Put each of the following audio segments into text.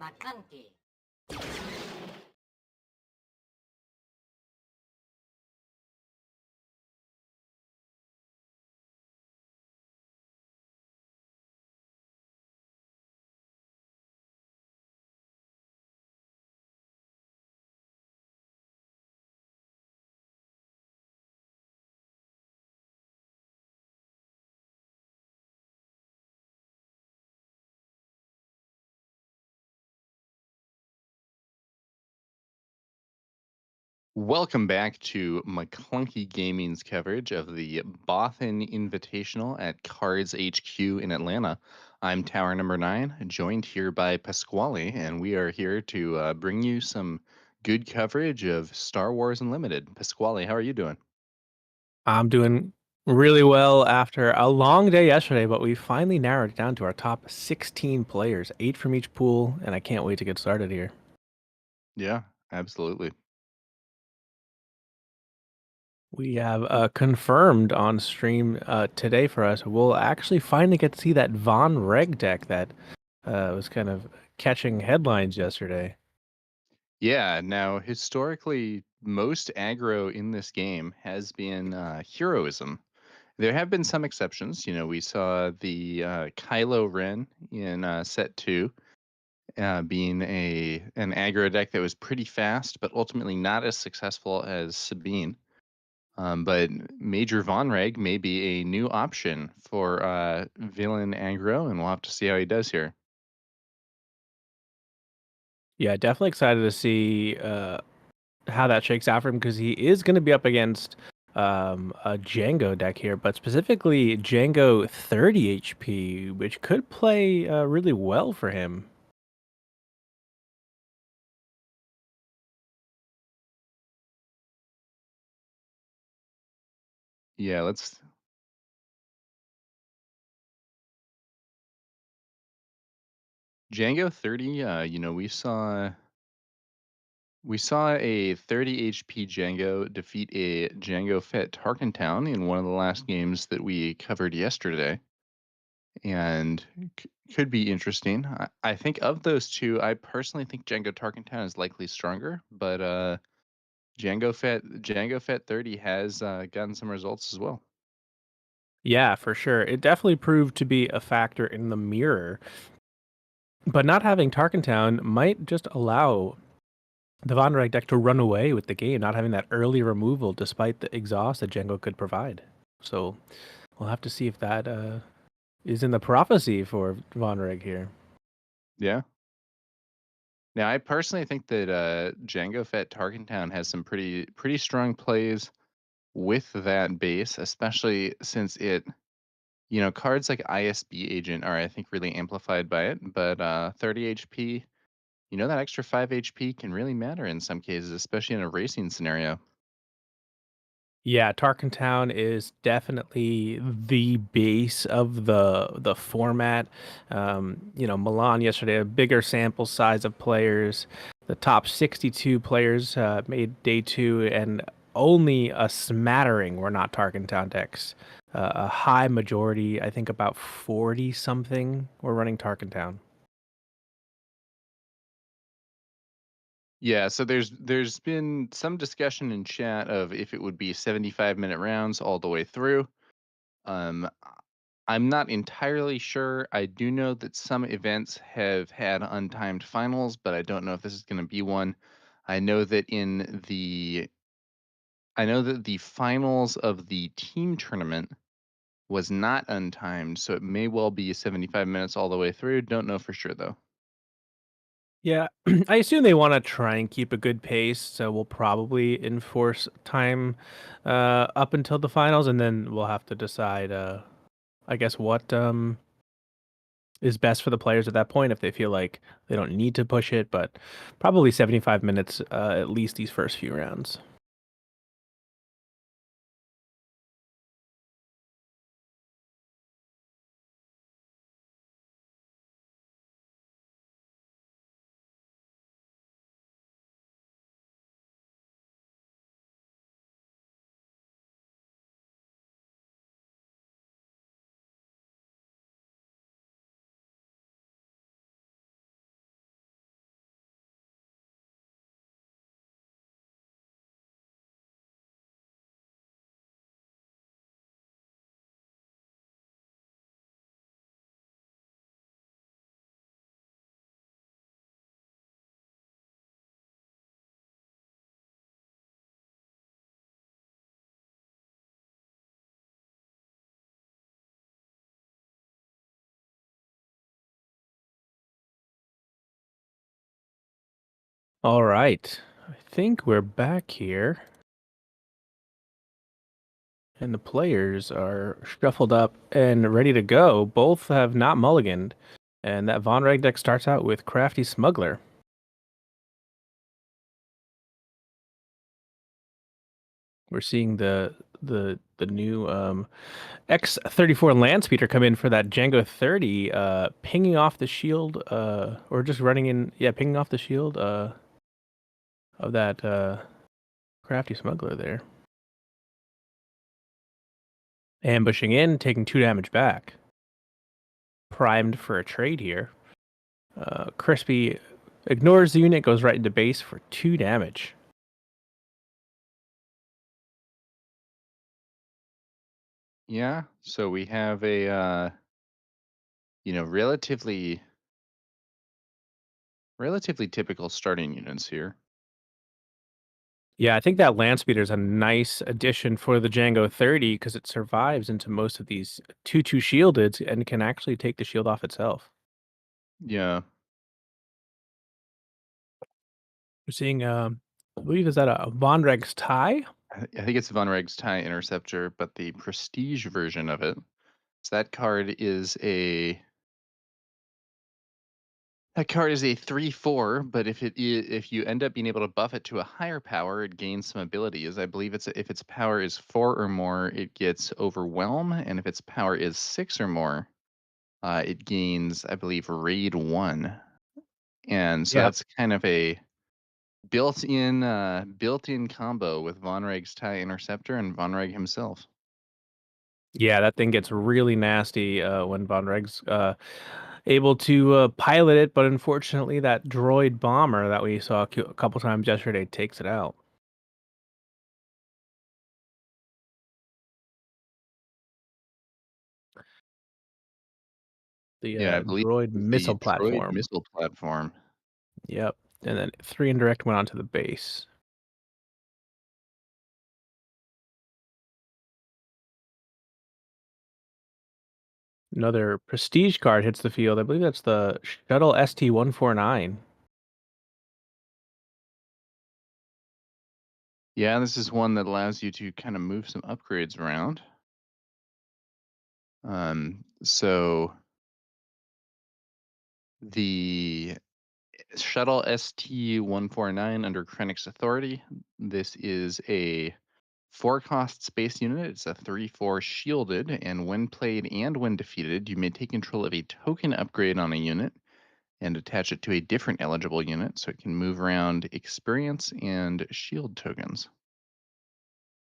나칸기. Welcome back to McClunky Gaming's coverage of the Bothan Invitational at CardsHQ in Atlanta. I'm Tower Number 9, joined here by Pasquale, and we are here to bring you some good coverage of Star Wars Unlimited. Pasquale, how are you doing? I'm doing really well after a long day yesterday, but we finally narrowed it down to our top 16 players, 8 from each pool, and I can't wait to get started here. Yeah, absolutely. We have confirmed on stream today for us. We'll actually finally get to see that Von Reg deck that was kind of catching headlines yesterday. Yeah, now historically, most aggro in this game has been heroism. There have been some exceptions. We saw the Kylo Ren in set two being an aggro deck that was pretty fast, but ultimately not as successful as Sabine. But Major Von Reg may be a new option for villain aggro, and we'll have to see how he does here. Yeah, definitely excited to see how that shakes out for him because he is going to be up against a Django deck here, but specifically Django 30 HP, which could play really well for him. Yeah, let's Django 30. We saw a 30 HP Django defeat a Django Fett Tarkentown in one of the last games that we covered yesterday, and could be interesting. I think of those two, I personally think Django Tarkentown is likely stronger, but Django Fett 30 has gotten some results as well. Yeah, for sure. It definitely proved to be a factor in the mirror, but not having Tarkentown might just allow the Von Rag deck to run away with the game, not having that early removal despite the exhaust that Django could provide. So we'll have to see if that is in the prophecy for Von Reg here. Yeah. Now, I personally think that Django Fett Tarkentown has some pretty strong plays with that base, especially since cards like ISB Agent are, I think, really amplified by it. But 30 HP, that extra 5 HP can really matter in some cases, especially in a racing scenario. Yeah, Tarkentown is definitely the base of the format. Milan yesterday, a bigger sample size of players. The top 62 players made day two, and only a smattering were not Tarkentown decks. A high majority, I think about 40 something, were running Tarkentown. Yeah, so there's been some discussion in chat of if it would be 75-minute rounds all the way through. Um, I'm not entirely sure. I do know that some events have had untimed finals, but I don't know if this is going to be one. I know that the finals of the team tournament was not untimed, so it may well be 75 minutes all the way through. Don't know for sure though. Yeah, I assume they want to try and keep a good pace, so we'll probably enforce time up until the finals, and then we'll have to decide, I guess, what is best for the players at that point if they feel like they don't need to push it, but probably 75 minutes at least these first few rounds. All right. I think we're back here, and the players are shuffled up and ready to go. Both have not mulliganed, and that Von Reg deck starts out with Crafty Smuggler. We're seeing the new X34 land speeder come in for that Django 30, pinging off the shield, or just running in, yeah, pinging off the shield of that Crafty Smuggler there. Ambushing in, taking 2 damage back. Primed for a trade here. Crispy ignores the unit, goes right into base for 2 damage. Yeah, so we have a relatively typical starting units here. Yeah, I think that land speeder is a nice addition for the Django 30 because it survives into most of these 2/2 shielded and can actually take the shield off itself. Yeah, We're seeing, I believe, is that a Von Reg's tie? I think it's Von Reg's Tie Interceptor, but the prestige version of it. So that card is a 3/4, but if you end up being able to buff it to a higher power, it gains some abilities. I believe if its power is 4 or more, it gets Overwhelm, and if its power is 6 or more, it gains, I believe, Raid 1. And so Yeah. that's kind of a built-in combo with Von Reg's TIE Interceptor and Von Reg himself. Yeah, that thing gets really nasty when Von Reg's able to pilot it, but unfortunately, that droid bomber that we saw a couple times yesterday takes it out. The Yeah, I believe droid it was the missile droid platform. missile platform. Yep. And then 3 indirect went onto the base. Another prestige card hits the field. I believe that's the Shuttle ST-149. Yeah, this is one that allows you to kind of move some upgrades around. So the Shuttle ST-149 under Krennic's authority. This is a 4-cost space unit. It's a 3/4 shielded, and when played and when defeated, you may take control of a token upgrade on a unit and attach it to a different eligible unit so it can move around experience and shield tokens.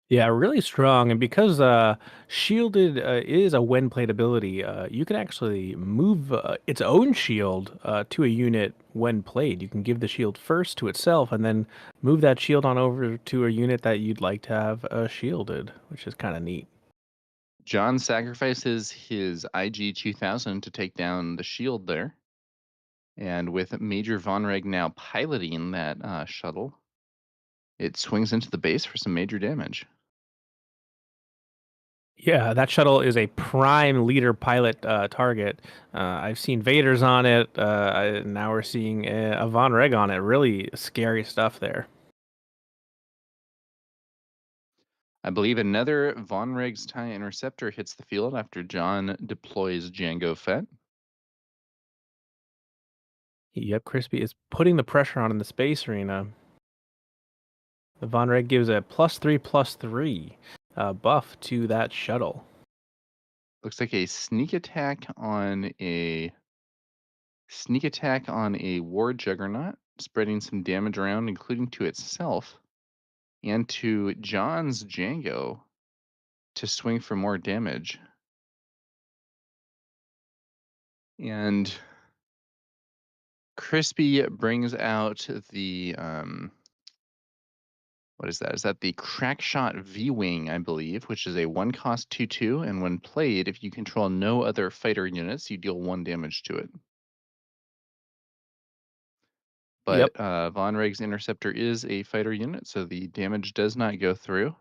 Yeah, really strong. And because shielded is a when played ability, you can actually move its own shield to a unit when played. You can give the shield first to itself and then move that shield on over to a unit that you'd like to have shielded, which is kind of neat. John sacrifices his IG 2000 to take down the shield there. And with Major Von Reg now piloting that shuttle, it swings into the base for some major damage. Yeah, that shuttle is a prime leader pilot target. I've seen Vader's on it. Now we're seeing a Von Reg on it. Really scary stuff there. I believe another Von Reg's TIE Interceptor hits the field after John deploys Django Fett. Yep, Crispy is putting the pressure on in the space arena. The Von Reg gives a +3/+3 buff to that shuttle. Looks like a sneak attack on a war juggernaut, spreading some damage around, including to itself and to John's Django to swing for more damage. And Crispy brings out the what is that? Is that the Crackshot V-Wing, I believe, which is a 1-cost 2/2, and when played, if you control no other fighter units, you deal 1 damage to it. Yep. But Von Reg's Interceptor is a fighter unit, so the damage does not go through.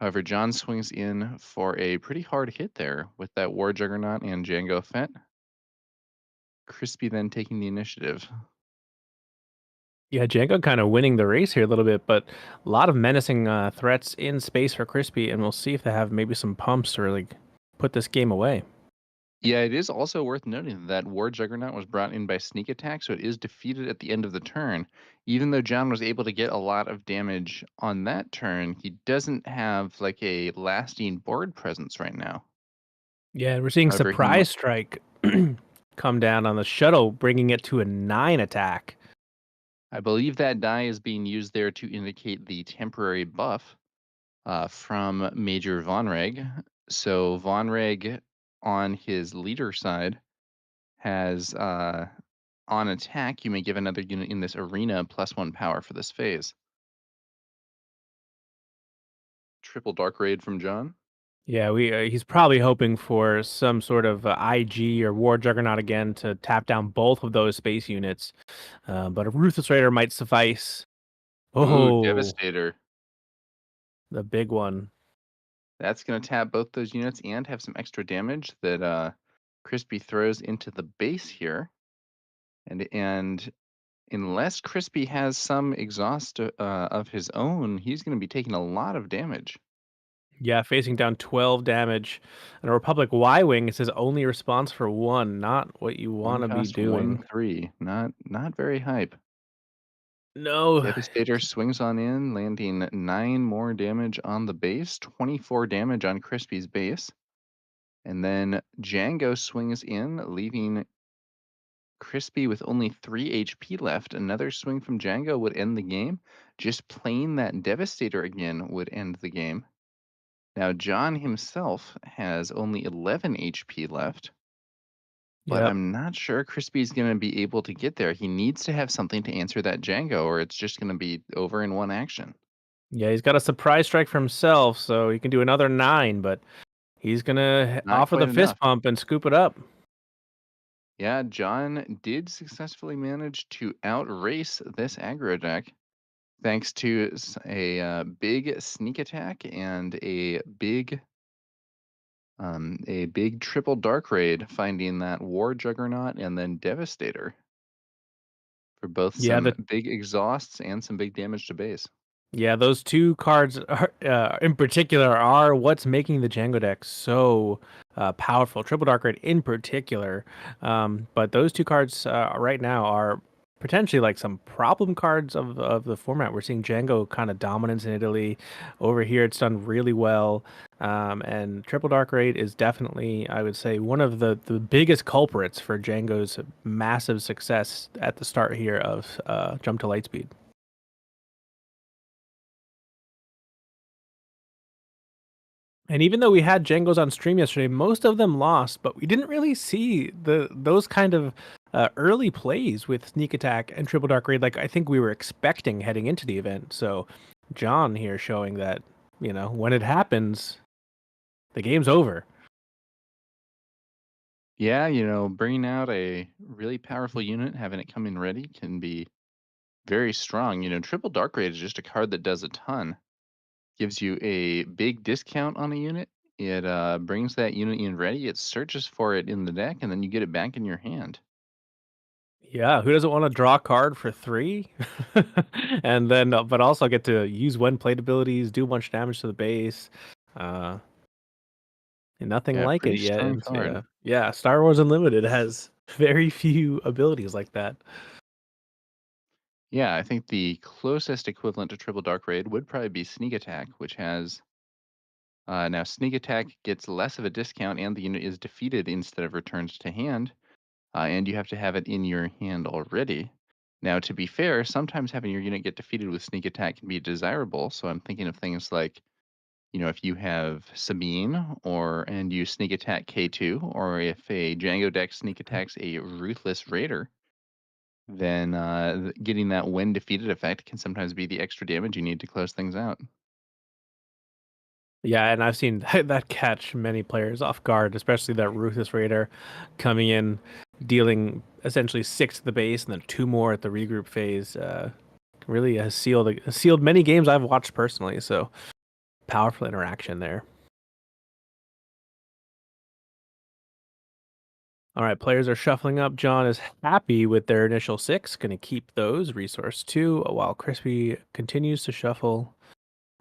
However, John swings in for a pretty hard hit there with that War Juggernaut and Django Fett. Crispy then taking the initiative. Yeah, Django kind of winning the race here a little bit, but a lot of menacing threats in space for Crispy, and we'll see if they have maybe some pumps to really put this game away. Yeah, it is also worth noting that War Juggernaut was brought in by sneak attack, so it is defeated at the end of the turn. Even though John was able to get a lot of damage on that turn, he doesn't have like a lasting board presence right now. Yeah, we're seeing However, Surprise Strike come down on the shuttle, bringing it to a 9 attack. I believe that die is being used there to indicate the temporary buff from Major Vonreg. So Vonreg on his leader side has on attack, you may give another unit in this arena +1 power for this phase. Triple Dark Raid from John. Yeah, we he's probably hoping for some sort of IG or War Juggernaut again to tap down both of those space units. But a Ruthless Raider might suffice. Ooh, Oh, Devastator. the big one. That's going to tap both those units and have some extra damage that Crispy throws into the base here. And unless Crispy has some exhaust of his own, he's going to be taking a lot of damage. Yeah, facing down 12 damage. And a Republic Y-Wing, it says only response for 1, not what you want One to be cost, one doing. three. Not very hype. No. Devastator swings on in, landing 9 more damage on the base, 24 damage on Crispy's base. And then Django swings in, leaving Crispy with only 3 HP left. Another swing from Django would end the game. Just playing that Devastator again would end the game. Now, John himself has only 11 HP left, but Yep. I'm not sure Crispy's going to be able to get there. He needs to have something to answer that Django, or it's just going to be over in one action. Yeah, he's got a surprise strike for himself, so he can do another 9, but he's going to Not offer the quite fist enough. pump and scoop it up. Yeah, John did successfully manage to outrace this aggro deck thanks to a big sneak attack and a big triple dark raid, finding that War Juggernaut and then Devastator for both Yeah, some big exhausts and some big damage to base. yeah, those two cards are, in particular are what's making the Django deck so powerful. Triple Dark Raid in particular, but those two cards right now are potentially like some problem cards of the format. We're seeing Django kind of dominance in Italy. Over here, it's done really well, and Triple Dark Raid is definitely, I would say, one of the biggest culprits for Django's massive success at the start here of Jump to Lightspeed. And even though we had Django's on stream yesterday, most of them lost, but we didn't really see those kind of early plays with Sneak Attack and Triple Dark Raid like I think we were expecting heading into the event. So John here showing that, when it happens, the game's over. Yeah, bringing out a really powerful unit, having it come in ready can be very strong. Triple Dark Raid is just a card that does a ton. Gives you a big discount on a unit. It brings that unit in ready. It searches for it in the deck, and then you get it back in your hand. Yeah, who doesn't want to draw a card for 3? And then, but also get to use when played abilities, do a bunch of damage to the base. Uh, Nothing Yeah, like pretty it yet. strong And card. yeah, Star Wars Unlimited has very few abilities like that. Yeah, I think the closest equivalent to Triple Dark Raid would probably be Sneak Attack, which has now Sneak Attack gets less of a discount, and the unit is defeated instead of returned to hand, and you have to have it in your hand already. Now, to be fair, sometimes having your unit get defeated with Sneak Attack can be desirable. So I'm thinking of things like if you have Sabine and you sneak attack K2, or if a Django deck sneak attacks a Ruthless Raider, then getting that when defeated effect can sometimes be the extra damage you need to close things out. Yeah, and I've seen that catch many players off guard, especially that Ruthless Raider coming in, dealing essentially 6 to the base and then 2 more at the regroup phase. Really has sealed many games I've watched personally. So powerful interaction there. All right, players are shuffling up. John is happy with their initial 6, going to keep those. Resource 2, while Crispy continues to shuffle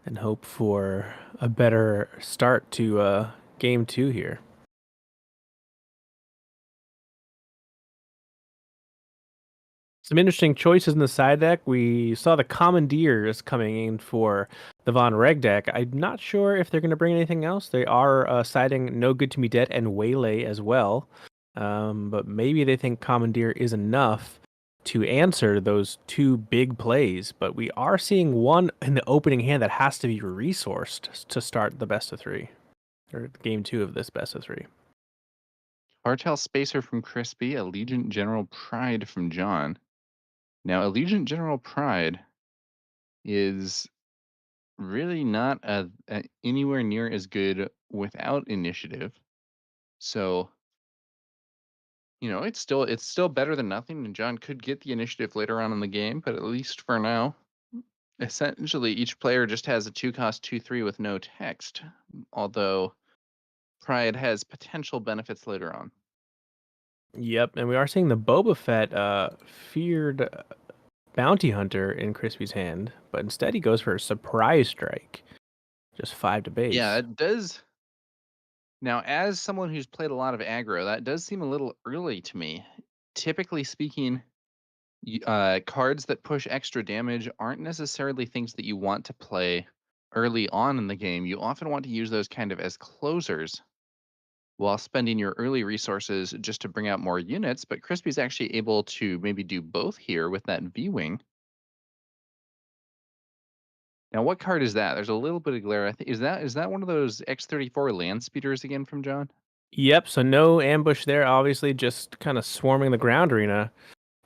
and hope for a better start to game 2 here. Some interesting choices in the side deck. We saw the Commandeers coming in for the Von Reg deck. I'm not sure if they're going to bring anything else. They are siding No Good to Me Dead and Waylay as well. But maybe they think Commandeer is enough to answer those 2 big plays. But we are seeing one in the opening hand that has to be resourced to start the best of 3, or game 2 of this best of 3. Cartel Spacer from Crispy, Allegiant General Pride from John. Now, Allegiant General Pride is really not anywhere near as good without initiative. So, it's still better than nothing, and John could get the initiative later on in the game, but at least for now, essentially each player just has a 2-cost 2/3 with no text, although Pride has potential benefits later on. Yep, and we are seeing the Boba Fett feared bounty hunter in Crispy's hand, but instead he goes for a surprise strike. Just 5 to Yeah, base. it does. Now, as someone who's played a lot of aggro, that does seem a little early to me. Typically speaking, cards that push extra damage aren't necessarily things that you want to play early on in the game. You often want to use those kind of as closers while spending your early resources just to bring out more units. But Crispy's actually able to maybe do both here with that V Wing. Now, what card is that? There's a little bit of glare. I think is that one of those X-34 land speeders again from John? Yep, so no ambush there, obviously, just kind of swarming the ground arena.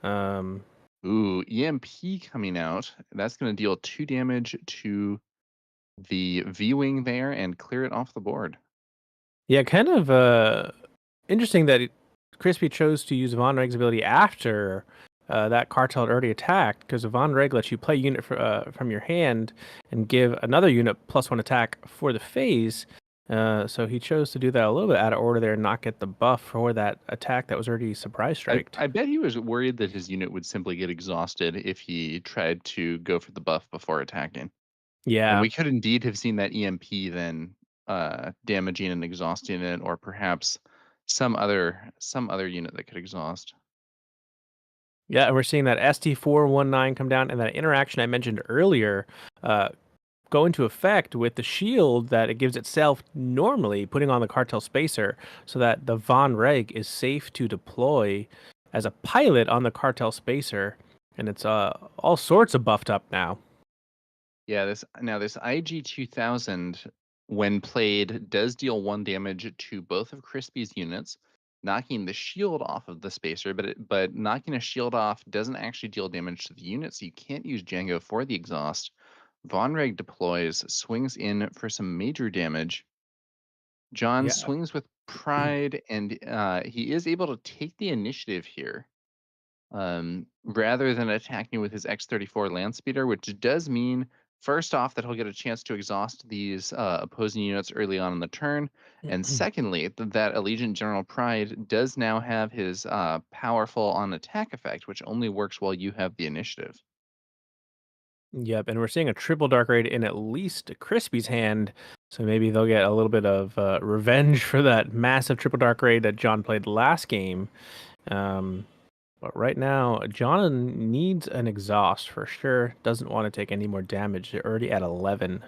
Um, Ooh, EMP coming out. That's going to deal 2 damage to the V Wing there and clear it off the board. yeah, kind of interesting that Crispy chose to use Von Reg's ability after that cartel had already attacked, because Von Reg lets you play a unit from your hand and give another unit +1 attack for the phase. So he chose to do that a little bit out of order there and not get the buff for that attack that was already surprise I, striked. I bet he was worried that his unit would simply get exhausted if he tried to go for the buff before attacking. And Yeah, we could indeed have seen that EMP then damaging and exhausting it, or perhaps some other unit that could exhaust. yeah, and we're seeing that ST419 come down, and that interaction I mentioned earlier uh, go into effect with the shield that it gives itself normally, putting on the cartel spacer so that the Von Reg is safe to deploy as a pilot on the cartel spacer, and it's all sorts of buffed up now. Yeah, this IG-2000, when played, does deal 1 damage to both of Crispy's units, knocking the shield off of the spacer, but knocking a shield off doesn't actually deal damage to the unit, so you can't use Django for the exhaust. Von Reg deploys, swings in for some major damage. John Yeah. swings with pride, and he is able to take the initiative here, rather than attacking with his X-34 land speeder, which does mean, first off, that he'll get a chance to exhaust these opposing units early on in the turn, and secondly, that Allegiant General Pride does now have his powerful on attack effect, which only works while you have the initiative. Yep, and we're seeing a triple dark raid in at least Crispy's hand, so maybe they'll get a little bit of revenge for that massive triple dark raid that John played last game. Um, But right now, John needs an exhaust for sure. Doesn't want to take any more damage. They're already at 11.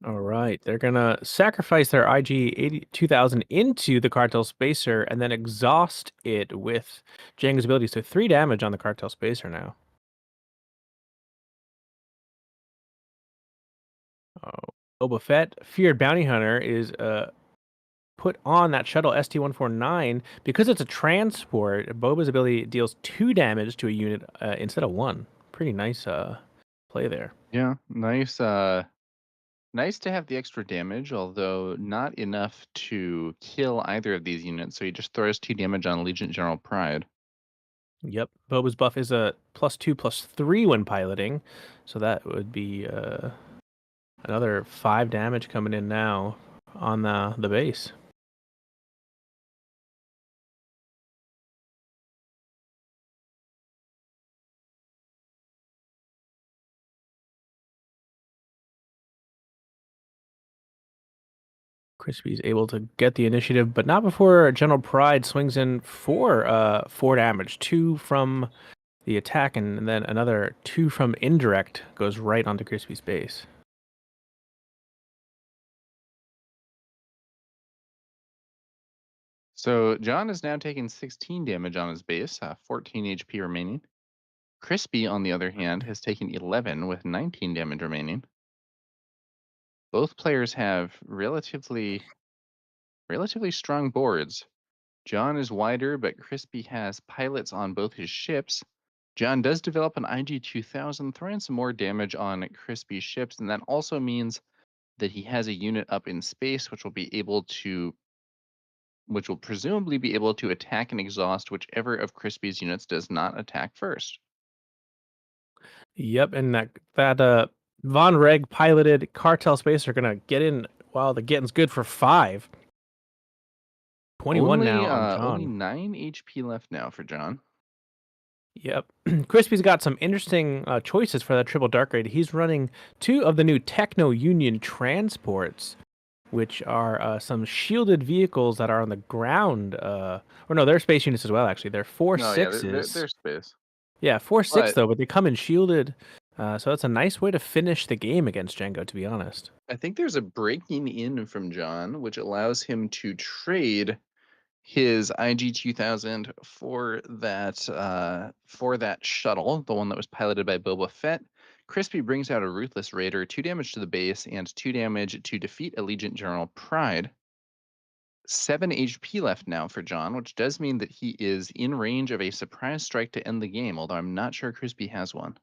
All right, they're gonna sacrifice their IG 82,000 into the cartel spacer and then exhaust it with Django's ability. So 3 damage on the cartel spacer now. Oh, Boba Fett, feared bounty hunter, is put on that shuttle ST-149 because it's a transport. Boba's ability deals 2 damage to a unit instead of 1. Pretty nice play there. Yeah, nice. Nice to have the extra damage, although not enough to kill either of these units, so he just throws 2 damage on Legion General Pride. Yep. Boba's buff is a +2/+3 when piloting, so that would be another 5 damage coming in now on the base. Crispy's able to get the initiative, but not before General Pride swings in for 4 damage. 2 from the attack, and then another 2 from indirect goes right onto Crispy's base. So John is now taking 16 damage on his base, 14 HP remaining. Crispy, on the other hand, has taken 11 with 19 damage remaining. Both players have relatively strong boards. John is wider, but Crispy has pilots on both his ships. John does develop an IG-2000, throwing some more damage on Crispy's ships, and that also means that he has a unit up in space, which will presumably be able to attack and exhaust whichever of Crispy's units does not attack first. Yep, and that Von Reg piloted cartel space are gonna get in while the getting's good for 5. 21 now on Only John. 9 HP left now for John. Yep. Crispy's got some interesting choices for that triple dark raid. He's running 2 of the new Techno Union transports, which are some shielded vehicles that are on the ground. Or no, they're space units as well, actually. They're four No, yeah, they're, sixes. they're space. Yeah, 4/6 But though, but they come in shielded. So that's a nice way to finish the game against Django, to be honest. I think there's a breaking in from John, which allows him to trade his IG-2000 for that shuttle, the one that was piloted by Boba Fett. Crispy brings out a Ruthless Raider, 2 damage to the base and 2 damage to defeat Allegiant General Pride. 7 HP left now for John, which does mean that he is in range of a surprise strike to end the game, although I'm not sure Crispy has one.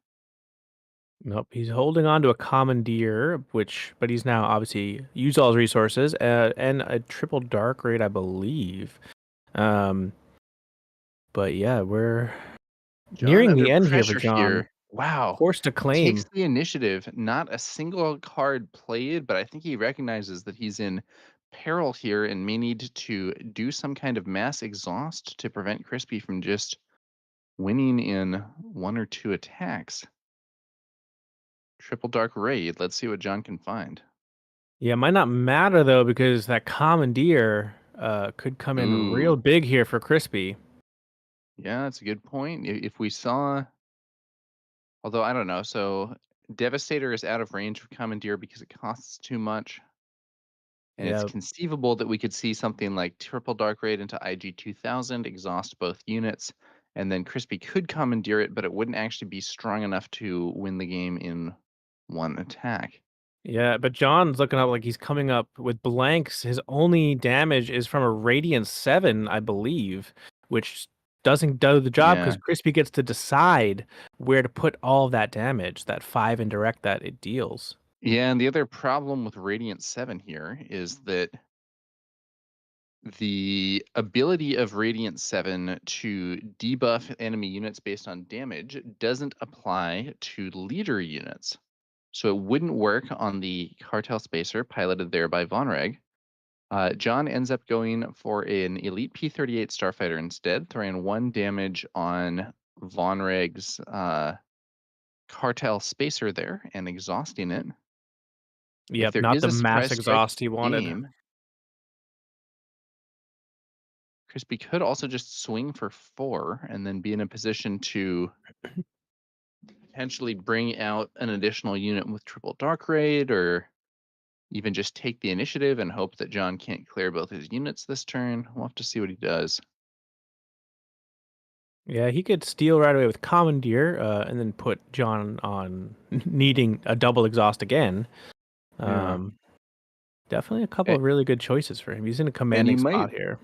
Nope, he's holding on to a commandeer, but he's now obviously used all his resources and a triple dark raid, I believe. Um, but yeah, we're John nearing under the end here for pressure John. here. Wow. Forced to Takes claim. the initiative. Not a single card played, but I think he recognizes that he's in peril here and may need to do some kind of mass exhaust to prevent Crispy from just winning in 1 or 2 attacks. Triple Dark Raid. Let's see what John can find. Yeah, it might not matter though because that commandeer could come in real Ooh. big here for Crispy. Yeah, that's a good point. If we saw, although I don't know, so Devastator is out of range of Commandeer because it costs too much. And it's Yeah, conceivable that we could see something like Triple Dark Raid into IG-2000, exhaust both units, and then Crispy could commandeer it, but it wouldn't actually be strong enough to win the game in 1 attack. yeah, but John's looking up like he's coming up with blanks. His only damage is from a Radiant 7, I believe, which doesn't do the job because Yeah. Crispy gets to decide where to put all of that damage, that 5 indirect that it deals. Yeah, and the other problem with Radiant 7 here is that the ability of Radiant 7 to debuff enemy units based on damage doesn't apply to leader units. So it wouldn't work on the Cartel Spacer piloted there by Vonreg. John ends up going for an Elite P-38 Starfighter instead, throwing 1 damage on Vonreg's Cartel Spacer there and exhausting it. If Yep, there not is the a mass surprise strike exhaust he wanted. game, Crispy could also just swing for 4 and then be in a position to potentially bring out an additional unit with triple dark raid, or even just take the initiative and hope that John can't clear both his units this turn. We'll have to see what he does. Yeah, he could steal right away with Commandeer, and then put John on needing a double exhaust again. Yeah. Um, Definitely a couple A- of really good choices for him. He's in a And commanding spot here.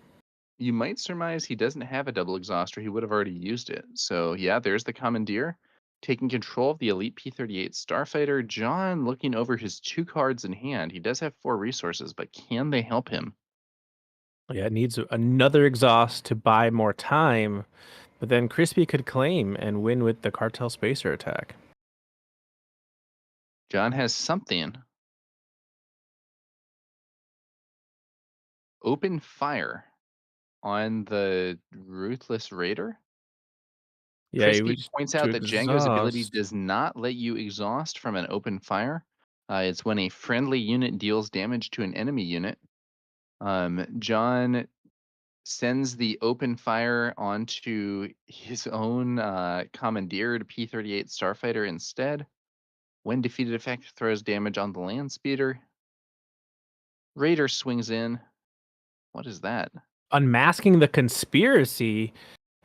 you might surmise he doesn't have a double exhaust, or he would have already used it. So yeah, there's the commandeer. Taking control of the elite P-38 Starfighter, John looking over his 2 cards in hand. He does have 4 resources, but can they help him? Yeah, it needs another exhaust to buy more time, but then Crispy could claim and win with the Cartel Spacer attack. John has something. Open fire on the Ruthless Raider? Yeah, he Crispy was points to out that Django's ability exhaust. does not let you exhaust from an open fire. It's when a friendly unit deals damage to an enemy unit. John sends the open fire onto his own commandeered P-38 Starfighter instead. When defeated, effect throws damage on the land speeder. Raider swings in. What is that? Unmasking the conspiracy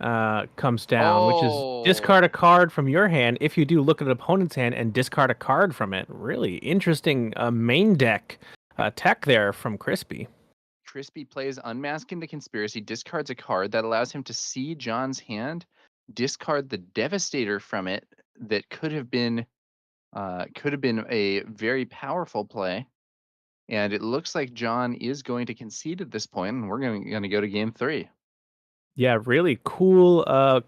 comes down, which is Oh, discard a card from your hand. If you do, look at an opponent's hand and discard a card from it. Really interesting main deck tech there from Crispy. Crispy plays Unmasking the Conspiracy, discards a card that allows him to see John's hand, discard the Devastator from it that could have been a very powerful play. And it looks like John is going to concede at this point, and we're going to go to game 3. Yeah, really cool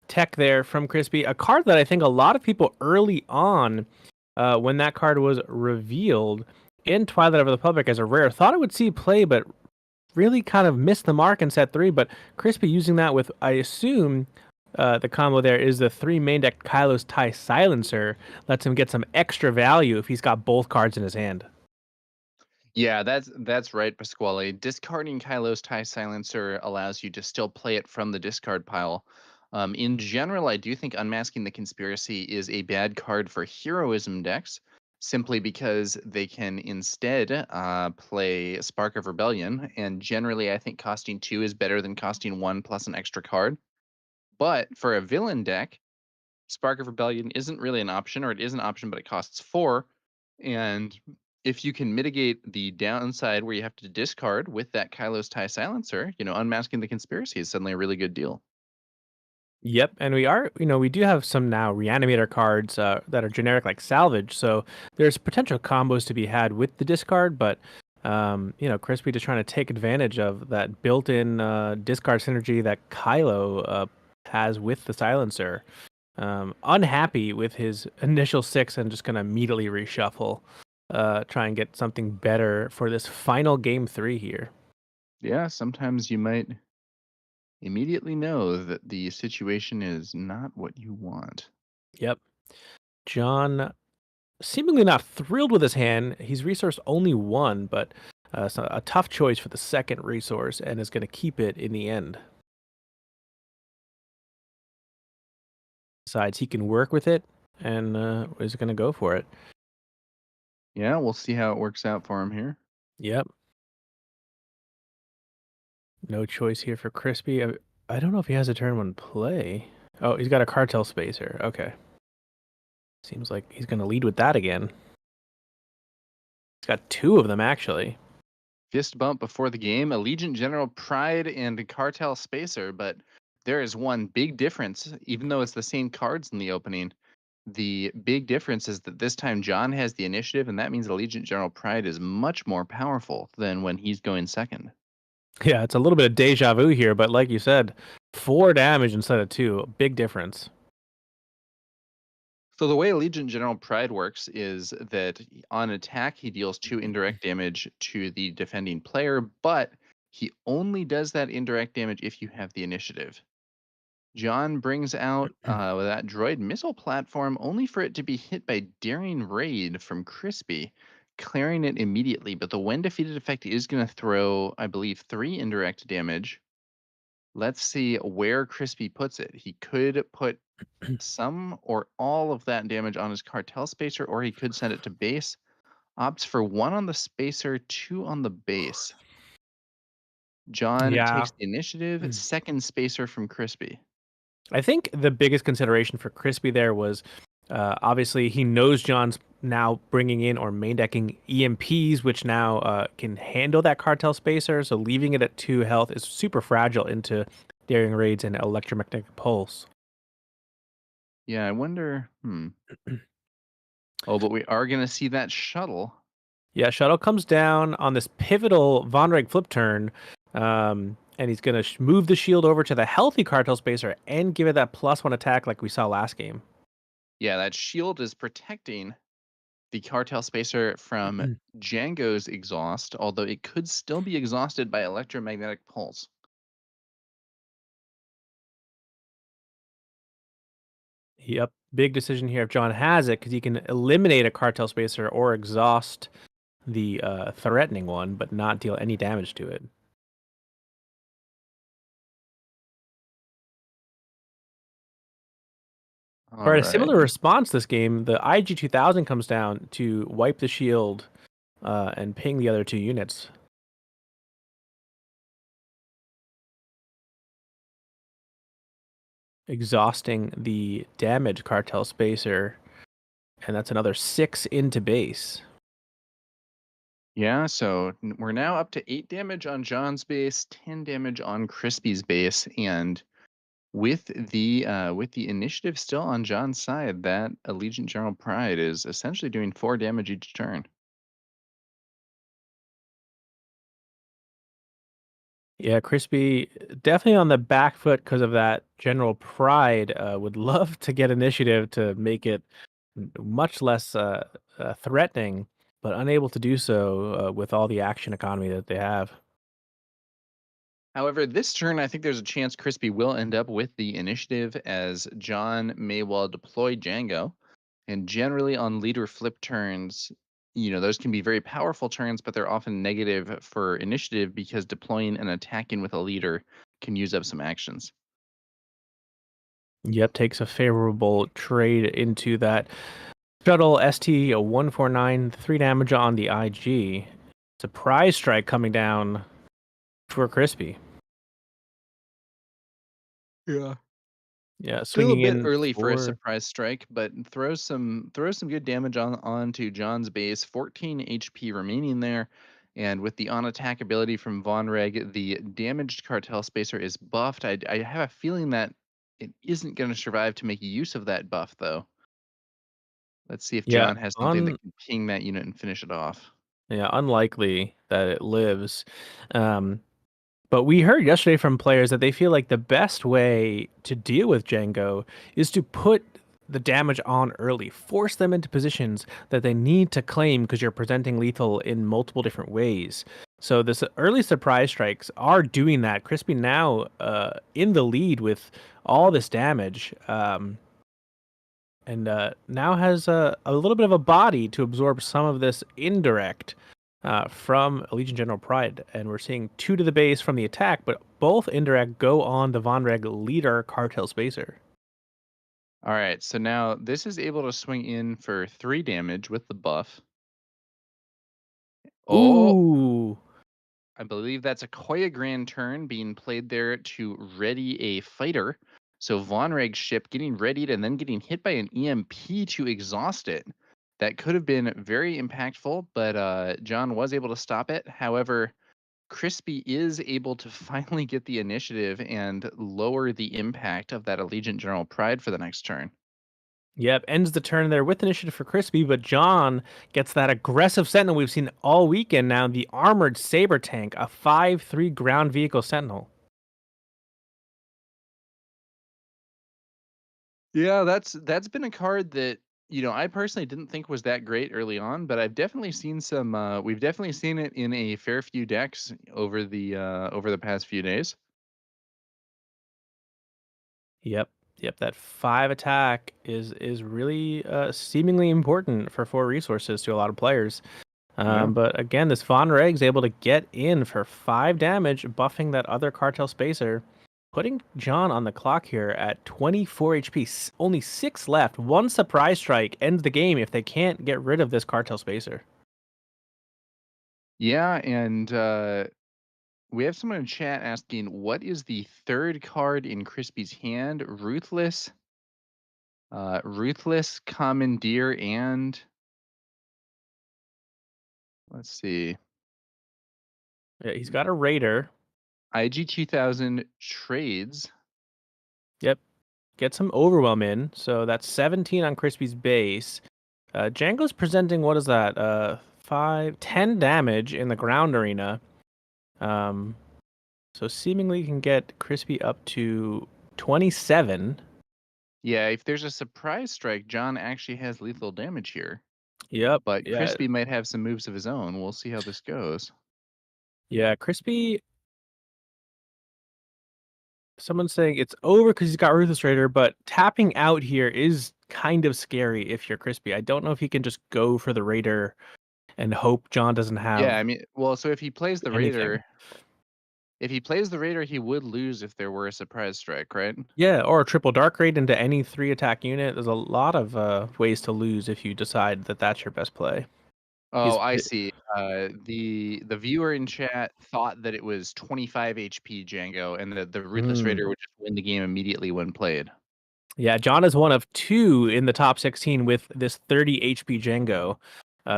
tech there from Crispy. A card that I think a lot of people early on, when that card was revealed in Twilight of the Republic as a rare, thought it would see play, but really kind of missed the mark in set 3. But Crispy using that with, I assume, the combo there is the 3 main deck Kylo's Tie Silencer lets him get some extra value if he's got both cards in his hand. Yeah, that's right, Pasquale. Discarding Kylo's Tie Silencer allows you to still play it from the discard pile. In general, I do think Unmasking the Conspiracy is a bad card for heroism decks, simply because they can instead play Spark of Rebellion, and generally, I think costing 2 is better than costing 1 plus an extra card. But for a villain deck, Spark of Rebellion isn't really an option, or it is an option, but it costs 4. And if you can mitigate the downside where you have to discard with that Kylo's Tie Silencer, Unmasking the Conspiracy is suddenly a really good deal. Yep, and we do have some now reanimator cards that are generic like salvage, so there's potential combos to be had with the discard, but Crispy just trying to take advantage of that built-in discard synergy that Kylo has with the silencer. Unhappy with his initial 6 and just gonna immediately reshuffle, try and get something better for this final game 3 here. Yeah, sometimes you might immediately know that the situation is not what you want. Yep. John seemingly not thrilled with his hand. He's resourced only 1, but so a tough choice for the second resource and is going to keep it in the end. Decides he can work with it and is going to go for it. Yeah, we'll see how it works out for him here. Yep. No choice here for Crispy. I don't know if he has a turn 1 play. Oh, he's got a Cartel Spacer. Okay. Seems like he's going to lead with that again. He's got 2 of them, actually. Fist bump before the game, Allegiant General Pride and Cartel Spacer, but there is one big difference, even though it's the same cards in the opening. The big difference is that this time John has the initiative, and that means Allegiant General Pride is much more powerful than when he's going second. Yeah, it's a little bit of deja vu here, but like you said, 4 damage instead of 2. Big difference. So the way Allegiant General Pride works is that on attack he deals 2 indirect damage to the defending player, but he only does that indirect damage if you have the initiative. John brings out that droid missile platform only for it to be hit by Daring Raid from Crispy, clearing it immediately. But the when defeated effect is going to throw, I believe, 3 indirect damage. Let's see where Crispy puts it. He could put some or all of that damage on his cartel spacer, or he could send it to base. Opts for 1 on the spacer, 2 on the base. John Yeah. takes the initiative, second spacer from Crispy. I think the biggest consideration for Crispy there was obviously he knows John's now bringing in or main decking EMPs, which now can handle that cartel spacer. So leaving it at 2 health is super fragile into daring raids and electromagnetic pulse. Yeah, I wonder. Oh, but we are gonna see that shuttle. Yeah, shuttle comes down on this pivotal Von Reg flip turn, and he's gonna move the shield over to the healthy cartel spacer and give it that +1 attack like we saw last game. Yeah, that shield is protecting the cartel spacer from Django's exhaust, although it could still be exhausted by electromagnetic pulse. Yep, big decision here if John has it because he can eliminate a cartel spacer or exhaust the threatening one, but not deal any damage to it. All For a right. similar response this game, the IG 2000 comes down to wipe the shield and ping the other two units, exhausting the damage cartel spacer, and that's another 6 into base. Yeah, so we're now up to 8 damage on John's base, 10 damage on Crispy's base, and with the initiative still on John's side, that Allegiant General Pride is essentially doing 4 damage each turn. Yeah, Crispy definitely on the back foot because of that general pride. Would love to get initiative to make it much less threatening, but unable to do so with all the action economy that they have. However, this turn, I think there's a chance Crispy will end up with the initiative as John may well deploy Django. And generally on leader flip turns, those can be very powerful turns, but they're often negative for initiative because deploying and attacking with a leader can use up some actions. Yep, takes a favorable trade into that shuttle ST 149, 3 damage on the IG. Surprise strike coming down for Crispy. Yeah. Yeah, Still a swinging bit in early for a for. surprise strike, but throws some good damage onto John's base. 14 HP remaining there, and with the on attack ability from Von Reg, the damaged cartel spacer is buffed. I have a feeling that it isn't going to survive to make use of that buff, though. Let's see if Yeah, John has something that can ping that unit and finish it off. unlikely that it lives. Um, But we heard yesterday from players that they feel like the best way to deal with Django is to put the damage on early, force them into positions that they need to claim because you're presenting lethal in multiple different ways. So this early surprise strikes are doing that. Crispy now in the lead with all this damage. And now has a little bit of a body to absorb some of this indirect from Legion General Pride. And we're seeing 2 to the base from the attack, but both indirect go on the Von Reg leader Cartel Spacer. All right, so now this is able to swing in for 3 damage with the buff. Oh, Ooh. I believe that's a Koya Grand turn being played there to ready a fighter. So Von Reg's ship getting readied and then getting hit by an EMP to exhaust it. That could have been very impactful, but John was able to stop it. However, Crispy is able to finally get the initiative and lower the impact of that Allegiant General Pride for the next turn. Yep, ends the turn there with initiative for Crispy, but John gets that aggressive sentinel we've seen all weekend now, the armored saber tank, a 5/3 ground vehicle sentinel. Yeah, that's been a card that, I personally didn't think was that great early on, but I've definitely seen some we've definitely seen it in a fair few decks over the past few days. Yep. Yep, that 5 attack is really seemingly important for 4 resources to a lot of players. Yeah. But again, this Von Reg's able to get in for 5 damage, buffing that other cartel spacer, putting John on the clock here at 24 HP. Only 6 left. One surprise strike ends the game if they can't get rid of this cartel spacer. Yeah, and we have someone in chat asking what is the third card in Crispy's hand? Ruthless Commandeer, and let's see. Yeah, he's got a Raider. IG 2000 trades. Yep. get some overwhelm in. So that's 17 on Crispy's base. Django's presenting, what is that? 10 damage in the ground arena. Um, so seemingly can get Crispy up to 27. Yeah, if there's a surprise strike, John actually has lethal damage here. Yep. But Yeah. Crispy might have some moves of his own. We'll see how this goes. Yeah. Crispy. Someone's saying it's over because he's got Ruthless Raider, but tapping out here is kind of scary if you're Crispy. I don't know if he can just go for the Raider and hope John doesn't Yeah, have I mean, well, so anything. If he plays the Raider, he would lose if there were a surprise strike, right? Yeah, or a triple dark raid into any 3 attack unit. There's a lot of ways to lose if you decide that that's your best play. Oh, He's I see. The viewer in chat thought that it was 25 HP Django, and that the Ruthless Mm. Raider would just win the game immediately when played. Yeah, John is one of 2 in the top 16 with this 30 HP Django.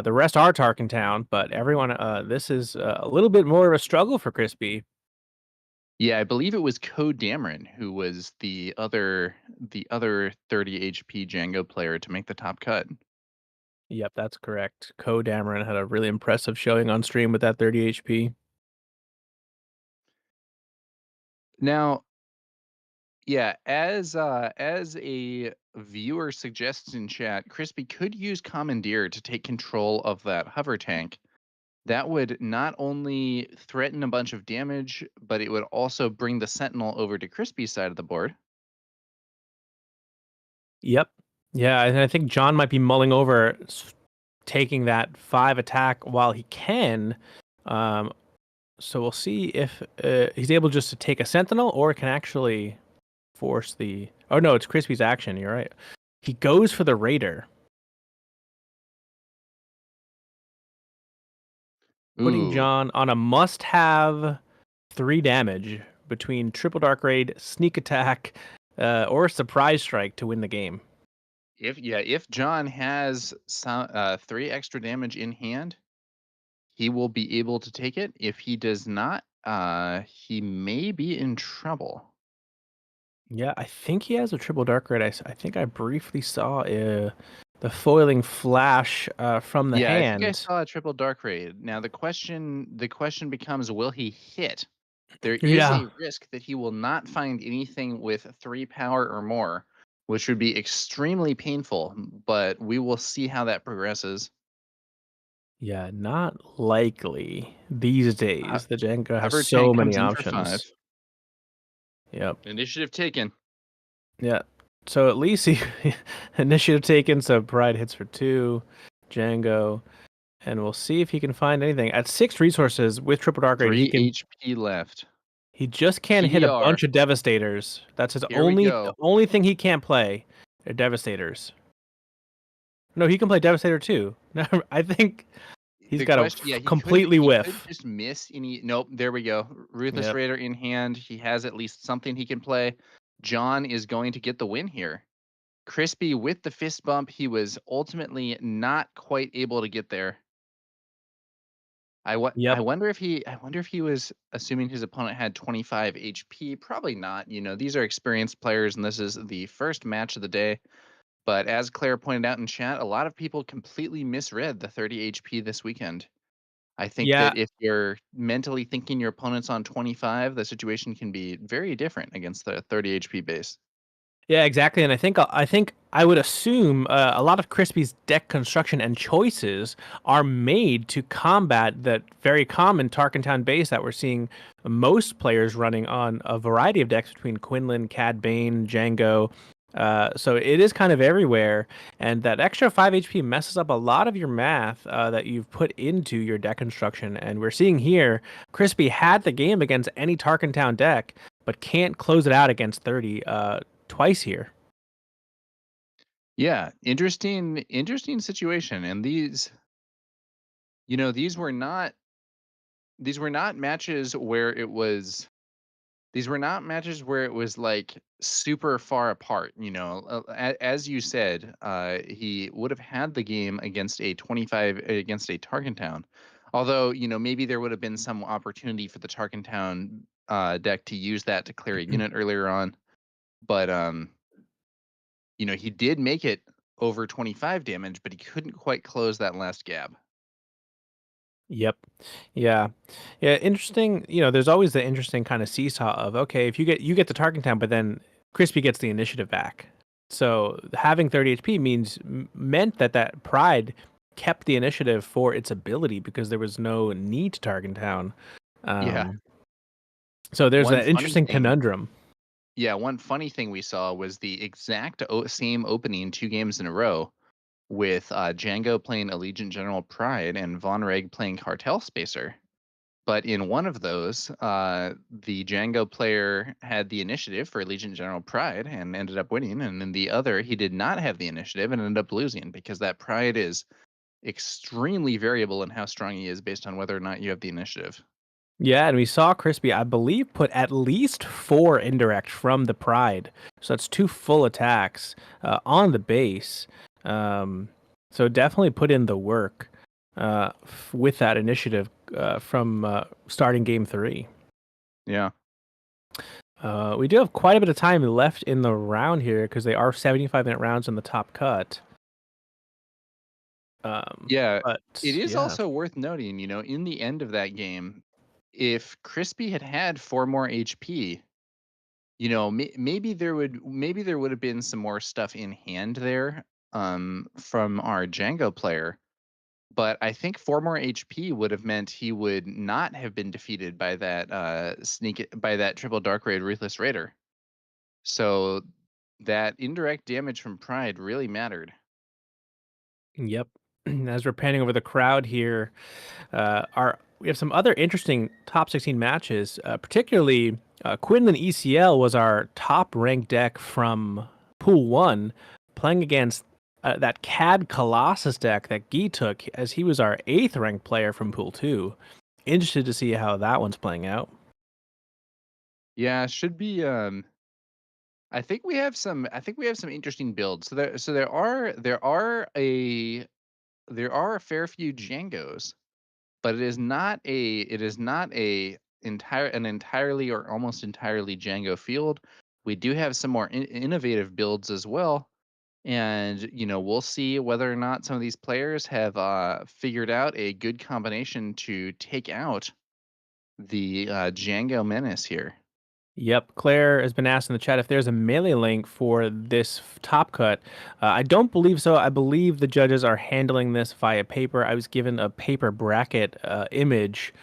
The rest are Tarkin Town, but everyone, this is a little bit more of a struggle for Crispy. Yeah, I believe it was Code Dameron who was the other 30 HP Django player to make the top cut. Yep, that's correct. Ko Dameron had a really impressive showing on stream with that 30 HP. Now, yeah, as a viewer suggests in chat, Crispy could use Commandeer to take control of that hover tank. That would not only threaten a bunch of damage, but it would also bring the Sentinel over to Crispy's side of the board. Yep. Yeah, and I think John might be mulling over taking that 5 attack while he can. Um, so we'll see if he's able just to take a Sentinel or can actually force the. Oh no, it's Crispy's action. You're right. He goes for the Raider, putting Ooh, John on a must-have 3 damage between Triple Dark Raid, Sneak Attack, or Surprise Strike to win the game. if John has some 3 extra damage in hand, he will be able to take it. If he does not, he may be in trouble. Yeah, I think he has a triple dark raid. I think I briefly saw the foiling flash from the Yeah, I think I hand. saw a triple dark raid. Now the question becomes, will he hit? There is Yeah. a risk that he will not find anything with 3 power or more, which would be extremely painful, but we will see how that progresses. Yeah, not likely these Ho days. The Jenga has Hover so tank many comes in for 5. options. Yep. Initiative taken. Yeah. So at least he initiative taken, so Pride hits for 2, Django, and we'll see if he can find anything. At 6 resources with triple dark raid, 3 HP left. he just can't hit a PDR. bunch of devastators. That's his Here we only the go. only thing he can't play. Are devastators. No, he can play Devastator too. No, I think he's The got to question, yeah, completely he could whiff. just miss any. Nope, there we go. Ruthless Yep. Raider in hand. He has at least something he can play. John is going to get the win here. Crispy with the fist bump, he was ultimately not quite able to get there. I Yep. wonder if he was assuming his opponent had 25 HP. Probably not. These are experienced players, and this is the first match of the day. But as Claire pointed out in chat, a lot of people completely misread the 30 HP this weekend. I think Yeah. that if you're mentally thinking your opponent's on 25, the situation can be very different against the 30 HP base. Yeah, exactly. And I think I would assume a lot of Crispy's deck construction and choices are made to combat that very common Tarkentown base that we're seeing most players running on a variety of decks between Quinlan, Cad Bane, Django. So it is kind of everywhere, and that extra 5 HP messes up a lot of your math that you've put into your deck construction. And we're seeing here, Crispy had the game against any Tarkentown deck, but can't close it out against 30. Twice here. Yeah, interesting situation. And these were not matches where it was these were not matches where it was like super far apart. As you said, he would have had the game against a 25 against a Tarkentown. Although, maybe there would have been some opportunity for the Tarkentown deck to use that to clear a unit earlier on. But He did make it over 25 damage, but he couldn't quite close that last gap. Yep. Yeah. Yeah, interesting, there's always the interesting kind of seesaw of, okay, if you get the target down, but then Crispy gets the initiative back. So, having 30 HP meant that pride kept the initiative for its ability because there was no need to target down. Yeah. Um, so there's One that funny interesting thing conundrum. Yeah, one funny thing we saw was the exact same opening 2 games in a row with, Django playing Allegiant General Pride and Von Reg playing Cartel Spacer. But in one of those, the Django player had the initiative for Allegiant General Pride and ended up winning, and in the other, he did not have the initiative and ended up losing because that Pride is extremely variable in how strong he is based on whether or not you have the initiative. Yeah, and we saw Crispy, I believe, put at least 4 indirect from the Pride. So that's 2 full attacks on the base. Um, so definitely put in the work with that initiative from starting game 3. Yeah. We do have quite a bit of time left in the round here because they are 75-minute rounds in the top cut. Yeah, it But is yeah. also worth noting, in the end of that game, if Crispy had had 4 more HP, maybe there would have been some more stuff in hand there, from our Django player, but I think 4 more HP would have meant he would not have been defeated by that, by that triple Dark Raid Ruthless Raider. So, that indirect damage from Pride really mattered. Yep. As we're panning over the crowd here, our we have some other interesting top 16 matches. Particularly, Quinlan ECL was our top ranked deck from Pool One, playing against that CAD Colossus deck that Guy took, as he was our eighth ranked player from Pool Two. Interested to see how that one's playing out. Yeah, should be, I think we have some interesting builds. There are a fair few Djangos, but it is not a an entirely or almost entirely Django field. We do have some more innovative builds as well, and we'll see whether or not some of these players have figured out a good combination to take out the Django menace here. Yep, Claire has been asked in the chat if there's a melee link for this top cut. I don't believe so. I believe the judges are handling this via paper. I was given a paper bracket image,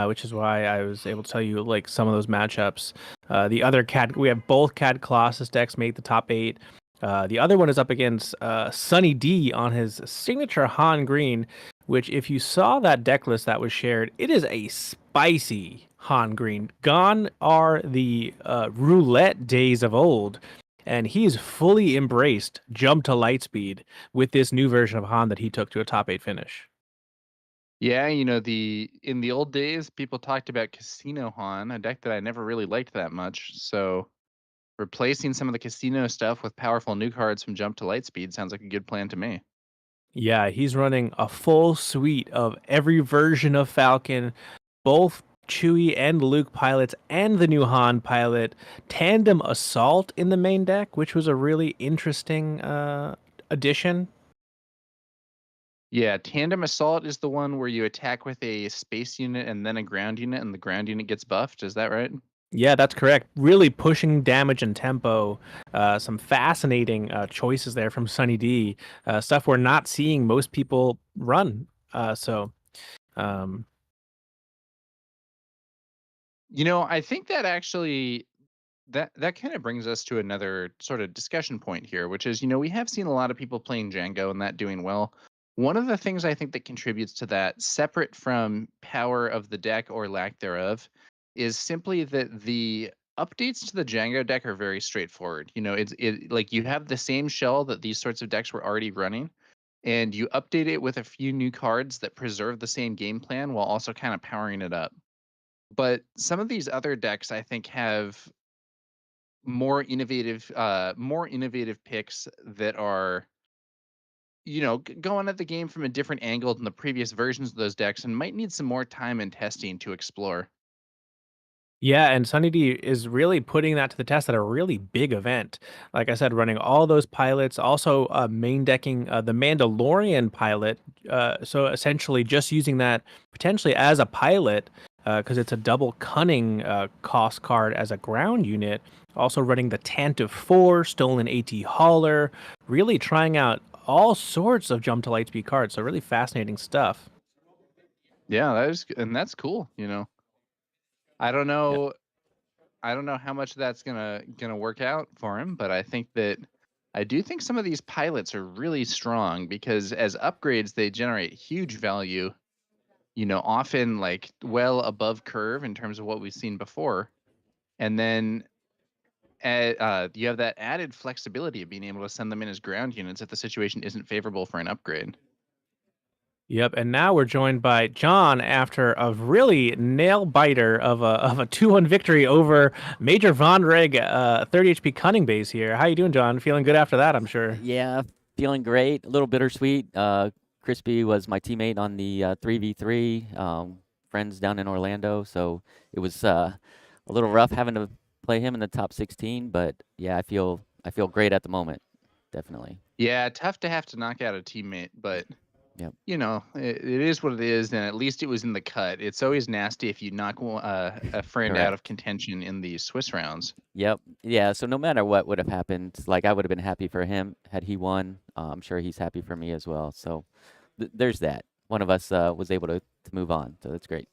which is why I was able to tell you like some of those matchups. The other CAD, we have both CAD Colossus decks made the top 8. The other one is up against Sunny D on his signature Han Green, which if you saw that deck list that was shared, it is a spicy Han Green. Gone are the roulette days of old, and he's fully embraced jump to light speed with this new version of Han that he took to a top 8 finish. Yeah, the in the old days, people talked about Casino Han, a deck that I never really liked that much. So replacing some of the casino stuff with powerful new cards from Jump to Lightspeed sounds like a good plan to me. Yeah, he's running a full suite of every version of Falcon, both Chewie and Luke pilots, and the new Han pilot. Tandem Assault in the main deck, which was a really interesting addition. Yeah, Tandem Assault is the one where you attack with a space unit and then a ground unit, and the ground unit gets buffed. Is that right? Yeah, that's correct. Really pushing damage and tempo. Some fascinating choices there from Sunny D. Stuff we're not seeing most people run. Um, I think that actually that kind of brings us to another sort of discussion point here, which is, we have seen a lot of people playing Django and that doing well. One of the things I think that contributes to that, separate from power of the deck or lack thereof, is simply that the updates to the Django deck are very straightforward. It's like you have the same shell that these sorts of decks were already running, and you update it with a few new cards that preserve the same game plan while also kind of powering it up. But some of these other decks, I think, have more innovative picks that are going at the game from a different angle than the previous versions of those decks and might need some more time and testing to explore. Yeah, and Sunny D is really putting that to the test at a really big event. Like I said, running all those pilots, also main decking the Mandalorian pilot. So essentially, just using that potentially as a pilot, because it's a double cunning cost card as a ground unit. Also running the Tantive 4, Stolen AT Hauler, really trying out all sorts of jump to lightspeed cards. So really fascinating stuff. Yeah, and that's cool. I don't Yep. know. I don't know how much that's gonna work out for him, but I do think some of these pilots are really strong because as upgrades they generate huge value. Often like well above curve in terms of what we've seen before, and then you have that added flexibility of being able to send them in as ground units if the situation isn't favorable for an upgrade. Yep, and now we're joined by John after a really nail biter of a 2-1 victory over Major Von Reg 30 HP Cunning base here. How you doing, John? Feeling good after that, I'm sure. Yeah, feeling great. A little bittersweet. Crispy was my teammate on the 3v3, friends down in Orlando. So it was a little rough having to play him in the top 16. But yeah, I feel great at the moment. Definitely. Yeah, tough to have to knock out a teammate, but Yep. it is what it is, and at least it was in the cut. It's always nasty if you knock a friend out of Correct. contention in the Swiss rounds. Yep. Yeah. So no matter what would have happened, like I would have been happy for him had he won. I'm sure he's happy for me as well. So there's that. One of us was able to move on. So that's great.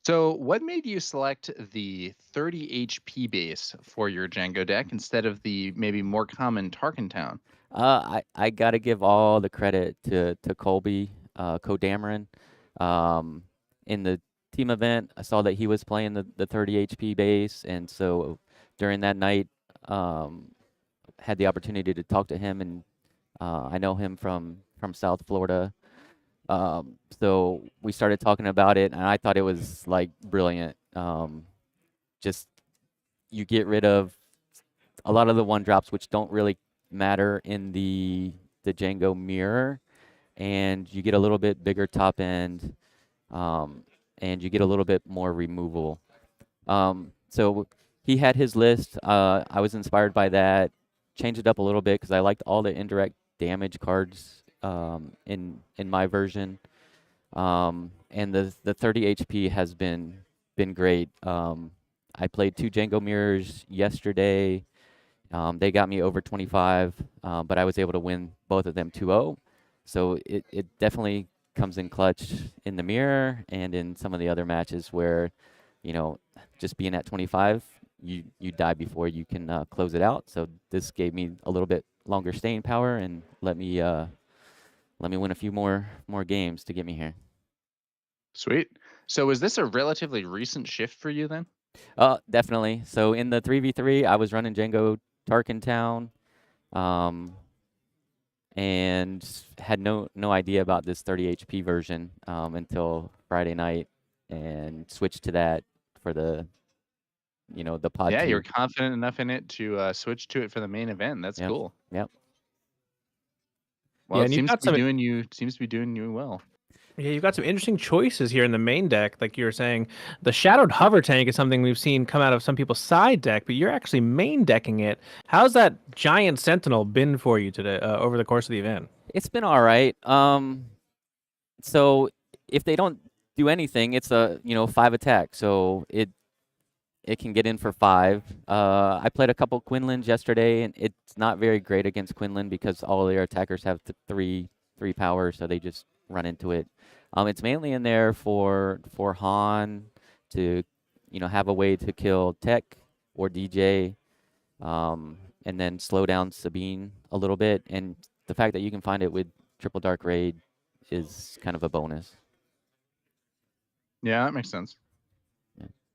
So, what made you select the 30 HP base for your Django deck instead of the maybe more common Tarkin Town? I gotta give all the credit to Colby, Dameron. Um, in the team event, I saw that he was playing the 30 HP base, and so during that night, um, had the opportunity to talk to him, and I know him from South Florida. So we started talking about it, and I thought it was like brilliant. Just you get rid of a lot of the one drops, which don't really matter in the Django mirror, and you get a little bit bigger top end, um, and you get a little bit more removal. So he had his list. I was inspired by that. Changed it up a little bit because I liked all the indirect damage cards in my version. And the 30 HP has been great. I played 2 Django mirrors yesterday. They got me over 25, but I was able to win both of them 2-0. So it definitely comes in clutch in the mirror and in some of the other matches where, you know, just being at 25, you die before you can close it out. So this gave me a little bit longer staying power and let me win a few more games to get me here. Sweet. So, is this a relatively recent shift for you then? Definitely. So in the 3v3, I was running Django Tarkin Town. Um, and had no idea about this 30 HP version until Friday night, and switched to that for the pod Yeah, you're 2. confident enough in it to switch to it for the main event. That's Yep, cool. yep. Well, Yeah, it and you've seems to got be some doing you well. yeah, you've got some interesting choices here in the main deck. Like you were saying, the Shadowed Hover Tank is something we've seen come out of some people's side deck, but you're actually main decking it. How's that Giant Sentinel been for you today over the course of the event? It's been all right. So if they don't do anything, it's a 5 attack, so it can get in for 5. I played a couple Quinlans yesterday, and it's not very great against Quinlan because all their attackers have three power, so they just run into it. It's mainly in there for Han to have a way to kill Tech or DJ, and then slow down Sabine a little bit. And the fact that you can find it with Triple Dark Raid is kind of a bonus. Yeah, that makes sense.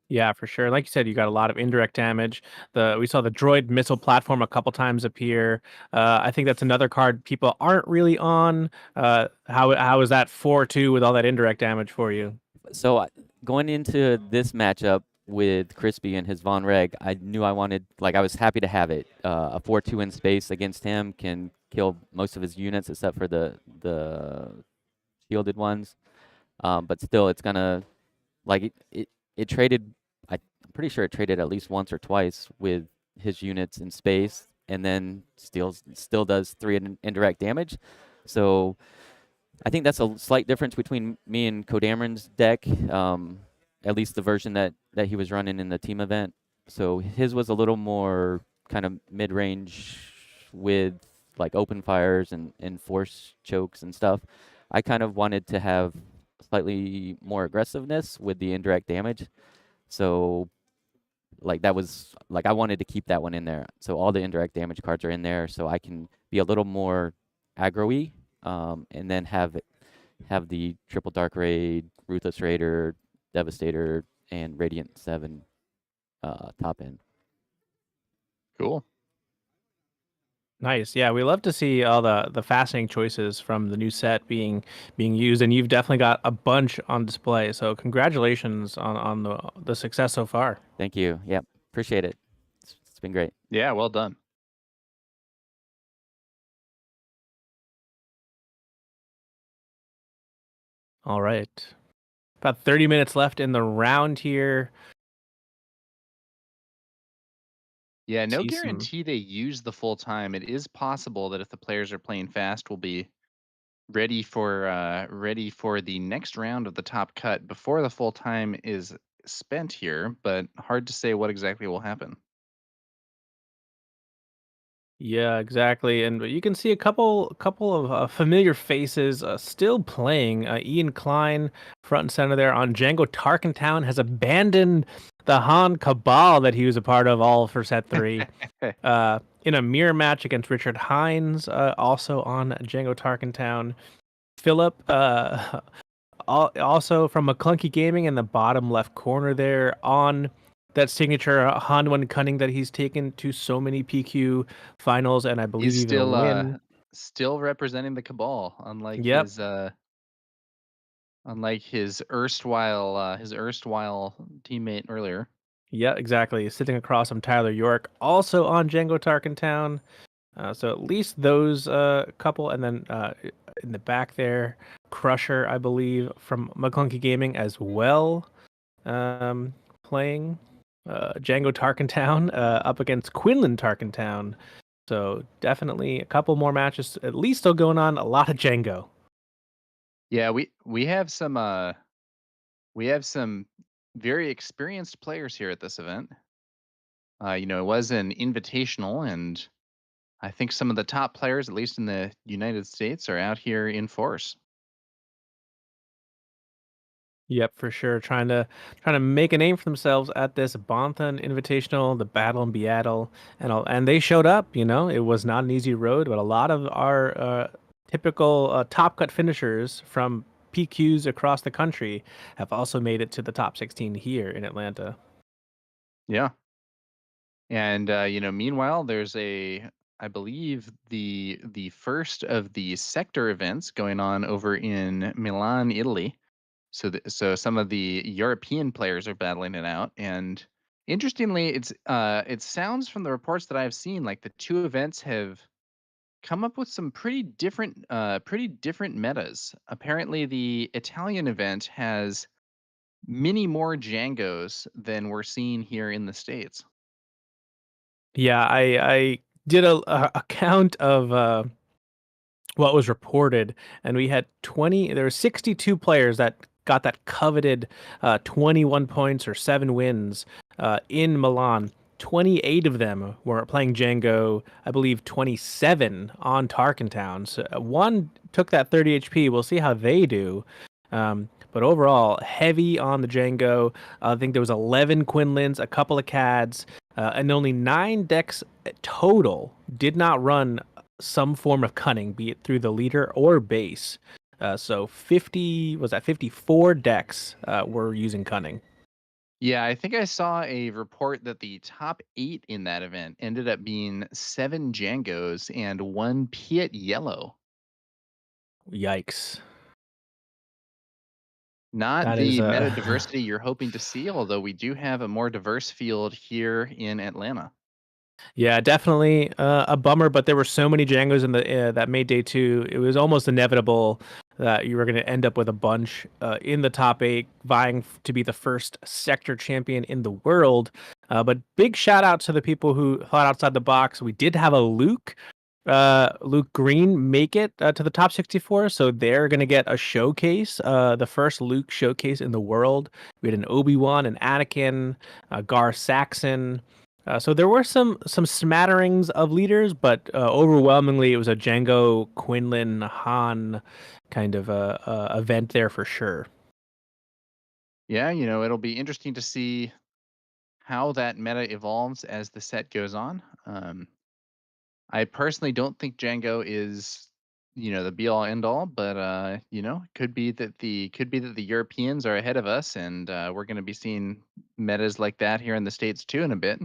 Yeah, for sure. Like you said, you got a lot of indirect damage. We saw the droid missile platform a couple times appear. I think that's another card people aren't really on. How is that 4-2 with all that indirect damage for you? So going into this matchup with Crispy and his Von Reg, I knew I was happy to have it. A 4-2 in space against him can kill most of his units except for the shielded ones. But still, it's gonna it traded. I'm pretty sure it traded at least once or twice with his units in space, and then still does 3 indirect damage. So I think that's a slight difference between me and Kodamron's deck, at least the version that he was running in the team event. So his was a little more kind of mid-range with like open fires and force chokes and stuff. I kind of wanted to have slightly more aggressiveness with the indirect damage. So like that was like I wanted to keep that one in there. So all the indirect damage cards are in there, so I can be a little more aggro-y, and then have the triple dark raid, ruthless raider, devastator, and radiant 7 top end. Cool. Nice. Yeah, we love to see all the fascinating choices from the new set being used, and you've definitely got a bunch on display. So congratulations on the success so far. Thank you. Yep, appreciate it. It's been great. Yeah, well done. All right. About 30 minutes left in the round here. Yeah, no See some guarantee they use the full time. It is possible that if the players are playing fast, we'll be ready for the next round of the top cut before the full time is spent here, but hard to say what exactly will happen. Yeah, exactly. And you can see a couple of familiar faces still playing. Ian Klein, front and center there on Django Tarkentown, has abandoned the Han Cabal that he was a part of all for set 3. In a mirror match against Richard Hines, also on Django Tarkentown. Philip, also from McClunky Gaming in the bottom left corner there on that signature Han Cunning that he's taken to so many PQ finals and I believe He's even a win. still representing the Cabal, Yep. unlike his erstwhile teammate earlier. Yeah, exactly. Sitting across from Tyler York, also on Django Tarkentown. So at least those couple, and then in the back there, Crusher, I believe, from McClunky Gaming as well, playing Django Tarkentown up against Quinlan Tarkentown. So definitely a couple more matches, at least still going on. A lot of Django. Yeah, we have some very experienced players here at this event. It was an invitational, and I think some of the top players, at least in the United States, are out here in force. Yep, for sure. Trying to make a name for themselves at this Bonthan Invitational, the Battle in BIATL, and they showed up. It was not an easy road, but a lot of our typical top cut finishers from PQs across the country have also made it to the top 16 here in Atlanta. Yeah. And meanwhile, there's I believe the first of the sector events going on over in Milan, Italy. So some of the European players are battling it out, and interestingly, it sounds from the reports that I've seen like the two events have come up with some pretty different metas. Apparently, the Italian event has many more Djangos than we're seeing here in the States. Yeah, I did a count of what was reported, and we had there were 62 players that got that coveted 21 points or 7 wins in Milan. 28 of them were playing Django, I believe 27 on Tarkentown. So one took that 30 HP. We'll see how they do. But overall, heavy on the Django. I think there was 11 Quinlins, a couple of Cads, and only 9 decks total did not run some form of cunning, be it through the leader or base. So 54 decks were using cunning. Yeah, I think I saw a report that the top 8 in that event ended up being 7 Djangos and 1 Piet Yellow. Yikes. Not That is the meta diversity you're hoping to see, although we do have a more diverse field here in Atlanta. Yeah, definitely a bummer, but there were so many Djangos in the that made day 2. It was almost inevitable that you were going to end up with a bunch in the top 8 vying to be the first sector champion in the world. But big shout out to the people who thought outside the box. We did have a Luke Green make it to the top 64, so they're gonna get a showcase, the first Luke showcase in the world. We had an Obi-Wan, an Anakin, Gar Saxon. So there were some smatterings of leaders, but overwhelmingly it was a Django, Quinlan, Han kind of event there for sure. Yeah, it'll be interesting to see how that meta evolves as the set goes on. I personally don't think Django is, the be all end all, but could be that the Europeans are ahead of us, and we're going to be seeing metas like that here in the States too in a bit.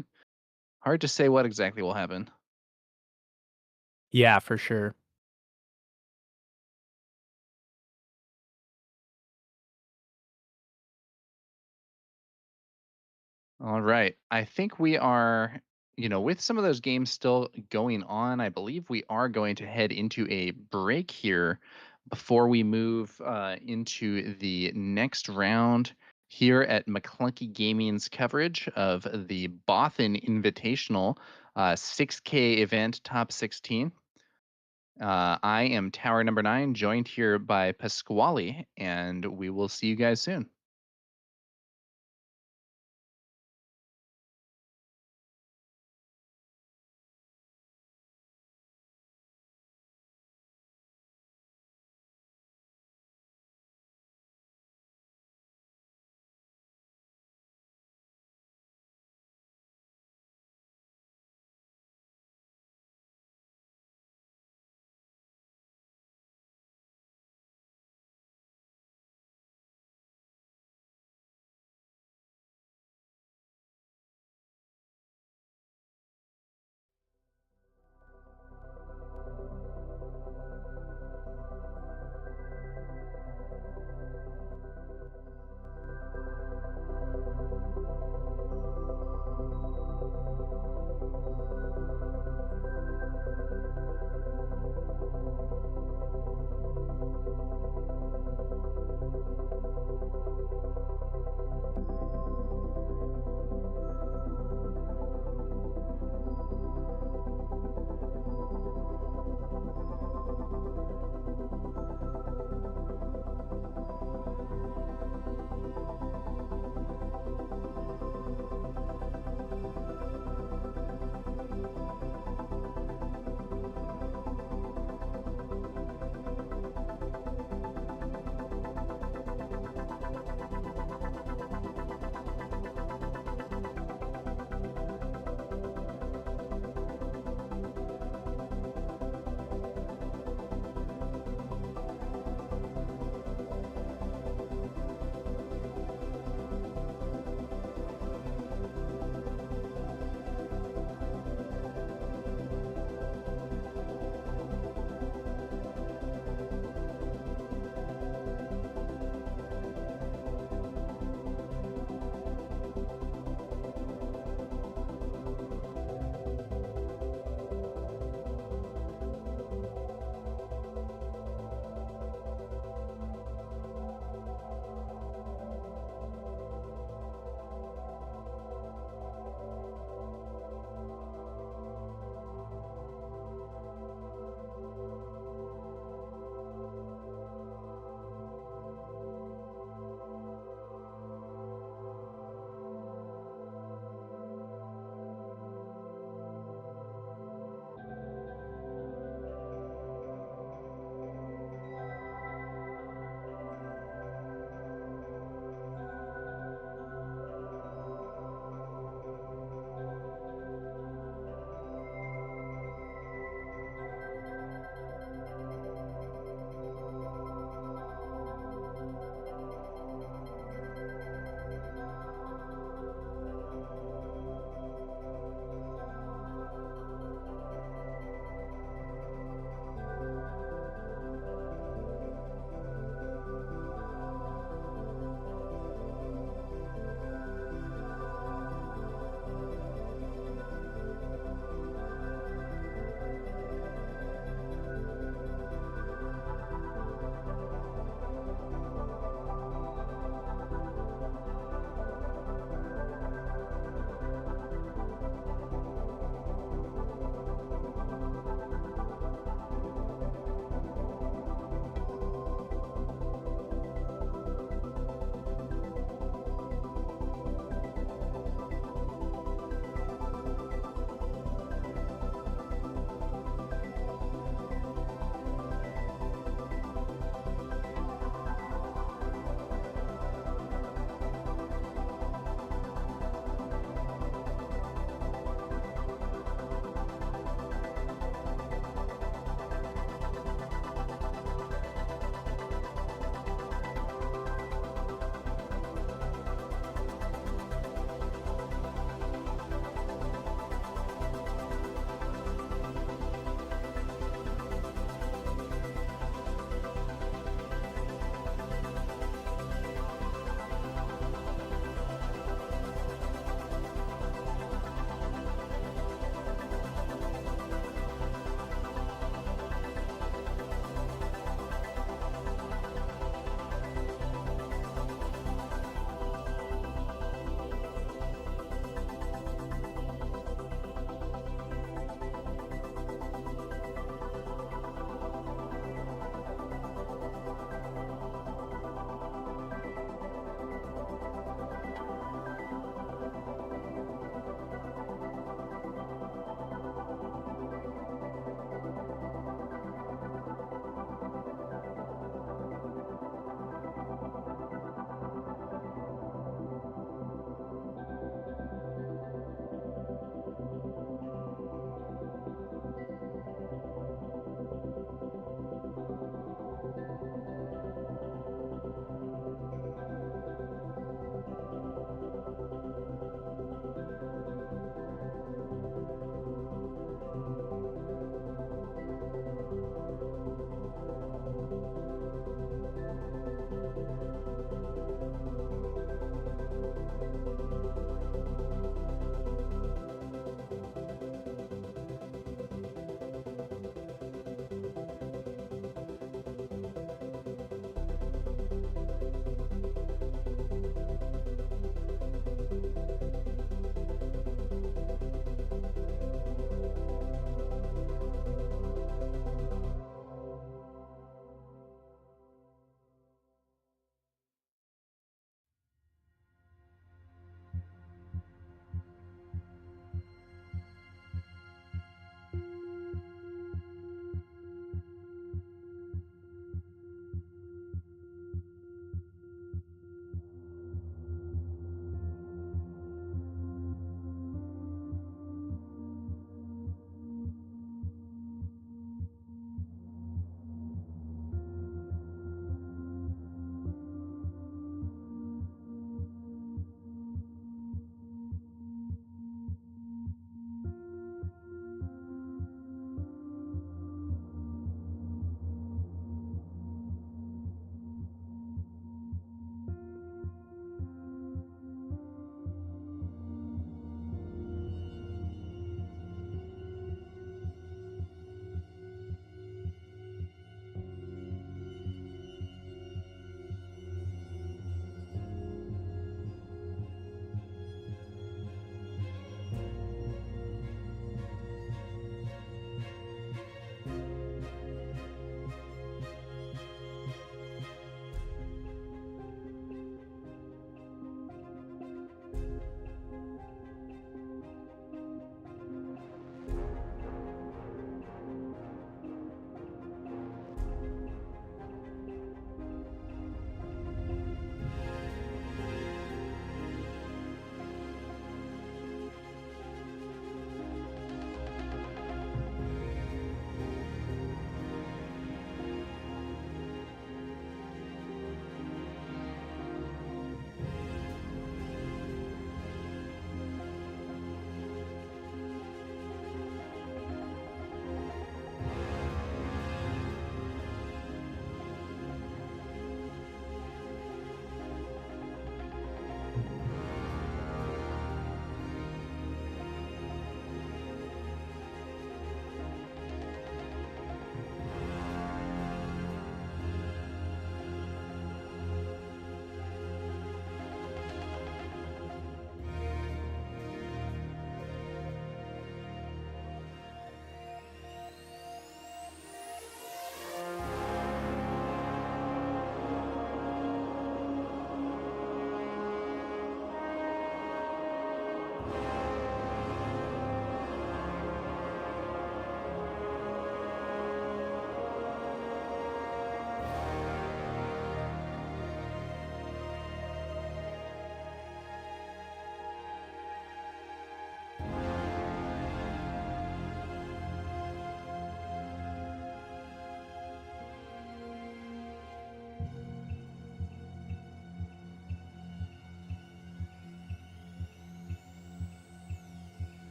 Hard to say what exactly will happen. Yeah, for sure. All right. I think we are, with some of those games still going on, I believe we are going to head into a break here before we move into the next round here at McClunky Gaming's coverage of the Bothan Invitational 6K event top 16. I am Tower number 9, joined here by Pasquale, and we will see you guys soon.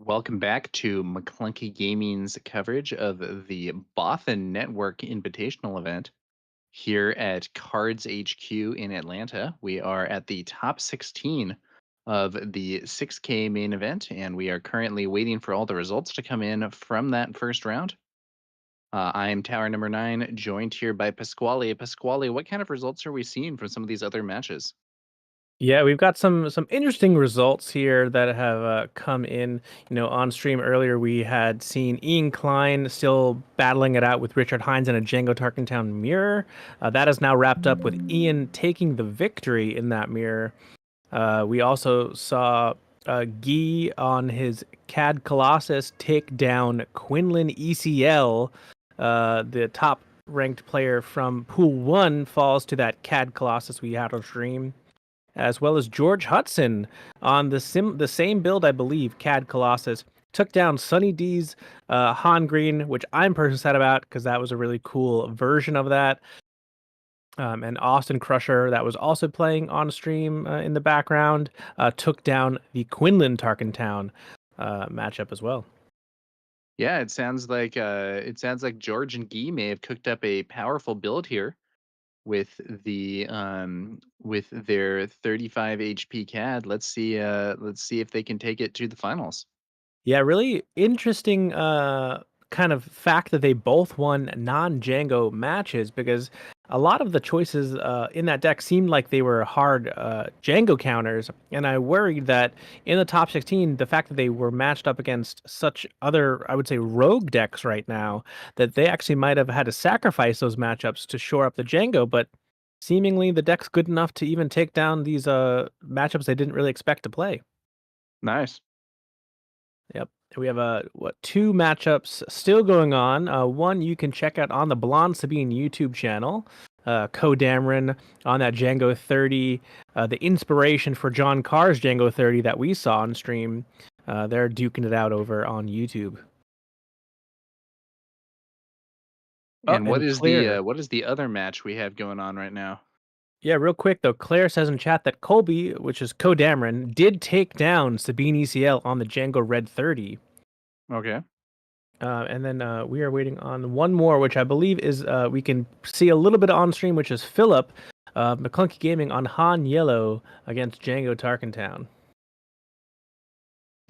Welcome back to McClunky Gaming's coverage of the Bothan Network Invitational event. here at CardsHQ in Atlanta. We are at the top 16 of the 6K main event, and we are currently waiting for all the results to come in from that first round. I am Tower number 9, joined here by Pasquale. Pasquale, what kind of results are we seeing from some of these other matches? Yeah, we've got some interesting results here that have come in. On stream earlier, we had seen Ian Klein still battling it out with Richard Hines in a Django Tarkentown mirror. That is now wrapped up with Ian taking the victory in that mirror. We also saw Guy on his CAD Colossus take down Quinlan ECL. The top ranked player from Pool 1 falls to that CAD Colossus we had on stream, as well as George Hudson on the same build, I believe, CAD Colossus. Took down Sunny D's Han Green, which I'm personally sad about because that was a really cool version of that. And Austin Crusher, that was also playing on stream in the background, took down the Quinlan Tarkentown matchup as well. Yeah, it sounds like George and Guy may have cooked up a powerful build here with their 35 HP CAD. Let's see if they can take it to the finals. Yeah, really interesting kind of fact that they both won non-Django matches, because a lot of the choices in that deck seemed like they were hard Django counters, and I worried that in the top 16, the fact that they were matched up against such other, I would say, rogue decks right now, that they actually might have had to sacrifice those matchups to shore up the Django, but seemingly the deck's good enough to even take down these matchups they didn't really expect to play. Nice. Yep. We have two matchups still going on. One you can check out on the Blonde Sabine YouTube channel. Dameron on that Django 30, the inspiration for John Carr's Django 30 that we saw on stream. They're duking it out over on YouTube. Oh, And what and is Claire. the other match we have going on right now? Yeah, real quick though, Claire says in chat that Colby, which is Dameron, did take down Sabine ECL on the Django Red 30. Okay. And then we are waiting on one more, which I believe is we can see a little bit on stream, which is Philip McClunky Gaming on Han Yellow against Django Tarkentown.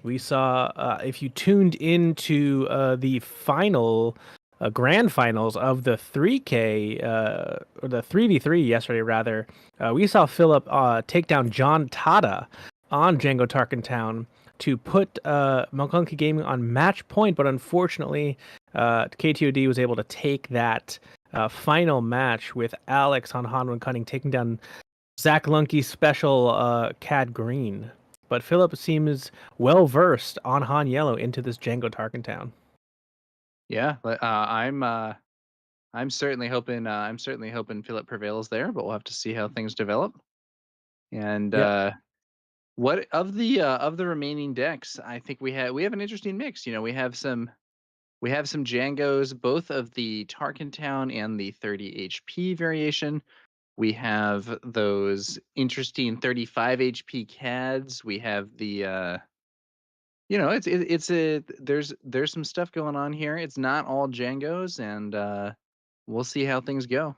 We saw, if you tuned into the grand finals of the 3K, or the 3v3 yesterday, rather, we saw Philip take down John Tata on Django Tarkentown to put McClunky Gaming on match point, but unfortunately, KTOD was able to take that final match with Alex on Hanwhan Cunning, taking down Zach Lunky's special Cad Green. But Philip seems well versed on Han Yellow into this Django Tarkentown. Yeah, I'm certainly hoping Philip prevails there, but we'll have to see how things develop. And Yep. what of the remaining decks, I think we have an interesting mix. We have some Djangos, both of the Tarkentown and the 30 HP variation. We have those interesting 35 HP CADs. We have it's a there's some stuff going on here. It's not all Djangos, and we'll see how things go.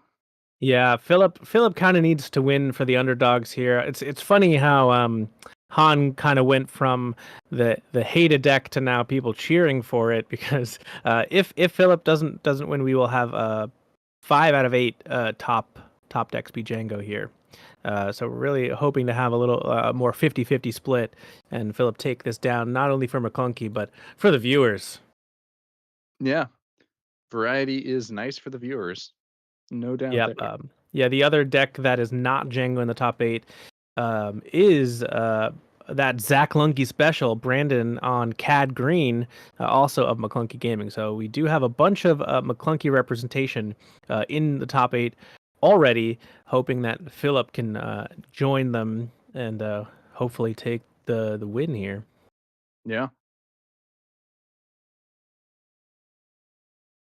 Yeah, Philip kind of needs to win for the underdogs here. It's funny how Han kind of went from the hated deck to now people cheering for it, because if Philip doesn't win, we will have 5 out of 8 top decks be Django here. So we're really hoping to have a little more 50-50 split, and Philip take this down not only for McClunky but for the viewers. Yeah, variety is nice for the viewers, no doubt Yep. there. Yeah, the other deck that is not Django in the top 8 is that Zach Lunky special, Brandon on Cad Green, also of McClunky Gaming. So we do have a bunch of McClunky representation in the top 8 already, hoping that Philip can join them and hopefully take the win here. Yeah.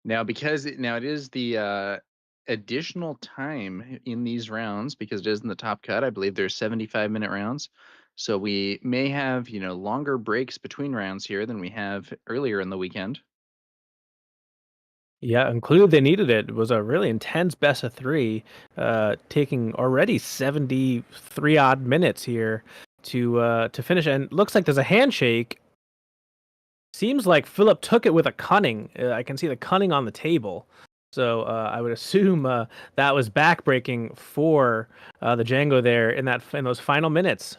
Now it is the additional time in these rounds, because it is in the top cut. I believe there's 75-minute rounds. So we may have, longer breaks between rounds here than we have earlier in the weekend. Yeah, included they needed it. It was a really intense best of three, taking already 73 odd minutes here to finish. And looks like there's a handshake. Seems like Philip took it with a cunning. I can see the cunning on the table. So I would assume that was backbreaking for the Django there in those final minutes.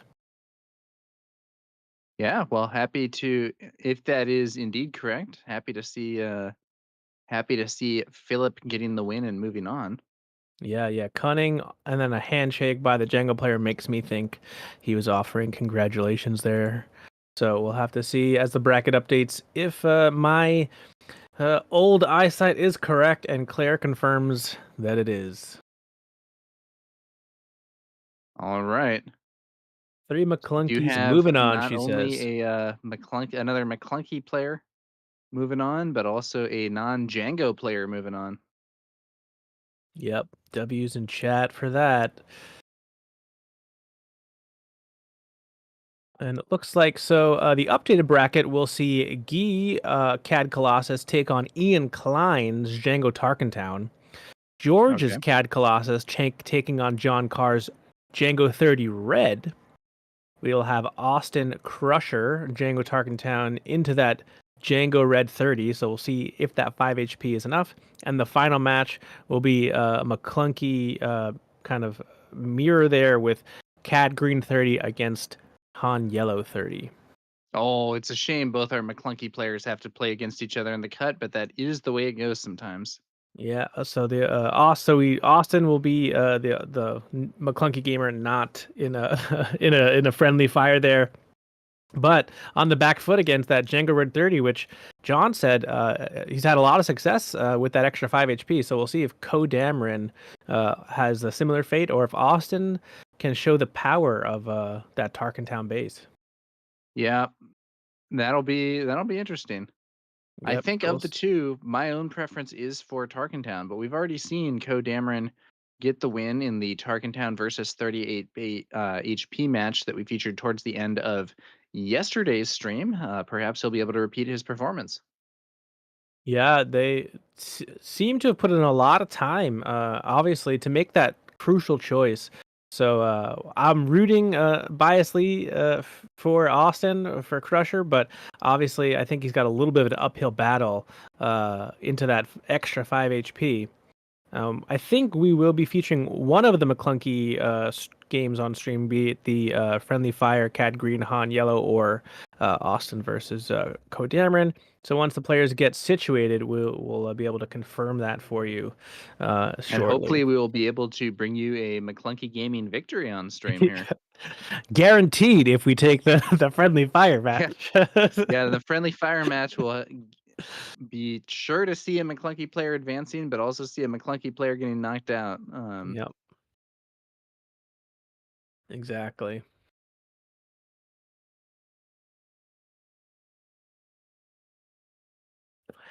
Yeah, well, if that is indeed correct, happy to see Philip getting the win and moving on. Yeah, cunning, and then a handshake by the Django player makes me think he was offering congratulations there. So we'll have to see as the bracket updates if my old eyesight is correct, and Claire confirms that it is. All right. Three Do you McClunkies have moving on, not she says. only a another McClunky player moving on, but also a non-Django player moving on? Yep, W's in chat for that. And it looks like the updated bracket will see Guy Cad Colossus take on Ian Klein's Django Tarkentown. George's Okay. Cad Colossus taking on John Carr's Django 30 Red. We'll have Austin Crusher, Django Tarkentown, into that Django Red 30. So we'll see if that 5 HP is enough. And the final match will be a McClunky kind of mirror there with Cad Green 30 against Han Yellow 30. Oh, it's a shame both our McClunky players have to play against each other in the cut, but that is the way it goes sometimes. Yeah, so the Austin will be the McClunky gamer, not in a in a friendly fire there. But on the back foot against that Django Red 30, which John said he's had a lot of success with that extra 5 HP. So we'll see if Dameron has a similar fate, or if Austin can show the power of that Tarkentown base. Yeah, that'll be interesting. I Yep, think of the two, my own preference is for Tarkentown, but we've already seen Dameron get the win in the Tarkentown versus 38 HP match that we featured towards the end of yesterday's stream. Perhaps he'll be able to repeat his performance. Yeah, they seem to have put in a lot of time, obviously, to make that crucial choice. So I'm rooting biasly for Austin for Crusher, but obviously I think he's got a little bit of an uphill battle into that extra 5 HP. I think we will be featuring one of the McClunky games on stream, be it the Friendly Fire, Cad Green, Han Yellow, or Austin versus Dameron. So once the players get situated, we'll be able to confirm that for you And shortly. hopefully we will be able to bring you a McClunky Gaming victory on stream here. Guaranteed if we take the Friendly Fire Yeah, match. yeah, the friendly fire match will be sure to see a McClunky player advancing, but also see a McClunky player getting knocked out. Yep, exactly.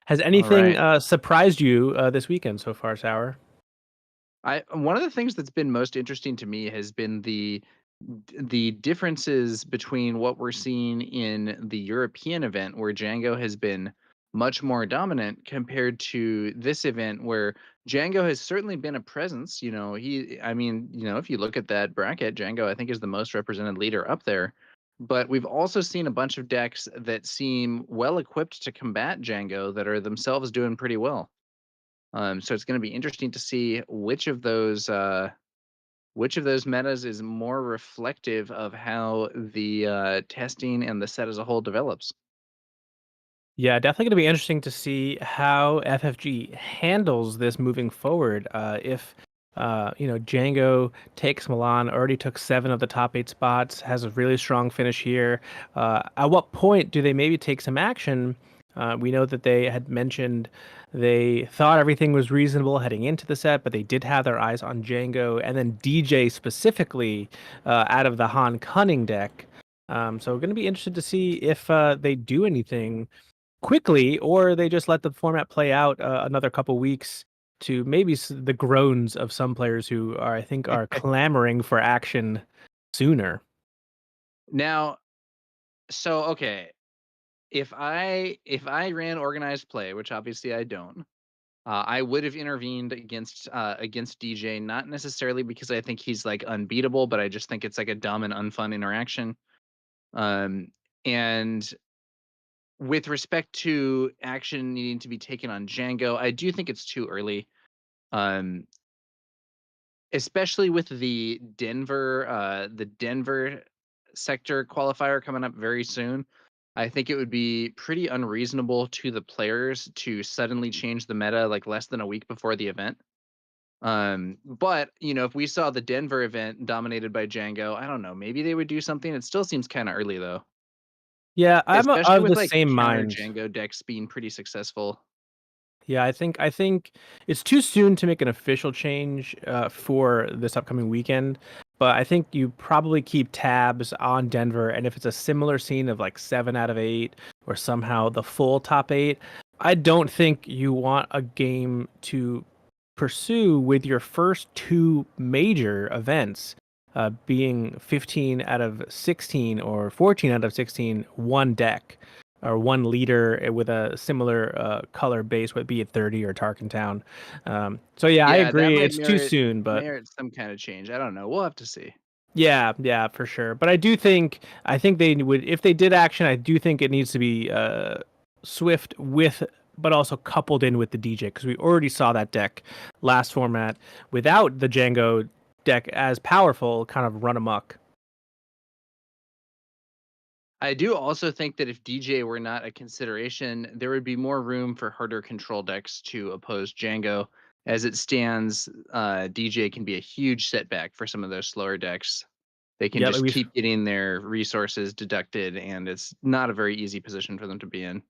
Has All anything right. surprised you this weekend so far, Sour? One of the things that's been most interesting to me has been the differences between what we're seeing in the European event, where Django has been much more dominant, compared to this event where Django has certainly been a presence. If you look at that bracket, Django, I think, is the most represented leader up there. But we've also seen a bunch of decks that seem well equipped to combat Django that are themselves doing pretty well. So it's going to be interesting to see which of those metas is more reflective of how the testing and the set as a whole develops. Yeah, definitely going to be interesting to see how FFG handles this moving forward. If Django takes Milan, already took 7 of the top 8 spots, has a really strong finish here. At what point do they maybe take some action? We know that they had mentioned they thought everything was reasonable heading into the set, but they did have their eyes on Django and then DJ specifically out of the Han Cunning deck. So we're going to be interested to see if they do anything quickly, or they just let the format play out another couple weeks to maybe the groans of some players who are, I think, are clamoring for action sooner. Now, so okay, if I ran organized play, which obviously I don't, I would have intervened against DJ, not necessarily because I think he's like unbeatable, but I just think it's like a dumb and unfun interaction. Um, and with respect to action needing to be taken on Django, I do think it's too early. Um, especially with the Denver sector qualifier coming up very soon. I think it would be pretty unreasonable to the players to suddenly change the meta like less than a week before the event. But if we saw the Denver event dominated by Django, I don't know, maybe they would do something. It still seems kind of early though, Yeah, I'm especially of with the like same counter mind. Django decks being pretty successful. Yeah, I think it's too soon to make an official change for this upcoming weekend, but I think you probably keep tabs on Denver, and if it's a similar scene of like 7 out of 8 or somehow the full top 8, I don't think you want a game to pursue with your first two major events being 15 out of 16 or 14 out of 16 one deck or one leader with a similar color base, would be it 30 or Tarkentown. So yeah, I Yeah, that agree. might It's too merit soon, but merit some kind of change. I don't know. We'll have to see. yeah, for sure. But I think they would, if they did action, I do think it needs to be swift with, but also coupled in with the DJ, because we already saw that deck last format without the Django deck as powerful, kind of run amok. I do also think that if DJ were not a consideration, there would be more room for harder control decks to oppose Django. As it stands, DJ can be a huge setback for some of those slower decks. They can Yeah, just we keep getting their resources deducted, and it's not a very easy position for them to be in.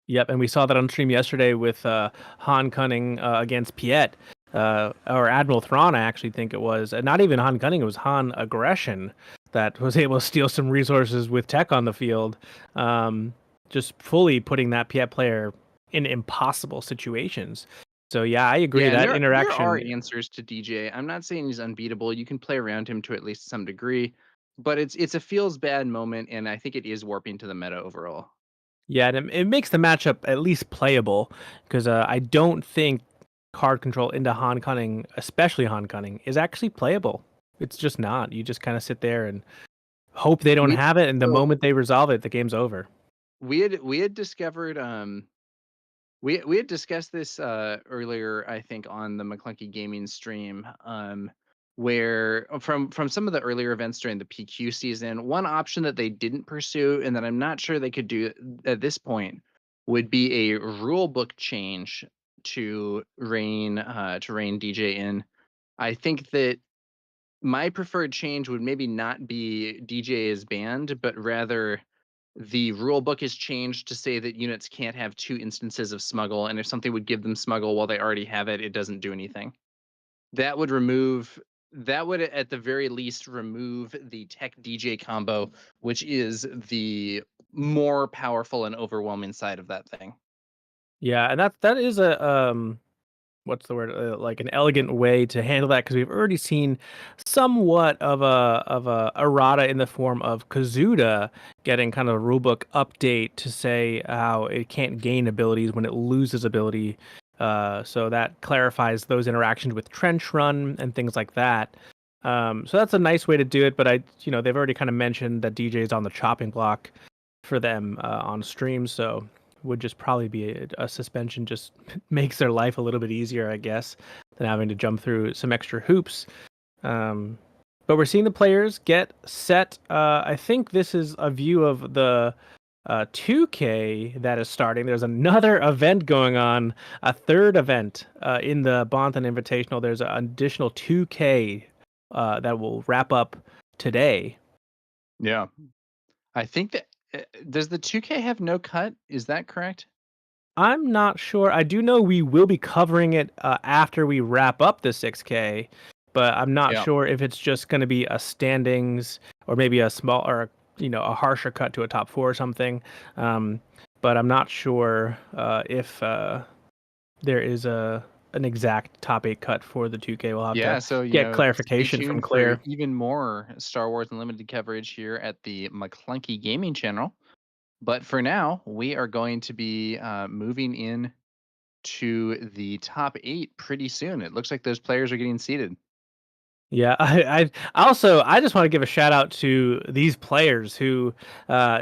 Yep, and we saw that on stream yesterday with Han Cunning against Piet, or Admiral Thrawn, I actually think it was. And not even Han Cunning, it was Han Aggression that was able to steal some resources with tech on the field, just fully putting that Piet player in impossible situations. So yeah, I agree Yeah, and that there are interaction. answers to DJ. I'm not saying he's unbeatable. You can play around him to at least some degree, but it's a feels bad moment, and I think it is warping to the meta overall. Yeah, and it makes the matchup at least playable, because I don't think card control into Han Cunning, especially Han Cunning, is actually playable. It's just not. You just kind of sit there and hope they don't We have it, and the so moment they resolve it, the game's over. we had discovered we had discussed this earlier, I think, on the McClunky Gaming stream, where from some of the earlier events during the PQ season, one option that they didn't pursue and that I'm not sure they could do at this point would be a rule book change to rein DJ in. I think that my preferred change would maybe not be DJ is banned, but rather the rule book is changed to say that units can't have two instances of smuggle, and if something would give them smuggle while they already have it, it doesn't do anything. That would remove that would at the very least remove the tech DJ combo, which is the more powerful and overwhelming side of that thing. Yeah, and that is a what's the word, like an elegant way to handle that, because we've already seen somewhat of a errata in the form of Kazuda getting kind of a rulebook update to say how it can't gain abilities when it loses ability. So that clarifies those interactions with Trench Run and things like that. So that's a nice way to do it, but they've already kind of mentioned that DJ is on the chopping block for them on stream, so would just probably be a suspension. Just makes their life a little bit easier, I guess, than having to jump through some extra hoops. Um, but we're seeing the players get set. I think this is a view of the 2K that is starting. There's another event going on, a third event in the Bonton Invitational. There's an additional 2K that will wrap up today. Yeah. I think that does the 2K have no cut? Is that correct? I'm not sure. I do know we will be covering it after we wrap up the 6K, but I'm not Yeah. sure if it's just going to be a standings or maybe a small or a harsher cut to a top four or something. But I'm not sure if there is an exact top 8 cut for the 2K. We'll have to Yeah, so get stay clarification from tuned for Clear. even more Star Wars Unlimited coverage here at the McClunky Gaming channel. But for now, we are going to be moving in to the top 8 pretty soon. It looks like those players are getting seeded. Yeah, I just want to give a shout out to these players who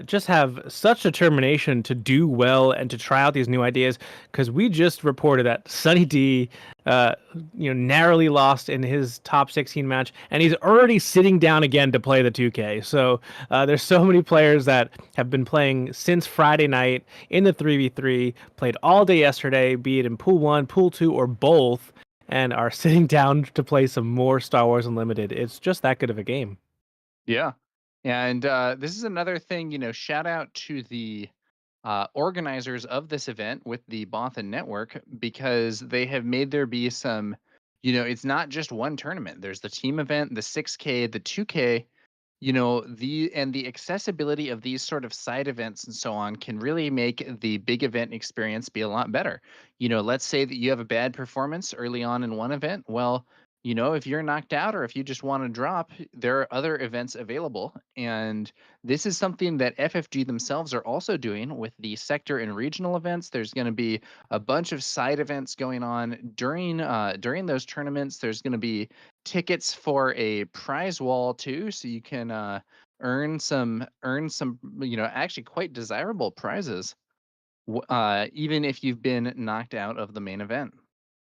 just have such determination to do well and to try out these new ideas. Because we just reported that Sunny D, uh, narrowly lost in his top 16 match, and he's already sitting down again to play the 2K. So there's so many players that have been playing since Friday night in the 3v3, played all day yesterday, be it in Pool 1, Pool 2, or both, and are sitting down to play some more Star Wars Unlimited. It's just that good of a game. Yeah. And this is another thing, shout out to the organizers of this event with the Bothan Network, because they have made there be some, it's not just one tournament. There's the team event, the 6K, the 2K, the accessibility of these sort of side events and so on can really make the big event experience be a lot better. Let's say that you have a bad performance early on in one event. Well, if you're knocked out or if you just want to drop, there are other events available. And this is something that FFG themselves are also doing with the sector and regional events. There's going to be a bunch of side events going on during those tournaments. There's going to be tickets for a prize wall too, so you can earn some actually quite desirable prizes, even if you've been knocked out of the main event.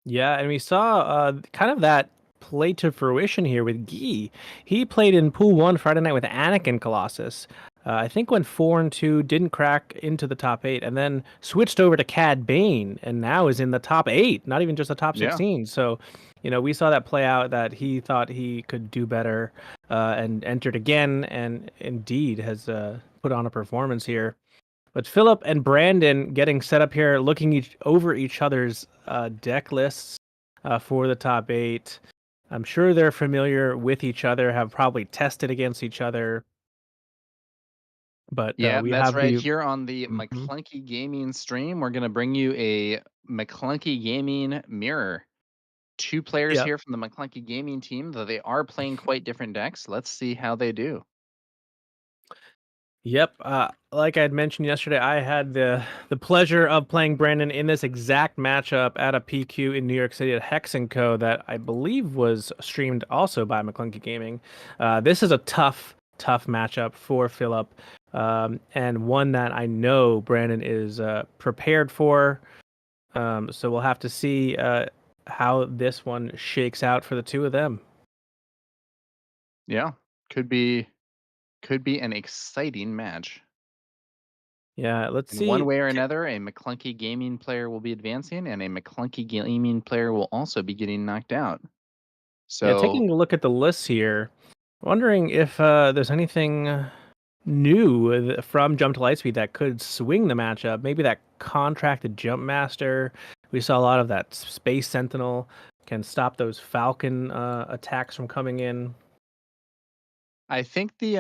Yeah, and we saw kind of that play to fruition here with Guy. He played in Pool 1 Friday night with Anakin Colossus. I think went 4-2, didn't crack into the top 8, and then switched over to Cad Bane, and now is in the top 8, not even just the top Yeah. 16. So, we saw that play out, that he thought he could do better, and entered again, and indeed has put on a performance here. But Philip and Brandon getting set up here, looking over each other's deck lists for the top 8. I'm sure they're familiar with each other, have probably tested against each other. But Yeah, we that's have right. the. Here on the Mhm. McClunky Gaming stream, we're going to bring you a McClunky Gaming mirror. Two players Yep. here from the McClunky Gaming team, though they are playing quite different decks. Let's see how they do. Yep. Like I had mentioned yesterday, I had the pleasure of playing Brandon in this exact matchup at a PQ in New York City at Hex & Co. that I believe was streamed also by McClunky Gaming. This is a tough matchup for Philip, and one that I know Brandon is prepared for. So we'll have to see how this one shakes out for the two of them. Yeah, could be an exciting match. Yeah, let's In one see. way or another, a McClunky Gaming player will be advancing, and a McClunky Gaming player will also be getting knocked out. Yeah, So taking a look at the list here, wondering if there's anything new from Jump to Lightspeed that could swing the matchup. Maybe that contracted Jump Master. We saw a lot of that Space Sentinel can stop those Falcon attacks from coming in. I think the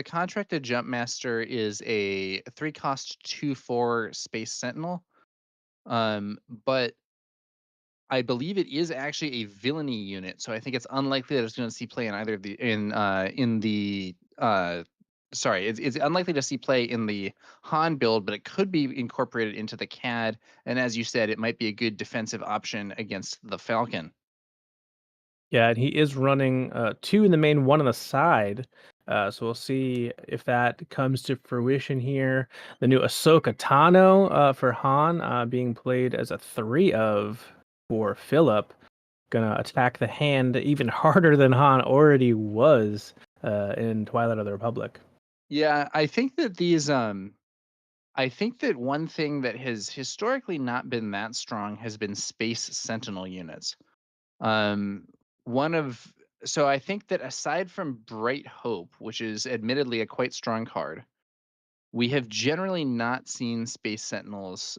contracted Jump Master is a 3-cost 2/4 Space Sentinel. But I believe it is actually a villainy unit, so I think it's unlikely that it's going to see play in either of the in the sorry, it's unlikely to see play in the Han build, but it could be incorporated into the CAD. And as you said, it might be a good defensive option against the Falcon. Yeah, and he is running two in the main, one on the side. So we'll see if that comes to fruition here. The new Ahsoka Tano for Han being played as a 3 of for Philip. Gonna attack the hand even harder than Han already was in Twilight of the Republic. Yeah, I think that one thing that has historically not been that strong has been Space Sentinel units. Um, one of so I think that aside from Bright Hope, which is admittedly a quite strong card, we have generally not seen Space Sentinels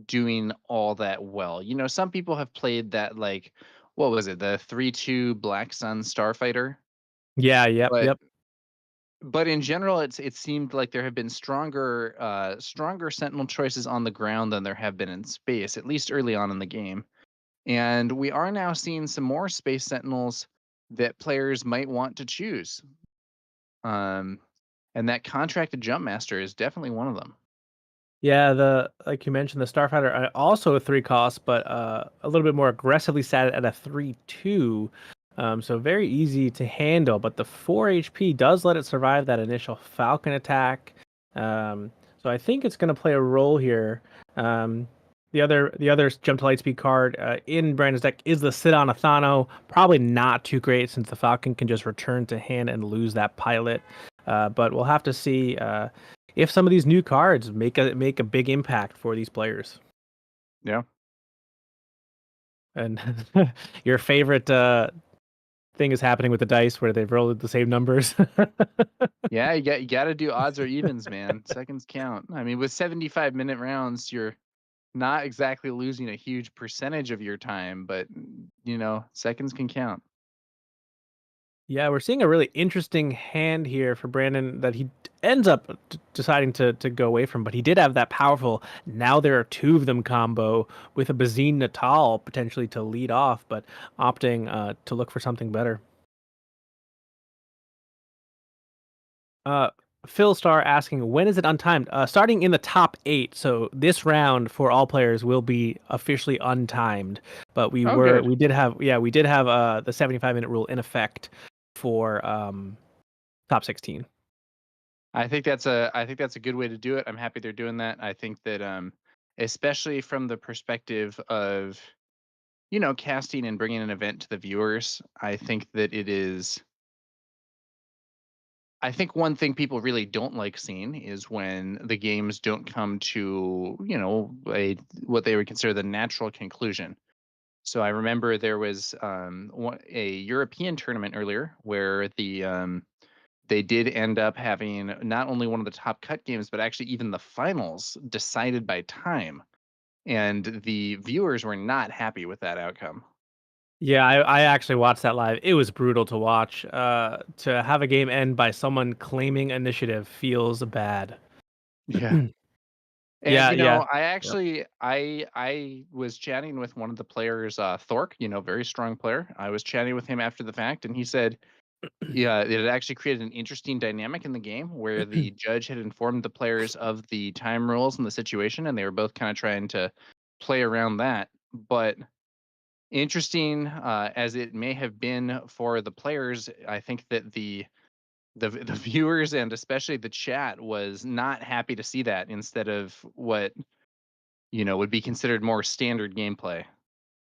doing all that well. Some people have played that, like, what was it, the 3/2 Black Sun Starfighter, Yeah, yep, but yep. in general, it seemed like there have been stronger Sentinel choices on the ground than there have been in space, at least early on in the game. And we are now seeing some more Space Sentinels that players might want to choose. Um, and that contracted Jump Master is definitely one of them. Yeah, like you mentioned, the Starfighter also a 3 cost, but a little bit more aggressively sat at a 3/2. So very easy to handle, but the 4 HP does let it survive that initial Falcon attack. So I think it's going to play a role here. Um, the other jump to lightspeed card in Brandon's deck is the Sit on Athano. Probably not too great since the Falcon can just return to hand and lose that pilot. But we'll have to see if some of these new cards make a big impact for these players. Yeah. And your favorite thing is happening with the dice where they've rolled the same numbers. Yeah, you got to do odds or evens, man. Seconds count. I mean, with 75-minute rounds, you're not exactly losing a huge percentage of your time, but seconds can count. Yeah, we're seeing a really interesting hand here for Brandon that he ends up deciding to go away from, but he did have that powerful now there are two of them combo with a Bazine Natal potentially to lead off, but opting to look for something better. Uh, Phil Star asking, when is it untimed? Starting in the top 8. So this round for all players will be officially untimed. But Oh, good. we did have the 75-minute rule in effect for top 16. I think that's a good way to do it. I'm happy they're doing that. I think that especially from the perspective of casting and bringing an event to the viewers, I think that it is. I think one thing people really don't like seeing is when the games don't come to what they would consider the natural conclusion. So I remember there was a European tournament earlier where they did end up having not only one of the top cut games, but actually even the finals decided by time. And the viewers were not happy with that outcome. Yeah, I actually watched that live. It was brutal to watch. To have a game end by someone claiming initiative feels bad. Yeah. And Yeah, yeah. I Yep. actually I was chatting with one of the players, Thork, very strong player. I was chatting with him after the fact, and he said, yeah, it had actually created an interesting dynamic in the game where the judge had informed the players of the time rules and the situation, and they were both kind of trying to play around that. But interesting as it may have been for the players, I think that the viewers and especially the chat was not happy to see that instead of what would be considered more standard gameplay.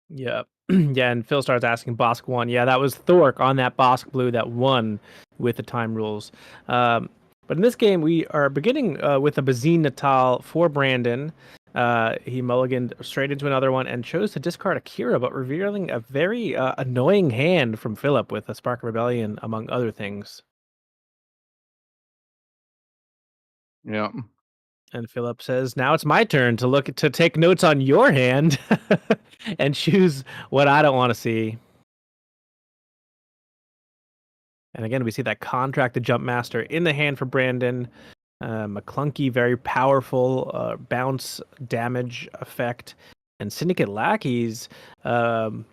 Yeah. Yeah, and Phil starts asking Bosk won. Yeah, that was Thork on that Bosk blue that won with the time rules. But in this game, we are beginning with a Bazine Natal for Brandon. He mulliganed straight into another one and chose to discard Akira, but revealing a very annoying hand from Philip with a Spark of Rebellion, among other things. Yeah. And Philip says, "Now it's my turn to take notes on your hand and choose what I don't want to see." And again, we see that contracted jump master in the hand for Brandon. A clunky, very powerful bounce damage effect. And Syndicate Lackeys,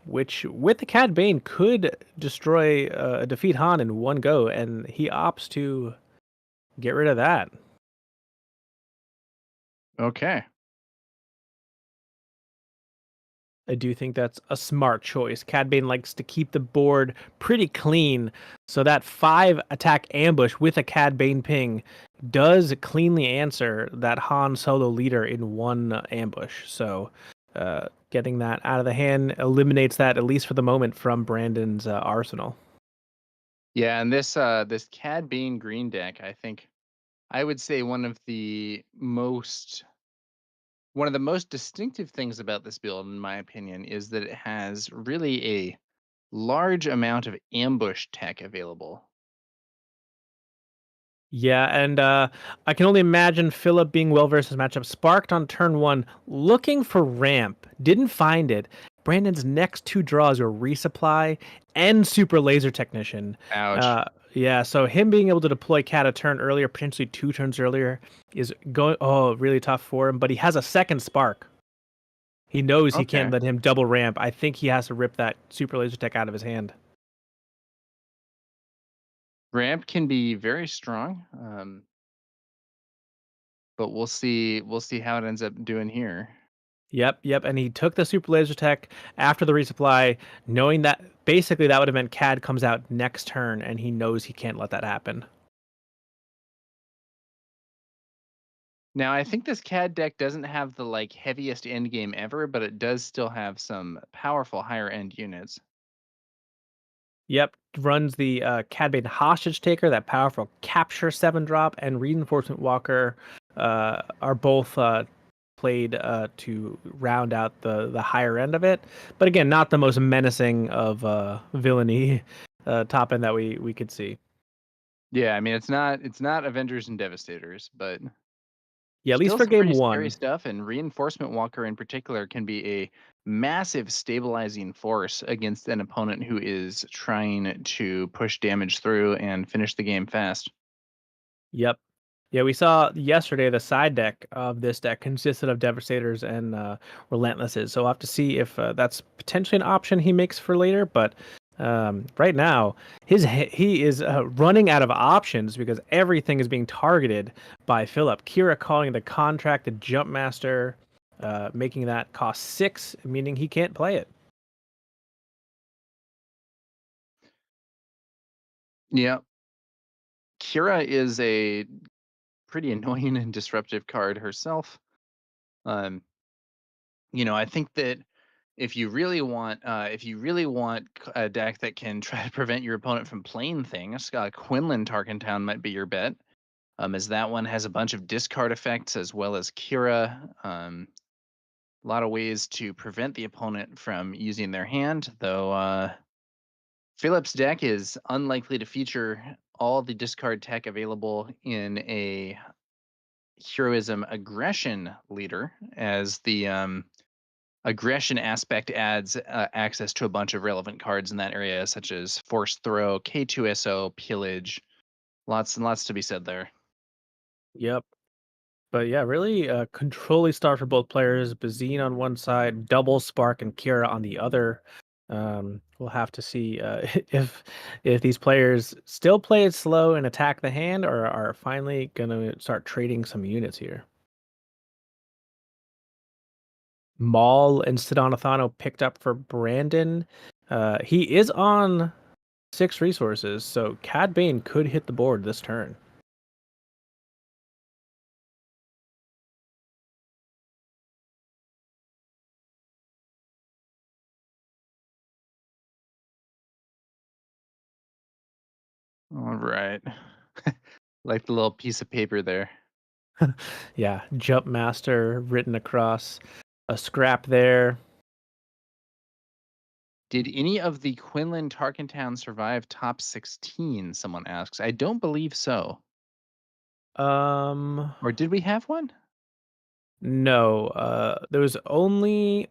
which with the Cad Bane could destroy defeat Han in one go. And he opts to get rid of that. Okay. I do think that's a smart choice. Cad Bane likes to keep the board pretty clean, so that 5 attack ambush with a Cad Bane ping does cleanly answer that Han Solo leader in one ambush. So getting that out of the hand eliminates that, at least for the moment, from Brandon's arsenal. Yeah, and this Cad Bane green deck, I think I would say one of the most distinctive things about this build, in my opinion, is that it has really a large amount of ambush tech available. Yeah, and I can only imagine Philip being well versed in this matchup. Sparked on turn 1, looking for ramp, didn't find it. Brandon's next 2 draws were resupply and super laser technician. Ouch. Uh, yeah, so him being able to deploy Cat a turn earlier, potentially 2 turns earlier, is going really tough for him. But he has a second spark. He knows he can't Okay. let him double ramp. I think he has to rip that super laser tech out of his hand. Ramp can be very strong. but we'll see. We'll see how it ends up doing here. Yep, and he took the super laser tech after the resupply, knowing that basically that would have meant CAD comes out next turn, and he knows he can't let that happen. Now, I think this CAD deck doesn't have the like heaviest end game ever, but it does still have some powerful higher end units. Yep, runs the Cad Bane Hostage Taker, that powerful capture 7-drop, and Reinforcement Walker are both played to round out the higher end of it. But again, not the most menacing of villainy top end that we could see. Yeah, I mean it's not Avengers and Devastators, but Yeah, at least still for some game pretty scary one. stuff. And Reinforcement Walker in particular can be a massive stabilizing force against an opponent who is trying to push damage through and finish the game fast. Yep. Yeah, we saw yesterday the side deck of this deck consisted of Devastators and Relentlesses. So we'll have to see if that's potentially an option he makes for later. But right now, he is running out of options because everything is being targeted by Philip. Kira calling the contract the Jump Master, making that cost 6, meaning he can't play it. Yeah. Kira is a pretty annoying and disruptive card herself. Um, I think that if you really want a deck that can try to prevent your opponent from playing things, Quinlan Tarkentown might be your bet. As that one has a bunch of discard effects as well as Kira. A lot of ways to prevent the opponent from using their hand, though. Philip's deck is unlikely to feature all the discard tech available in a heroism aggression leader, as the aggression aspect adds access to a bunch of relevant cards in that area, such as Force Throw, K2SO, Pillage. Lots and lots to be said there. Yep. But yeah, really controlling star for both players. Bazine on one side, double Spark and Kira on the other. We'll have to see if these players still play it slow and attack the hand, or are finally gonna start trading some units here. Maul and Sidanathano picked up for Brandon. He is on 6 resources, so Cad Bane could hit the board this turn. All right. Like the little piece of paper there. Yeah, Jump Master written across a scrap there. Did any of the Quinlan Tarkentown survive top 16? Someone asks. I don't believe so. Um, Or did we have one? no, there was only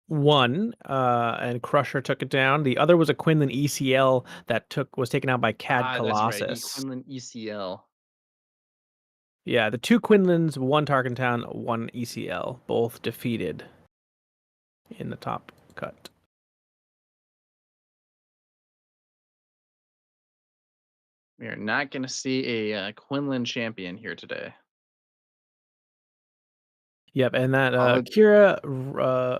one, and Crusher took it down. The other was a Quinlan ECL that was taken out by Cad Ah, that's right. Colossus. Quinlan ECL. Yeah, the 2 Quinlans, one Tarkentown, one ECL, both defeated in the top cut. We are not going to see a Quinlan champion here today. Yep, and that Followed. Kira,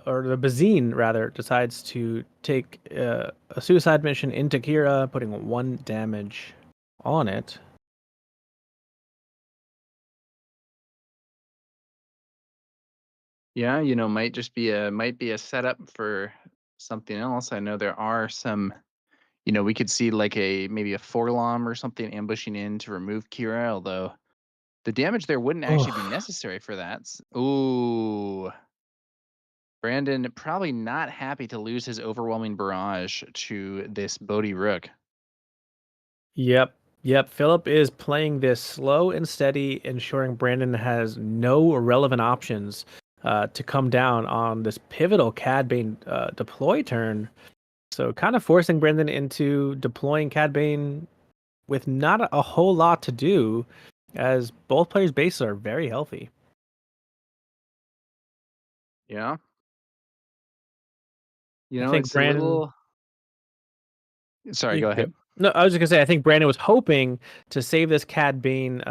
or the Bazine rather, decides to take a suicide mission into Kira, putting 1 damage on it. Yeah, might be a setup for something else. I know there are some. We could see like maybe a Forlom or something ambushing in to remove Kira, although the damage there wouldn't actually be Oh, necessary for that. Ooh. Brandon probably not happy to lose his overwhelming barrage to this Bodhi Rook. yep. Philip is playing this slow and steady, ensuring Brandon has no relevant options to come down on this pivotal Cad Bane deploy turn. So kind of forcing Brandon into deploying Cad Bane with not a whole lot to do, as both players' bases are very healthy. Yeah. I think It's a Brandon, little. Sorry, you go can go. ahead. No, I was just gonna say I think Brandon was hoping to save this Cad Bane,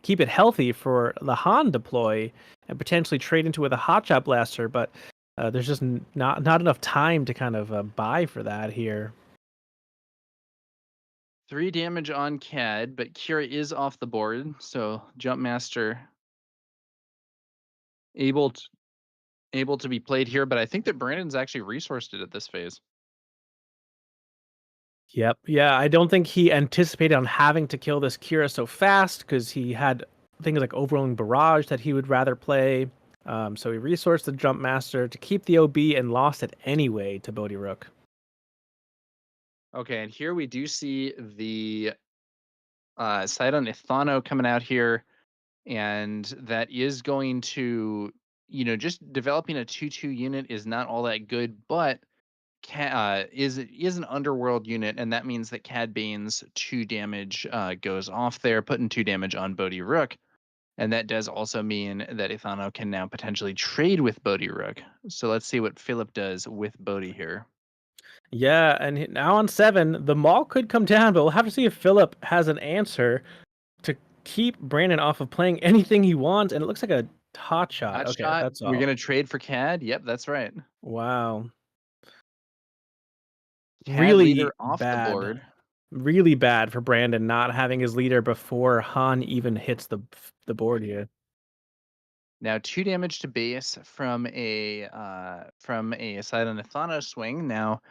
keep it healthy for the Han deploy, and potentially trade into it with a Hotshot Blaster, but there's just not enough time to kind of buy for that here. 3 damage on Cad, but Kira is off the board, so Jumpmaster able to, able to be played here, but I think that Brandon's actually resourced it at this phase. Yep. Yeah, I don't think he anticipated on having to kill this Kira so fast because he had things like Overwhelming Barrage that he would rather play. So he resourced the Jump Master to keep the OB and lost it anyway to Bodhi Rook. Okay, and here we do see the side on Ithano coming out here, and that is going to, just developing a 2/2 unit is not all that good, but is an underworld unit, and that means that Cad Bane's 2 damage goes off there, putting 2 damage on Bodhi Rook. And that does also mean that Ithano can now potentially trade with Bodhi Rook. So let's see what Philip does with Bodhi here. Yeah, and now on 7, the Maul could come down, but we'll have to see if Philip has an answer to keep Brandon off of playing anything he wants. And it looks like a hot shot. Hot Okay, shot. that's We're all. going to trade for Cad. Yep, that's right. Wow. Cad Really leader off the bad. board. Really bad for Brandon not having his leader before Han even hits the board here. Now 2 damage to base from a Sidon Ithano swing. Now,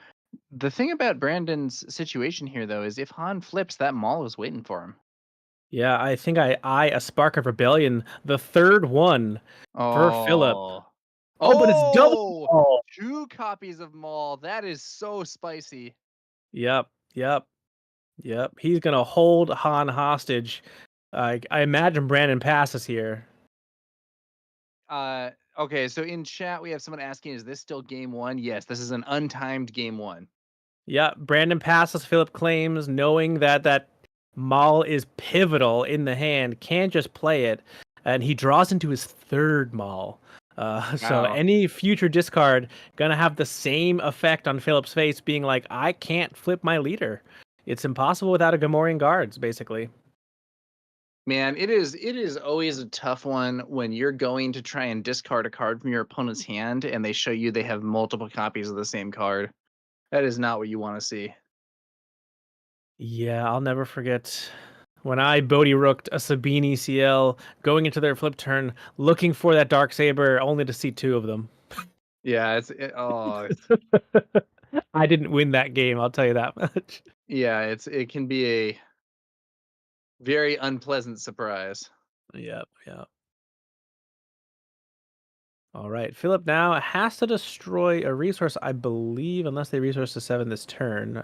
the thing about Brandon's situation here, though, is if Han flips, that Maul is waiting for him. Yeah, I think I a Spark of Rebellion, the third one for Philip. Oh, but it's double. Oh, 2 copies of Maul. That is so spicy. Yep. He's gonna hold Han hostage. I imagine Brandon passes here. Okay, so in chat we have someone asking, is this still game 1? Yes, this is an untimed game 1. Yeah, Brandon passes. Philip claims, knowing that Maul is pivotal in the hand, can't just play it, and he draws into his third Maul. So Wow. any future discard gonna have the same effect on Philip's face, being like, I can't flip my leader. It's impossible without a Gamorrean guards, basically. Man, it is always a tough one when you're going to try and discard a card from your opponent's hand and they show you they have multiple copies of the same card. That is not what you want to see. Yeah, I'll never forget when I Bodhi Rooked a Sabine ECL going into their flip turn, looking for that Dark Saber, only to see 2 of them. Yeah, I didn't win that game, I'll tell you that much. yeah, it can be a very unpleasant surprise. Yep. All right, Philip now has to destroy a resource, I believe, unless they resource to 7 this turn.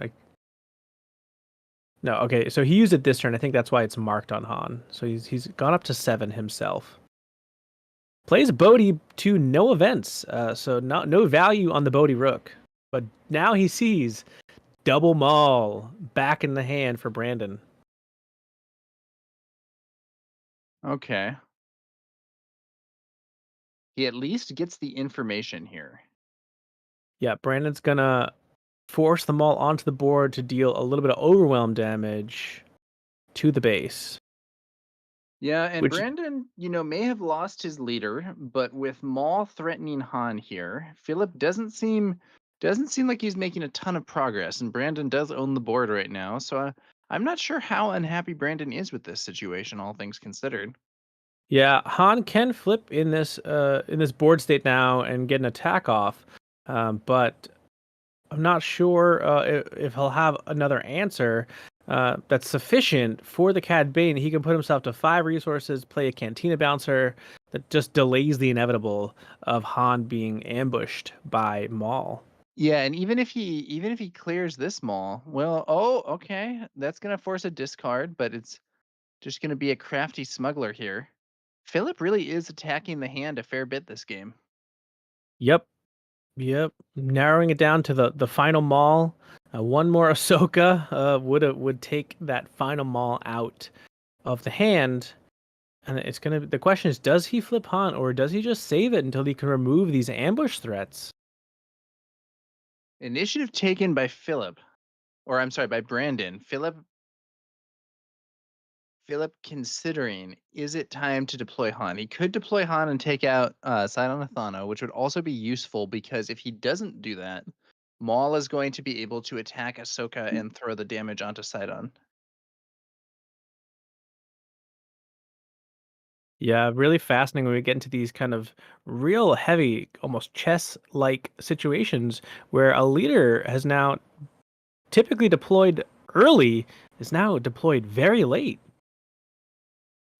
No, okay, so he used it this turn. I think that's why it's marked on Han. So he's gone up to 7 himself. Plays Bodhi to no events, so no value on the Bodhi Rook. But now he sees double Maul back in the hand for Brandon. Okay. He at least gets the information here. Yeah, Brandon's gonna force the Maul onto the board to deal a little bit of overwhelm damage to the base. Yeah, and Which, Brandon, may have lost his leader, but with Maul threatening Han here, Philip doesn't seem like he's making a ton of progress, and Brandon does own the board right now. So I'm not sure how unhappy Brandon is with this situation, all things considered. yeah, Han can flip in this board state now and get an attack off, but I'm not sure if he'll have another answer that's sufficient for the Cad Bane. He can put himself to 5 resources, play a Cantina Bouncer that just delays the inevitable of Han being ambushed by Maul. Yeah, and even if he clears this Maul, well, okay, that's gonna force a discard, but it's just gonna be a crafty smuggler here. Philip really is attacking the hand a fair bit this game. Yep. Narrowing it down to the final Maul. One more Ahsoka would take that final Maul out of the hand. And the question is, does he flip Han or does he just save it until he can remove these ambush threats? Initiative taken by Philip. or I'm sorry, by Brandon. Philip considering, is it time to deploy Han? He could deploy Han and take out Sidon Athano, which would also be useful because if he doesn't do that, Maul is going to be able to attack Ahsoka and throw the damage onto Sidon. Yeah, really fascinating when we get into these kind of real heavy, almost chess-like situations where a leader has now typically deployed early, is now deployed very late.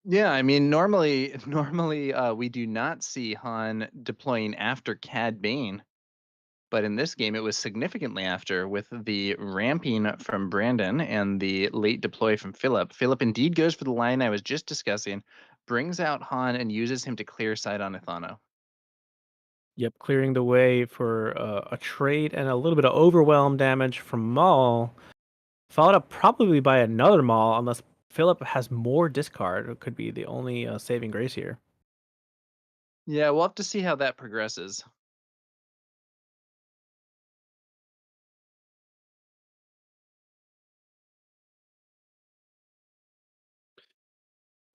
Yeah, I mean, normally we do not see Han deploying after Cad Bane, but in this game it was significantly after with the ramping from Brandon and the late deploy from Philip. Philip indeed goes for the line I was just discussing, brings out Han and uses him to clear side on Ithano. Yep, clearing the way for a trade and a little bit of overwhelm damage from Maul, followed up probably by another Maul, unless Philip has more discard. It could be the only saving grace here. Yeah, we'll have to see how that progresses.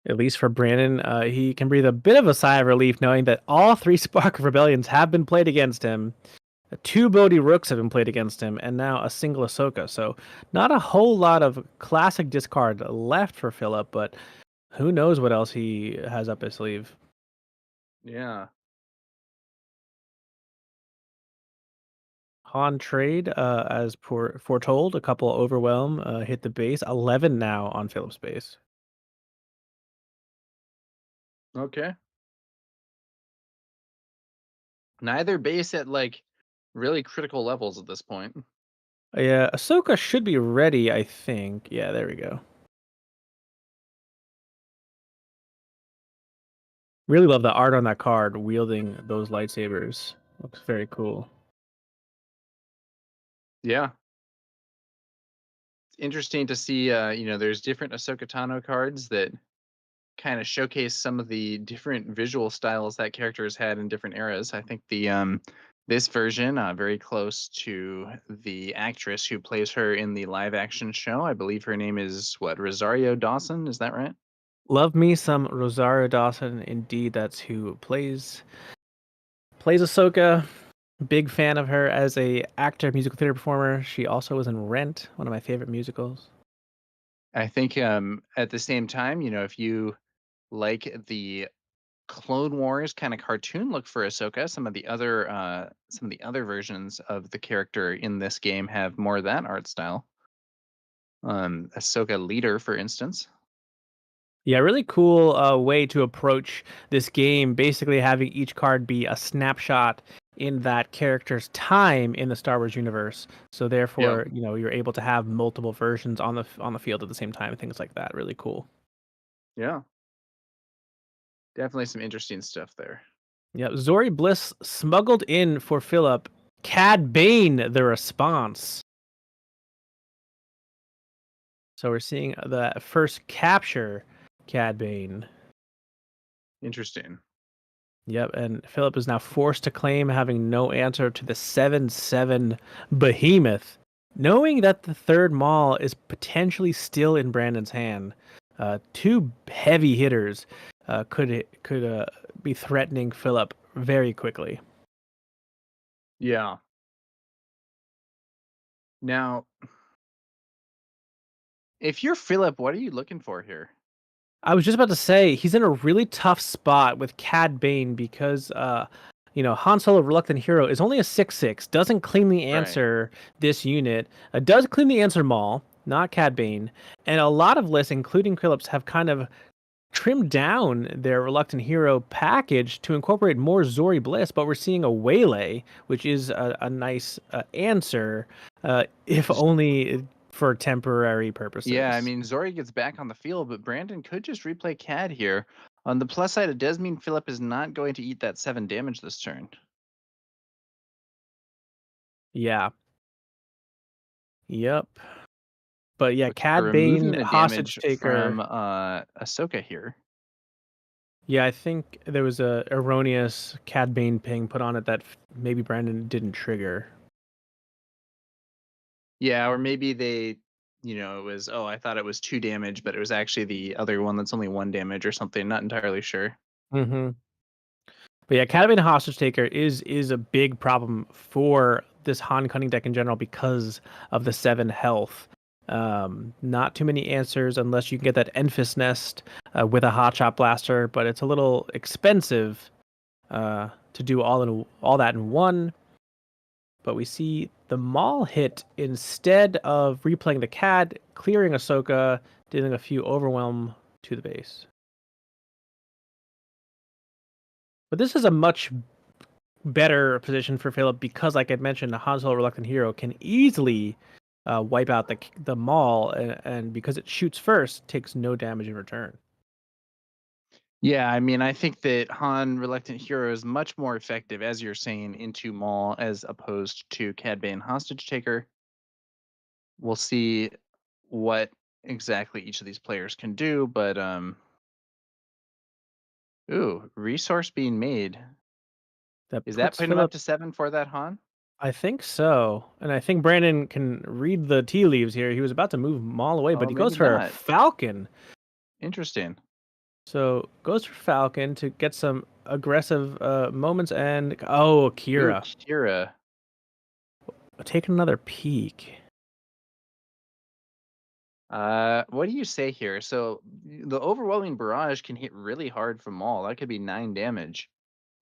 At least for Brandon, he can breathe a bit of a sigh of relief knowing that all three Spark of Rebellions have been played against him. Two Bodhi Rooks have been played against him, and now a single Ahsoka. So not a whole lot of classic discard left for Philip, but who knows what else he has up his sleeve. Yeah. Han trade, as foretold, a couple overwhelm hit the base. 11 now on Philip's base. Okay. Neither base at like really critical levels at this point. Yeah, Ahsoka should be ready, I think. Yeah, there we go. Really love the art on that card wielding those lightsabers. Looks very cool. Yeah. It's interesting to see there's different Ahsoka Tano cards that kind of showcase some of the different visual styles that character has had in different eras. I think the this version very close to the actress who plays her in the live action show. I believe her name is what, Rosario Dawson, is that right? Love me some Rosario Dawson. Indeed, that's who plays Ahsoka. Big fan of her as a actor, musical theater performer. She also was in Rent, one of my favorite musicals. I think at the same time, if you like the Clone Wars kind of cartoon look for Ahsoka, some of the other versions of the character in this game have more of that art style. Ahsoka Leader, for instance. Yeah, really cool way to approach this game. Basically, having each card be a snapshot in that character's time in the Star Wars universe. So Yeah, therefore, you're able to have multiple versions on the field at the same time and things like that. Really cool. yeah, definitely some interesting stuff there. Yeah, Zori Bliss smuggled in for Philip. Cad Bane, the response. So we're seeing the first capture, Cad Bane. Interesting. Yep, and Philip is now forced to claim having no answer to the 7/7 behemoth, knowing that the third Maul is potentially still in Brandon's hand. Two heavy hitters could be threatening Philip very quickly. Yeah. Now, if you're Philip, what are you looking for here? I was just about to say he's in a really tough spot with Cad Bane because Han Solo Reluctant Hero is only a 6/6, doesn't cleanly Right. answer this unit, does cleanly answer Maul, not Cad Bane, and a lot of lists, including Phillips, have kind of trimmed down their Reluctant Hero package to incorporate more Zori Bliss, but we're seeing a Waylay, which is a nice answer, if only for temporary Yeah, I purposes. mean, Zori gets back on the field, but Brandon could just replay Cad here. On the plus side, it does mean Philip is not going to eat that 7 damage this turn. Yeah. Yep. But yeah, Looks like we're Cad removing Bane, the hostage damage from taker. Ahsoka here. Yeah, I think there was a erroneous Cad Bane ping put on it that maybe Brandon didn't trigger. Yeah, or maybe they, it was, oh, I thought it was 2 damage, but it was actually the other one that's only 1 damage or something. Not entirely sure. Mm-hmm. But yeah, Catamine Hostage Taker is a big problem for this Han Cunning deck in general because of the 7 health. Not too many answers unless you can get that Enfys Nest with a Hotshot Blaster, but it's a little expensive to do all that in one. But we see the Maul hit instead of replaying the CAD, clearing Ahsoka, dealing a few overwhelm to the base. But this is a much better position for Philip because, like I mentioned, the Han Solo Reluctant Hero can easily wipe out the Maul, and because it shoots first, takes no damage in return. Yeah, I mean, I think that Han Reluctant Hero is much more effective, as you're saying, into Maul as opposed to Cad Bane Hostage Taker. We'll see what exactly each of these players can do, but ooh, resource being made. That Is that puts putting him up Philip. to 7 for that Han? I think so, and I think Brandon can read the tea leaves here. He was about to move Maul away, but Oh, he goes maybe for not. Falcon. Interesting. So goes for Falcon to get some aggressive moments, and oh, Ooh, Akira Kira. taking another peek. What do you say here? So the overwhelming barrage can hit really hard from Maul. That could be 9 damage.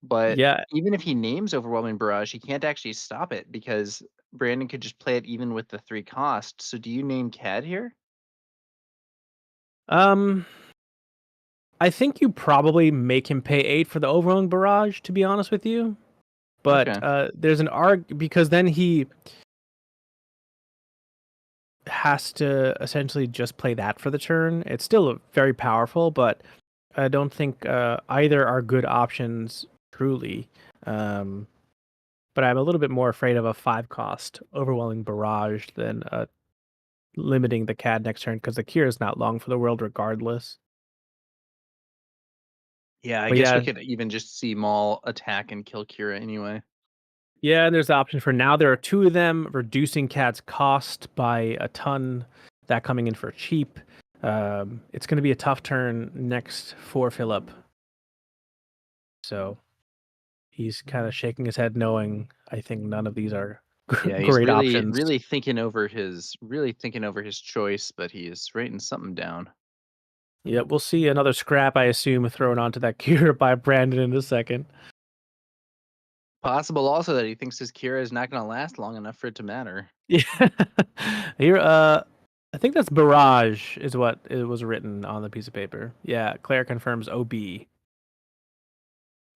But Yeah. even if he names overwhelming barrage, he can't actually stop it because Brandon could just play it even with the 3 costs. So do you name Cad here? Um, I think you probably make him pay 8 for the overwhelming barrage, to be honest with you. But Okay. there's an arg because then he has to essentially just play that for the turn. It's still very powerful, but I don't think either are good options truly. Um, but I'm a little bit more afraid of a 5-cost overwhelming barrage than limiting the CAD next turn because the cure is not long for the world regardless. Yeah, I But guess we yeah, could even just see Maul attack and kill Kira anyway. yeah, there's the option for now. There are 2 of them, reducing CAD's cost by a ton. That coming in for cheap. It's going to be a tough turn next for Philip. So he's kind of shaking his head, knowing I think none of these are Yeah, he's great really, options. really thinking over his choice, but he is writing something down. Yeah, we'll see another scrap, I assume, thrown onto that cure by Brandon in a second. Possible also that he thinks his Kira is not going to last long enough for it to matter. Yeah. Here, I think that's Barrage is what it was written on the piece of paper. Yeah, Claire confirms OB.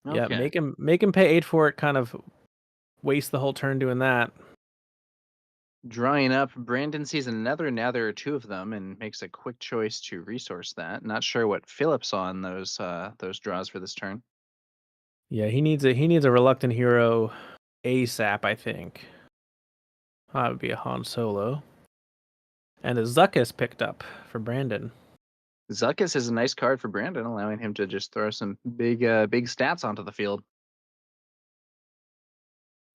Yeah, Okay. make him pay 8 for it, kind of waste the whole turn doing that. Drawing up, Brandon sees another. Now there are 2 of them, and makes a quick choice to resource that. Not sure what Philip saw in those draws for this turn. Yeah, he needs a reluctant hero ASAP, I think. That would be a Han Solo. And a Zuckus picked up for Brandon. Zuckus is a nice card for Brandon, allowing him to just throw some big stats onto the field.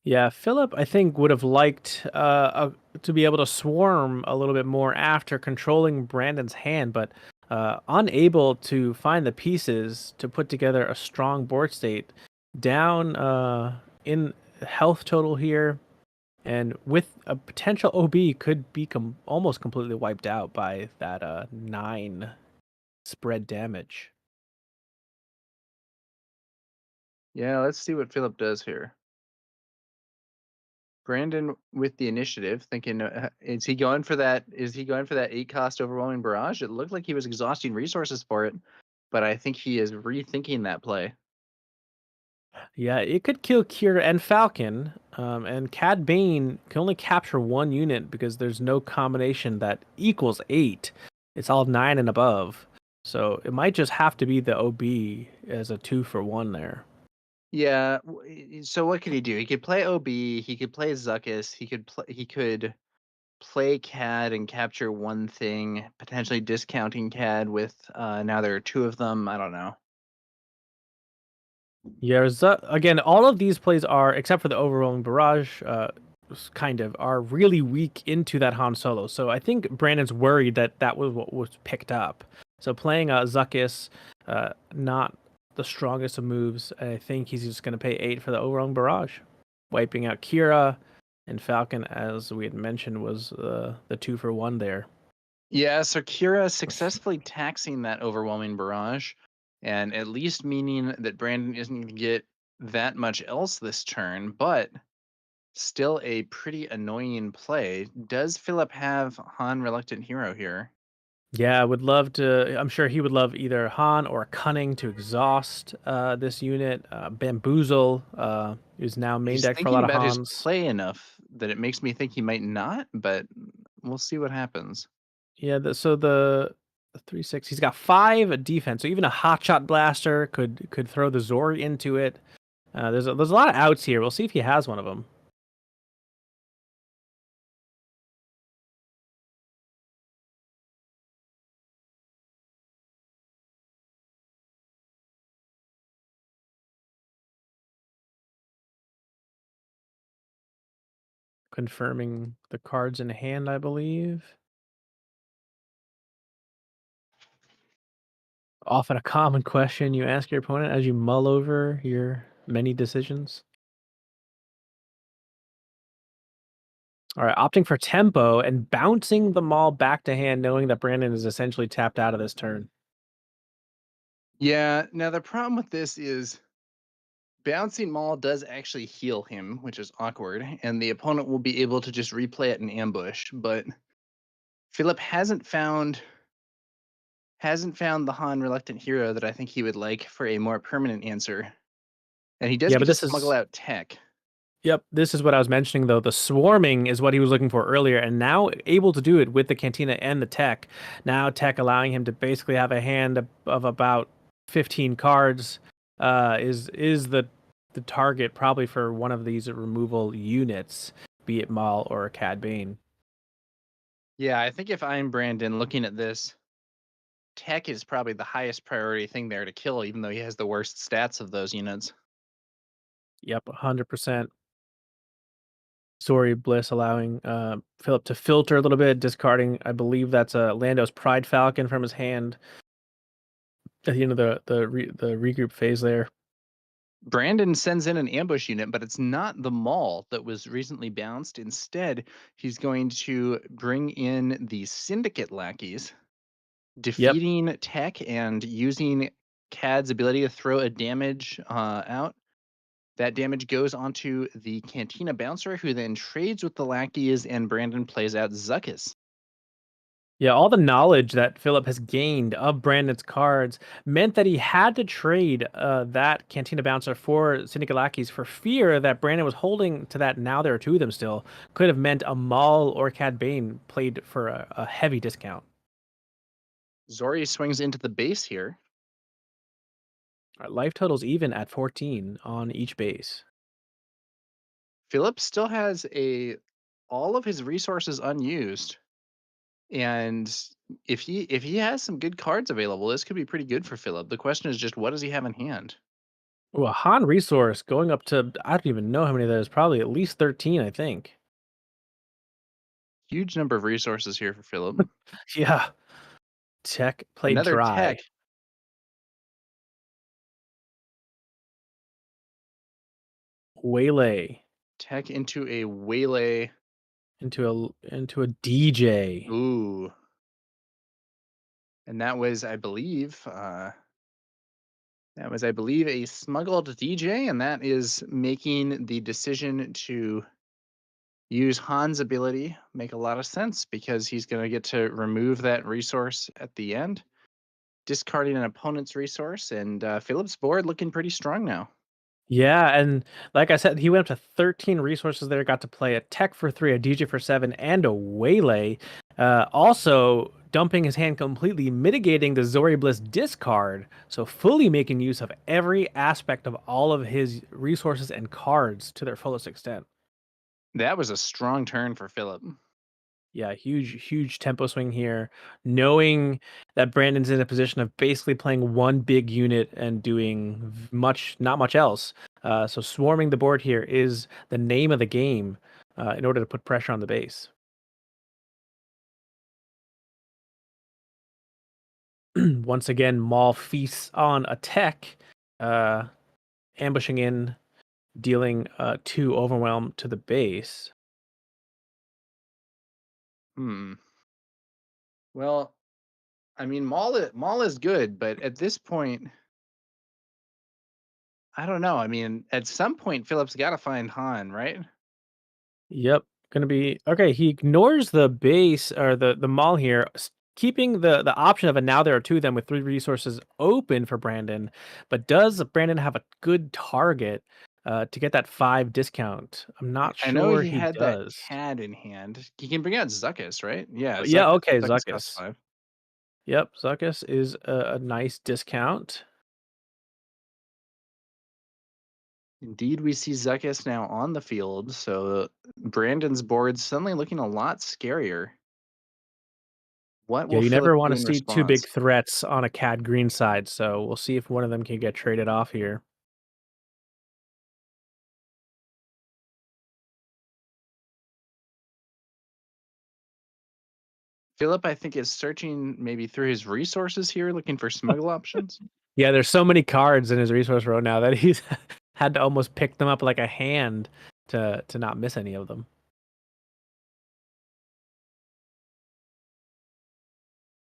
Yeah, Philip, I think, would have liked to be able to swarm a little bit more after controlling Brandon's hand, but unable to find the pieces to put together a strong board state. Down in health total here, and with a potential OB, could be almost completely wiped out by that 9 spread damage. Yeah, let's see what Philip does here. Brandon with the initiative, thinking, is he going for that? Is he going for that 8-cost overwhelming barrage? It looked like he was exhausting resources for it, but I think he is rethinking that play. Yeah, it could kill Kira and Falcon, and Cad Bane can only capture 1 unit because there's no combination that equals 8. It's all 9 and above. So it might just have to be the OB as a 2-for-1 there. Yeah. So what could he do? He could play OB. He could play Zuckus. He could play CAD and capture 1 thing, potentially discounting CAD with. Now there are 2 of them. I don't know. Yeah, again, all of these plays are, except for the overwhelming barrage, kind of are really weak into that Han Solo. So I think Brandon's worried that that was what was picked up. So playing Zuckuss, not the strongest of moves. I think he's just going to pay 8 for the overwhelming barrage, wiping out Kira, and Falcon, as we had mentioned, was the 2-for-1 there. Yeah, so Kira successfully taxing that overwhelming barrage, and at least meaning that Brandon isn't going to get that much else this turn, but still a pretty annoying play. Does Philip have Han Reluctant Hero here? Yeah, I would love to. I'm sure he would love either Han or Cunning to exhaust this unit. Bamboozle is now main He's deck for a thinking lot of about his Hans. play enough that it makes me think he might not, but we'll see what happens. Yeah, so the 3/6, he's got 5 defense. So even a hotshot blaster could throw the Zori into it. There's a lot of outs here. We'll see if he has one of them. Confirming the cards in hand, I believe. Often a common question you ask your opponent as you mull over your many decisions. All right, opting for tempo and bouncing the Maul back to hand, knowing that Brandon is essentially tapped out of this turn. Yeah, now the problem with this is Bouncing Maul does actually heal him, which is awkward, and the opponent will be able to just replay it in ambush, but Philip hasn't found the Han Reluctant Hero that I think he would like for a more permanent answer. And he does Yeah, get but to this smuggle is out tech. Yep, this is what I was mentioning though. The swarming is what he was looking for earlier, and now able to do it with the Cantina and the tech. Now tech allowing him to basically have a hand of about 15 cards. Is the target probably for one of these removal units, be it Maul or Cad Bane. Yeah, I think if I'm Brandon looking at this, tech is probably the highest priority thing there to kill, even though he has the worst stats of those units. Yep, 100%. Zori Bliss allowing Philip to filter a little bit, discarding, I believe that's Lando's Pride Falcon from his hand at the end of the regroup phase there. Brandon sends in an ambush unit, but it's not the Maul that was recently bounced. Instead, he's going to bring in the Syndicate lackeys, Yep. defeating tech and using Cad's ability to throw a damage out. That damage goes onto the Cantina Bouncer, who then trades with the lackeys, and Brandon plays out Zuckuss. Yeah, all the knowledge that Philip has gained of Brandon's cards meant that he had to trade that Cantina Bouncer for Syndicate Lackeys for fear that Brandon was holding to that. Now there are 2 of them still. Could have meant a Maul or Cad Bane played for a heavy discount. Zori swings into the base here. All right, life total's even at 14 on each base. Philip still has all of his resources unused. And if he has some good cards available, this could be pretty good for Philip. The question is just what does he have in hand? Ooh, a Han resource going up to, I don't even know how many there is, probably at least 13, I think. Huge number of resources here for Philip. Yeah. Tech played Another dry. tech. Waylay Tech into a waylay. into a DJ. Ooh. And that was, I believe, a smuggled DJ, and that is making the decision to use Han's ability make a lot of sense because he's going to get to remove that resource at the end, discarding an opponent's resource, and Philip's board looking pretty strong now. Yeah, and like I said, he went up to 13 resources there, got to play a tech for 3, a DJ for 7, and a waylay. Also dumping his hand completely, mitigating the Zori Bliss discard, so fully making use of every aspect of all of his resources and cards to their fullest extent. That was a strong turn for Philip. Yeah, huge tempo swing here, knowing that Brandon's in a position of basically playing one big unit and doing not much else. So swarming the board here is the name of the game. in order to put pressure on the base. Once again, Maul feasts on a tech, uh, ambushing in, dealing 2 overwhelm to the base. Hmm. Well, I mean, Maul is good, but at this point, I don't know. I mean, at some point, Philip's got to find Han, right? Yep, gonna be okay. He ignores the base or the Maul here, keeping the option of a now there are 2 of them with 3 resources open for Brandon. But does Brandon have a good target to get that 5 discount? I'm not I know sure he he had that does. CAD in hand. He can bring out Zuckuss, right? Yeah, But yeah, okay, Zuckuss costs Zuckuss. 5. Yep, Zuckuss is a nice discount. Indeed, we see Zuckuss now on the field, so Brandon's board suddenly looking a lot scarier. What Yeah, will you Philip never want do to in see 2 big response? threats on a CAD green side, so we'll see if one of them can get traded off here. Philip, I think, is searching maybe through his resources here, looking for smuggle options. Yeah, there's so many cards in his resource row now that he's had to almost pick them up like a hand to not miss any of them.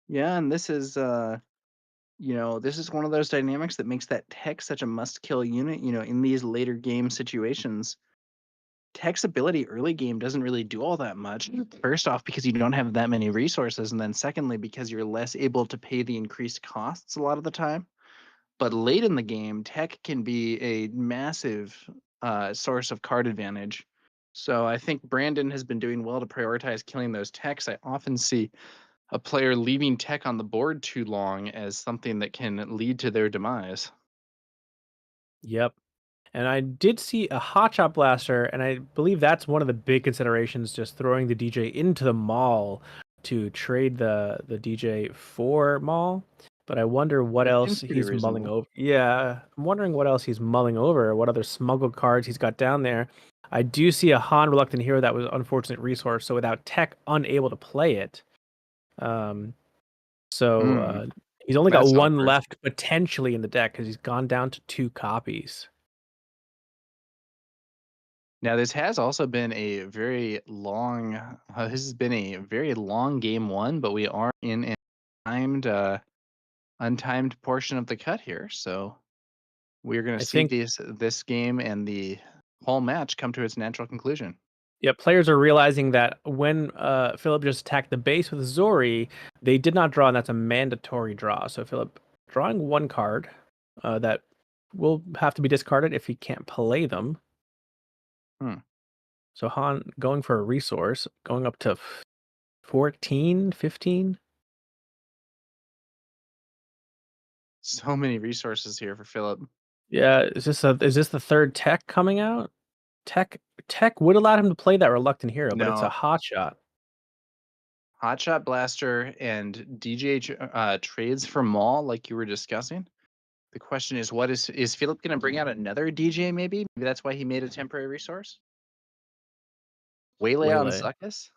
Yeah, and this is this is one of those dynamics that makes that tech such a must-kill unit, in these later game situations. Tech's ability early game doesn't really do all that much. First off, because you don't have that many resources, and then secondly, because you're less able to pay the increased costs a lot of the time. But late in the game, tech can be a massive source of card advantage. So I think Brandon has been doing well to prioritize killing those techs. I often see a player leaving tech on the board too long as something that can lead to their demise. Yep. And I did see a hotshot blaster, and I believe that's one of the big considerations, just throwing the DJ into the mall to trade the DJ for mall. But I wonder what That else seems pretty he's mulling reasonable. over. Yeah, I'm wondering what else he's mulling over, what other smuggled cards he's got down there. I do see a Han Reluctant Hero that was unfortunate resource, so without tech, unable to play it. Um, so Hmm, he's only got that's 1 awkward. left potentially in the deck because he's gone down to 2 copies. Now, this has also been a very long. This has been a very long game one, but we are in an timed, untimed portion of the cut here. So we're going I to see think this game and the whole match come to its natural conclusion. yeah, players are realizing that when Philip just attacked the base with Zori, they did not draw, and that's a mandatory draw. So Philip drawing 1 card that will have to be discarded if he can't play them. Hmm. So Han going for a resource, going up to 14, 15. So many resources here for Philip. Yeah, is this the 3rd tech coming out? Tech would allow him to play that Reluctant Hero, but it's a No, hot shot. Hotshot Blaster and DJ trades for Maul, like you were discussing. The question is, what is Philip going to bring out another DJ? Maybe that's why he made a temporary resource. Waylay on Waylay Zuckuss.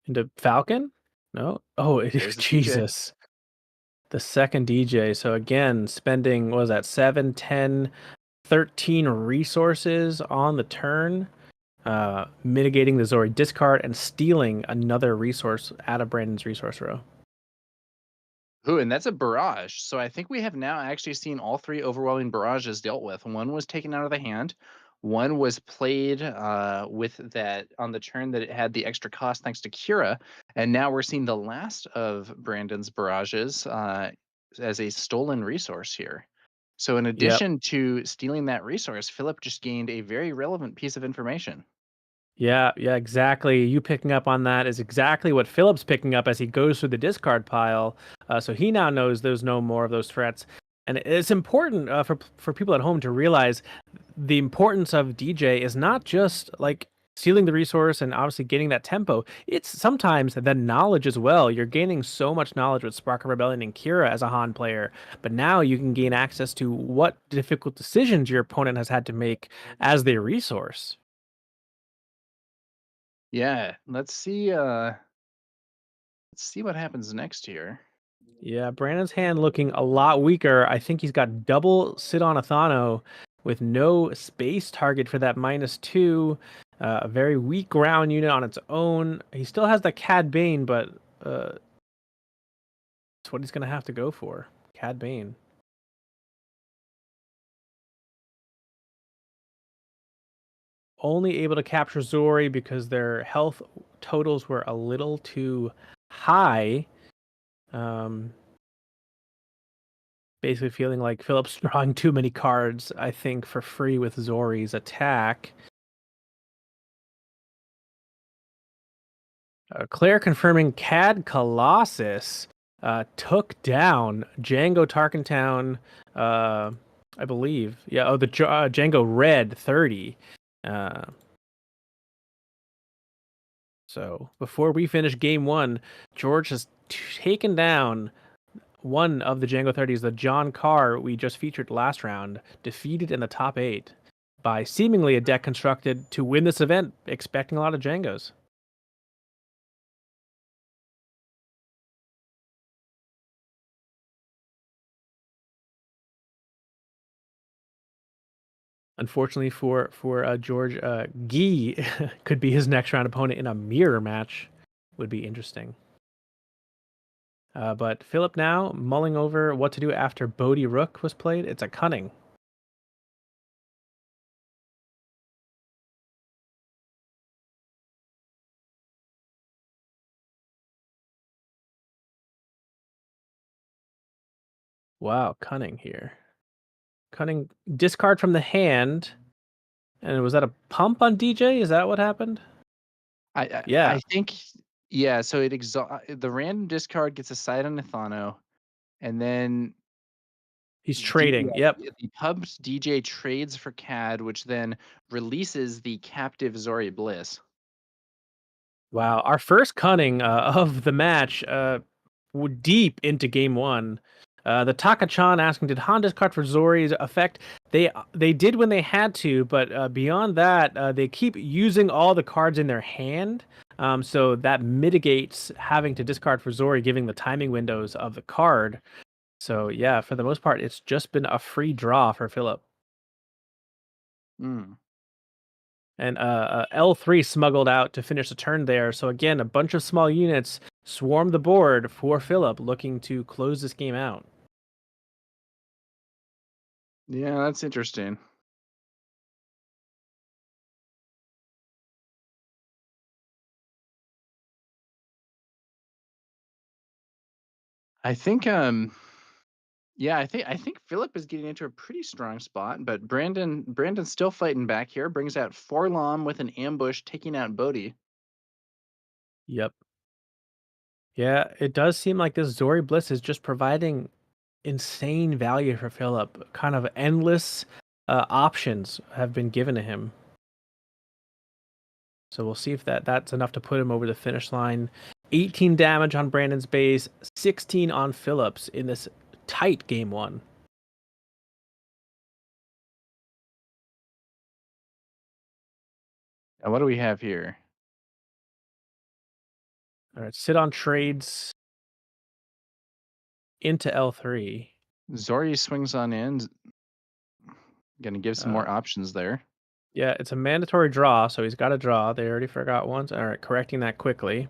into Falcon? No. Oh, There's the DJ. Jesus. The 2nd DJ. So again, spending, what was that, 7, 10, 13 resources on the turn, mitigating the Zori discard and stealing another resource out of Brandon's resource row. Ooh, and that's a barrage. So I think we have now actually seen all 3 overwhelming barrages dealt with. One was taken out of the hand. One was played with that on the turn that it had the extra cost thanks to Kira. And now we're seeing the last of Brandon's barrages as a stolen resource here. So in Yep. addition to stealing that resource, Philip just gained a very relevant piece of information. Yeah, exactly. You picking up on that is exactly what Philip's picking up as he goes through the discard pile. So he now knows there's no more of those threats. And it's important for people at home to realize the importance of DJ is not just like stealing the resource and obviously getting that tempo. It's sometimes the knowledge as well. You're gaining so much knowledge with Spark of Rebellion and Kira as a Han player, but now you can gain access to what difficult decisions your opponent has had to make as their resource. Yeah, let's see what happens next here. Yeah, Brandon's hand looking a lot weaker. I think he's got double sit on Athano with no space target for that -2. A very weak ground unit on its own. He still has the Cad Bane, but it's what he's going to have to go for. Cad Bane. Only able to capture Zori because their health totals were a little too high. Basically feeling like Philip's drawing too many cards, I think, for free with Zori's attack. Claire confirming Cad Colossus took down Django Tarkentown, I believe. Yeah, the Django Red 30. So before we finish game one, George has taken down one of the Django 30s, the John Carr we just featured last round, defeated in the top 8 by seemingly a deck constructed to win this event, expecting a lot of Djangos. Unfortunately for George, Guy could be his next round opponent in a mirror match. Would be interesting. But Philip now mulling over what to do after Bodhi Rook was played. It's a cunning. Wow, cunning here. Cunning discard from the hand. And was that a pump on DJ? Is that what happened? Yeah, I think yeah, so the random discard gets a side on Nathano, and then he's trading. Yep. the pub's DJ trades for CAD, which then releases the captive Zori Bliss. Wow, our first cunning of the match, deep into game one. The Taka-chan asking, did Han discard for Zori's effect? They did when they had to, but beyond that, they keep using all the cards in their hand. So that mitigates having to discard for Zori, giving the timing windows of the card. So yeah, for the most part, it's just been a free draw for Philip. Mm. And L3 smuggled out to finish the turn there. So again, a bunch of small units swarm the board for Philip, looking to close this game out. Yeah, that's interesting. I think yeah, I think Philip is getting into a pretty strong spot, but Brandon's still fighting back here, brings out Forlom with an ambush, taking out Bodhi. Yep. Yeah, it does seem like this Zori Bliss is just providing insane value for Philip. Kind of endless options have been given to him. So we'll see if that's enough to put him over the finish line. 18 damage on Brandon's base, 16 on Phillips in this tight game one. Now, what do we have here? All right, sit on trades into L3. Zori swings on in. Gonna give some more options there. Yeah, it's a mandatory draw, so he's got to draw. They already forgot once. All right, correcting that quickly.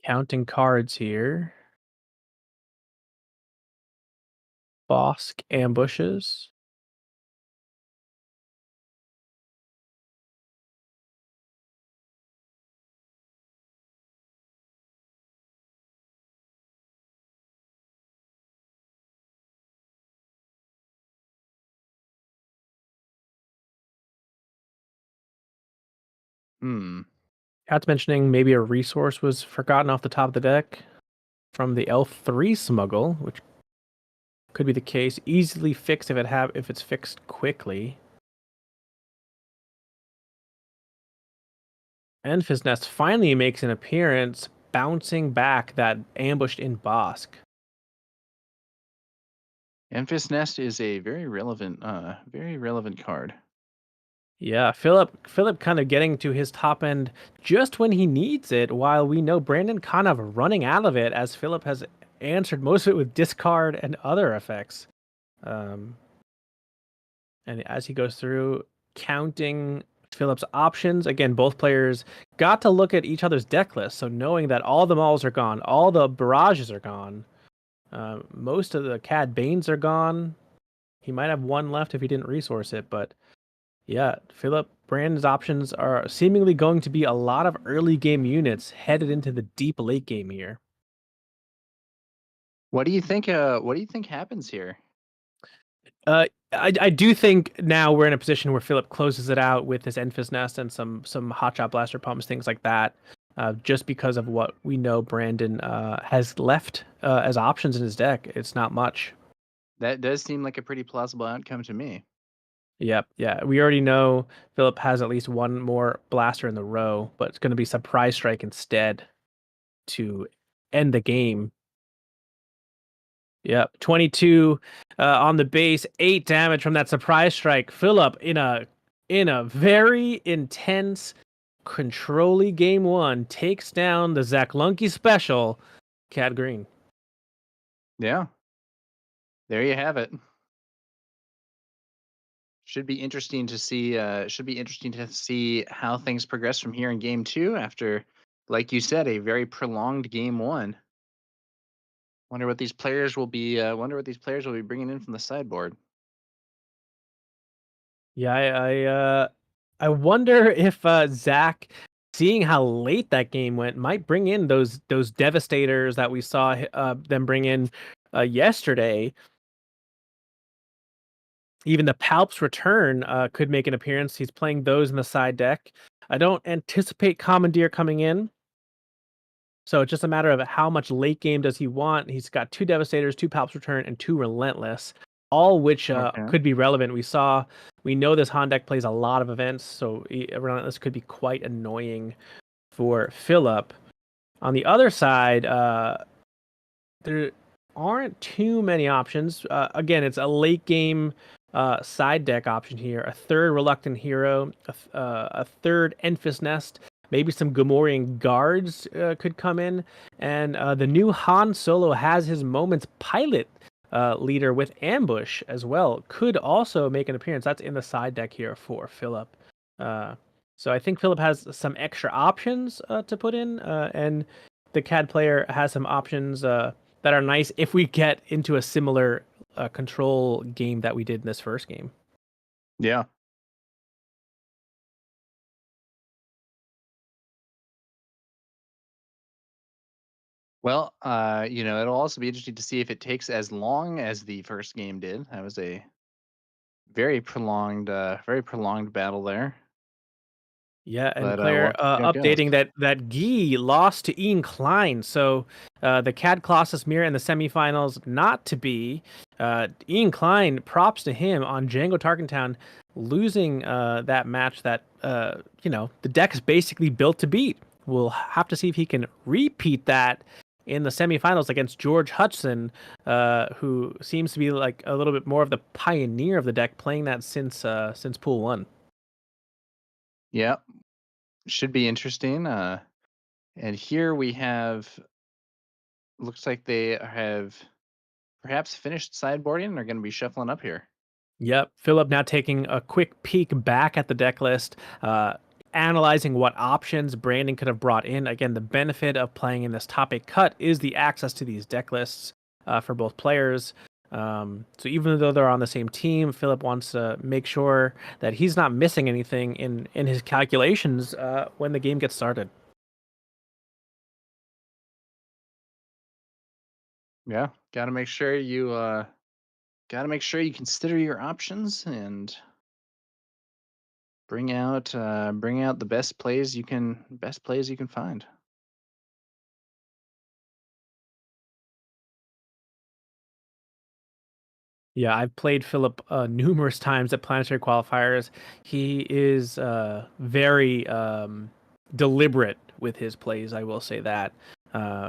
Counting cards here. Bosk ambushes. Cat's mentioning maybe a resource was forgotten off the top of the deck from the L3 smuggle, which could be the case. Easily fixed if it's fixed quickly. Enfys Nest finally makes an appearance, bouncing back that ambushed in Bosk. Enfys Nest is a very relevant card. Yeah, Philip kind of getting to his top end just when he needs it, while we know Brandon kind of running out of it as Philip has answered most of it with discard and other effects. Um, and as he goes through counting Philip's options, again, both players got to look at each other's deck list. So knowing that all the Mauls are gone, all the Barrages are gone, most of the Cad Banes are gone. He might have one left if he didn't resource it, but yeah, Philip Brand's options are seemingly going to be a lot of early game units headed into the deep late game here. What do you think? What do you think happens here? I do think now we're in a position where Philip closes it out with his Enfys Nest and some Hot Shot Blaster pumps, things like that. Just because of what we know Brandon has left as options in his deck. It's not much. That does seem like a pretty plausible outcome to me. Yep, yeah. We already know Philip has at least one more blaster in the row, but it's going to be Surprise Strike instead to end the game. Yep, 22 on the base, 8 damage from that Surprise Strike. Philip in a very intense, controlly game one takes down the Zach Lunky special, Cad Green. Yeah, there you have it. Should be interesting to see. Should be interesting to see how things progress from here in game two after, like you said, a very prolonged game one. Wonder what these players will be. Wonder what these players will be bringing in from the sideboard. Yeah, I wonder if Zach, seeing how late that game went, might bring in those devastators that we saw them bring in yesterday. Even the Palp's return could make an appearance. He's playing those in the side deck. I don't anticipate Commandeer coming in. So it's just a matter of how much late game does he want. He's got 2 Devastators, 2 Palp's return, and 2 Relentless, all which Okay. could be relevant. We know this Han deck plays a lot of events, so Relentless could be quite annoying for Philip. On the other side, there aren't too many options. Again, it's a late game side deck option here. A third Reluctant Hero, a third Enfys Nest, maybe some Gamorrean Guards could come in. And the new Han Solo has his Moments pilot leader with Ambush as well. Could also make an appearance. That's in the side deck here for Philip. So I think Philip has some extra options to put in. And the CAD player has some options that are nice if we get into a similar control game that we did in this first game. Yeah. Well, it'll also be interesting to see if it takes as long as the first game did. That was a very prolonged battle there. Yeah, and But player we'll see how it goes. updating that Guy lost to Ian Klein, so the CAD Colossus mirror in the semifinals not to be. Ian Klein, props to him on Django Tarkentown, losing that match that the deck is basically built to beat. We'll have to see if he can repeat that in the semifinals against George Hudson, who seems to be like a little bit more of the pioneer of the deck, playing that since Pool 1. Yeah, should be interesting. And here we have. Looks like they have perhaps finished sideboarding and are going to be shuffling up here. Yep. Philip now taking a quick peek back at the deck list, analyzing what options Brandon could have brought in. Again, the benefit of playing in this top 8 cut is the access to these deck lists for both players. So even though they're on the same team, Philip wants to make sure that he's not missing anything in his calculations when the game gets started. Yeah, got to make sure you consider your options and bring out the best plays you can find. Yeah, I've played Philip numerous times at planetary qualifiers. He is very deliberate with his plays. I will say that.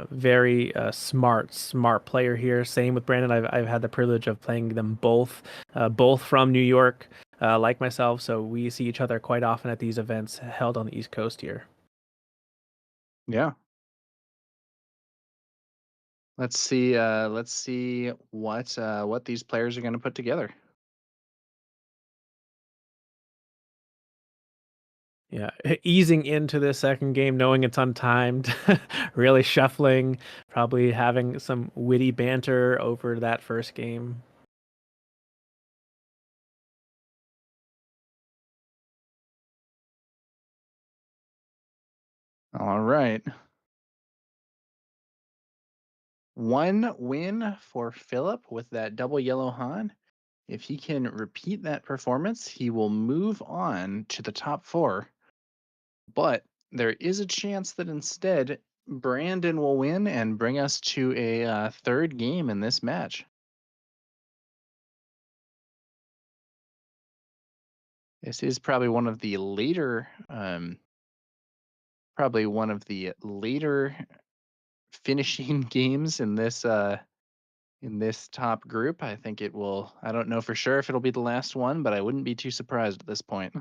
Very smart player here. Same with Brandon. I've had the privilege of playing them both from New York. like myself, so we see each other quite often at these events held on the East Coast here. Yeah. Let's see. Let's see what these players are going to put together. Yeah, easing into the second game, knowing it's untimed, really shuffling, probably having some witty banter over that first game. All right. One win for Philip with that double yellow Han. If he can repeat that performance, he will move on to the top four. But there is a chance that instead Brandon will win and bring us to a third game in this match. This is probably one of the later, finishing games in this top group. I think it will. I don't know for sure if it'll be the last one, but I wouldn't be too surprised at this point.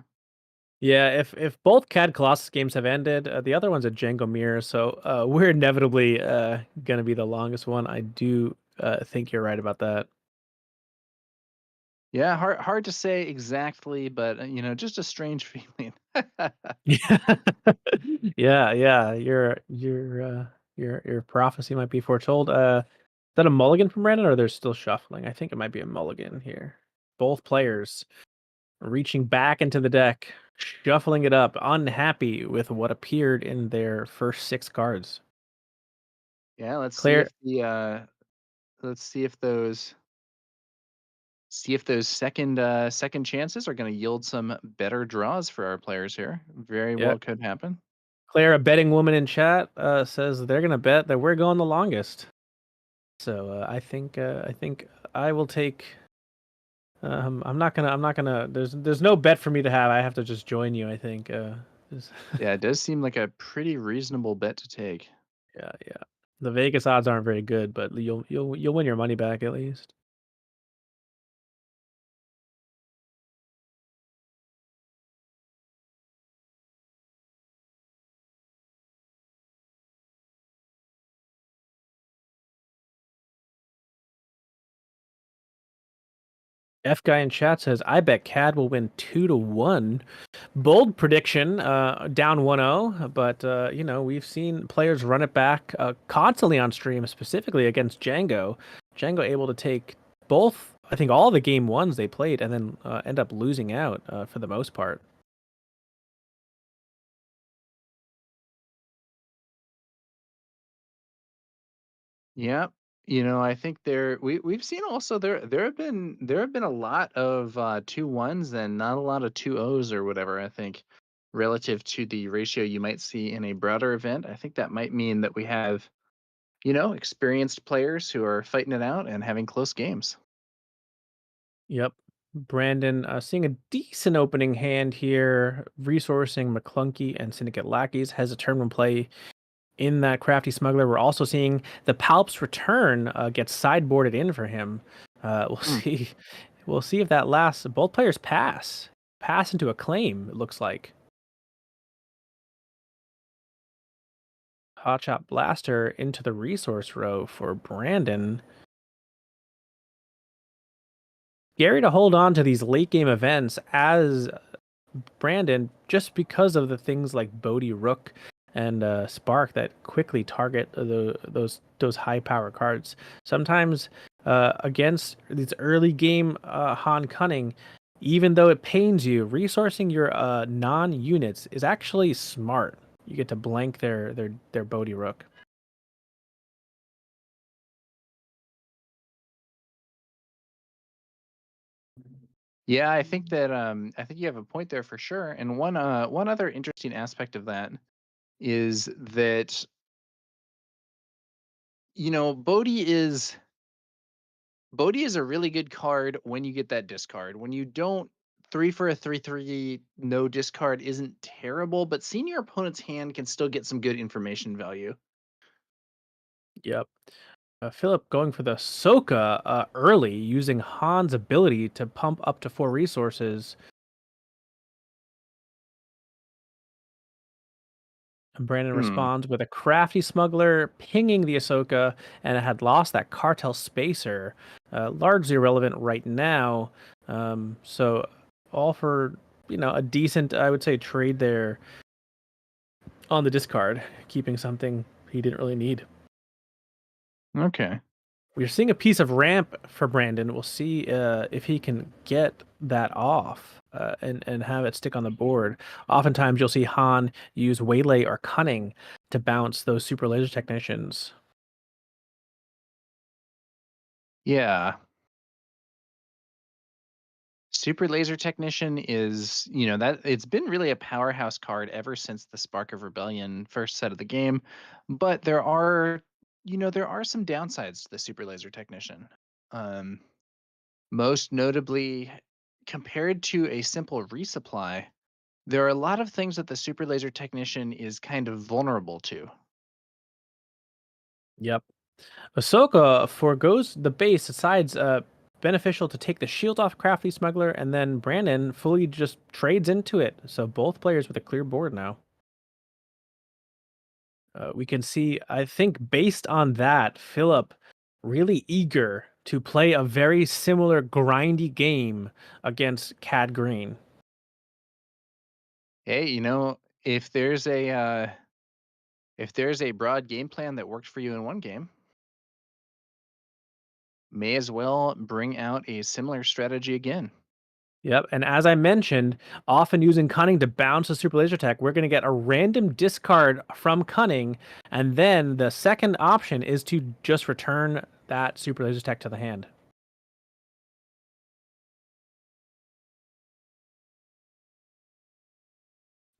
Yeah, if both CAD Colossus games have ended, the other one's a Django Mirror, so we're inevitably gonna be the longest one. I do think you're right about that. Yeah, hard to say exactly, but just a strange feeling. Yeah, yeah. Your prophecy might be foretold. Is that a mulligan from Brandon, or they're still shuffling? I think it might be a mulligan here. Both players reaching back into the deck, shuffling it up, unhappy with what appeared in their first 6 cards. Yeah, Claire, let's see if those second chances are going to yield some better draws for our players here. Very yeah, well could happen. Claire, a betting woman in chat, says they're gonna bet that we're going the longest. So I think I will take. I'm not gonna. I'm not gonna. There's no bet for me to have. I have to just join you. I think. Yeah, it does seem like a pretty reasonable bet to take. Yeah, yeah. The Vegas odds aren't very good, but you'll win your money back at least. F guy in chat says, "I bet CAD will win 2-1." Bold prediction, down 1-0, but we've seen players run it back constantly on stream, specifically against Django. Django able to take both, I think, all the game ones they played, and then end up losing out for the most part. Yeah. I think we've seen also there have been a lot of 2-1s and not a lot of 2-0s or whatever, I think, relative to the ratio you might see in a broader event. I think that might mean that we have, experienced players who are fighting it out and having close games. Yep. Brandon, seeing a decent opening hand here, resourcing McClunky and Syndicate Lackeys, has a turn one play in that Crafty Smuggler. We're also seeing the Palp's return get sideboarded in for him. We'll Hmm. see. We'll see if that lasts. Both players pass into a claim. It looks like Hotshot Blaster into the resource row for Brandon. Scary to hold on to these late game events as Brandon, just because of the things like Bodhi Rook and Spark that quickly target those high power cards. Sometimes against these early game Han Cunning, even though it pains you, resourcing your non units is actually smart. You get to blank their Bodhi Rook. Yeah, I think you have a point there for sure. And one other interesting aspect of that is that Bodhi is a really good card when you get that discard. When you don't, 3 for a 3/3 no discard isn't terrible, but seeing your opponent's hand can still get some good information value. Yep. Philip going for the Soka early, using Han's ability to pump up to 4 resources. And Brandon Hmm. responds with a crafty smuggler pinging the Ahsoka, and it had lost that cartel spacer. Largely irrelevant right now. So all for a decent, I would say, trade there on the discard, keeping something he didn't really need. Okay. We're seeing a piece of ramp for Brandon. We'll see if he can get that off and have it stick on the board. Oftentimes, you'll see Han use Waylay or Cunning to bounce those super laser technicians. Yeah. Super Laser Technician is, that it's been really a powerhouse card ever since the Spark of Rebellion first set of the game. But there are some downsides to the Super Laser Technician. Um, Most notably, compared to a simple resupply, there are a lot of things that the Super Laser Technician is kind of vulnerable to. Yep. Ahsoka forgoes the base, decides beneficial to take the shield off Crafty Smuggler, and then Brandon fully just trades into it. So both players with a clear board now. We can see, I think, based on that, Philip really eager to play a very similar grindy game against Cad Green. Hey, if there's a broad game plan that worked for you in one game, may as well bring out a similar strategy again. Yep, and as I mentioned, often using Cunning to bounce a Super Laser Tech, we're going to get a random discard from Cunning, and then the second option is to just return that Super Laser Tech to the hand.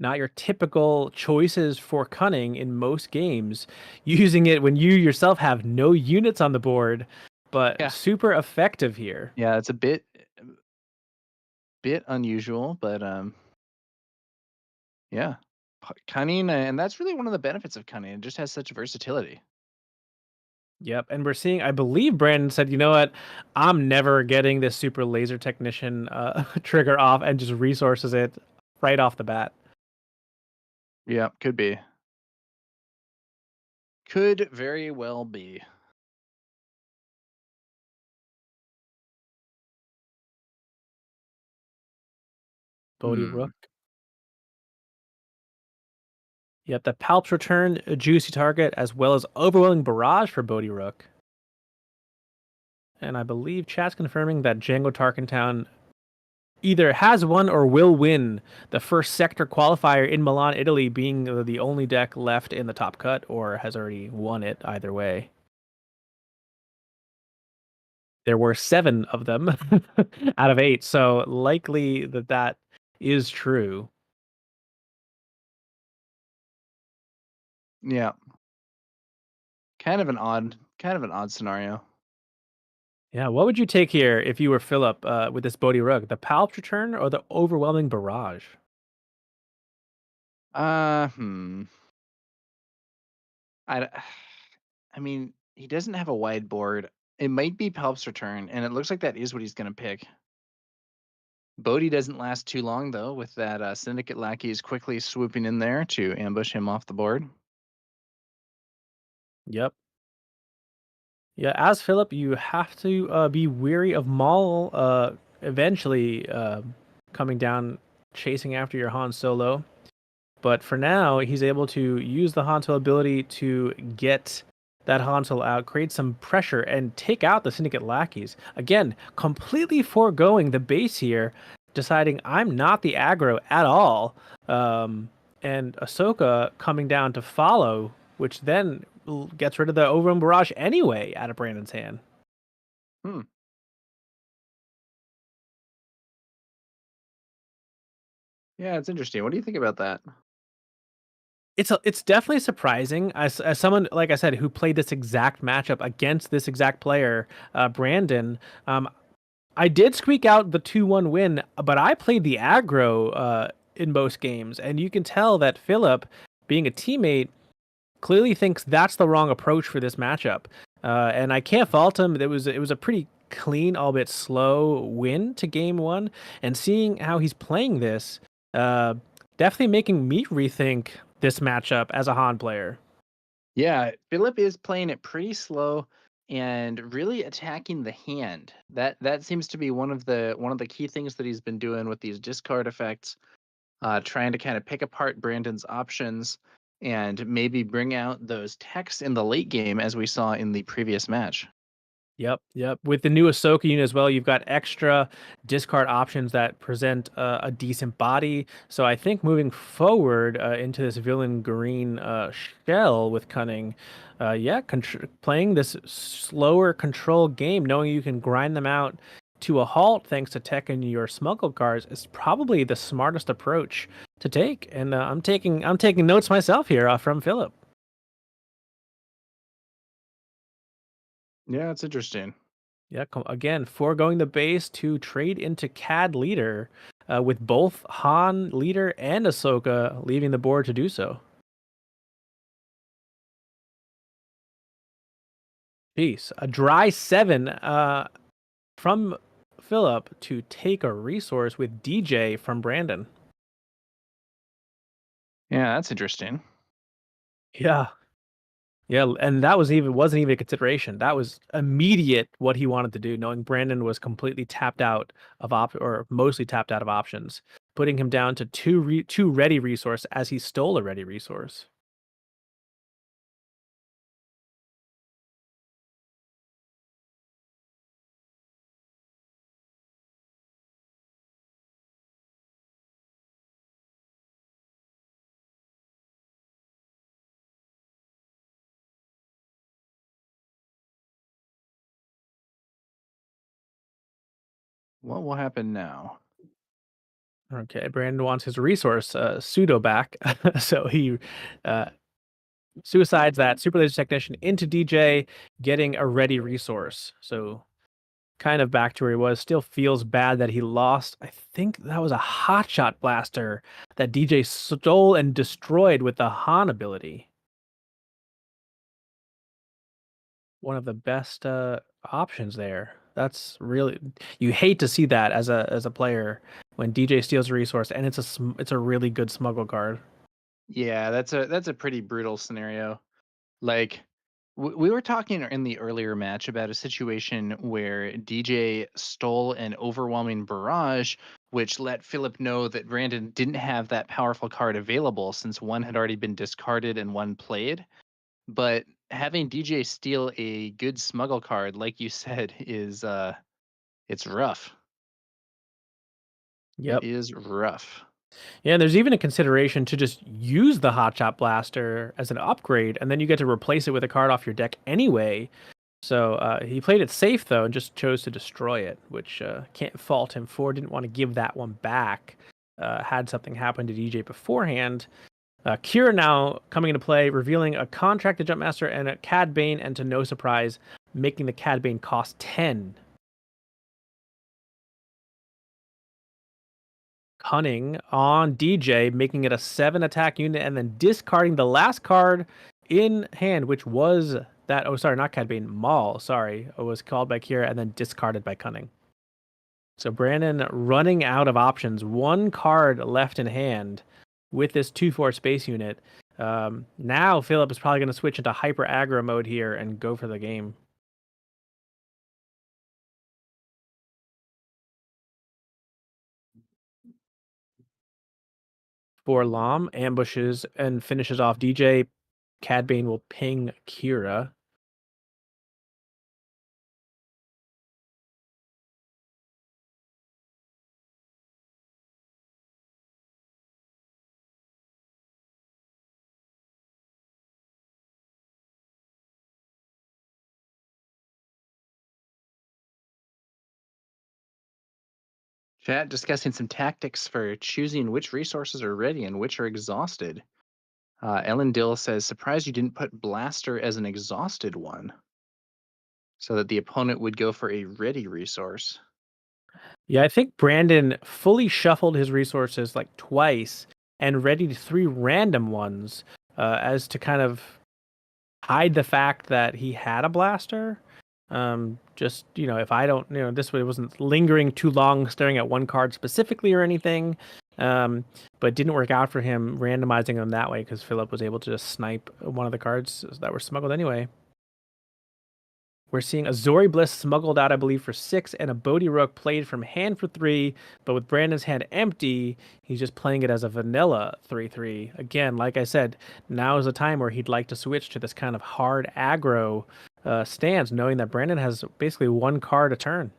Not your typical choices for Cunning in most games, using it when you yourself have no units on the board, but Yeah. super effective here. Yeah, it's a bit unusual, but yeah. Cunning, and that's really one of the benefits of Cunning. It just has such versatility. Yep, and we're seeing, I believe Brandon said, you know what, I'm never getting this Super Laser Technician trigger off, and just resources it right off the bat. Yeah, could be. Could very well be. Bodhi Hmm. Rook. Yep, the Palps return a juicy target, as well as overwhelming barrage for Bodhi Rook. And I believe chat's confirming that Django Tarkentown either has won or will win the first sector qualifier in Milan, Italy, being the only deck left in the top cut, or has already won it either way. There were 7 of them out of 8, so likely that is true. Yeah. Kind of an odd scenario. Yeah, what would you take here if you were Philip with this Bodhi Rook? The Palps return or the overwhelming barrage? Hmm. I, I mean, he doesn't have a wide board. It might be Palp's return, and it looks like that is what he's going to pick. Bodhi doesn't last too long, though, with that Syndicate lackeys quickly swooping in there to ambush him off the board. Yep. Yeah, as Philip, you have to be weary of Maul eventually coming down, chasing after your Han Solo. But for now, he's able to use the Han Solo ability to get that Han Solo out, create some pressure, and take out the Syndicate lackeys. Again, completely foregoing the base here, deciding I'm not the aggro at all. And Ahsoka coming down to follow, which then gets rid of the Overrun Barrage anyway out of Brandon's hand. Hmm. Yeah, it's interesting. What do you think about that? It's definitely surprising as someone, like I said, who played this exact matchup against this exact player, Brandon. I did squeak out the 2-1 win, but I played the aggro in most games, and you can tell that Philip, being a teammate, clearly thinks that's the wrong approach for this matchup. And I can't fault him. It was a pretty clean, albeit slow win to game 1, and seeing how he's playing this, definitely making me rethink this matchup as a Han player. Yeah, Philip is playing it pretty slow and really attacking the hand. That seems to be one of the key things that he's been doing with these discard effects, trying to kind of pick apart Brandon's options and maybe bring out those techs in the late game as we saw in the previous match. Yep. With the new Ahsoka unit as well, you've got extra discard options that present a decent body. So I think moving forward into this villain green shell with cunning, playing this slower control game, knowing you can grind them out to a halt thanks to tech and your smuggled cards is probably the smartest approach to take. And I'm taking notes myself here from Philip. Yeah, it's interesting. Yeah, again, foregoing the base to trade into CAD leader, with both Han leader and Ahsoka leaving the board to do so. Jeez, a dry 7 from Philip to take a resource with DJ from Brandon. Yeah, that's interesting. Yeah. Yeah, and that wasn't even a consideration. That was immediate what he wanted to do, knowing Brandon was completely tapped out of or mostly tapped out of options, putting him down to two ready resource as he stole a ready resource. What will happen now? Okay, Brandon wants his resource pseudo back, so he uh, suicides that super laser technician into DJ, getting a ready resource. So kind of back to where he was. Still feels bad that he lost. I think that was a hotshot blaster that DJ stole and destroyed with the Han ability. One of the best options there. That's really, you hate to see that as a player when DJ steals a resource and it's a really good smuggle card. Yeah, that's a pretty brutal scenario. Like we were talking in the earlier match about a situation where DJ stole an overwhelming barrage, which let Philip know that Brandon didn't have that powerful card available since one had already been discarded and one played. But having DJ steal a good smuggle card, like you said, is it's rough. It Yep. is rough. Yeah, and there's even a consideration to just use the Hotshot Blaster as an upgrade, and then you get to replace it with a card off your deck anyway. So he played it safe, though, and just chose to destroy it, which can't fault him for. Didn't want to give that one back. Had something happen to DJ beforehand. Kira now coming into play, revealing a contracted Jumpmaster and a Cad Bane, and to no surprise, making the Cad Bane cost 10. Cunning on DJ, making it a 7 attack unit, and then discarding the last card in hand, which was that. Oh, sorry, not Cad Bane, Maul. Sorry, it was called by Kira and then discarded by Cunning. So Brandon running out of options. One card left in hand with this 2/4 space unit. Now Philip is probably going to switch into hyper aggro mode here and go for the game. For Lam ambushes and finishes off DJ. Cad Bane will ping Kira. Chat discussing some tactics for choosing which resources are ready and which are exhausted. Ellen Dill says, surprised you didn't put Blaster as an exhausted one so that the opponent would go for a ready resource. Yeah, I think Brandon fully shuffled his resources like twice and readied 3 random ones as to kind of hide the fact that he had a blaster. Just, if I don't, this way wasn't lingering too long staring at one card specifically or anything. but didn't work out for him randomizing them that way because Philip was able to just snipe one of the cards that were smuggled anyway. We're seeing a Zori Bliss smuggled out, I believe, for 6, and a Bodhi Rook played from hand for 3, but with Brandon's hand empty, he's just playing it as a vanilla 3/3. Again, like I said, now is a time where he'd like to switch to this kind of hard aggro stance, knowing that Brandon has basically 1 card a turn.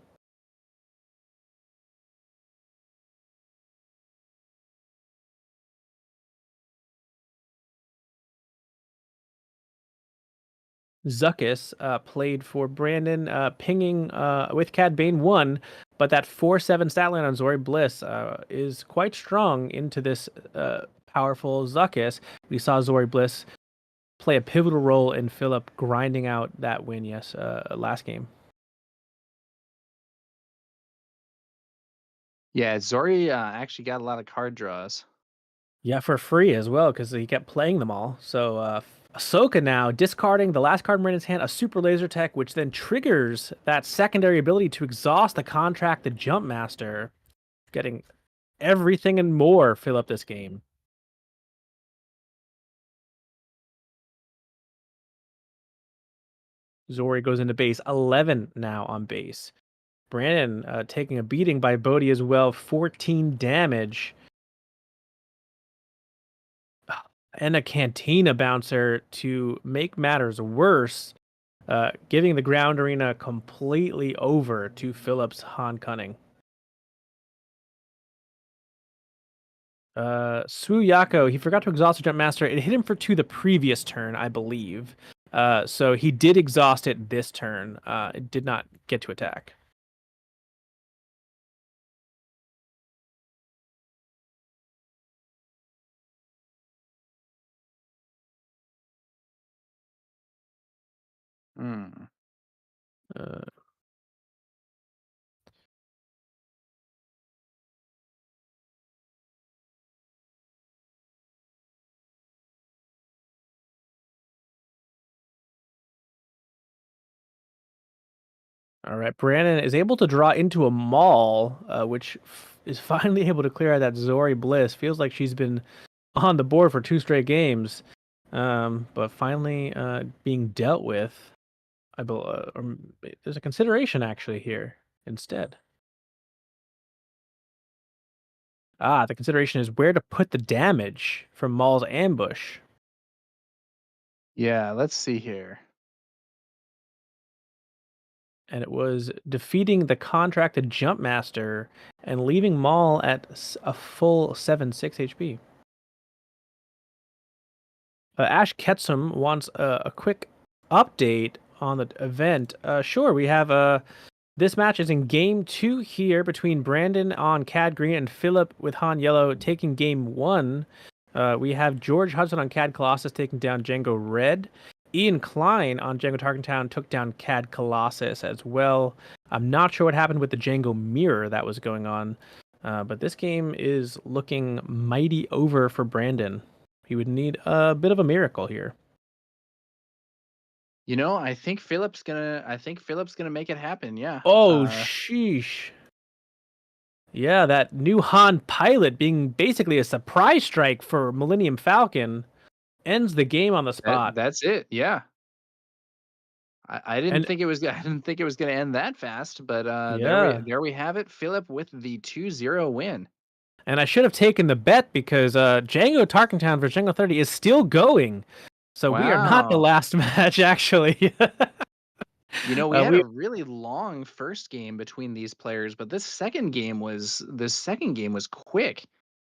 Zuckus played for Brandon, pinging with Cad Bane 1, but that 4/7 stat line on Zori Bliss is quite strong into this powerful Zuckus. We saw Zori Bliss play a pivotal role in Philip grinding out that win, last game. Yeah, Zori actually got a lot of card draws. Yeah, for free as well, because he kept playing them all. So Ahsoka now discarding the last card in Brandon's hand, a super laser tech, which then triggers that secondary ability to exhaust the contract, the Jump Master, getting everything and more fill up this game. Zori goes into base, 11 now on base. Brandon taking a beating by Bodhi as well, 14 damage. And a Cantina bouncer to make matters worse, giving the ground arena completely over to Phillips Han Cunning. Suuyako, he forgot to exhaust the Jump Master. It hit him for 2 the previous turn, I believe. So he did exhaust it this turn. It did not get to attack. Hmm. All right, Brandon is able to draw into a Maul, which is finally able to clear out that Zori Bliss. Feels like she's been on the board for 2 straight games, but finally being dealt with. There's a consideration actually here instead. The consideration is where to put the damage from Maul's ambush. Yeah, let's see here. And it was defeating the contracted Jump Master and leaving Maul at a full 7/6 HP. Ash Ketchum wants a quick update on the event. Sure, we have this match is in game 2 here between Brandon on Cad Green and Philip with Han Yellow taking game 1. We have George Hudson on Cad Colossus taking down Django Red. Ian Klein on Django Tarkentown took down Cad Colossus as well. I'm not sure what happened with the Django Mirror that was going on, but this game is looking mighty over for Brandon. He would need a bit of a miracle here. You know, I think Philip's gonna make it happen. Yeah. Oh, sheesh. Yeah, that new Han pilot being basically a surprise strike for Millennium Falcon ends the game on the spot. That's it. Yeah. I didn't think it was gonna end that fast, but there we have it. Philip with the 2-0 win. And I should have taken the bet because Django Tarkentown for Django 30 is still going. So we are not the last match, actually. You know, we had a really long first game between these players, but this second game was quick.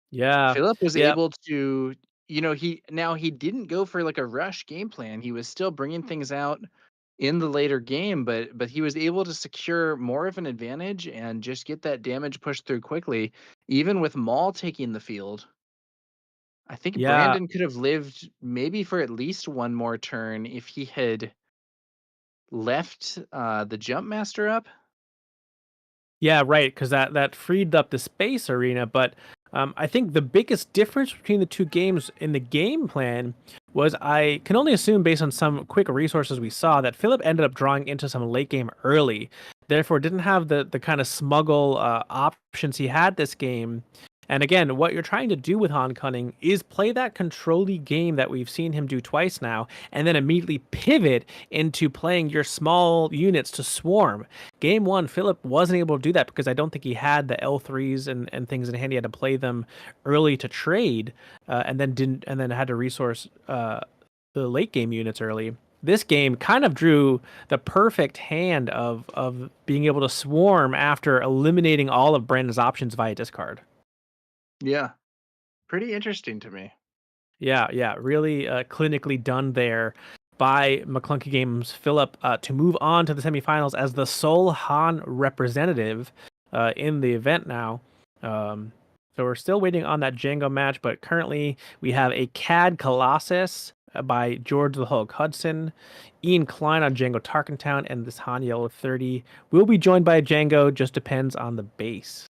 Yeah. Philip was able to, he didn't go for like a rush game plan. He was still bringing things out in the later game, but he was able to secure more of an advantage and just get that damage pushed through quickly, even with Maul taking the field. I think Brandon could have lived maybe for at least one more turn if he had left the Jump Master up. Yeah, right, because that freed up the space arena. But I think the biggest difference between the 2 games in the game plan was, I can only assume based on some quick resources we saw, that Philip ended up drawing into some late game early, therefore didn't have the kind of smuggle options he had this game. And again, what you're trying to do with Han Cunning is play that control-y game that we've seen him do twice now, and then immediately pivot into playing your small units to swarm. Game one, Philip wasn't able to do that because I don't think he had the L3s and things in hand. He had to play them early to trade, and then had to resource the late game units early. This game kind of drew the perfect hand of being able to swarm after eliminating all of Brandon's options via discard. Yeah. Pretty interesting to me. Yeah, really clinically done there by McClunky Games Philip to move on to the semifinals as the sole Han representative in the event now. So we're still waiting on that Django match, but currently we have a CAD Colossus by George the Hulk Hudson, Ian Klein on Django Tarkentown, and this Han Yellow 30 will be joined by Django, just depends on the base.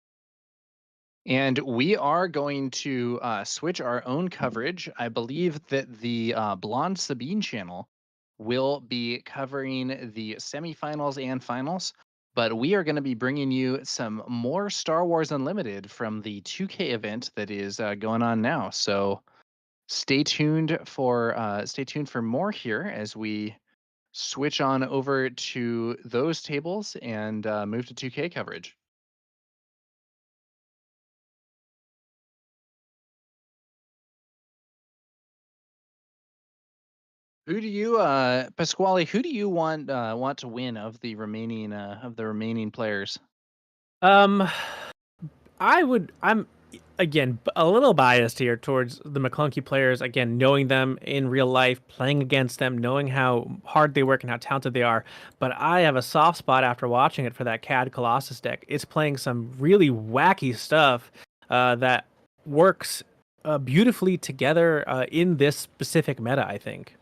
And we are going to switch our own coverage. I believe that the Blonde Sabine channel will be covering the semifinals and finals, but we are going to be bringing you some more Star Wars Unlimited from the 2K event that is going on now. So stay tuned for more here as we switch on over to those tables and move to 2K coverage. Who do you, Pasquale? Who do you want to win of the remaining players? Um, I'm again a little biased here towards the McClunky players. Again, knowing them in real life, playing against them, knowing how hard they work and how talented they are. But I have a soft spot after watching it for that CAD Colossus deck. It's playing some really wacky stuff that works beautifully together in this specific meta, I think.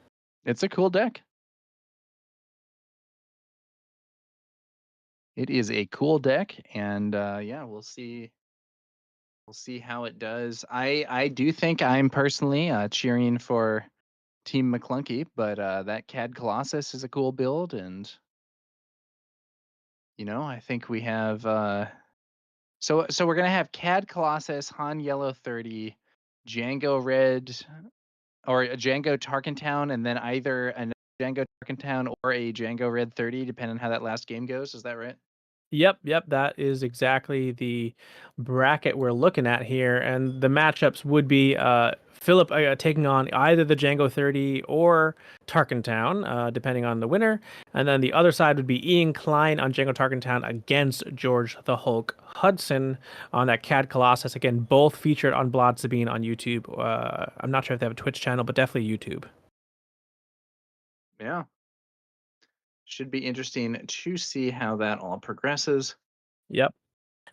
It's a cool deck. It is a cool deck, and yeah, we'll see. We'll see how it does. I do think I'm personally cheering for Team McClunky, but that CAD Colossus is a cool build, and I think we have. So we're gonna have CAD Colossus, Han Yellow 30, Django Red, or a Django Tarkentown, and then either a Django Tarkentown or a Django Red 30, depending on how that last game goes. Is that right? Yep. That is exactly the bracket we're looking at here, and the matchups would be Philip taking on either the Django 30 or Tarkentown, depending on the winner, and then the other side would be Ian Klein on Django Tarkentown against George the Hulk Hudson on that CAD Colossus. Again, both featured on Blonde Sabine on YouTube. I'm not sure if they have a Twitch channel, but definitely YouTube. Yeah. Should be interesting to see how that all progresses. Yep.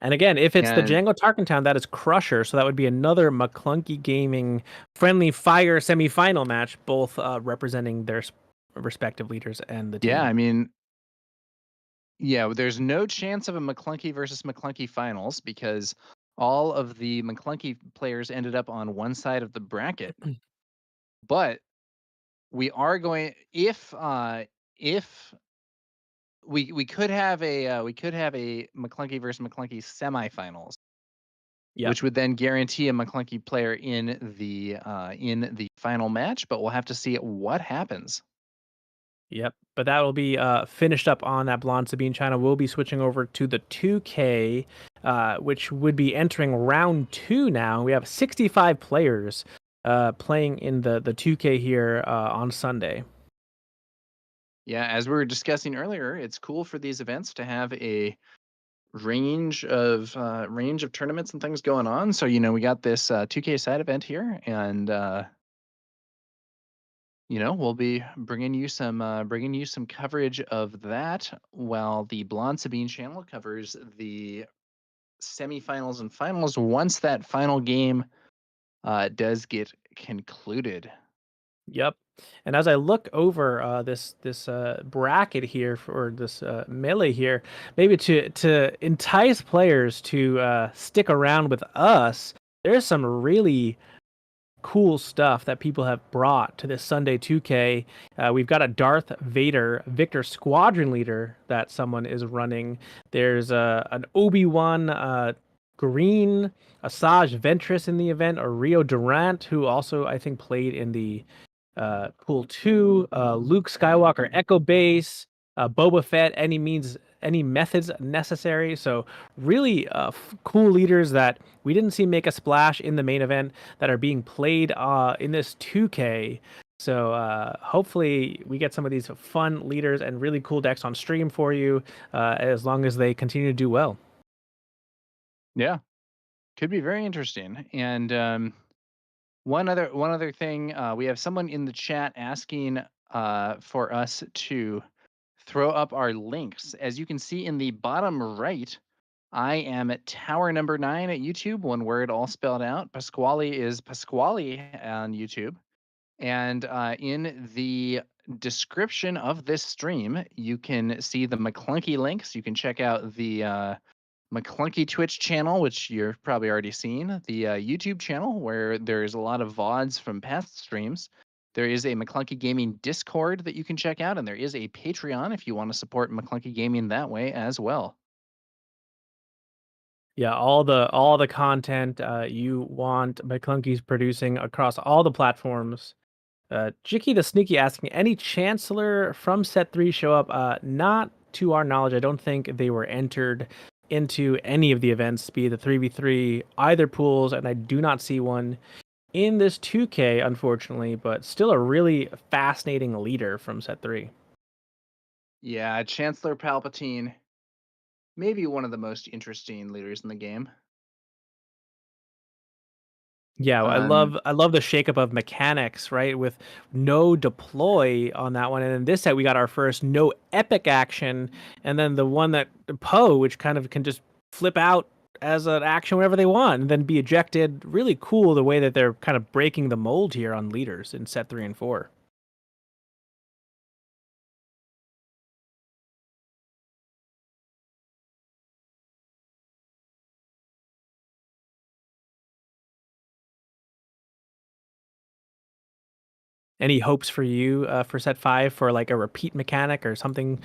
And again, if it's the And Django Tarkentown, that is Crusher, so that would be another McClunky Gaming Friendly Fire semifinal match, both representing their respective leaders and the team. yeah, I mean, yeah, there's no chance of a McClunky versus McClunky finals because all of the McClunky players ended up on one side of the bracket. But we are going if we could have a McClunky versus McClunky semifinals, Yep. which would then guarantee a McClunky player in the final match. But we'll have to see what happens. Yep. But that will be finished up on that Blonde Sabine channel. We'll be switching over to the 2K, which would be entering round 2 now. We have 65 players playing in the 2K here on Sunday. Yeah, as we were discussing earlier, it's cool for these events to have a range of tournaments and things going on. So we got this 2K side event here, and we'll be bringing you some coverage of that, while the Blonde Sabine channel covers the semifinals and finals once that final game does get concluded. Yep. And as I look over this bracket here for this melee here, maybe to entice players to stick around with us, there's some really cool stuff that people have brought to this Sunday 2K. We've got a Darth Vader Victor Squadron leader that someone is running. There's an Obi-Wan Green, Asajj Ventress in the event, or Rio Durant, who also I think played in the Pool 2, Luke Skywalker, Echo Base, Boba Fett, any methods necessary. So really cool leaders that we didn't see make a splash in the main event that are being played in this 2K. So hopefully we get some of these fun leaders and really cool decks on stream for you as long as they continue to do well. Yeah, could be very interesting. And one other thing, we have someone in the chat asking for us to throw up our links. As you can see in the bottom right, I am at tower number 9 at YouTube, one word all spelled out. Pasquale is Pasquale on YouTube. And in the description of this stream, you can see the McClunky links. You can check out the McClunky Twitch channel, which you've probably already seen, the YouTube channel, where there's a lot of VODs from past streams. There is a McClunky Gaming Discord that you can check out, and there is a Patreon if you want to support McClunky Gaming that way as well. Yeah, all the content you want McClunky's producing across all the platforms. Jicky the Sneaky asking, any Chancellor from set 3 show up? Not to our knowledge. I don't think they were entered into any of the events, be it the 3v3, either pools, and I do not see one in this 2K, unfortunately, but still a really fascinating leader from set 3. Yeah, Chancellor Palpatine, maybe one of the most interesting leaders in the game. Yeah, I love the shakeup of mechanics, right? With no deploy on that one, and in this set we got our first no epic action, and then the one that Poe, which kind of can just flip out as an action whenever they want, and then be ejected. Really cool the way that they're kind of breaking the mold here on leaders in set 3 and 4. Any hopes for you for set 5 for like a repeat mechanic or something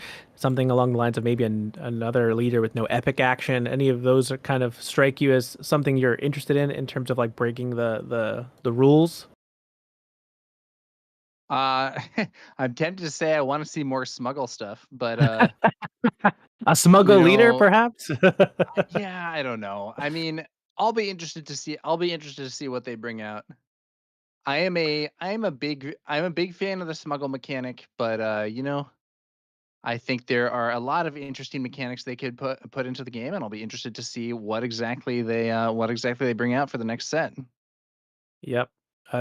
along the lines of maybe another leader with no epic action? Any of those are kind of strike you as something you're interested in terms of like breaking the rules? I'm tempted to say I want to see more smuggle stuff, but A smuggle you leader, know, perhaps? yeah, I don't know. I mean, I'll be interested to see what they bring out. I'm a big fan of the smuggle mechanic, but I think there are a lot of interesting mechanics they could put into the game, and I'll be interested to see what exactly they bring out for the next set. Yep.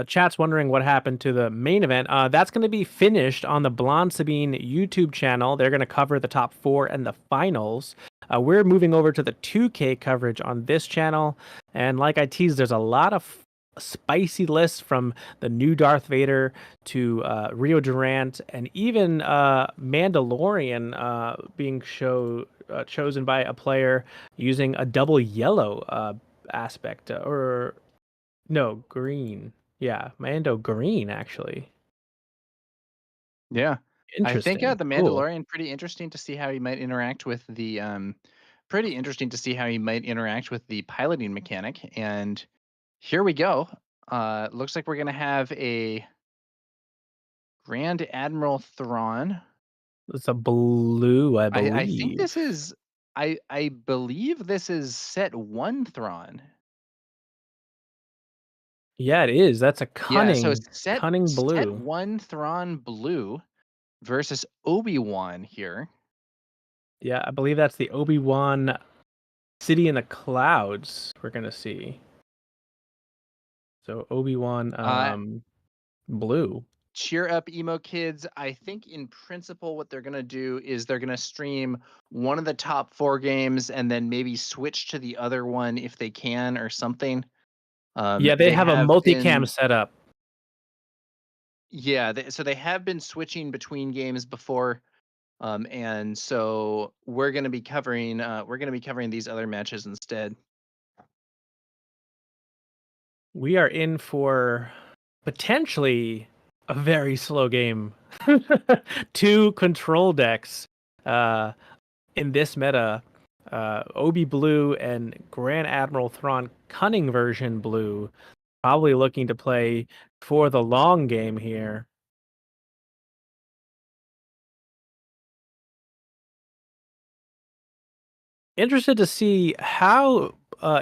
Chat's wondering what happened to the main event. That's going to be finished on the Blonde Sabine YouTube channel. They're going to cover the top 4 and the finals. We're moving over to the 2K coverage on this channel. And like I teased, there's a lot of spicy lists from the new Darth Vader to Rio Durant and even Mandalorian being chosen by a player using a double yellow aspect or no, green. Yeah, Mando green, actually. Yeah. I think Interesting. the Cool. Mandalorian pretty interesting to see how he might interact with the pretty interesting to see how he might interact with the piloting mechanic. And here we go. Looks like we're gonna have a Grand Admiral Thrawn. It's a blue, I I think believe. this is I believe this is set 1 Thrawn. Yeah, it is. That's a Yeah, so cunning set blue. 1 Thrawn blue versus Obi-Wan here. Yeah, I believe that's the Obi-Wan City in the Clouds we're gonna see. So Obi-Wan blue. Cheer up, emo kids. I think in principle what they're going to do is they're going to stream one of the top 4 games and then maybe switch to the other one if they can or something. Yeah, they have a multicam setup. Yeah, so they have been switching between games before. And so we're going to be covering these other matches instead. We are in for potentially a very slow game. 2 control decks in this meta. Obi Blue and Grand Admiral Thrawn Cunning version Blue, probably looking to play for the long game here. Interested to see how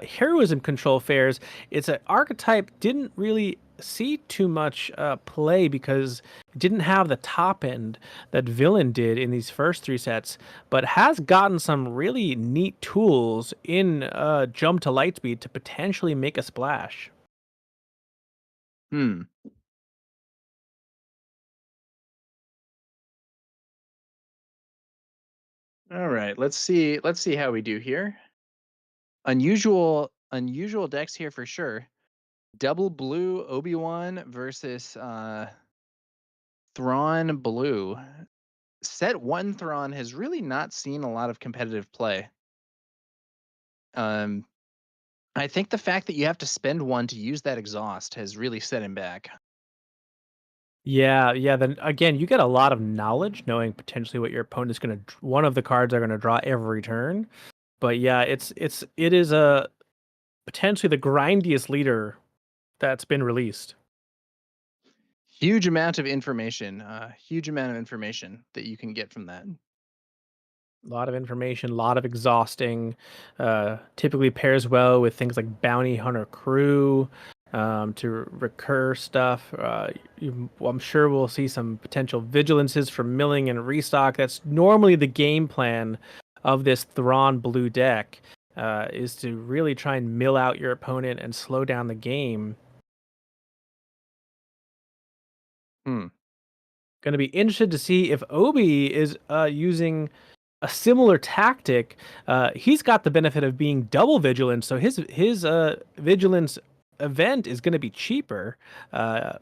heroism control fares. It's an archetype didn't really see too much play because it didn't have the top end that villain did in these first three sets, but has gotten some really neat tools in jump to lightspeed to potentially make a splash. Hmm. All right. Let's see. Let's see how we do here. Unusual decks here for sure. Double blue Obi-Wan versus Thrawn blue. Set 1 Thrawn has really not seen a lot of competitive play. Um, I think the fact that you have to spend 1 to use that exhaust has really set him back. Yeah, yeah. Then again, you get a lot of knowledge knowing potentially what your opponent's going to. One of the cards are going to draw every turn. But yeah, it is a potentially the grindiest leader that's been released. Huge amount of information. Huge amount of information that you can get from that. A lot of information, a lot of exhausting. Typically pairs well with things like Bounty Hunter Crew to recur stuff. I'm sure we'll see some potential vigilances for milling and restock. That's normally the game plan of this Thrawn blue deck, is to really try and mill out your opponent and slow down the game. Hmm. Going to be interested to see if Obi is using a similar tactic. He's got the benefit of being double vigilant, so his vigilance event is going to be cheaper,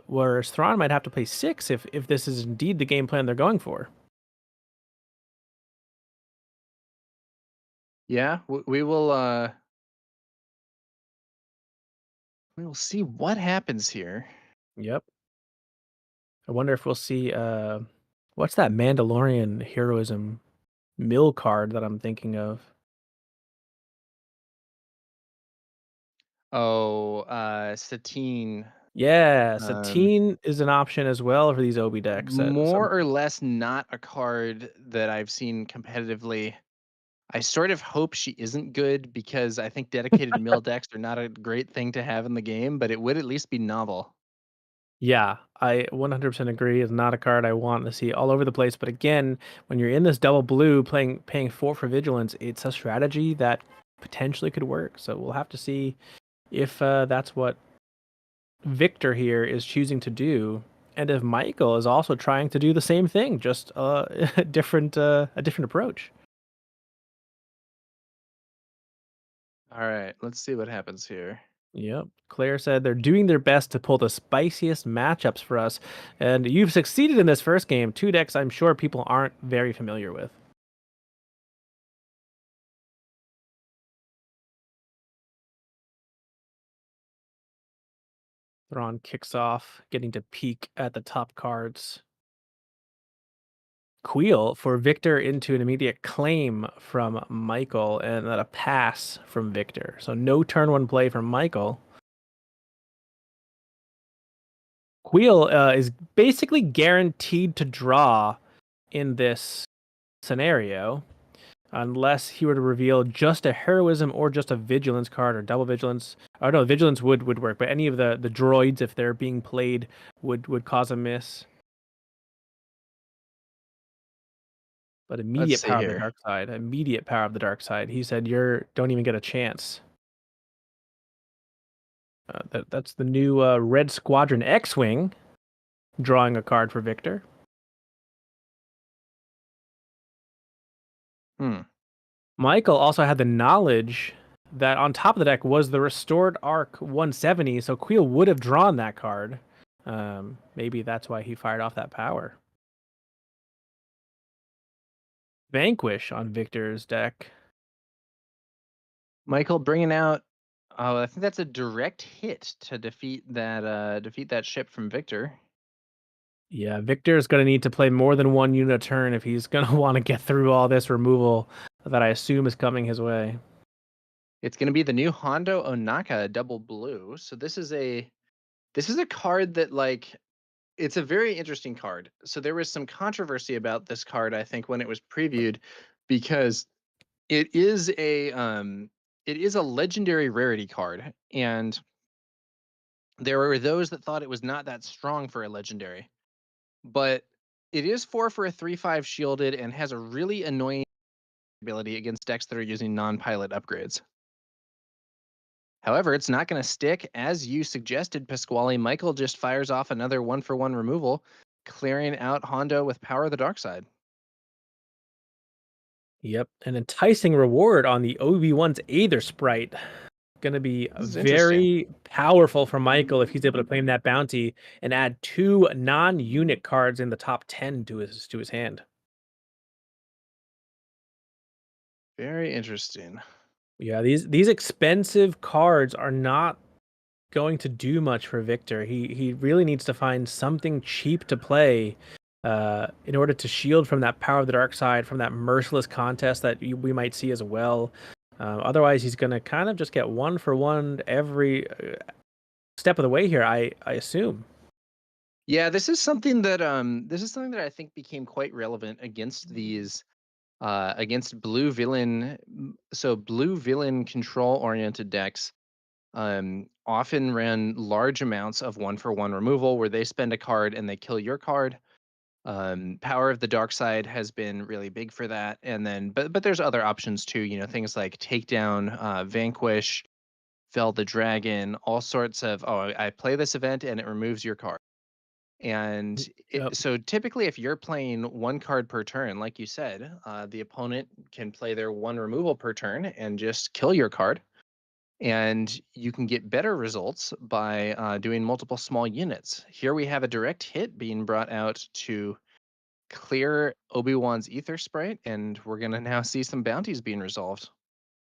whereas Thrawn might have to play 6 if this is indeed the game plan they're going for. Yeah, we will see what happens here. Yep. I wonder if we'll see what's that Mandalorian heroism mill card that I'm thinking of. Oh, Satine. Yeah, Um, Satine is an option as well for these Obi decks. more or less not a card that I've seen competitively. I sort of hope she isn't good because I think dedicated mill decks are not a great thing to have in the game, but it would at least be novel. Yeah, I 100% agree. It's not a card I want to see all over the place. But again, when you're in this double blue paying 4 for vigilance, it's a strategy that potentially could work. So we'll have to see if that's what Victor here is choosing to do, and if Michael is also trying to do the same thing, just a different approach. All right, let's see what happens here. Yep. Claire said they're doing their best to pull the spiciest matchups for us, and you've succeeded in this first game. 2 decks I'm sure people aren't very familiar with. Thrawn kicks off, getting to peek at the top cards. Queel for Victor into an immediate claim from Michael, and then a pass from Victor. So no turn 1 play from Michael. Queel is basically guaranteed to draw in this scenario, unless he were to reveal just a heroism or just a vigilance card or double vigilance. Oh no, vigilance would work, but any of the droids, if they're being played, would cause a miss. But Let's immediate see power of the here. dark side. Immediate power of the dark side. He said, "You don't even get a chance." That's the new Red Squadron X-wing drawing a card for Victor. Hmm. Michael also had the knowledge that on top of the deck was the restored Arc 170, so Queel would have drawn that card. Maybe that's why he fired off that power. Vanquish on Victor's deck. Michael bringing out. Oh, I think that's a direct hit to defeat that ship from Victor. Yeah, Victor's going to need to play more than 1 unit a turn if he's going to want to get through all this removal. that I assume is coming his way. It's going to be the new Hondo Onaka double blue. So this is a card that, like, it's a very interesting card. So there was some controversy about this card, I think, when it was previewed, because it is a legendary rarity card, and there were those that thought it was not that strong for a legendary. But it is 4 for a 3/5 shielded and has a really annoying ability against decks that are using non-pilot upgrades. However, it's not going to stick. As you suggested, Pasquale, Michael just fires off another 1-for-1 removal, clearing out Hondo with Power of the Dark Side. Yep, an enticing reward on the Obi-Wan's Aether Sprite. Going to be This is interesting. very powerful for Michael if he's able to claim that bounty and add 2 non-unit cards in the top 10 to his hand. Very interesting. Yeah, these expensive cards are not going to do much for Victor. He really needs to find something cheap to play in order to shield from that Power of the Dark Side, from that merciless contest that we might see as well. Otherwise, he's going to kind of just get 1-for-1 every step of the way here, I assume. Yeah, this is something that I think became quite relevant against these against blue villain. So blue villain control oriented decks often ran large amounts of 1-for-1 removal, where they spend a card and they kill your card. Power of the Dark Side has been really big for that, and then but there's other options too. You know, things like Takedown, Vanquish, Fell the Dragon, all sorts of, oh, I play this event and it removes your card. And Yep. so typically, if you're playing 1 card per turn, like you said, the opponent can play their 1 removal per turn and just kill your card. And you can get better results by doing multiple small units. Here we have a direct hit being brought out to clear Obi-Wan's Ether Sprite, and we're going to now see some bounties being resolved.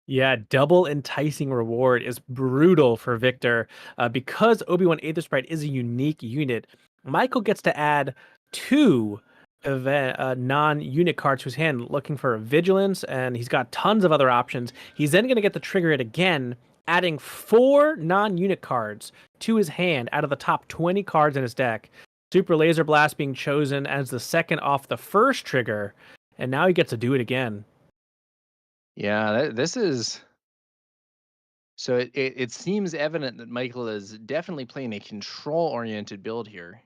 Yeah, double enticing reward is brutal for Victor. Because Obi-Wan Aether Sprite is a unique unit, Michael gets to add 2 non-unit cards to his hand, looking for Vigilance, and he's got tons of other options. He's then going to get to trigger it again, adding 4 non-unit cards to his hand out of the top 20 cards in his deck. Super Laser Blast being chosen as the second off the first trigger, and now he gets to do it again. Yeah, this is. So it seems evident that Michael is definitely playing a control-oriented build here.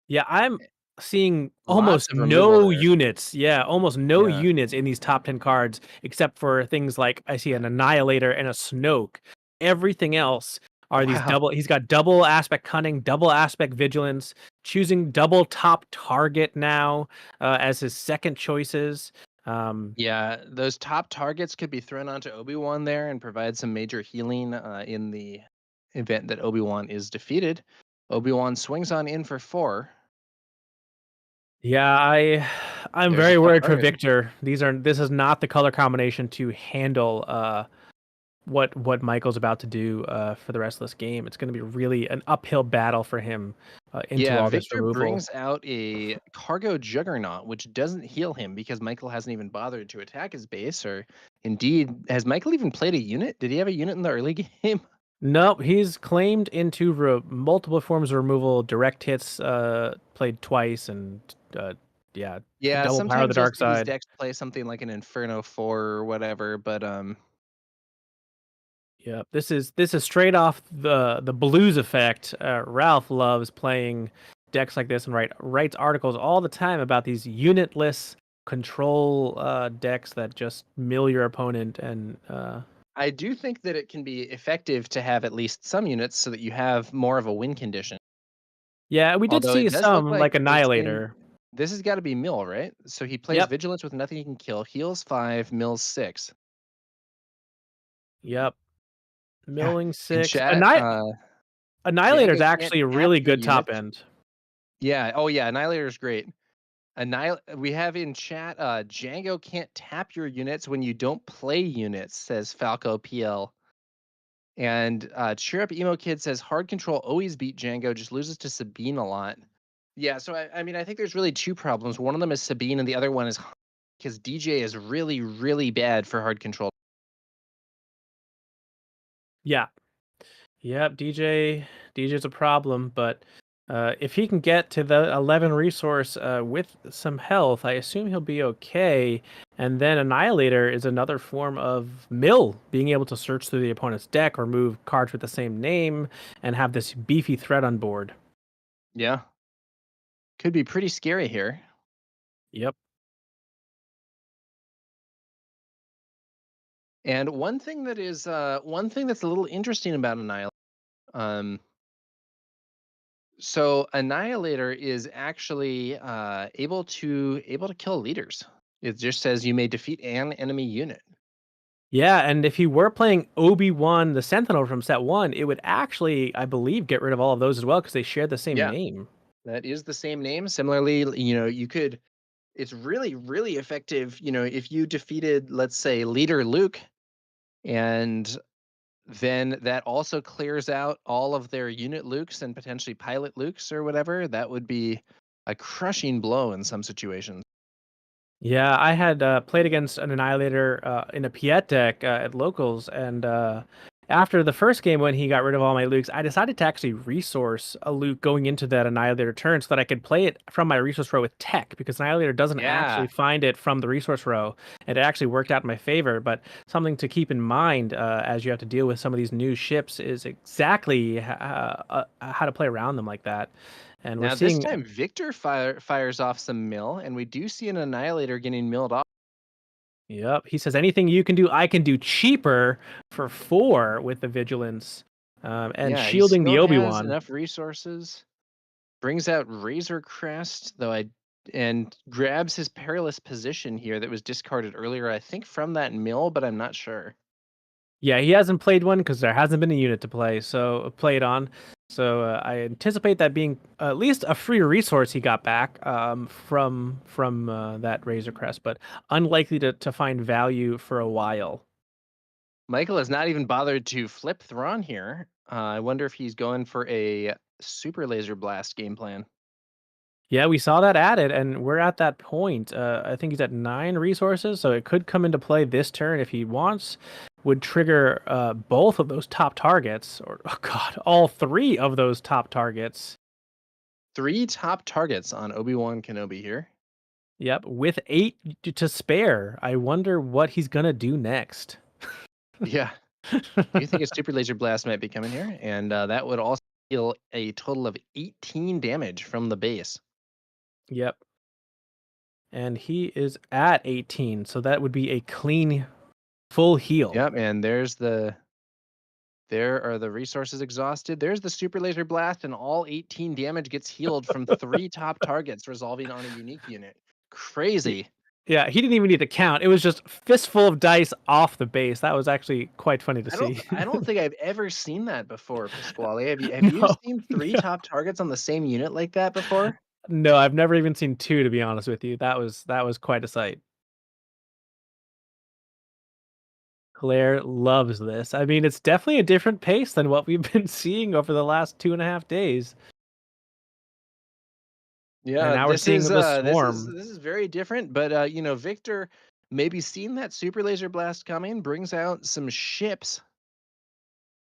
Yeah, I'm seeing Lots almost of removal no there. units. Yeah, almost no Yeah. units in these top 10 cards, except for things like I see an Annihilator and a Snoke. Everything else are these Wow. double. He's got double aspect cunning, double aspect vigilance, choosing double top target now as his second choices. Yeah, those top targets could be thrown onto Obi-Wan there and provide some major healing in the event that Obi-Wan is defeated. Obi-Wan swings on in for 4. Yeah, I'm There's a very worried for card. Victor. This is not the color combination to handle what Michael's about to do for the rest of this game. It's going to be really an uphill battle for him into Yeah, all this Victor removal. brings out a Cargo Juggernaut, which doesn't heal him because Michael hasn't even bothered to attack his base. Or indeed, has Michael even played a unit? Did he have a unit in the early game? Nope, he's claimed into multiple forms of removal, direct hits played twice, and yeah, Yeah, double Power of the sometimes you'll Dark see these Side. decks play something like an Inferno 4 or whatever, but Yeah, this is straight off the blues effect. Ralph loves playing decks like this and writes articles all the time about these unitless control decks that just mill your opponent. And I do think that it can be effective to have at least some units so that you have more of a win condition. yeah, we did Although see it does look some like like it's in. Annihilator. This has got to be mill, right? So he plays Yep, Vigilance with nothing he can kill, heals 5, mills 6. yep. Yeah. Milling In 6. chat, Annihilator is Django can't actually a tap really your good top units. end. Yeah. Oh yeah, Annihilator is great. We have in chat, Django can't tap your units when you don't play units, says Falco PL. And Cheer Up Emo Kid says hard control always beat Django, just loses to Sabine a lot. Yeah, so I mean I think there's really 2 problems. One of them is Sabine and the other one is because DJ is really, really bad for hard control. Yeah. Yep, DJ's a problem, but if he can get to the 11 resource with some health, I assume he'll be okay. And then Annihilator is another form of mill, being able to search through the opponent's deck or move cards with the same name and have this beefy threat on board. Yeah. Could be pretty scary here. Yep. And one thing that's a little interesting about Annihilator, so Annihilator is actually able to kill leaders. It just says you may defeat an enemy unit. Yeah, and if he were playing Obi-Wan the Sentinel from set 1, it would actually, I believe, get rid of all of those as well because they share the same Yeah. name. That is the same name. Similarly, you could. It's really, really effective. If you defeated, let's say, Leader Luke, and then that also clears out all of their unit Lukes and potentially pilot Lukes or whatever. That would be a crushing blow in some situations. Yeah, I had played against an Annihilator in a Piet deck at locals, and after the first game when he got rid of all my Lukes, I decided to actually resource a Luke going into that Annihilator turn so that I could play it from my resource row with tech, because Annihilator doesn't Yeah. actually find it from the resource row, and it actually worked out in my favor. But something to keep in mind as you have to deal with some of these new ships is exactly how to play around them like that. And we're Now this seeing time Victor fires off some mill, and we do see an Annihilator getting milled off. Yep. He says anything you can do, I can do cheaper for 4 with the vigilance, and Yeah, he shielding the still has Obi-Wan. enough resources. Brings out Razor Crest, and grabs his perilous position here that was discarded earlier, I think from that mill, but I'm not sure. Yeah, he hasn't played one because there hasn't been a unit to play, so play it on. So I anticipate that being at least a free resource he got back from that Razor Crest, but unlikely to find value for a while. Michael has not even bothered to flip Thrawn here. I wonder if he's going for a Super Laser Blast game plan. Yeah, we saw that added, and we're at that point. I think he's at 9 resources, so it could come into play this turn if he wants. Would trigger both of those top targets, or oh god, all 3 of those top targets. 3 top targets on Obi-Wan Kenobi here. Yep, with 8 to spare. I wonder what he's gonna do next. Yeah. Do you think a Super Laser Blast might be coming here? And that would also deal a total of 18 damage from the base. Yep. And he is at 18, so that would be a clean full heal. Yep, and there are the resources exhausted. There's the Super Laser Blast, and all 18 damage gets healed from 3 top targets, resolving on a unique unit. Crazy. Yeah, he didn't even need to count. It was just fistful of dice off the base. That was actually quite funny to see. I don't think I've ever seen that before, Pasquale. Have you No, seen 3 top targets on the same unit like that before? no, I've never even seen 2, to be honest with you. That was quite a sight. Claire loves this. I mean, it's definitely a different pace than what we've been seeing over the last 2.5 days. And Yeah, now we're seeing the swarm. this is very different, but Victor maybe seen that Super Laser Blast coming, brings out some ships,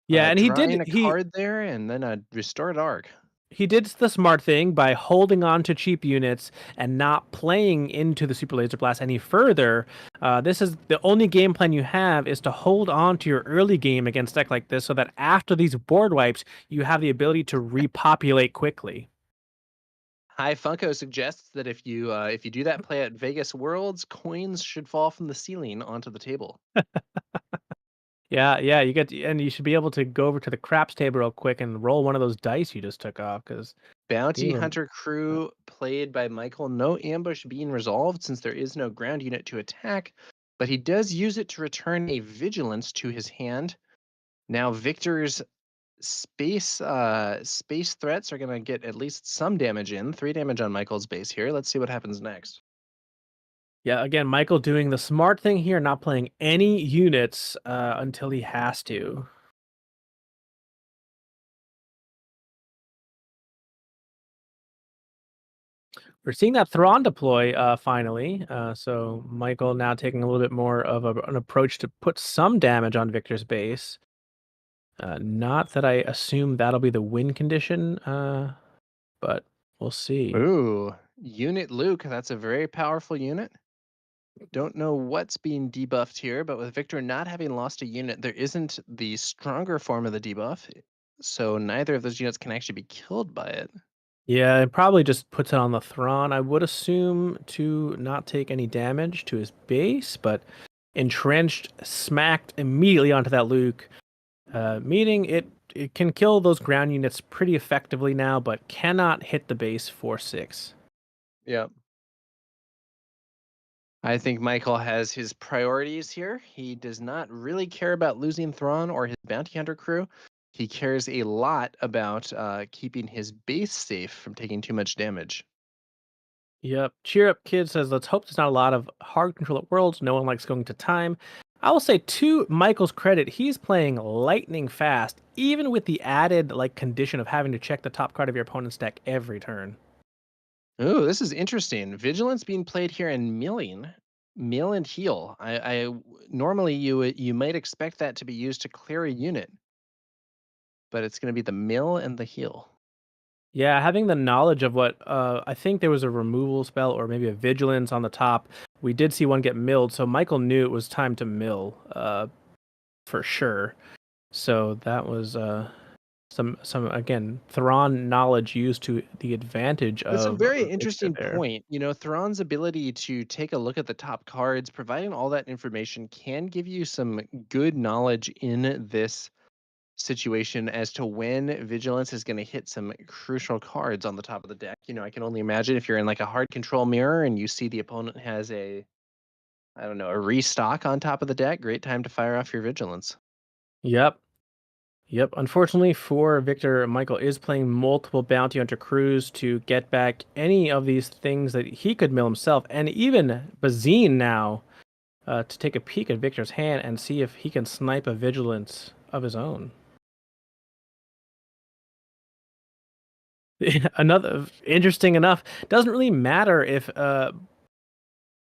Yeah, and he drawing did a he card there, and then a restored arc. he did the smart thing by holding on to cheap units and not playing into the Super Laser Blast any further. This is the only game plan you have, is to hold on to your early game against deck like this, so that after these board wipes, you have the ability to repopulate quickly. Hi Funko suggests that if you do that play at Vegas Worlds, coins should fall from the ceiling onto the table. Yeah, and you should be able to go over to the craps table real quick and roll one of those dice you just took off, because Bounty Hunter crew played by Michael. No ambush being resolved since there is no ground unit to attack, but he does use it to return a vigilance to his hand. Now Victor's space threats are going to get at least some damage in. 3 damage on Michael's base here. Let's see what happens next. Yeah, again, Michael doing the smart thing here, not playing any units until he has to. We're seeing that Thrawn deploy finally. So Michael now taking a little bit more of an approach to put some damage on Victor's base. Not that I assume that'll be the win condition, but we'll see. Ooh, Unit Luke. That's a very powerful unit. Don't know what's being debuffed here, but with Victor not having lost a unit, there isn't the stronger form of the debuff. So neither of those units can actually be killed by it. Yeah, it probably just puts it on the Thrawn. I would assume to not take any damage to his base, but entrenched, smacked immediately onto that Luke, meaning it can kill those ground units pretty effectively now, but cannot hit the base for 6. Yep. I think Michael has his priorities here. He does not really care about losing Thrawn or his bounty hunter crew. He cares a lot about keeping his base safe from taking too much damage. Yep. Cheer up, kid says, let's hope there's not a lot of hard control at Worlds. No one likes going to time. I will say, to Michael's credit, he's playing lightning fast, even with the added condition of having to check the top card of your opponent's deck every turn. Ooh, this is interesting. Vigilance being played here in milling, mill and heal. Normally you might expect that to be used to clear a unit, but it's going to be the mill and the heal. Yeah, having the knowledge of what I think there was a removal spell or maybe a vigilance on the top. We did see one get milled, so Michael knew it was time to mill for sure. So that was some again Thrawn knowledge used to the advantage That's a of very Victor interesting there. point. Thrawn's ability to take a look at the top cards, providing all that information, can give you some good knowledge in this situation as to when vigilance is going to hit some crucial cards on the top of the deck. I can only imagine if you're in like a hard control mirror and you see the opponent has a restock on top of the deck, great time to fire off your vigilance. Yep. Yep. Unfortunately for Victor, Michael is playing multiple bounty hunter crews to get back any of these things that he could mill himself, and even Bazine now to take a peek at Victor's hand and see if he can snipe a vigilance of his own. Another interesting enough, doesn't really matter if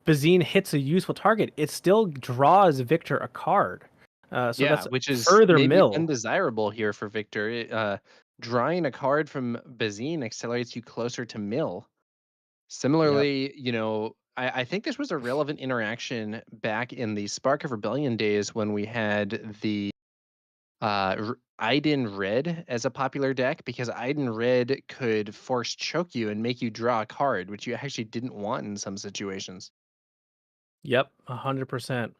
Bazine hits a useful target; it still draws Victor a card. So Yeah, that's which is further maybe mill. undesirable here for Victor. Drawing a card from Bazine accelerates you closer to mill. Yep. Similarly, I think this was a relevant interaction back in the Spark of Rebellion days when we had the Iden Red as a popular deck, because Iden Red could force choke you and make you draw a card, which you actually didn't want in some situations. Yep. 100%. I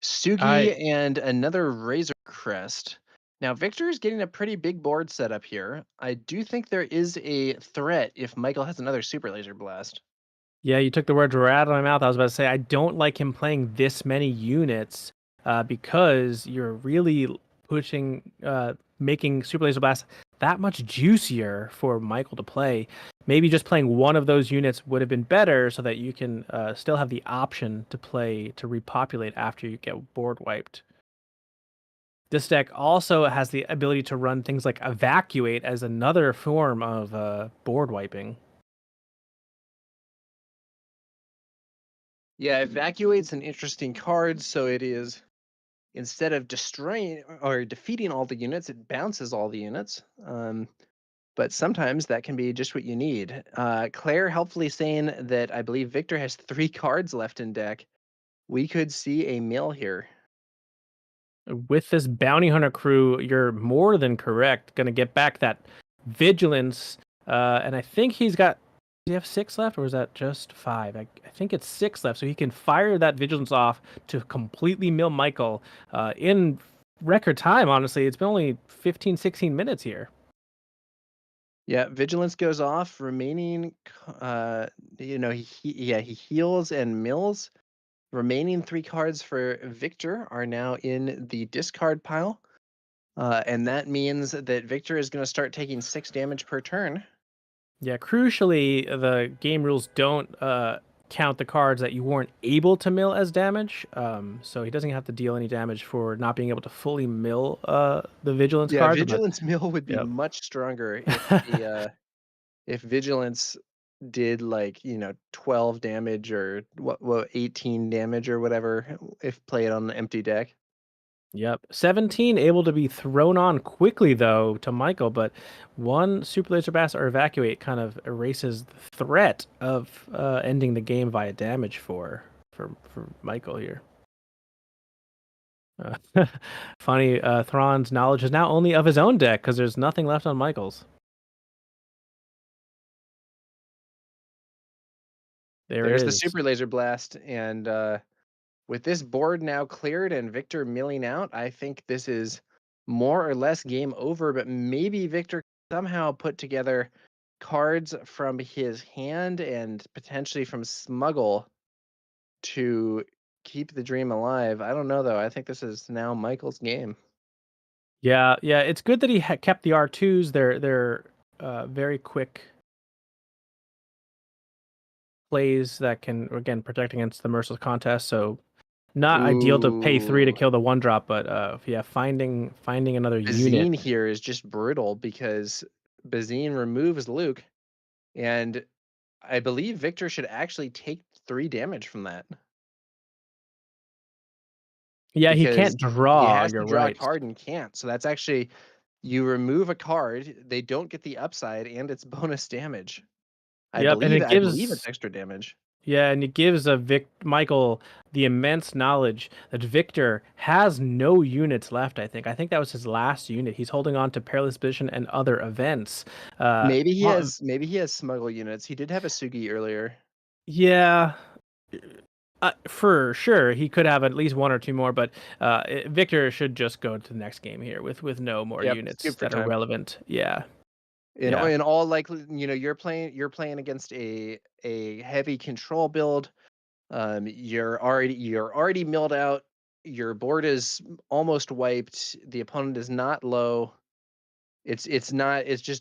Sugi and another Razor Crest. Now, Victor is getting a pretty big board setup here. I do think there is a threat if Michael has another Super Laser Blast. Yeah, you took the words right out of my mouth. I was about to say I don't like him playing this many units because you're really pushing, making Super Laser Blast that much juicier for Michael to play. Maybe just playing one of those units would have been better so that you can still have the option to play to repopulate after you get board wiped. This deck also has the ability to run things like Evacuate as another form of board wiping. Yeah, Evacuate's an interesting card, so it is, instead of destroying or defeating all the units, it bounces all the units. But sometimes that can be just what you need. Claire helpfully saying that I believe Victor has 3 cards left in deck. We could see a mill here. With this bounty hunter crew, you're more than correct. Going to get back that vigilance, and I think he's got. Does he have 6 left, or is that just 5? I think it's 6 left, so he can fire that vigilance off to completely mill Michael in record time. Honestly, it's been only 15, 16 minutes here. Yeah, vigilance goes off. Remaining, he heals and mills. Remaining 3 cards for Victor are now in the discard pile. And that means that Victor is going to start taking 6 damage per turn. Yeah, crucially, the game rules don't count the cards that you weren't able to mill as damage. So he doesn't have to deal any damage for not being able to fully mill the vigilance Yeah, cards. But Vigilance Mill would be yep. much stronger if Vigilance did like 12 damage or what 18 damage or whatever if played on an empty deck. Yep. 17 able to be thrown on quickly though to Michael, but one Super Laser Blast or Evacuate kind of erases the threat of ending the game via damage for Michael here. Funny, Thrawn's knowledge is now only of his own deck because there's nothing left on Michael's. There's it the is. Super Laser Blast, and with this board now cleared and Victor milling out, I think this is more or less game over, but maybe Victor somehow put together cards from his hand and potentially from Smuggle to keep the dream alive. I don't know though. I think this is now Michael's game. Yeah, it's good that he kept the R2s. They're very quick plays that can again protect against the merciless contest. So not ideal to pay 3 to Ooh. kill the 1-drop, but yeah, finding another unit. Bazine here is just brutal because Bazine removes Luke, and I believe Victor should actually take 3 damage from that. Yeah, he Because can't he draw. has to You're draw a right. card and can't. So that's actually, you remove a card, they don't get the upside, and it's bonus damage. I Yep, and believe it it's gives extra damage. and it gives Michael the immense knowledge that Victor has no units left. I think that was his last unit. He's holding on to Perilous Position and other events. Maybe he Well, has smuggle units. He did have a Sugi earlier. yeah, for sure he could have at least 1 or 2 more, but Victor should just go to the next game here with no more Yep, units skip for that are time. relevant. Yeah. In all likelihood, you're playing against a heavy control build. You're already milled out. Your board is almost wiped. The opponent is not low. It's just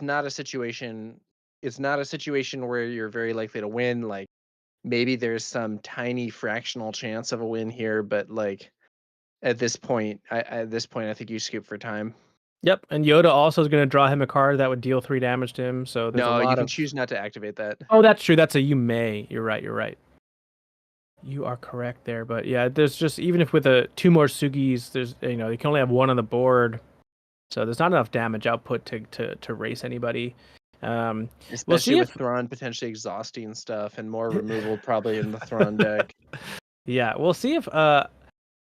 not a situation. It's not a situation where you're very likely to win. Like, maybe there's some tiny fractional chance of a win here, but like at this point, I think you skip for time. Yep, and Yoda also is going to draw him a card that would deal 3 damage to him. So there's a No, you lot can of. choose not to activate that. Oh, that's true. That's a you may. You're right. You are correct there, but yeah, there's just even if with 2 more Sugis, there's you can only have 1 on the board, so there's not enough damage output to race anity. We'll Especially see with if Thrawn potentially exhausting stuff and more removal probably in the Thrawn deck. yeah, we'll see if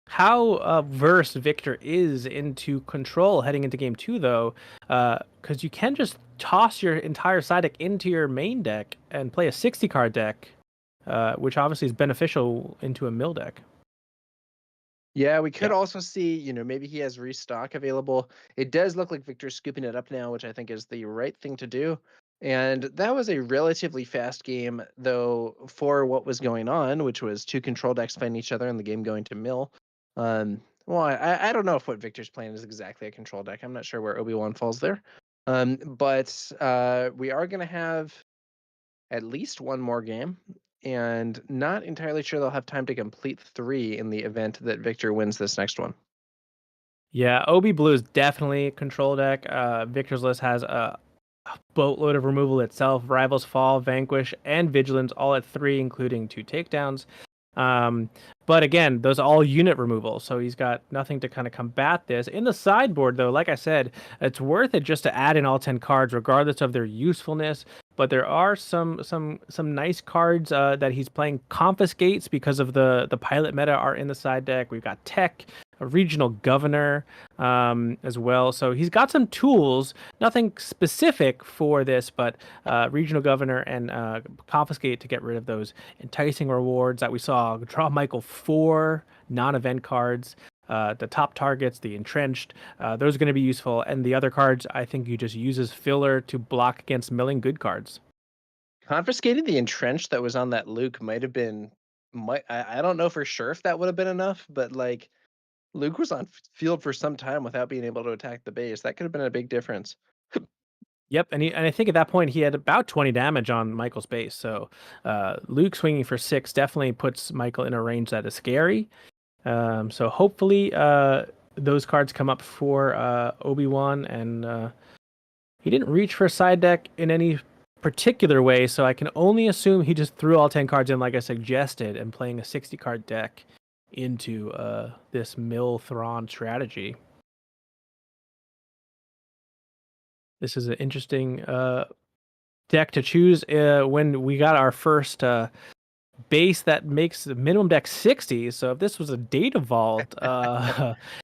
how versed Victor is into control heading into game 2 though, because you can just toss your entire side deck into your main deck and play a 60 card deck, which obviously is beneficial into a mill deck. Yeah, we could Yeah. also see, maybe he has restock available. It does look like Victor's scooping it up now, which I think is the right thing to do. And that was a relatively fast game, though, for what was going on, which was 2 control decks fighting each other and the game going to mill. Well, I don't know if what Victor's playing is exactly a control deck. I'm not sure where Obi-Wan falls there. But we are going to have at least 1 more game, and not entirely sure they'll have time to complete 3 in the event that Victor wins this next one. Yeah, Obi Blue is definitely a control deck. Victor's list has a boatload of removal itself. Rivals Fall, Vanquish, and Vigilance all at 3, including 2 takedowns. But again, those are all unit removal, so he's got nothing to kind of combat this. In the sideboard, though, like I said, it's worth it just to add in all 10 cards, regardless of their usefulness. But there are some nice cards that he's playing. Confiscates because of the pilot meta are in the side deck. We've got Tech, a regional governor as well. So he's got some tools, nothing specific for this, but regional governor and confiscate to get rid of those enticing rewards that we saw. Draw Michael 4 non-event cards. The top targets, the entrenched, those are going to be useful. And the other cards, I think you just use as filler to block against milling good cards. Confiscating the entrenched that was on that Luke might have been, I don't know for sure if that would have been enough, but like Luke was on field for some time without being able to attack the base. That could have been a big difference. Yep, and I think at that point he had about 20 damage on Michael's base. So Luke swinging for 6 definitely puts Michael in a range that is scary. So hopefully those cards come up for Obi-Wan, and he didn't reach for a side deck in any particular way, so I can only assume he just threw all 10 cards in like I suggested and playing a 60-card deck into this Mill Thrawn strategy. This is an interesting deck to choose when we got our first base that makes the minimum deck 60. So if this was a Data Vault,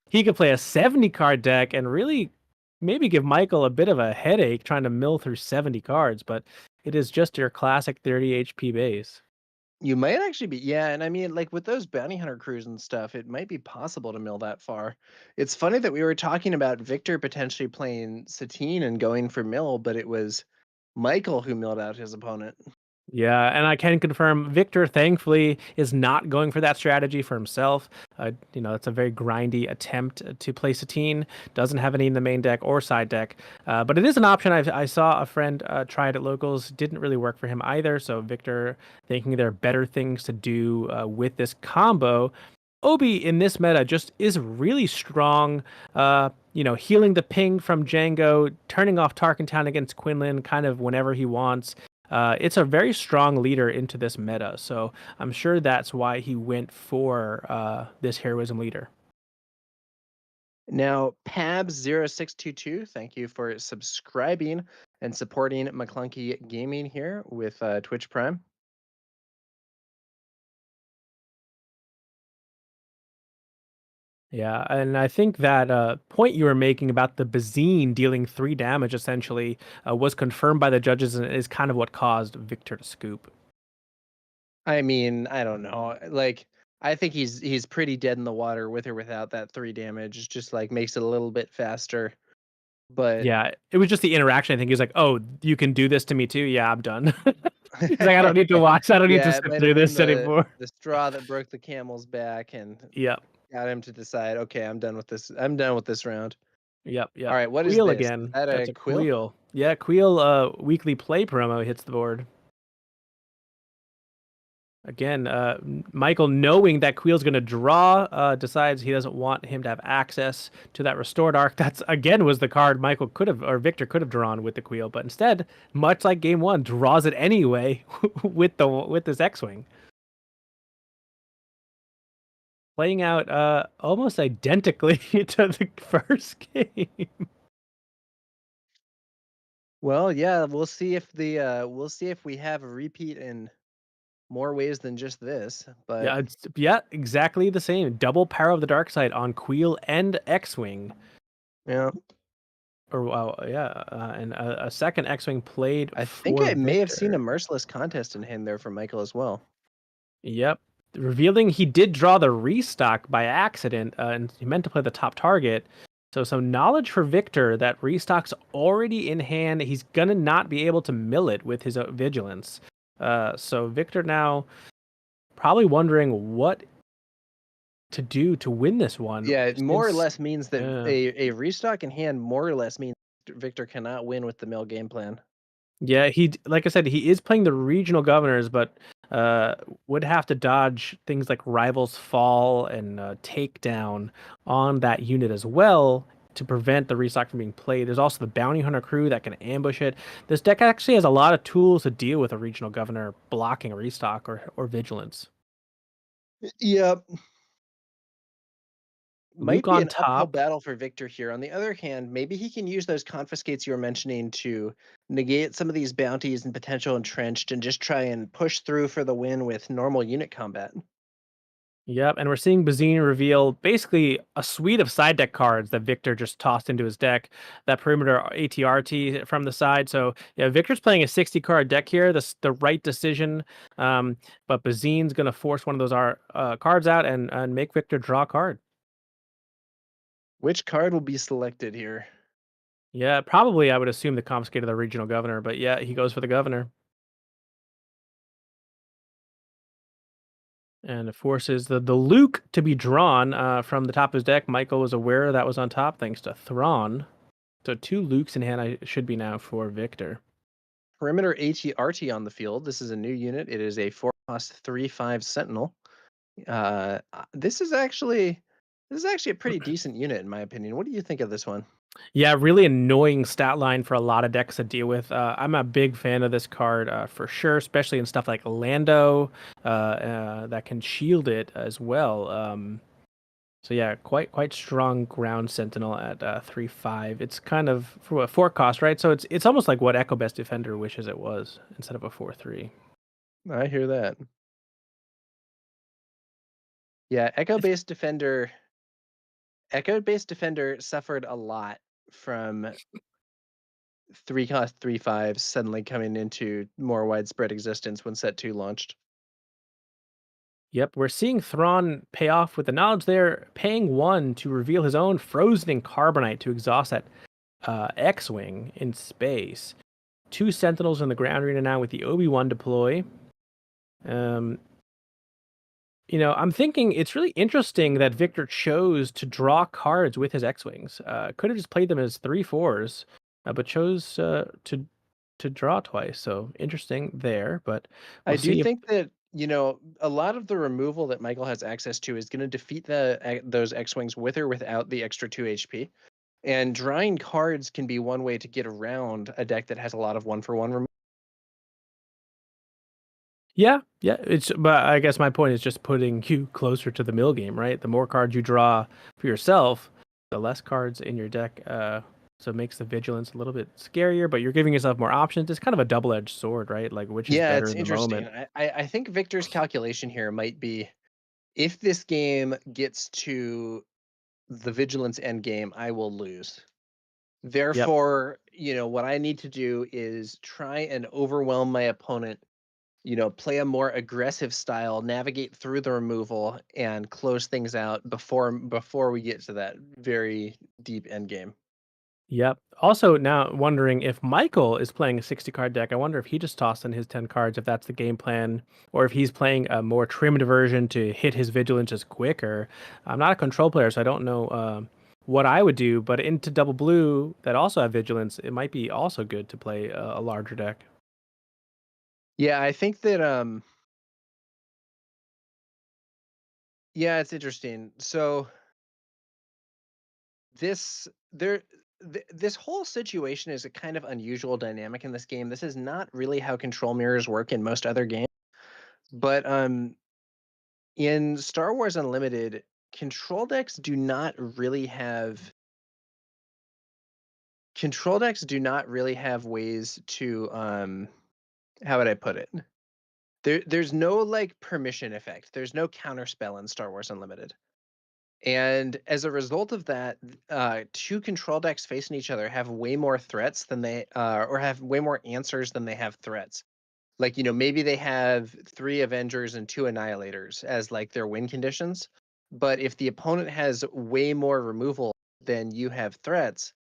he could play a 70-card deck and really maybe give Michael a bit of a headache trying to mill through 70 cards, but it is just your classic 30 HP base. You might actually be, yeah, and I mean, like with those bounty hunter crews and stuff, it might be possible to mill that far. It's funny that we were talking about Victor potentially playing Satine and going for mill, but it was Michael who milled out his opponent. Yeah, and I can confirm Victor, thankfully, is not going for that strategy for himself. It's a very grindy attempt to play Satine. Doesn't have any in the main deck or side deck, but it is an option. I saw a friend try it at locals. Didn't really work for him either. So Victor thinking there are better things to do with this combo. Obi in this meta just is really strong. Healing the ping from Django, turning off Tarkin Town against Quinlan kind of whenever he wants. It's a very strong leader into this meta, so I'm sure that's why he went for this heroism leader. Now, Pabs0622, thank you for subscribing and supporting McClunky Gaming here with Twitch Prime. Yeah, and I think that point you were making about the Bazine dealing 3 damage essentially was confirmed by the judges and is kind of what caused Victor to scoop. I mean, I don't know. Like, I think he's pretty dead in the water with or without that 3 damage. It's just like makes it a little bit faster. But Yeah, it was just the interaction. I think he was like, "Oh, you can do this to me too? Yeah, I'm done." He's like, "I don't need to watch. I don't need to yeah, it sit might through have been this anymore." the straw that broke the camel's back and Yep, got him to decide, okay, I'm done with this. I'm done with this round. yep. All right, what is Queel this? Is again. that That's a a quill? Queel. Yeah, Queel weekly play promo hits the board. Again, Michael, knowing that Queel's going to draw, decides he doesn't want him to have access to that restored arc. That's, again, was the card Michael could have, or Victor could have drawn with the Queel, but instead, much like game 1, draws it anyway with this X-Wing. Playing out almost identically to the first game. Well, yeah, we'll see if we have a repeat in more ways than just this. But Yeah, exactly the same. Double power of the dark side on Queel and X-Wing. yeah, Or and a second X-Wing played I think for I may have seen a Victor. merciless contest in hand there for Michael as well. Yep. Revealing he did draw the restock by accident, and he meant to play the top target. So some knowledge for Victor that restock's already in hand. He's gonna not be able to mill it with his vigilance. So Victor now probably wondering what to do to win this one. Yeah, it more or Since less means that yeah. a restock in hand more or less means Victor cannot win with the mill game plan. Yeah, like I said, he is playing the regional governors, but would have to dodge things like Rivals Fall and Takedown on that unit as well to prevent the restock from being played. There's also the Bounty Hunter crew that can ambush it. This deck actually has a lot of tools to deal with a regional governor blocking a restock or vigilance. Yep. Might Luke be on an uphill top. battle for Victor here. On the other hand, maybe he can use those confiscates you were mentioning to negate some of these bounties and potential entrenched and just try and push through for the win with normal unit combat. Yep, and we're seeing Bazine reveal basically a suite of side deck cards that Victor just tossed into his deck. That perimeter ATRT from the side. So yeah, Victor's playing a 60-card deck here. The right decision. But Bazine's gonna force one of those cards out and make Victor draw a card. Which card will be selected here? Yeah, probably I would assume the confiscated the regional governor, but yeah, he goes for the governor. And it forces the Luke to be drawn from the top of his deck. Michael was aware that was on top thanks to Thrawn. So 2 Lukes in hand should be now for Victor. Perimeter AT-RT on the field. This is a new unit. It is a 4-cost 3/5 Sentinel. This is actually a pretty decent unit in my opinion. What do you think of this one? Yeah, really annoying stat line for a lot of decks to deal with. I'm a big fan of this card for sure, especially in stuff like Lando that can shield it as well. So yeah, quite strong ground sentinel at 3/5. It's kind of for a 4 cost, right? So it's almost like what Echo Best Defender wishes it was instead of a 4/3. I hear that. Yeah, Echo-based Defender suffered a lot from 3-cost 3/5 suddenly coming into more widespread existence when Set 2 launched. Yep, we're seeing Thrawn pay off with the knowledge there, paying 1 to reveal his own frozen in carbonite to exhaust that X-Wing in space. 2 Sentinels in the ground arena now with the Obi-Wan deploy. I'm thinking it's really interesting that Victor chose to draw cards with his X-Wings. Could have just played them as 3/4s, but chose to draw twice. So interesting there, but we'll I do see if think that, a lot of the removal that Michael has access to is going to defeat those X-Wings with or without the extra 2 HP. And drawing cards can be one way to get around a deck that has a lot of 1-for-1 removal. yeah. But I guess my point is just putting you closer to the mill game, right? The more cards you draw for yourself, the less cards in your deck. So it makes the vigilance a little bit scarier, but you're giving yourself more options. It's kind of a double-edged sword, right? Like which is Yeah, better it's in the interesting. moment. I think Victor's calculation here might be if this game gets to the vigilance end game, I will lose. Yep. Therefore, what I need to do is try and overwhelm my opponent, play a more aggressive style, navigate through the removal, and close things out before we get to that very deep end game. Yep. Also, now wondering if Michael is playing a 60 card deck. I wonder if he just tossed in his 10 cards, if that's the game plan, or if he's playing a more trimmed version to hit his vigilances quicker. I'm not a control player, so I don't know what I would do, but into double blue that also have vigilance, it might be also good to play a larger deck. Yeah, I think that yeah, it's interesting. So this there this whole situation is a kind of unusual dynamic in this game. This is not really how control mirrors work in most other games. But in Star Wars Unlimited, control decks do not really have ways to how would I put it? There's no like permission effect. There's no counterspell in Star Wars Unlimited. And as a result of that, 2 control decks facing each other have way more threats than or have way more answers than they have threats. Like, maybe they have 3 Avengers and 2 Annihilators as like their win conditions. But if the opponent has way more removal than you have threats,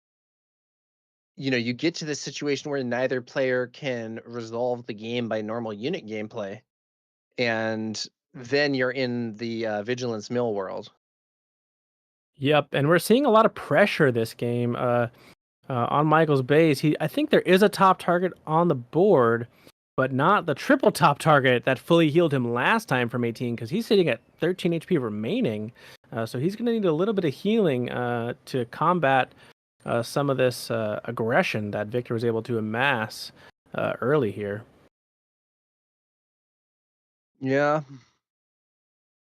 you get to this situation where neither player can resolve the game by normal unit gameplay. And then you're in the Vigilance Mill world. Yep, and we're seeing a lot of pressure this game on Michael's base. I think there is a top target on the board, but not the triple top target that fully healed him last time from 18, because he's sitting at 13 HP remaining. So he's going to need a little bit of healing to combat some of this aggression that Victor was able to amass early here. Yeah.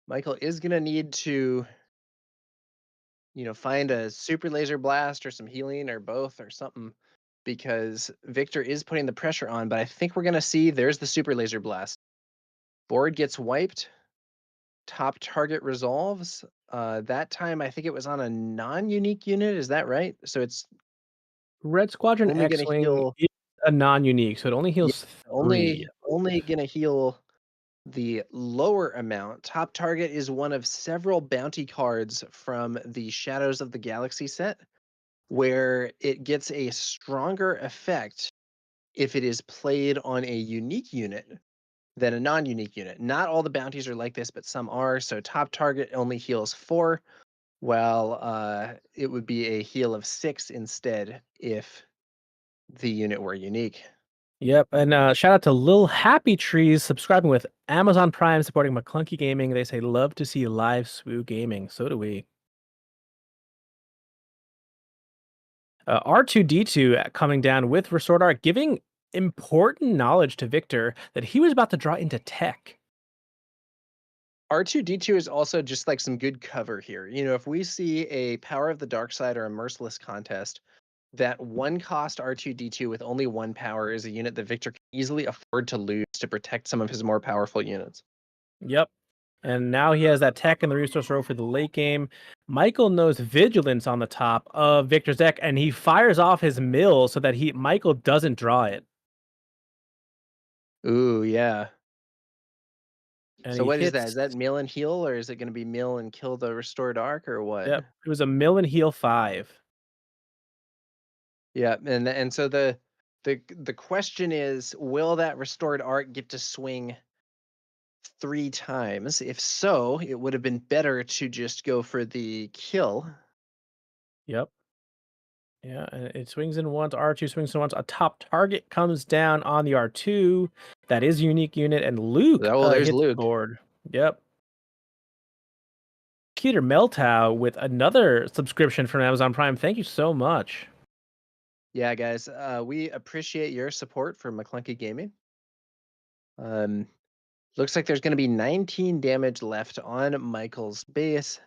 Michael is going to need to, find a super laser blast or some healing or both or something, because Victor is putting the pressure on. But I think we're going to see there's the super laser blast. Board gets wiped. Top target resolves. That time, I think it was on a non-unique unit. Is that right? So it's Red Squadron only going to X-Wing heal. is a non-unique, so it only Yeah, heals 3. only going to heal the lower amount. Top target is one of several bounty cards from the Shadows of the Galaxy set, where it gets a stronger effect if it is played on a unique unit than a non-unique unit. Not all the bounties are like this, but some are. So top target only heals 4, Well, it would be a heal of 6 instead if the unit were unique. Yep, and shout out to Lil Happy Trees subscribing with Amazon Prime, supporting McClunky Gaming. They say love to see live SWU gaming. So do we. R2D2 coming down with Restored Art, giving important knowledge to Victor that he was about to draw into tech. R2D2 is also just like some good cover here. You know, if we see a Power of the Dark Side or a Merciless contest, that one cost R2D2 with only one power is a unit that Victor can easily afford to lose to protect some of his more powerful units. Yep. And now he has that tech in the resource row for the late game. Michael knows Vigilance on the top of Victor's deck, and he fires off his mill so that Michael doesn't draw it. Ooh, yeah. And So he what is hits. that? Is that mill and heal, or is it going to be mill and kill the Restored Arc, or what? Yep. It was a mill and heal 5. Yeah, and so the question is, will that Restored Arc get to swing 3 times? If so, it would have been better to just go for the kill. Yep. Yeah, and it swings in once. R2 swings in once. A top target comes down on the R2. That is a unique unit, and Luke Oh, there's hits the Luke. board. Yep. Peter Meltow with another subscription from Amazon Prime. Thank you so much. Yeah, guys, we appreciate your support for McClunky Gaming. Looks like there's going to be 19 damage left on Michael's base.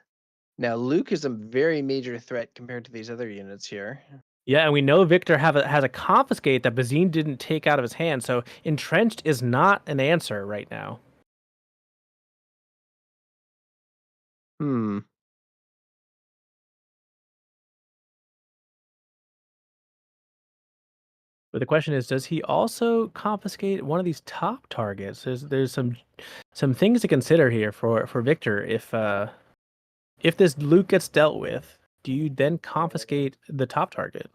Now, Luke is a very major threat compared to these other units here. Yeah, and we know Victor has a confiscate that Bazine didn't take out of his hand, so entrenched is not an answer right now. Hmm. But the question is, does he also confiscate one of these top targets? There's some things to consider here for Victor. If this Luke gets dealt with, do you then confiscate the top target?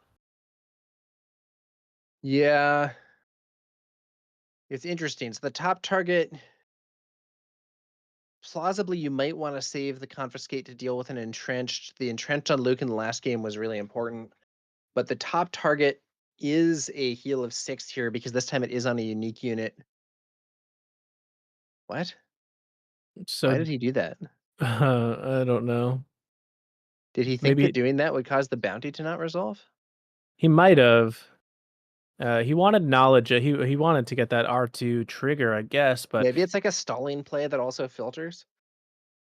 Yeah. It's interesting. So the top target, plausibly, you might want to save the confiscate to deal with an entrenched. The entrenched on Luke in the last game was really important. But the top target is a heal of 6 here because this time it is on a unique unit. What? So Why did he do that? I don't know. Did he think Maybe that doing that would cause the bounty to not resolve? he might have. He wanted knowledge. He wanted to get that R2 trigger, I guess. But Maybe it's like a stalling play that also filters.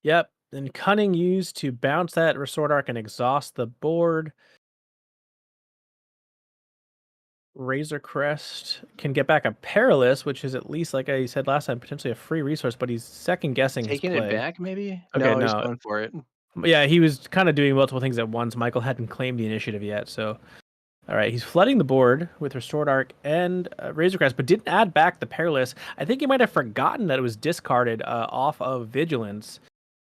yep. And cunning used to bounce that restored arc and exhaust the board. Razor Crest can get back a Perilous, which is at least, like I said last time, potentially a free resource, but he's second guessing his Taking it play. back, maybe? Okay, No, he's no. going for it. Yeah, he was kind of doing multiple things at once. Michael hadn't claimed the initiative yet, so. All right, he's flooding the board with Restored Arc and Razor Crest, but didn't add back the Perilous. I think he might have forgotten that it was discarded off of Vigilance.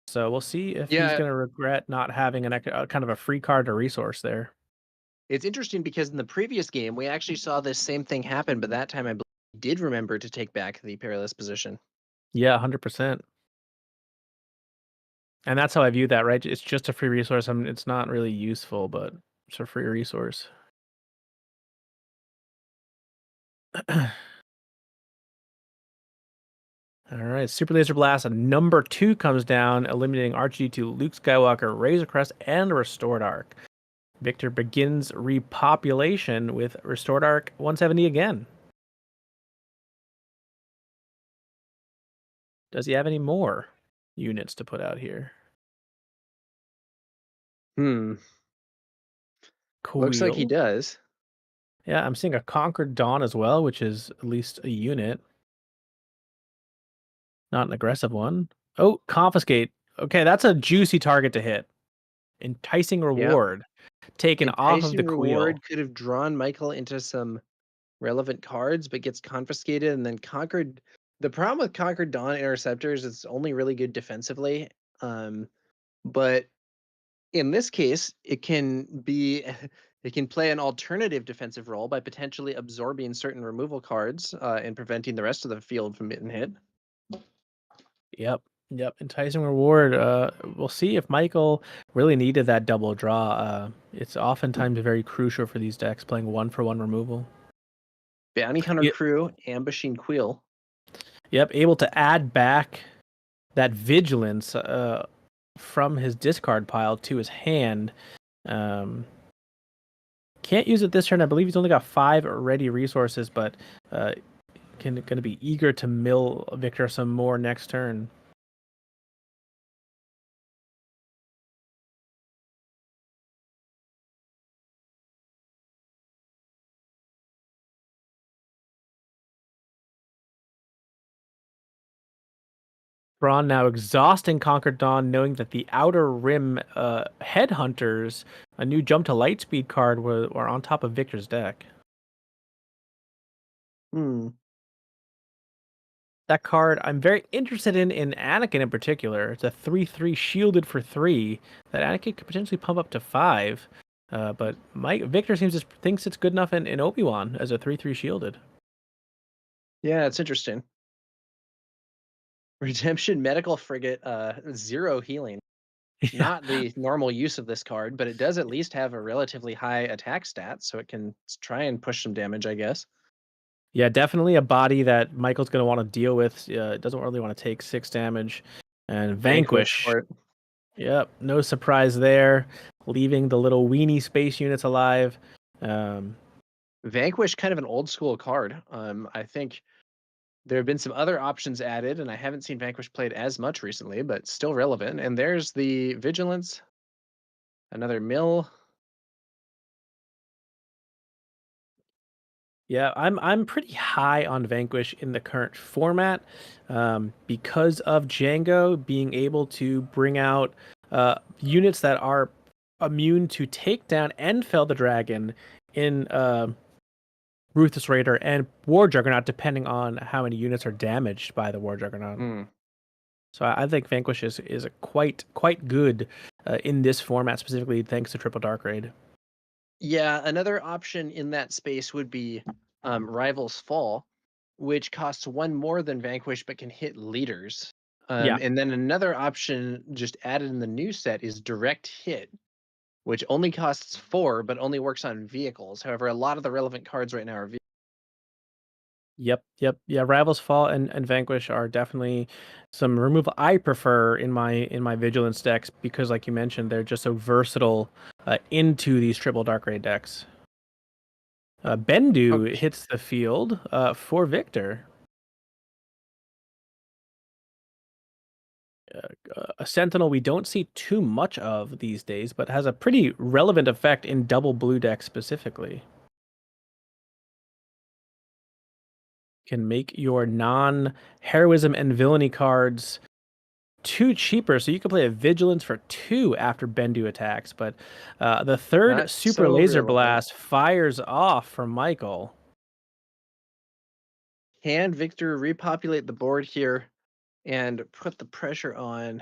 So we'll see if he's Yeah. going to regret not having kind of a free card or resource there. It's interesting because in the previous game, we actually saw this same thing happen, but that time I believe he did remember to take back the perilous position. Yeah, 100%. And that's how I view that, right? It's just a free resource. It's not really useful, but it's a free resource. All right, Super Laser Blast, number 2 comes down, eliminating RG2, Luke Skywalker, Razor Crest, and Restored Arc. Victor begins repopulation with Restored Arc 170 again. Does he have any more units to put out here? Cool. Looks like he does. Yeah, I'm seeing a Conquered Dawn as well, which is at least a unit. Not an aggressive one. Oh, Confiscate. Okay, that's a juicy target to hit. Enticing Reward. Taken off of the Enticing Reward Queel. could have drawn Michael into some relevant cards, but gets confiscated and then conquered. The problem with Conquered Dawn Interceptors is it's only really good defensively. But in this case, it can be it can play an alternative defensive role by potentially absorbing certain removal cards and preventing the rest of the field from getting hit. Yep. Yep, enticing reward. We'll see if Michael really needed that double draw. It's oftentimes very crucial for these decks playing 1-for-1 removal. Bounty Hunter Ye- Crew, Ambushing Quill. Yep, able to add back that vigilance from his discard pile to his hand. Um, can't use it this turn. I believe he's only got 5 ready resources, but going to be eager to mill Victor some more next turn. Braun now exhausting Conquered Dawn, knowing that the Outer Rim Headhunters, a new Jump to Lightspeed card, were on top of Victor's deck. That card I'm very interested in Anakin in particular. It's a 3/3 shielded for 3 that Anakin could potentially pump up to 5. But Victor thinks it's good enough in Obi-Wan as a 3/3 shielded. Yeah, it's interesting. Redemption Medical Frigate, 0 healing. Not the normal use of this card, but it does at least have a relatively high attack stat, so it can try and push some damage, I guess. Yeah, definitely a body that Michael's going to want to deal with. Doesn't really want to take 6 damage. And Vanquish. for it. Yep, no surprise there. Leaving the little weenie space units alive. Vanquish, kind of an old school card. I think there have been some other options added, and I haven't seen Vanquish played as much recently, but still relevant. And there's the Vigilance, another mill. Yeah, I'm pretty high on Vanquish in the current format because of Django being able to bring out units that are immune to take down and fell the dragon in Ruthless Raider and War Juggernaut, depending on how many units are damaged by the War Juggernaut. So I think Vanquish is a quite good in this format, specifically thanks to Triple Dark Raid. Yeah, another option in that space would be Rival's Fall, which costs 1 more than Vanquish but can hit leaders. Yeah. And then another option just added in the new set is Direct Hit, which only costs 4 but only works on vehicles. However, a lot of the relevant cards right now are vehicles. Yep. Yeah, Rival's Fall and Vanquish are definitely some removal I prefer in my Vigilance decks because, like you mentioned, they're just so versatile into these Triple Dark Raid decks. Bendu hits the field for Victor. A Sentinel we don't see too much of these days, but has a pretty relevant effect in double blue decks specifically. Can make your non-heroism and villainy cards 2 cheaper, so you can play a Vigilance for 2 after Bendu attacks. But the third Not Super so Laser relevant. Blast fires off from Michael. Can Victor repopulate the board here and put the pressure on?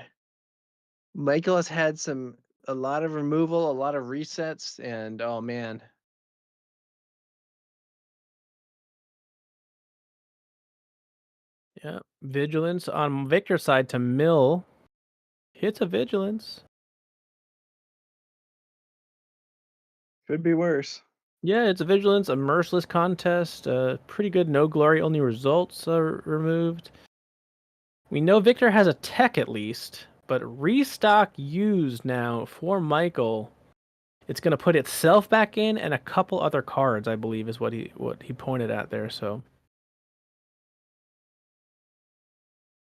Michael has had a lot of removal, a lot of resets, and oh man. Yeah, Vigilance on Victor's side to mill. Hits a Vigilance. Could be worse. Yeah, it's a Vigilance, a Merciless Contest. Pretty good no glory, only results are removed. We know Victor has a tech at least, but restock used now for Michael. It's going to put itself back in and a couple other cards, I believe, is what he pointed at there. So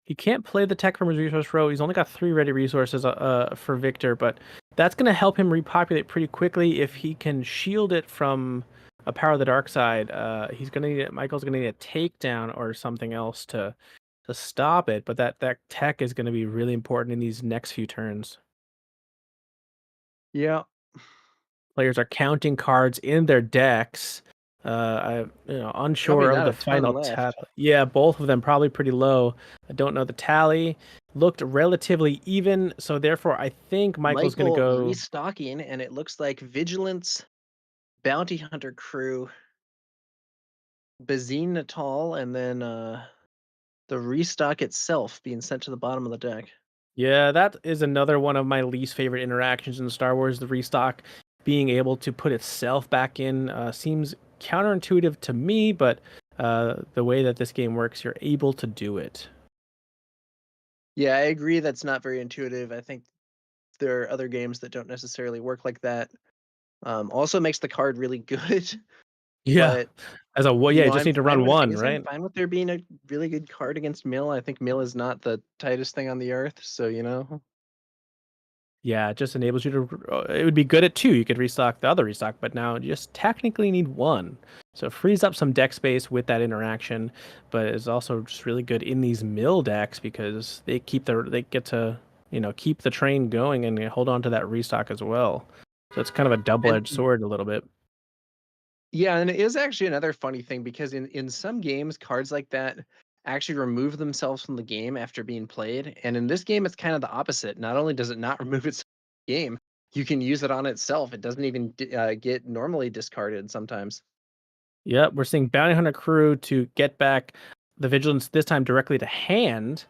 he can't play the tech from his resource row. He's only got 3 ready resources for Victor, but that's going to help him repopulate pretty quickly if he can shield it from a Power of the Dark Side. Michael's going to need a takedown or something else to stop it, but that tech is going to be really important in these next few turns. Yeah. Players are counting cards in their decks. Unsure Probably of not the a ton final left. tally. Yeah, both of them probably pretty low. I don't know the tally. Looked relatively even, so therefore I think Michael's going to go restocking, and it looks like Vigilance, Bounty Hunter Crew, Bazine Natal, and then the restock itself being sent to the bottom of the deck. Yeah, that is another one of my least favorite interactions in Star Wars. The restock being able to put itself back in seems counterintuitive to me, but the way that this game works, you're able to do it. Yeah, I agree. That's not very intuitive. I think there are other games that don't necessarily work like that. Also makes the card really good, Yeah, but yeah, you just I'm need to fine run with. I one, guess I'm right? fine with there being a really good card against Mill. I think Mill is not the tightest thing on the earth, so Yeah, it just enables you to. It would be good at two. You could restock the other restock, but now you just technically need one. So it frees up some deck space with that interaction, but it's also just really good in these mill decks because they get to keep the train going and hold on to that restock as well. So it's kind of a double-edged And sword a little bit. yeah, and it is actually another funny thing because in some games, cards like that actually remove themselves from the game after being played, and in this game, it's kind of the opposite. Not only does it not remove itself from the game, you can use it on itself. It doesn't even get normally discarded sometimes. Yep, we're seeing Bounty Hunter Crew to get back the vigilance this time directly to hand.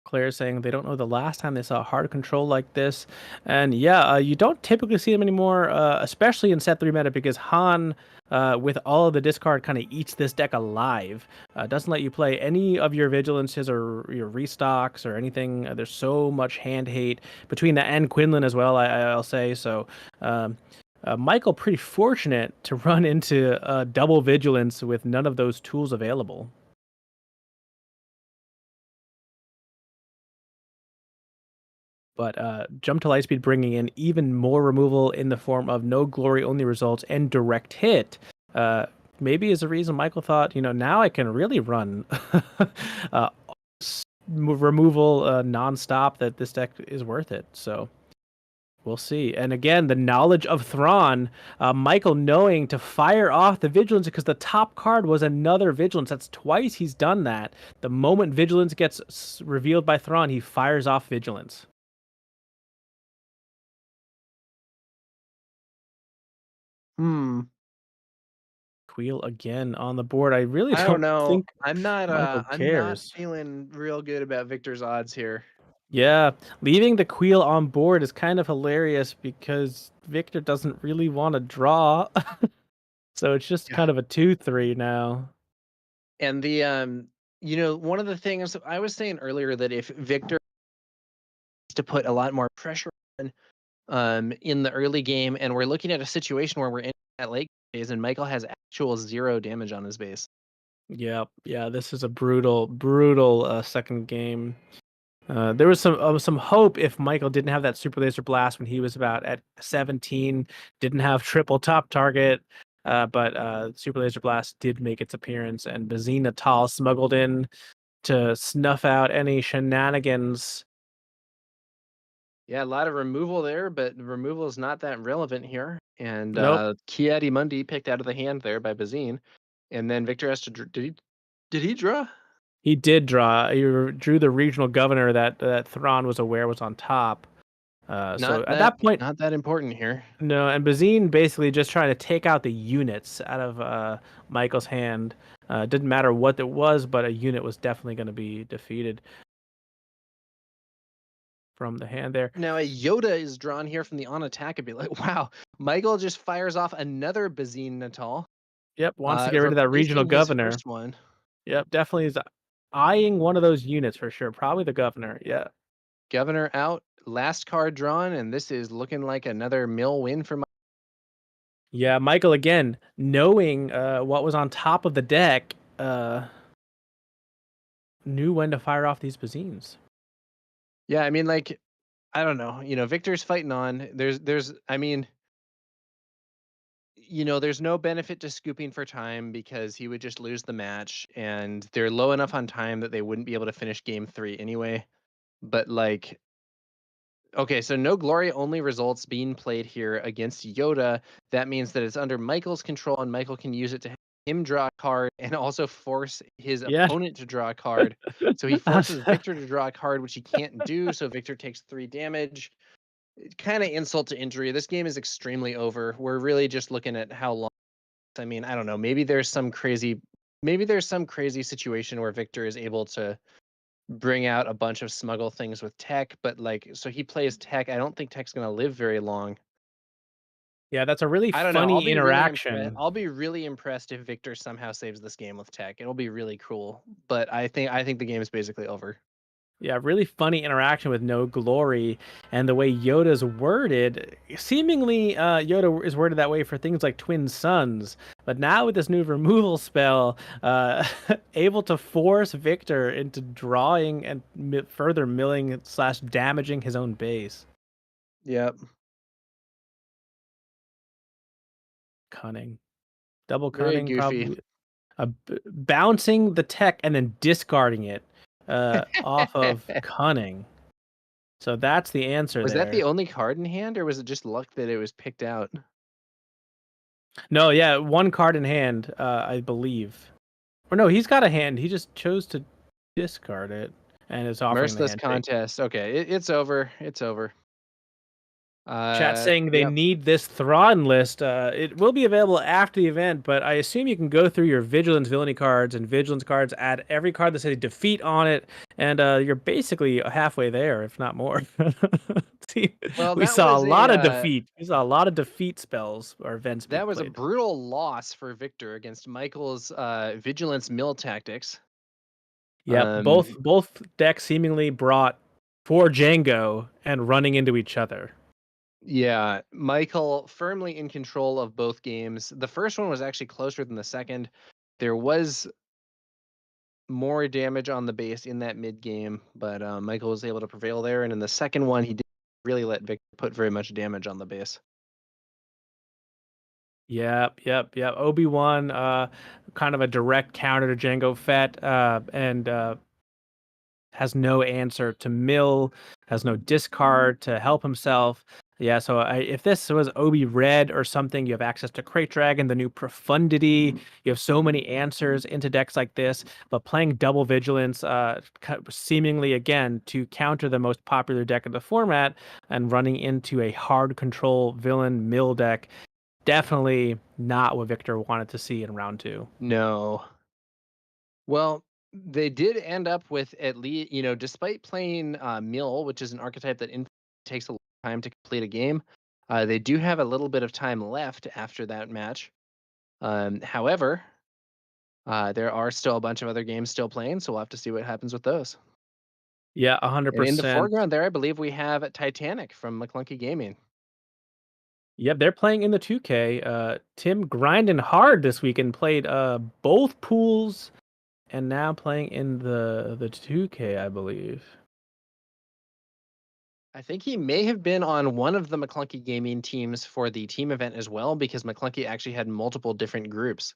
Claire saying they don't know the last time they saw hard control like this. And yeah, you don't typically see them anymore, especially in set 3 meta, because Han, with all of the discard, kind of eats this deck alive. Doesn't let you play any of your Vigilances or your restocks or anything. There's so much hand hate between that and Quinlan as well, I'll say. So Michael pretty fortunate to run into double Vigilance with none of those tools available. But Jump to Lightspeed bringing in even more removal in the form of no glory only results and direct hit. Maybe is a reason Michael thought, now I can really run uh, removal nonstop, that this deck is worth it. So we'll see. And again, the knowledge of Thrawn, Michael knowing to fire off the Vigilance because the top card was another Vigilance. That's twice he's done that. The moment Vigilance gets revealed by Thrawn, he fires off Vigilance. Wheel again on the board. I really I don't don't know. think Michael I'm not cares. feeling real good about Victor's odds here. Yeah, leaving the Queel on board is kind of hilarious because Victor doesn't really want to draw. So it's just Yeah. kind of a 2-3 now. And the one of the things I was saying earlier that if Victor needs to put a lot more pressure on in the early game, and we're looking at a situation where we're in that late phase and Michael has actual 0 damage on his base. Yeah, this is a brutal second game. There was some hope if Michael didn't have that Super Laser Blast when he was about at 17, didn't have triple top target, but Super Laser Blast did make its appearance, and Bazine Natal smuggled in to snuff out any shenanigans. Yeah, a lot of removal there, but removal is not that relevant here. And Nope, Kiadi Mundi picked out of the hand there by Bazine. And then Victor has to did he draw? he did draw. He drew the regional governor that Thrawn was aware was on top. So at that point, Not that important here. no, and Bazine basically just trying to take out the units out of Michael's hand. Didn't matter what it was, but a unit was definitely going to be defeated from the hand there. Now a Yoda is drawn here from the on attack and be like, wow, Michael just fires off another Bazine Natal. Yep, wants to get rid of that regional replacing his governor. first one. Yep, definitely is eyeing one of those units for sure. Probably the governor. Yeah. Governor out, last card drawn, and this is looking like another mill win for Michael. Yeah, Michael again, knowing what was on top of the deck, knew when to fire off these Bazines. Yeah, I mean, like, I don't know. Victor's fighting on. There's no benefit to scooping for time because he would just lose the match, and they're low enough on time that they wouldn't be able to finish game 3 anyway. But like, okay, so no glory only results being played here against Yoda. That means that it's under Michael's control, and Michael can use it to have him draw a card and also force his Yeah. opponent to draw a card. So he forces Victor to draw a card, which he can't do. So Victor takes 3 damage. Kind of insult to injury. This game is extremely over. We're really just looking at how long I mean, I don't know. Maybe there's some crazy situation where Victor is able to bring out a bunch of smuggle things with Tech, but like, so he plays Tech. I don't think Tech's gonna live very long. Yeah, that's a really I don't know. I'll funny be really impressed. interaction. I'll be really impressed if Victor somehow saves this game with Tech. It'll be really cool. But I think the game is basically over. Yeah, really funny interaction with no glory, and the way Yoda's worded. Seemingly, Yoda is worded that way for things like twin sons, but now with this new removal spell, able to force Victor into drawing and further milling / damaging his own base. Yep. Cunning, double Very cunning, goofy. probably. Bouncing the tech and then discarding it off of cunning. So that's the answer Was that the there. only card in hand, or was it just luck that it was picked out? No, yeah, one card in hand, I believe. Or no, he's got a hand. He just chose to discard it and is offering the Merciless handshake. contest. Okay, it's over. It's over. Chat saying they Yep. need this Thrawn list. It will be available after the event, but I assume you can go through your Vigilance villainy cards and Vigilance cards, add every card that says defeat on it, and you're basically halfway there, if not more. See, Well, we that saw a was lot of defeat. We saw a lot of defeat spells or events being that was a played. brutal loss for Victor against Michael's Vigilance mill tactics. Yep, both decks seemingly brought for Django and running into each other. Yeah, Michael firmly in control of both games. The first one was actually closer than the second. There was more damage on the base in that mid game, but Michael was able to prevail there. And in the second one, he didn't really let Victor put very much damage on the base. Yep. Obi-Wan, kind of a direct counter to Jango Fett, and has no answer to mill, has no discard to help himself. Yeah, so if this was Obi Red or something, you have access to Crate Dragon, the new Profundity. You have so many answers into decks like this, but playing Double Vigilance, seemingly again to counter the most popular deck of the format and running into a hard control villain mill deck, definitely not what Victor wanted to see in round 2. No. Well, they did end up with at least, despite playing Mill, which is an archetype that takes a long time to complete a game, they do have a little bit of time left after that match. However, there are still a bunch of other games still playing, so we'll have to see what happens with those. Yeah, And in the 100%. foreground there, I believe we have Titanic from McClunky Gaming. Yep, they're playing in the 2K. Tim grinding hard this weekend, played both pools, and now playing in the 2K, I believe. I think he may have been on one of the McClunky Gaming teams for the team event as well, because McClunky actually had multiple different groups.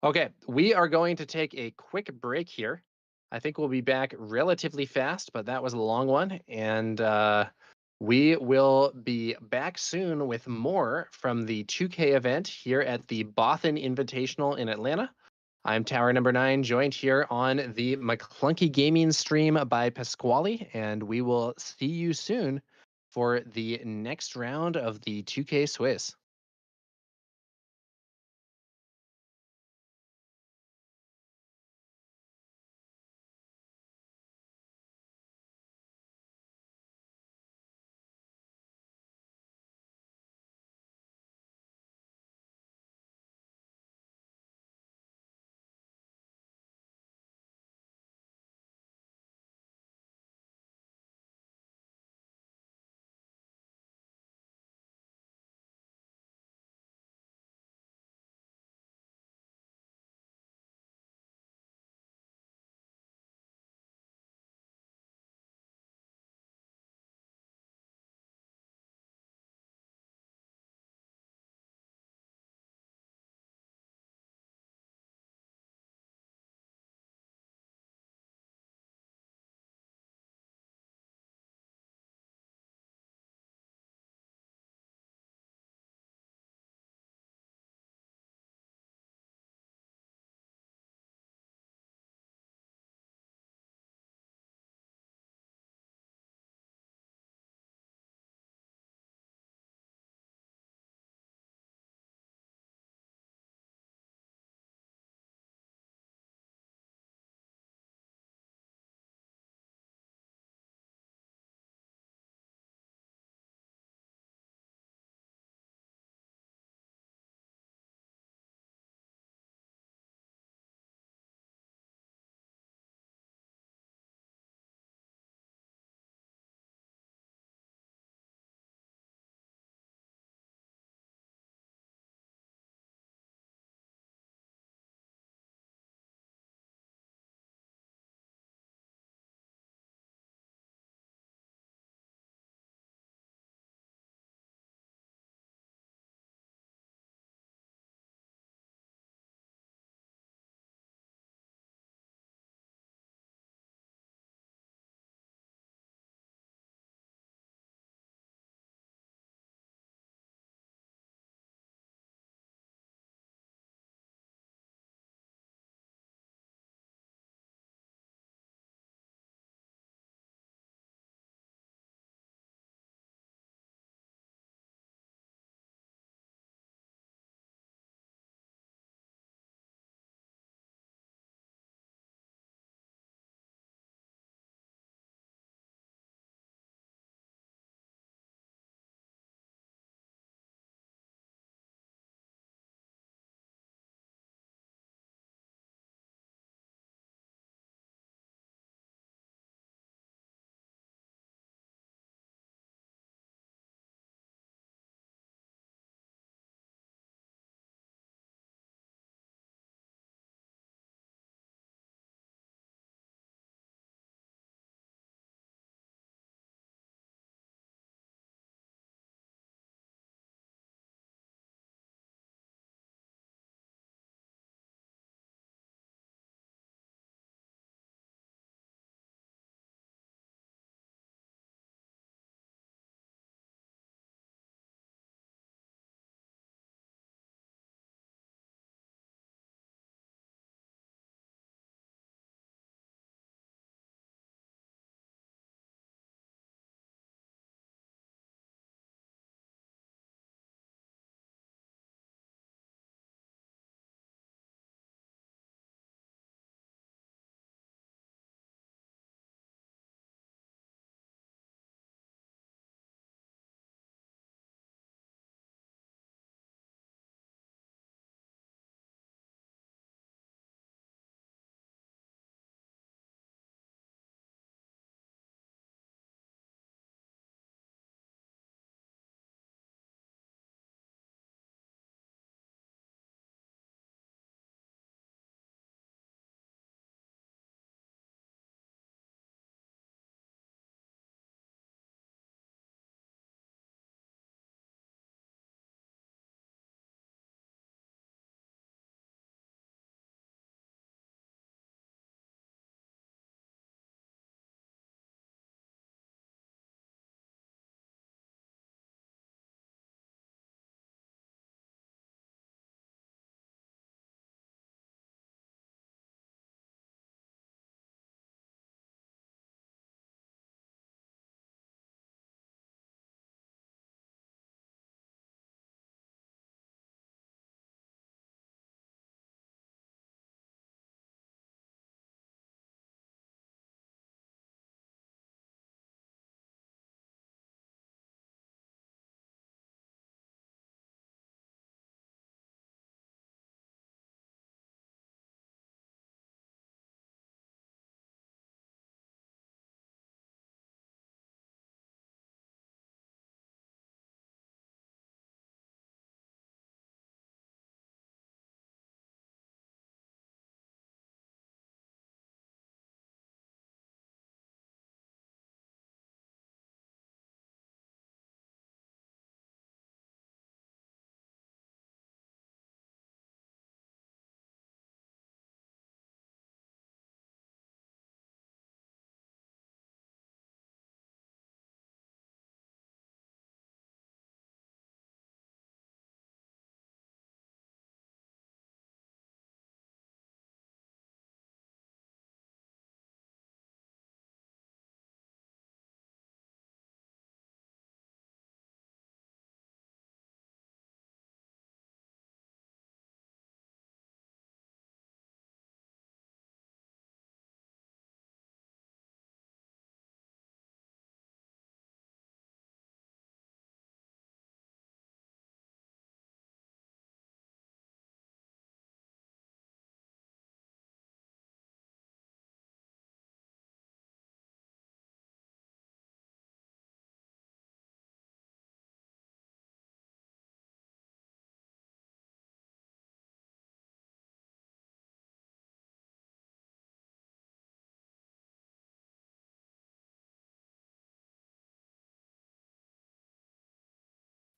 Okay, we are going to take a quick break here. I think we'll be back relatively fast, but that was a long one. And we will be back soon with more from the 2K event here at the Bothan Invitational in Atlanta. I'm Tower Number 9, joined here on the McClunky Gaming stream by Pasquale, and we will see you soon for the next round of the 2K Swiss.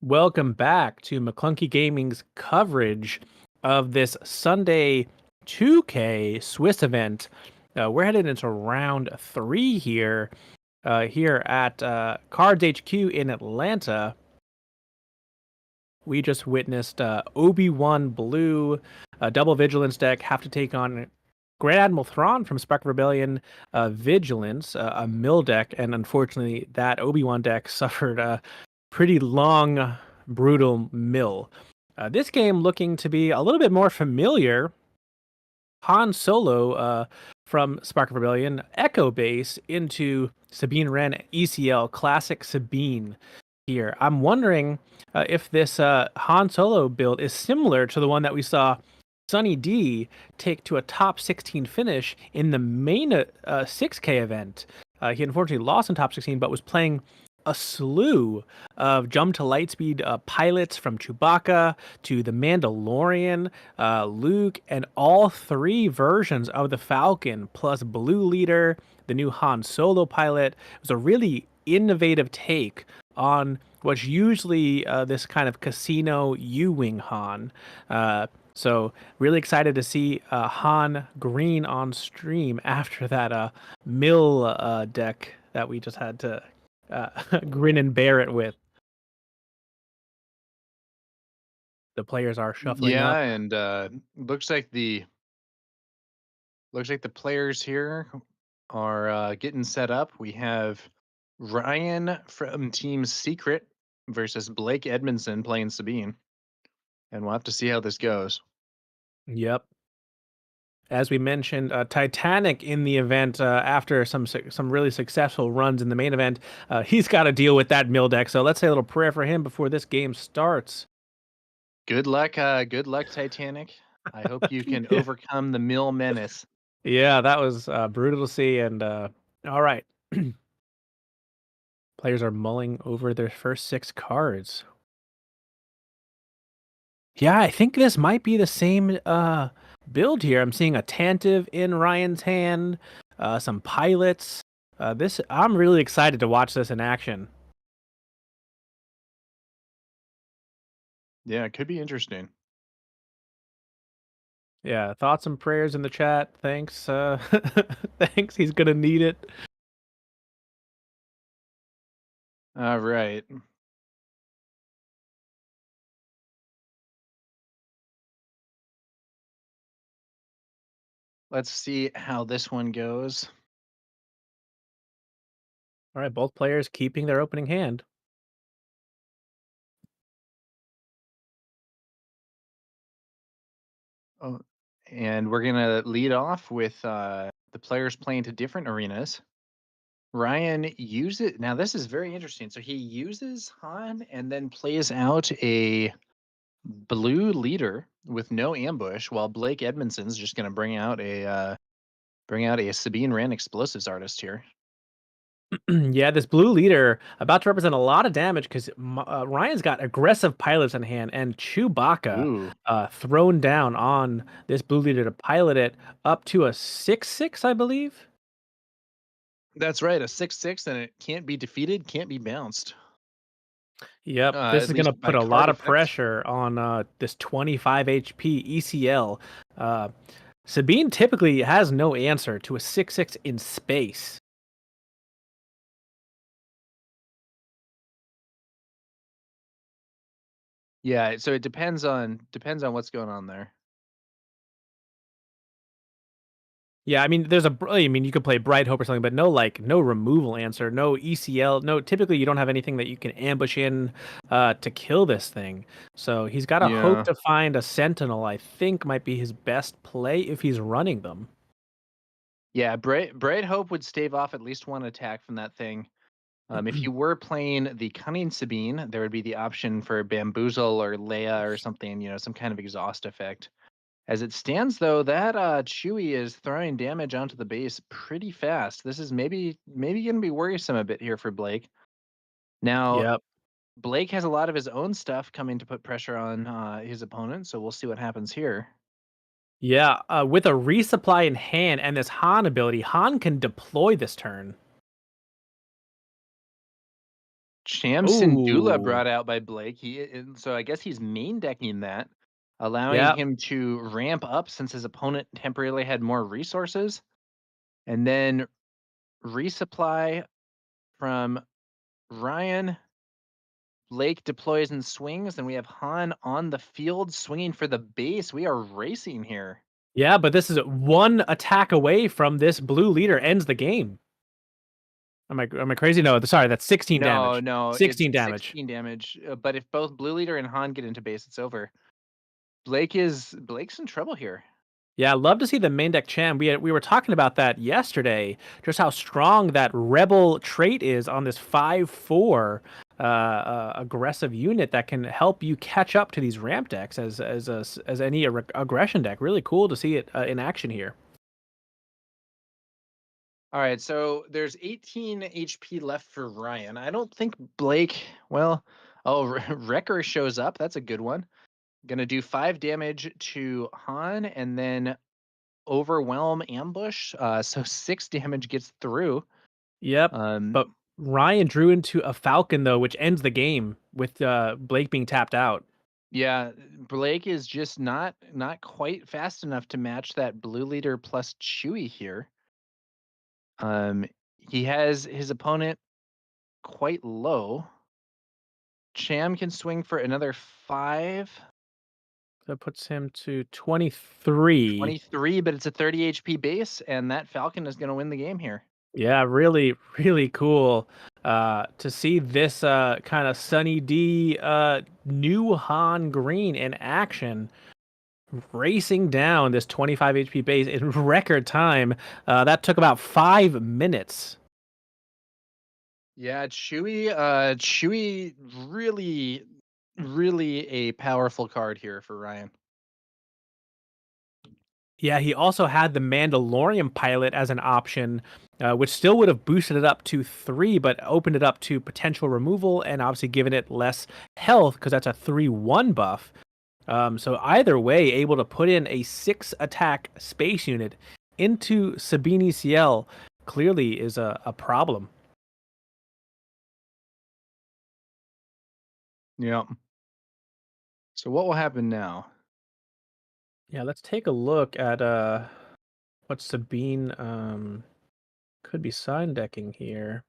Welcome back to McClunky Gaming's coverage of this Sunday 2K Swiss event. We're headed into round 3 here, here at CardsHQ in Atlanta. We just witnessed Obi-Wan Blue, a double Vigilance deck, have to take on Grand Admiral Thrawn from Spark of Rebellion, Vigilance, a mill deck, and unfortunately that Obi-Wan deck suffered a pretty long, brutal mill. This game looking to be a little bit more familiar. Han Solo from Spark of Rebellion, Echo Base into Sabine Wren ECL, Classic Sabine here. I'm wondering if this Han Solo build is similar to the one that we saw Sunny D take to a top 16 finish in the main 6K event. He unfortunately lost in top 16, but was playing a slew of jump to lightspeed pilots from Chewbacca to the Mandalorian, Luke, and all 3 versions of the Falcon, plus Blue Leader, the new Han Solo pilot. It was a really innovative take on what's usually this kind of casino U-Wing Han. So really excited to see Han Green on stream after that mill deck that we just had to grin and bear it with. The players are shuffling Yeah, up. and looks like the players here are getting set up. We have Ryan from Team Secret versus Blake Edmondson playing Sabine, and we'll have to see how this goes. Yep. As we mentioned, Titanic in the event after some really successful runs in the main event. He's got to deal with that mill deck. So let's say a little prayer for him before this game starts. Good luck, Titanic. I hope you can overcome the mill menace. Yeah, that was brutal to see. And all right. Players are mulling over their first 6 cards. Yeah, I think this might be the same build here. I'm seeing a Tantive in Ryan's hand, some pilots. I'm really excited to watch this in action. Yeah, it could be interesting. Yeah, thoughts and prayers in the chat. Thanks. Thanks. He's gonna need it. All right. Let's see how this one goes. All right, both players keeping their opening hand. Oh, and we're gonna lead off with the players playing to different arenas. Ryan uses now. This is very interesting. So he uses Han and then plays out a blue leader with no ambush, while Blake Edmondson's just gonna bring out a Sabine Wren explosives artist here. Yeah, this blue leader about to represent a lot of damage because Ryan's got aggressive pilots in hand and Chewbacca Ooh, thrown down on this blue leader to pilot it up to a 6/6, I believe. that's right. A 6/6, and it can't be defeated, can't be bounced. Yep, this At is going to least by put a card lot of effect. pressure on this 25 HP ECL. Sabine typically has no answer to a 6/6 in space. Yeah, so it depends on what's going on there. Yeah, I mean, you could play Bright Hope or something, but no removal answer, no ECL, no. Typically, you don't have anything that you can ambush in to kill this thing. So he's got to hope Yeah. to find a Sentinel. I think might be his best play if he's running them. Yeah, Bright Hope would stave off at least one attack from that thing. If you were playing the Cunning Sabine, there would be the option for Bamboozle or Leia or something, some kind of exhaust effect. As it stands, though, that Chewie is throwing damage onto the base pretty fast. This is maybe going to be worrisome a bit here for Blake. Now, Yep. Blake has a lot of his own stuff coming to put pressure on his opponent, so we'll see what happens here. Yeah, with a resupply in hand and this Han ability, Han can deploy this turn. Cham Syndulla Ooh. brought out by Blake. So I guess he's main decking that, allowing Yeah. him to ramp up since his opponent temporarily had more resources, and then resupply from Ryan. Blake deploys and swings, and we have Han on the field swinging for the base. We are racing here. Yeah, but this is one attack away from this blue leader ends the game. Am I crazy? No, sorry, that's 16 damage. No, 16 it's damage. 16 damage. But if both blue leader and Han get into base, it's over. Blake's in trouble here. Yeah, I'd love to see the main deck Cham. We were talking about that yesterday, just how strong that rebel trait is on this 5/4 aggressive unit that can help you catch up to these ramp decks as any aggression deck. Really cool to see it in action here. All right, so there's 18 HP left for Ryan. I don't think Blake. Well, Wrecker shows up. That's a good one. Gonna do 5 damage to Han and then overwhelm ambush. So 6 damage gets through. Yep. But Ryan drew into a Falcon though, which ends the game with Blake being tapped out. Yeah, Blake is just not quite fast enough to match that blue leader plus Chewie here. He has his opponent quite low. Cham can swing for another 5. That puts him to 23. 23, but it's a 30 HP base, and that Falcon is going to win the game here. Yeah, really, really cool to see this kind of Sunny D new Han Green in action, racing down this 25 HP base in record time. That took about 5 minutes. Yeah, Chewie, really, really a powerful card here for Ryan. Yeah, he also had the Mandalorian pilot as an option, which still would have boosted it up to 3, but opened it up to potential removal and obviously given it less health because that's a 3/1 buff. So either way, able to put in a 6 attack space unit into Sabine CL clearly is a problem. Yeah. So what will happen now? Yeah, let's take a look at what Sabine could be side decking here.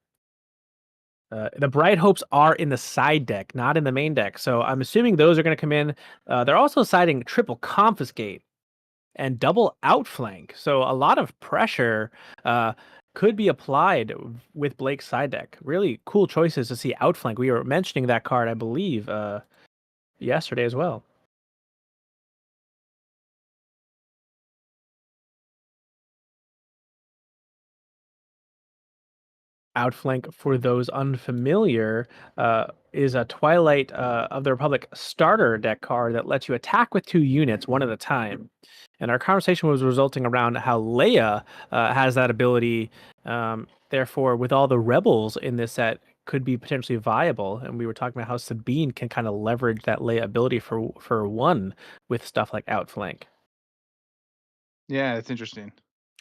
The Bright Hopes are in the side deck, not in the main deck. So I'm assuming those are going to come in. They're also siding triple confiscate and double outflank. So a lot of pressure could be applied with Blake's side deck. Really cool choices to see outflank. We were mentioning that card, I believe, yesterday as well. Outflank, for those unfamiliar, is a Twilight of the Republic starter deck card that lets you attack with 2 units one at a time. And our conversation was resulting around how Leia has that ability. Therefore, with all the rebels in this set, could be potentially viable. And we were talking about how Sabine can kind of leverage that Leia ability for one with stuff like outflank. Yeah, it's interesting.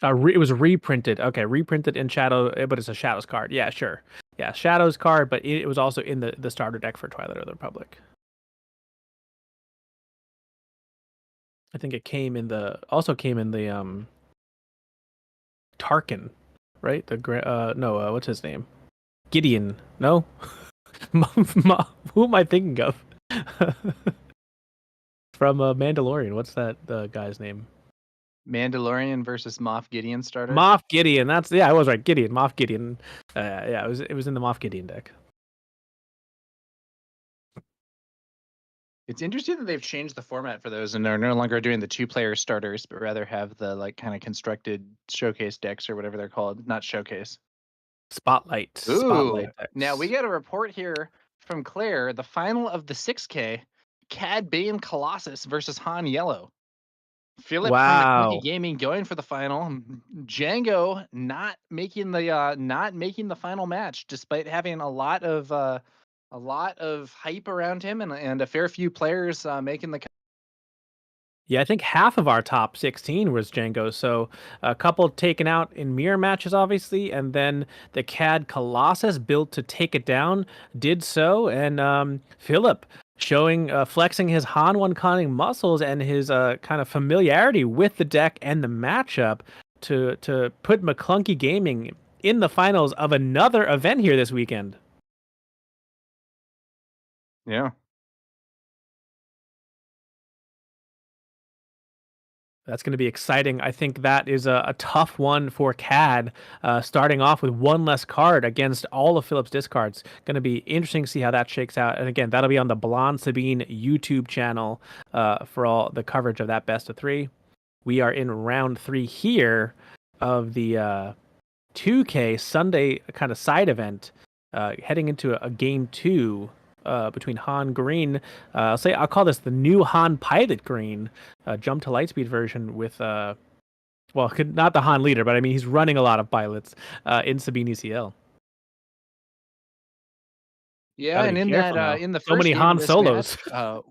It was reprinted. Okay, reprinted in Shadow, but it's a Shadows card. Yeah, sure. Yeah, Shadows card, but it was also in the starter deck for Twilight of the Republic. I think it came in the Tarkin, right? What's his name? Gideon. No, who am I thinking of? From Mandalorian. What's the guy's name? Mandalorian versus Moff Gideon starter. Moff Gideon. I was right. Gideon. Moff Gideon. Yeah, it was in the Moff Gideon deck. It's interesting that they've changed the format for those and they're no longer doing the 2-player starters, but rather have the like kind of constructed showcase decks or whatever they're called. Not showcase. Spotlight. Ooh, Spotlight decks. now we got a report here from Claire. The final of the 6K, Cad Bane Colossus versus Han Yellow. Philip from Wow. McClinky Gaming going for the final. Django not making the final match, despite having a lot of hype around him and a fair few players making the. Yeah, I think half of our top 16 was Django. So a couple taken out in mirror matches, obviously, and then the CAD Colossus built to take it down did so, and Philip showing flexing his Han one conning muscles and his kind of familiarity with the deck and the matchup to put McClunky Gaming in the finals of another event here this weekend. Yeah. That's going to be exciting. I think that is a tough one for CAD, starting off with one less card against all of Philip's discards. Going to be interesting to see how that shakes out. And again, that'll be on the Blonde Sabine YouTube channel for all the coverage of that best of three. We are in round 3 here of the 2K Sunday kind of side event, heading into a game 2 between Han Green. I'll call this the new Han Pilot Green, jump to lightspeed version with not the Han leader, but I mean he's running a lot of pilots in Sabine ECL. Yeah, Gotta and be in careful that now. in the So first many game of Han this solos. match,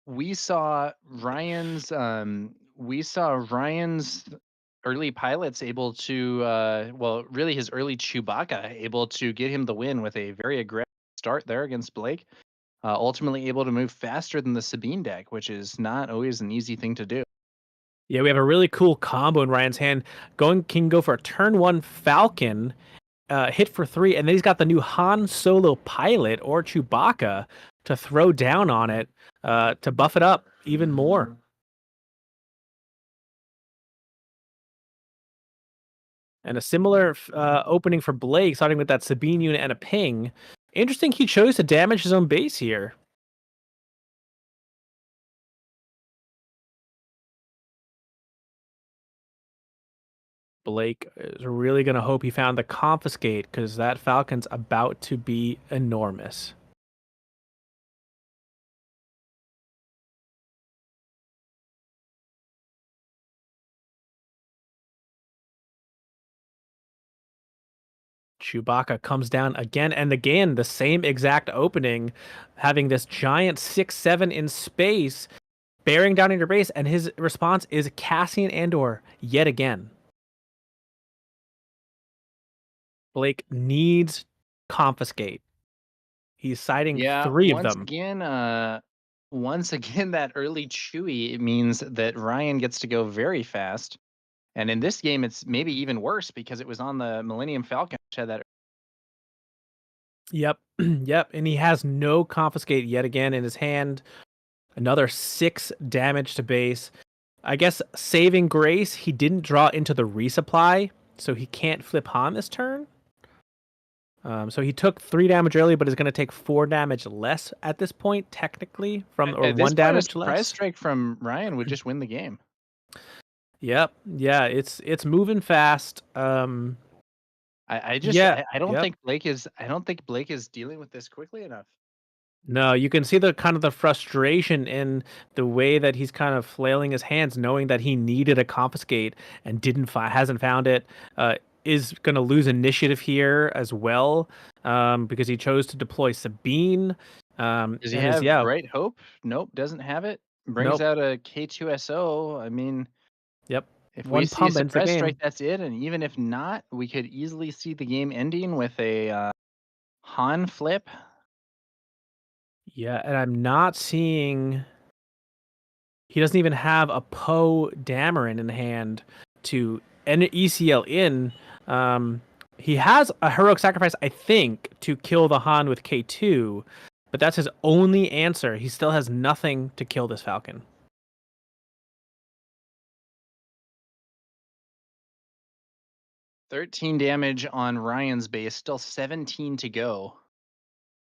we saw Ryan's early pilots able to really his early Chewbacca able to get him the win with a very aggressive start there against Blake. Ultimately able to move faster than the Sabine deck, which is not always an easy thing to do. Yeah, we have a really cool combo in Ryan's hand. Can go for a turn 1 Falcon, hit for 3, and then he's got the new Han Solo pilot or Chewbacca to throw down on it to buff it up even more. And a similar opening for Blake, starting with that Sabine unit and a ping. Interesting he chose to damage his own base here. Blake is really going to hope he found the confiscate because that Falcon's about to be enormous. Chewbacca comes down again and again, the same exact opening, having this giant 6/7 in space, bearing down on your base, and his response is Cassian Andor yet again. Blake needs confiscate. He's citing 3 of them. Once again, that early Chewie, it means that Ryan gets to go very fast. And in this game, it's maybe even worse because it was on the Millennium Falcon, which had that. Yep. Yep. And he has no confiscate yet again in his hand. Another 6 damage to base. I guess saving grace, he didn't draw into the resupply, so he can't flip Han this turn. So he took 3 damage early, but is going to take 4 damage less at this point, technically, or 1 damage a surprise less. strike from Ryan would just win the game. Yep. Yeah, it's moving fast. I don't think Blake is dealing with this quickly enough. No, you can see the kind of the frustration in the way that he's kind of flailing his hands, knowing that he needed a confiscate and hasn't found it. Is going to lose initiative here as well because he chose to deploy Sabine. Does he have Bright Hope? Nope, doesn't have it. Brings out a K2SO. I mean, yep. If we see a suppress strike, that's it. And even if not, we could easily see the game ending with a Han flip. Yeah, and I'm not seeing. He doesn't even have a Poe Dameron in hand to end ECL in. He has a heroic sacrifice, I think, to kill the Han with K2, but that's his only answer. He still has nothing to kill this Falcon. $13 damage on Ryan's base, still 17 to go.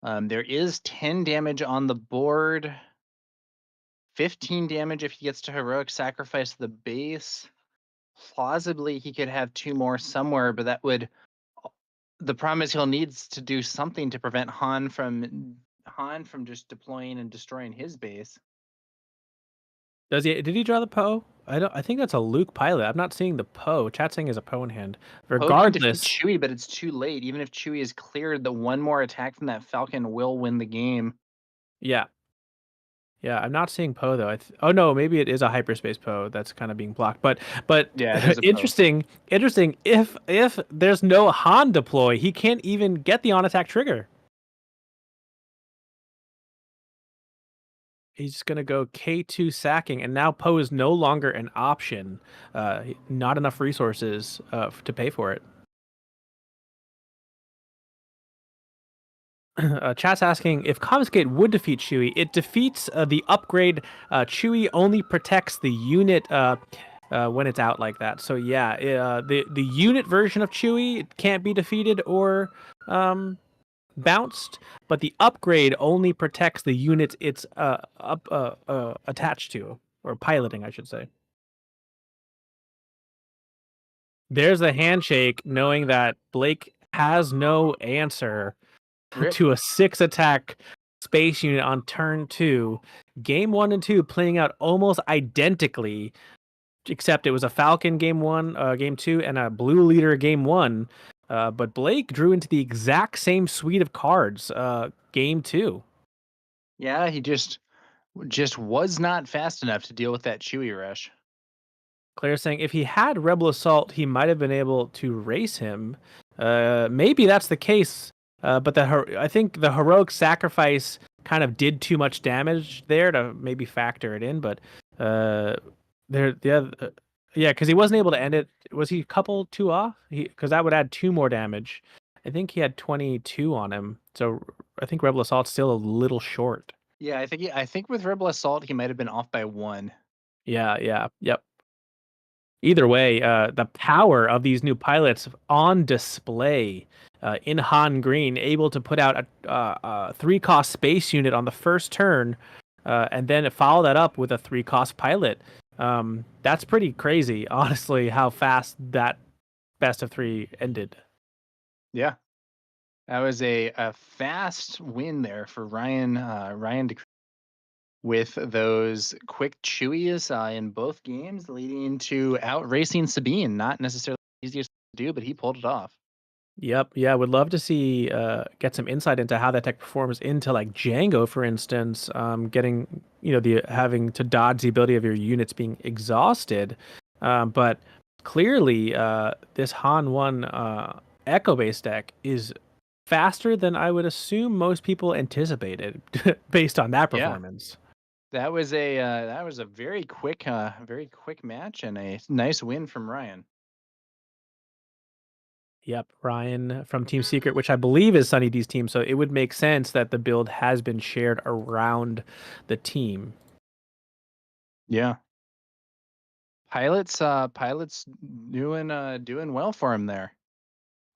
There is 10 damage on the board. 15 damage if he gets to heroic sacrifice the base. Plausibly, he could have 2 more somewhere, but that would. The problem is he'll needs to do something to prevent Han from just deploying and destroying his base. Does he? Did he draw the Poe? I think that's a Luke pilot. I'm not seeing the Poe. Chat saying is a Poe in hand. Regardless, Chewie, but it's too late. Even if Chewie is cleared, the one more attack from that Falcon will win the game. Yeah. Yeah, I'm not seeing Poe though. Oh no, maybe it is a hyperspace Poe that's kind of being blocked. But Yeah, there's a Poe. interesting. If there's no Han deploy, he can't even get the on attack trigger. He's just gonna go K2 sacking, and now Poe is no longer an option. Not enough resources to pay for it. Chat's asking if Confiscate would defeat Chewie. It defeats the upgrade. Chewie only protects the unit when it's out like that. So yeah, the unit version of Chewie can't be defeated or bounced, but the upgrade only protects the units it's attached to, or piloting, I should say. There's a handshake, knowing that Blake has no answer Rip. to a 6 attack space unit on turn 2. Game 1 and 2 playing out almost identically, except it was a Falcon game 2, and a Blue Leader game 1. But Blake drew into the exact same suite of cards game 2. Yeah, he just was not fast enough to deal with that Chewie rush. Claire saying if he had Rebel Assault, he might have been able to race him. Maybe that's the case, but I think the heroic sacrifice kind of did too much damage there to maybe factor it in. But yeah, because he wasn't able to end it. Was he couple 2 off? Because that would add 2 more damage. I think he had 22 on him, so I think Rebel Assault's still a little short. Yeah, I think with Rebel Assault he might have been off by 1. Yeah, yep. Either way, the power of these new pilots on display in Han Green, able to put out a 3-cost space unit on the first turn, and then follow that up with a 3-cost pilot. That's pretty crazy, honestly, how fast that best of 3 ended. Yeah, that was a fast win there for Ryan with those quick Chewies in both games, leading to outracing Sabine. Not necessarily the easiest to do, but he pulled it off. Yep. Yeah, would love to see get some insight into how that tech performs into like Django, for instance. Getting the having to dodge the ability of your units being exhausted, but clearly this Han 1 Echo Base deck is faster than I would assume most people anticipated based on that Yeah. performance. That was a very quick match and a nice win from Ryan. Yep, Ryan from Team Secret, which I believe is Sunny D's team, so it would make sense that the build has been shared around the team. Yeah. Pilots doing well for him there.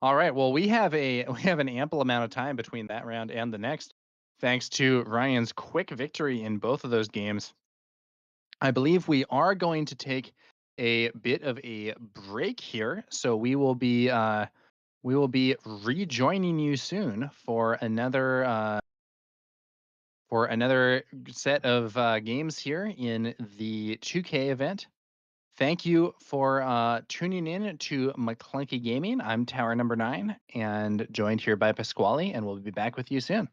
All right. Well, we have an ample amount of time between that round and the next, thanks to Ryan's quick victory in both of those games. I believe we are going to take a bit of a break here, so we will be rejoining you soon for another set of games here in the 2K event. Thank you for tuning in to McClunky Gaming. I'm Tower Number 9 and joined here by Pasquale, and we'll be back with you soon.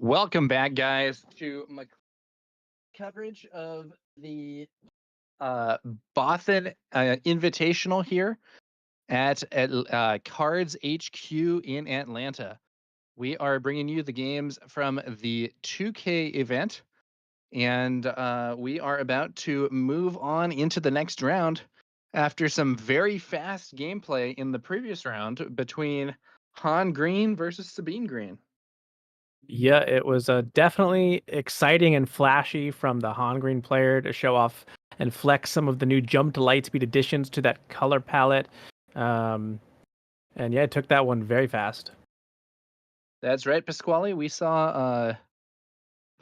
Welcome back, guys, to my coverage of the Boston Invitational here at CardsHQ in Atlanta. We are bringing you the games from the 2K event, and we are about to move on into the next round after some very fast gameplay in the previous round between Han Green versus Sabine Green. Yeah, it was definitely exciting and flashy from the Han Green player to show off and flex some of the new jump to light speed additions to that color palette. And yeah, it took that one very fast. That's right, Pasquale. We saw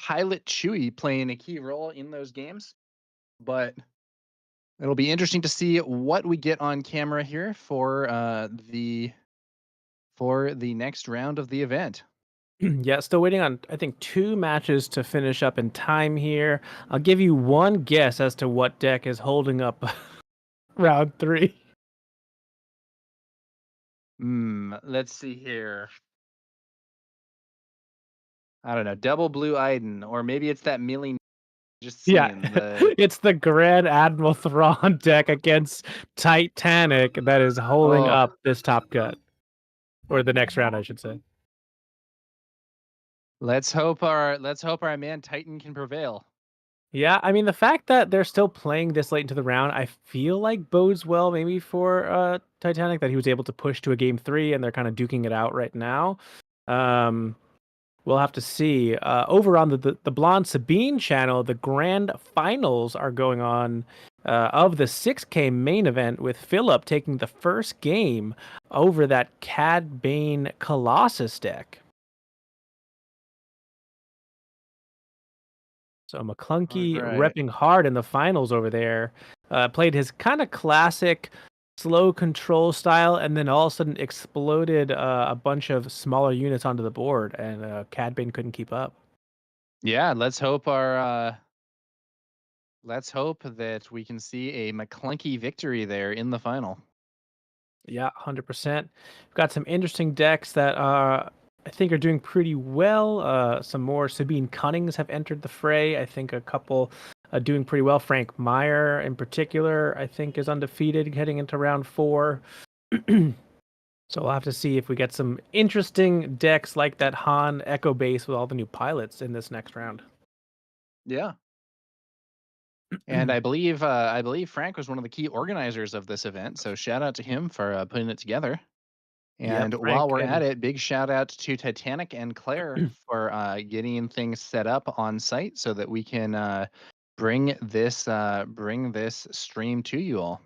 Pilot Chewie playing a key role in those games, but it'll be interesting to see what we get on camera here for the next round of the event. Yeah, still waiting on, I think, 2 matches to finish up in time here. I'll give you one guess as to what deck is holding up round 3. Let's see here. I don't know, double blue Iden, or maybe it's that milling. Just Yeah, seeing the it's the Grand Admiral Thrawn deck against Titanic that is holding up this top cut. Or the next round, I should say. Let's hope our man Titan can prevail. Yeah, I mean, the fact that they're still playing this late into the round, I feel like bodes well maybe for Titanic, that he was able to push to a game 3 and they're kind of duking it out right now. We'll have to see. Over on the Blonde Sabine channel, the grand finals are going on of the 6K main event, with Philip taking the first game over that Cad Bane Colossus deck. So McClunky Alright. repping hard in the finals over there. Played his kind of classic slow control style, and then all of a sudden exploded a bunch of smaller units onto the board, and Cad Bane couldn't keep up. Yeah, let's hope that we can see a McClunky victory there in the final. Yeah, 100%. We've got some interesting decks that I think are doing pretty well. Some more Sabine Cunnings have entered the fray. I think a couple doing pretty well. Frank Meyer, in particular, I think is undefeated heading into round 4. So we'll have to see if we get some interesting decks like that Han Echo base with all the new pilots in this next round. Yeah. And I believe Frank was one of the key organizers of this event, so shout out to him for putting it together. And while we're at it, big shout out to Titanic and Claire for getting things set up on site so that we can bring this stream to you all.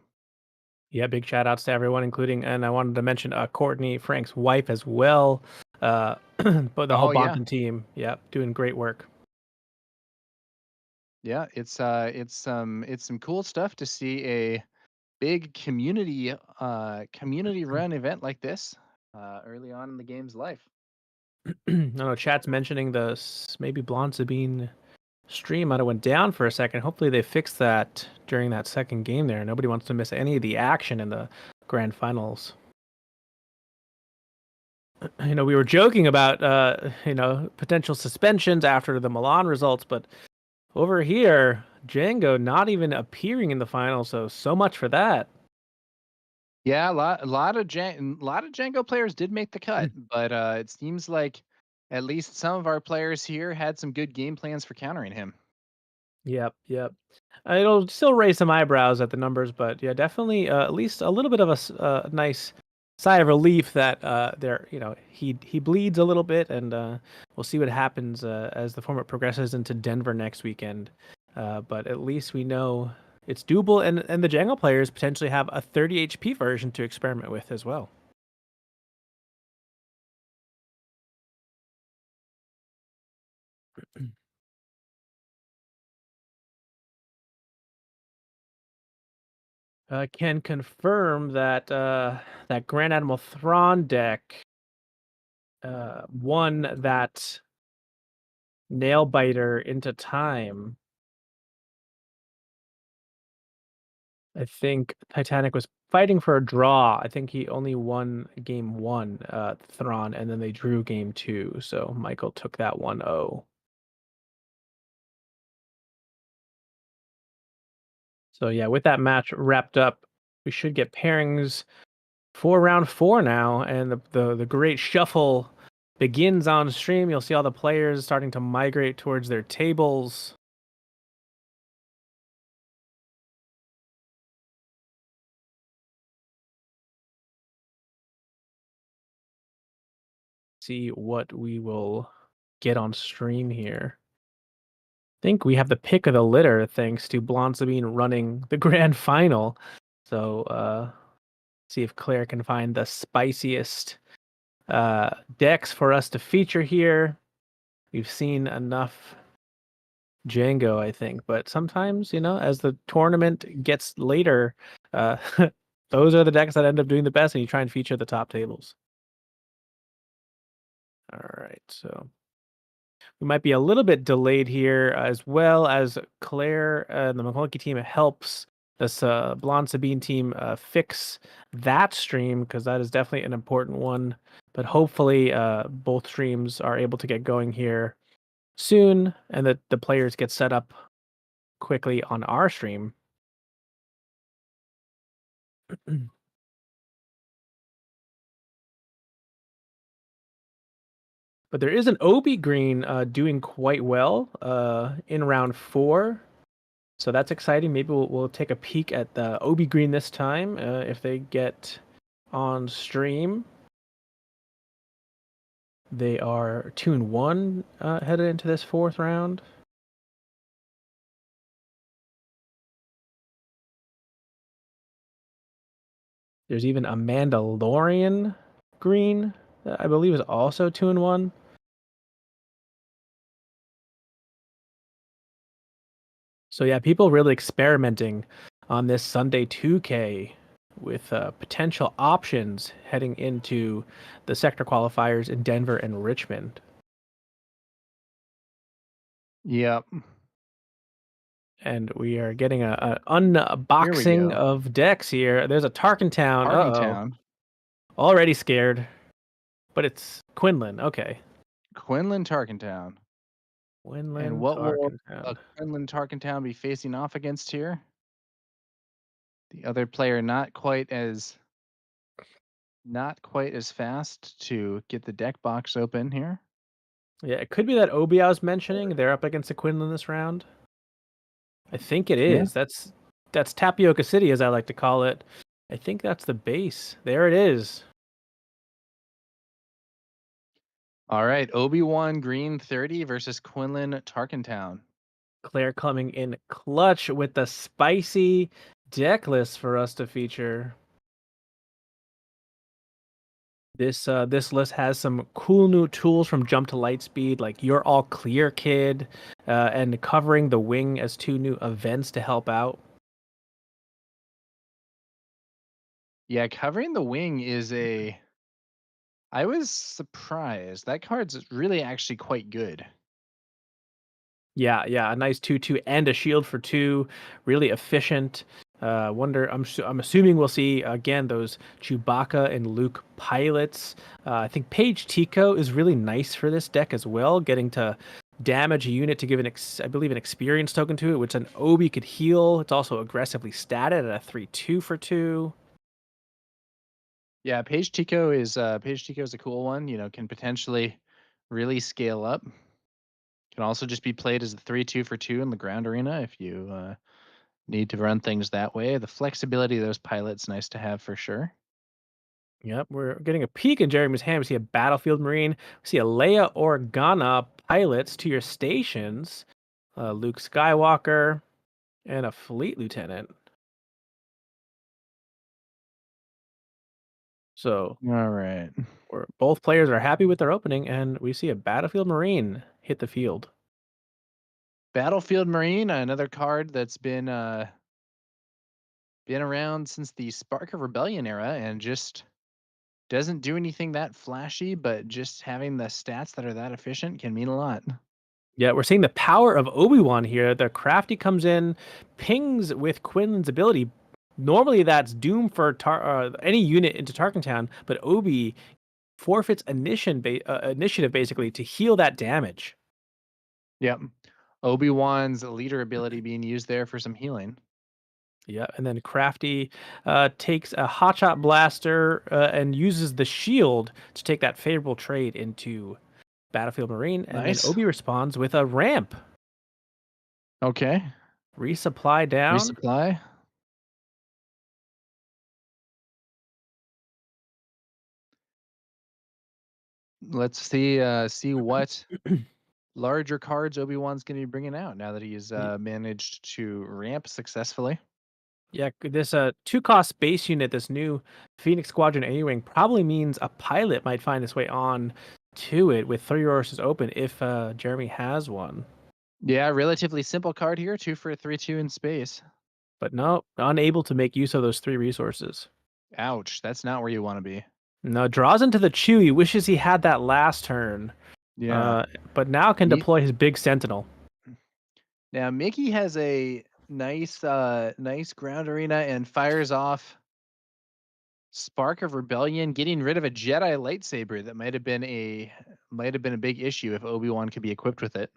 Yeah, big shout outs to everyone, including, and I wanted to mention Courtney, Frank's wife, as well. But the whole Bonton team, yeah, doing great work. Yeah, it's some cool stuff to see a big community run event like this early on in the game's life. I know chat's mentioning the maybe Blonde Sabine stream might have went down for a second. Hopefully they fixed that during that second game there. Nobody wants to miss any of the action in the grand finals. You know, we were joking about potential suspensions after the Milan results, but over here, Django not even appearing in the final, so much for that. Yeah, a lot of Django players did make the cut, but it seems like at least some of our players here had some good game plans for countering him. Yep. It'll still raise some eyebrows at the numbers, but yeah, definitely at least a little bit of a nice sigh of relief that he bleeds a little bit, and we'll see what happens as the format progresses into Denver next weekend. But at least we know it's doable, and the Django players potentially have a 30 HP version to experiment with as well. Can confirm that that Grand Admiral Thrawn deck won that Nailbiter into time. I think Titanic was fighting for a draw. I think he only won game 1, Thrawn, and then they drew game 2. So Michael took that 1-0. So yeah, with that match wrapped up, we should get pairings for round 4 now, and the great shuffle begins on stream. You'll see all the players starting to migrate towards their tables. See what we will get on stream here. I think we have the pick of the litter thanks to Blonde Sabine running the grand final. So see if Claire can find the spiciest decks for us to feature here. We've seen enough Django, I think, but sometimes, as the tournament gets later, those are the decks that end up doing the best, and you try and feature the top tables. All right, so we might be a little bit delayed here, as well as Claire and the McClunky team helps this Blonde Sabine team fix that stream, because that is definitely an important one. But hopefully both streams are able to get going here soon, and that the players get set up quickly on our stream. But there is an Obi Green doing quite well in round 4. So that's exciting. Maybe we'll take a peek at the Obi Green this time if they get on stream. They are 2-1 headed into this 4th round. There's even a Mandalorian Green that I believe is also 2-1. So yeah, people really experimenting on this Sunday 2K with potential options heading into the sector qualifiers in Denver and Richmond. Yep. And we are getting an unboxing go. of decks here. There's a Tarkentown. Tarkentown. Already scared. But it's Quinlan. Okay. Quinlan Tarkentown. Quinlan And what will Tarkentown. Quinlan Tarkentown be facing off against here? The other player not quite as fast to get the deck box open here. Yeah, it could be that Obi I was mentioning. They're up against a Quinlan this round. I think it is. Yeah. That's Tapioca City, as I like to call it. I think that's the base. There it is. All right, Obi-Wan Green 30 versus Quinlan Tarkentown. Claire coming in clutch with the spicy deck list for us to feature. This list has some cool new tools from Jump to Lightspeed, like You're All Clear Kid, and covering the wing as 2 new events to help out. Yeah, covering the wing is I was surprised. That card's really actually quite good. Yeah, a nice 2/2 and a shield for 2, really efficient. I'm assuming we'll see again those Chewbacca and Luke pilots. I think Paige Tico is really nice for this deck as well, getting to damage a unit to give I believe an experience token to it, which an Obi could heal. It's also aggressively statted at a 3/2 for 2. Yeah, Paige Tico is a cool one. Can potentially really scale up. Can also just be played as a 3/2 for 2 in the ground arena if you need to run things that way. The flexibility of those pilots nice to have for sure. Yep, we're getting a peek in Jeremy's hand. We see a Battlefield Marine. We see a Leia Organa pilots to your stations. Luke Skywalker and a Fleet Lieutenant. So, all right, both players are happy with their opening, and we see a Battlefield Marine hit the field. Battlefield Marine, another card that's been around since the Spark of Rebellion era, and just doesn't do anything that flashy, but just having the stats that are that efficient can mean a lot. Yeah, we're seeing the power of Obi-Wan here. The Crafty comes in, pings with Quinlan's ability, Normally, that's doom for any unit into Tarkentown, but Obi forfeits initiative basically to heal that damage. Yep. Obi-Wan's leader ability being used there for some healing. Yeah, and then Crafty takes a Hotshot Blaster and uses the shield to take that favorable trade into Battlefield Marine, and then Nice. Obi responds with a ramp. Okay. Resupply down. Resupply. Let's see what larger cards Obi-Wan's going to be bringing out now that he's managed to ramp successfully. Yeah, this 2-cost base unit, this new Phoenix Squadron A-Wing, probably means a pilot might find its way on to it with 3 resources open if Jeremy has one. Yeah, relatively simple card here, 2 for a 3/2 in space. But no, unable to make use of those 3 resources. Ouch, that's not where you want to be. No, draws into the Chewie, wishes he had that last turn. Yeah. But now can He- deploy his big Sentinel. Now Mickey has a nice ground arena and fires off Spark of Rebellion, getting rid of a Jedi lightsaber that might have been a big issue if Obi-Wan could be equipped with it.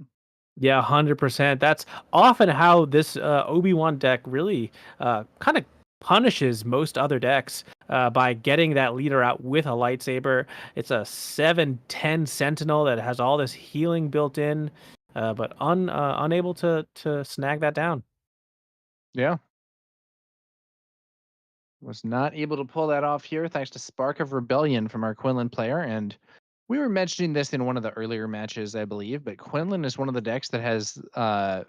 Yeah, 100%. That's often how this Obi-Wan deck really kind of punishes most other decks by getting that leader out with a lightsaber. It's a 7/10 Sentinel that has all this healing built in, but unable to snag that down. Yeah. Was not able to pull that off here thanks to Spark of Rebellion from our Quinlan player. And we were mentioning this in one of the earlier matches, I believe, but Quinlan is one of the decks that has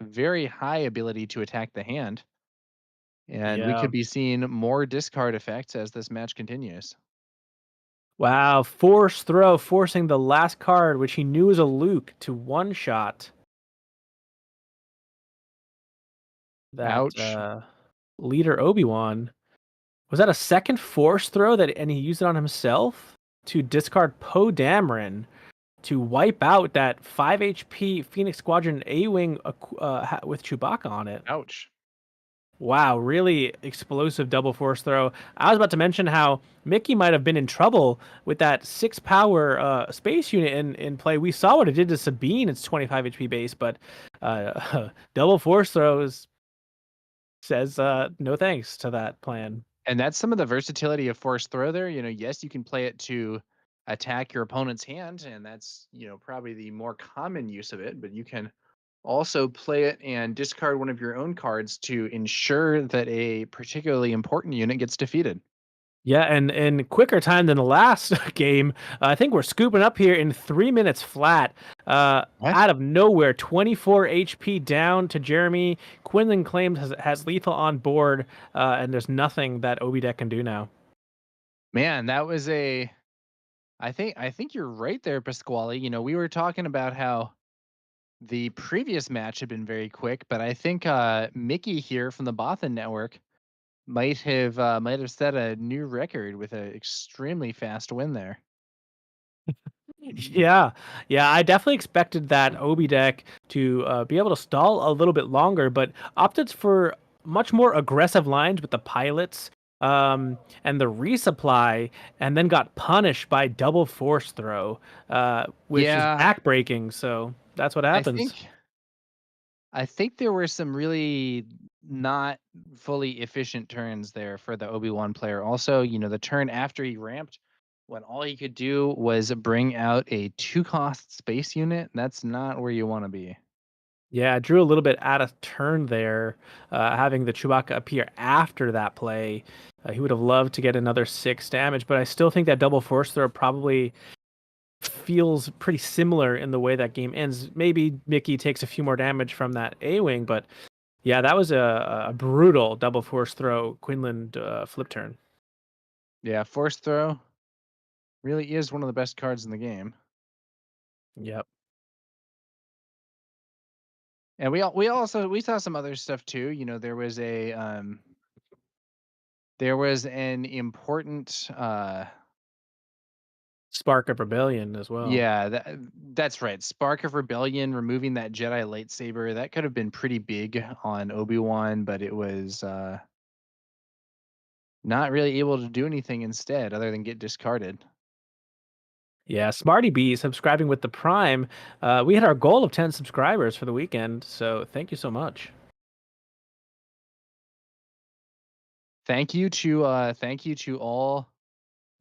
very high ability to attack the hand. And we Yeah. could be seeing more discard effects as this match continues. Wow, force throw, forcing the last card, which he knew was a Luke, to one-shot that Ouch. leader Obi-Wan. Was that a second force throw and he used it on himself to discard Poe Dameron to wipe out that 5 HP Phoenix Squadron A-Wing with Chewbacca on it? Ouch. Wow, really explosive double force throw. I was about to mention how Mickey might have been in trouble with that 6-power space unit in play. We saw what it did to Sabine. It's 25 HP base, but double force throws says no thanks to that plan. And that's some of the versatility of Force Throw there. Yes, you can play it to attack your opponent's hand, and that's, probably the more common use of it, but you can also play it and discard one of your own cards to ensure that a particularly important unit gets defeated. Yeah, and in quicker time than the last game, I think we're scooping up here in 3 minutes flat. What? Out of nowhere, 24 HP down to Jeremy. Quinlan claims has lethal on board, and there's nothing that Obi Deck can do now. Man, that was I think you're right there, Pasquale. We were talking about how the previous match had been very quick, but I think Mickey here from the Bothan Network might have set a new record with an extremely fast win there. Yeah, I definitely expected that Obi Deck to be able to stall a little bit longer, but opted for much more aggressive lines with the pilots and the resupply, and then got punished by double force throw, which is Yeah, backbreaking. So that's what I happens. think I think there were some really not fully efficient turns there for the Obi-Wan player. Also, the turn after he ramped, when all he could do was bring out a 2-cost space unit, that's not where you want to be. Yeah, drew a little bit out of turn there, having the Chewbacca appear after that play. He would have loved to get another 6 damage, but I still think that double force throw probably feels pretty similar in the way that game ends. Maybe Mickey takes a few more damage from that A-Wing, but yeah, that was a brutal double force throw Quinlan flip turn. Yeah, Force Throw really is one of the best cards in the game. Yep. And we saw some other stuff too. There was an important Spark of Rebellion as well. yeah, that's right. Spark of Rebellion, removing that Jedi lightsaber, that could have been pretty big on Obi-Wan, but it was not really able to do anything instead other than get discarded. Yeah, Smarty Bee subscribing with the Prime. We had our goal of 10 subscribers for the weekend, so thank you so much. Thank you to all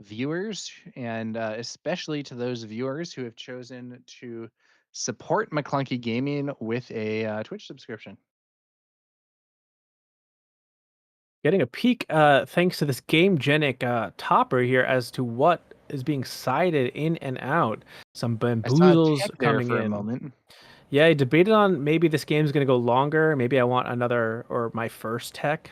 viewers, and especially to those viewers who have chosen to support McClunky Gaming with a Twitch subscription. Getting a peek, thanks to this Gamegenic topper here as to what is being cited in and out. Some I saw bamboozles tech there coming for a in. moment. Yeah, I debated on maybe this game's going to go longer. Maybe I want another or my first tech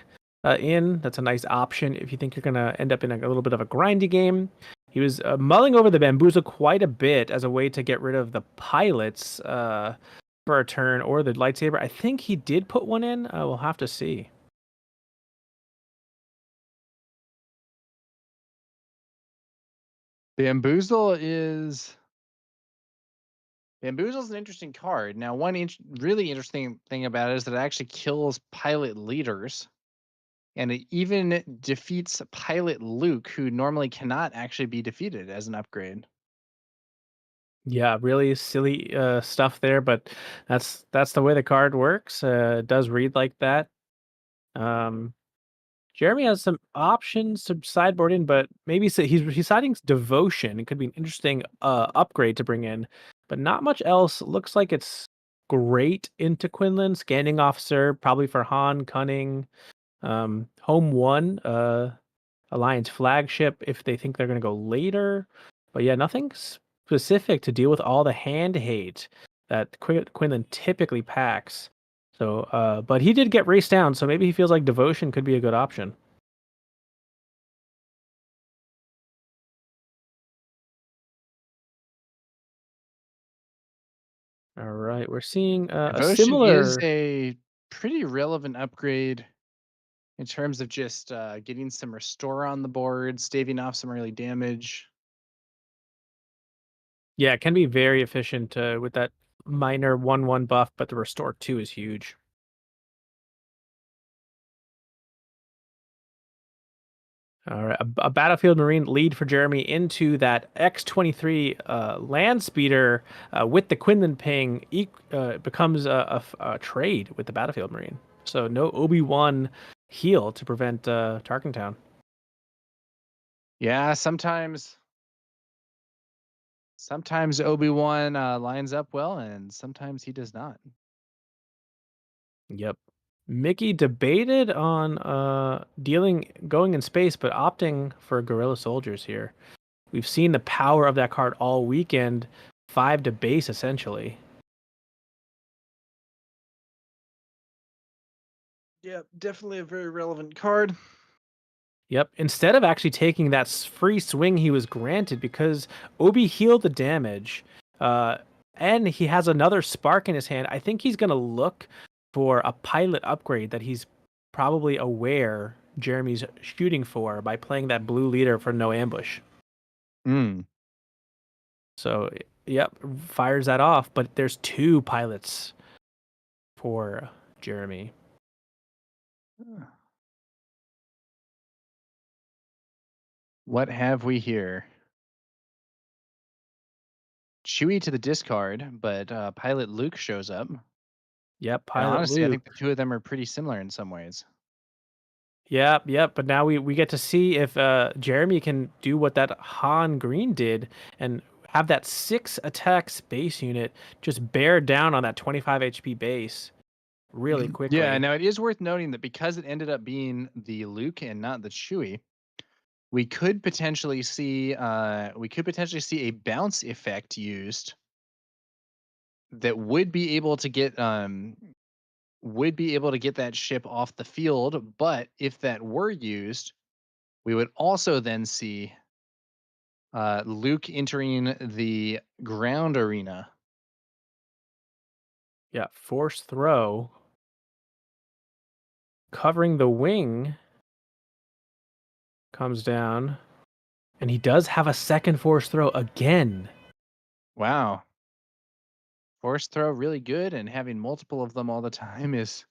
in. That's a nice option if you think you're going to end up in a little bit of a grindy game. He was mulling over the bamboozle quite a bit as a way to get rid of the pilots for a turn or the lightsaber. I think he did put one in. We'll have to see. Bamboozle's an interesting card. Now, one really interesting thing about it is that it actually kills pilot leaders, and it even defeats Pilot Luke, who normally cannot actually be defeated as an upgrade. Yeah, really silly stuff there, but that's the way the card works. It does read like that. Um, Jeremy has some options to sideboard in, but maybe he's citing devotion. It could be an interesting upgrade to bring in, but not much else. Looks like it's great into Quinlan, scanning officer, probably for Han, cunning, home one, Alliance flagship if they think they're gonna go later. But yeah, nothing specific to deal with all the hand hate that Quinlan typically packs. So, but he did get raced down, so maybe he feels like devotion could be a good option. All right, we're seeing a Devotion is similar. a pretty relevant upgrade in terms of just getting some restore on the board, staving off some early damage. Yeah, it can be very efficient with that minor 1/1 buff, but the restore 2 is huge. All right, a Battlefield Marine lead for Jeremy into that X-23 land speeder with the Quinlan ping becomes a trade with the Battlefield Marine. So no Obi-Wan heal to prevent Tarkentown. Yeah, sometimes Obi-Wan lines up well, and sometimes he does not. Yep. Mickey debated on going in space, but opting for Guerrilla Soldiers here. We've seen the power of that card all weekend. 5 to base, essentially. Yeah, definitely a very relevant card. Yep. Instead of actually taking that free swing he was granted because Obi healed the damage, and he has another spark in his hand, I think he's going to look for a pilot upgrade that he's probably aware Jeremy's shooting for by playing that blue leader for no ambush. Mm. So, yep, fires that off. But there's 2 pilots for Jeremy. What have we here? Chewie to the discard, but Pilot Luke shows up. Yep, And pilot honestly, I Luke. think the two of them are pretty similar in some ways. Yep. But now we get to see if Jeremy can do what that Han Green did and have that 6 attack space unit just bear down on that 25 HP base really quickly. Yeah, now it is worth noting that because it ended up being the Luke and not the Chewie, we could potentially see a bounce effect used that would be able to get that ship off the field. But if that were used, we would also then see Luke entering the ground arena. Yeah, force throw. Covering the wing comes down. And he does have a second force throw again. Wow. Force throw really good, and having multiple of them all the time is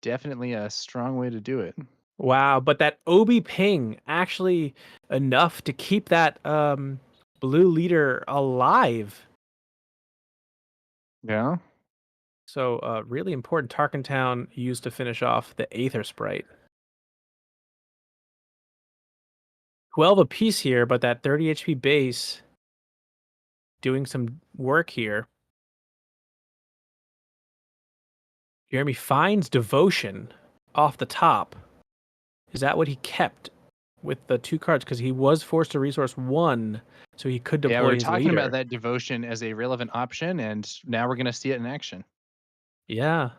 definitely a strong way to do it. Wow, but that Obi ping actually enough to keep that blue leader alive. Yeah. So really important Tarkentown used to finish off the Aether Sprite. 12 apiece here, but that 30 HP base doing some work here. Jeremy finds Devotion off the top. Is that what he kept with the 2 cards? Because he was forced to resource 1, so he could Yeah, deploy we're his talking leader. about that Devotion as a relevant option, and now we're going to see it in action. Yeah.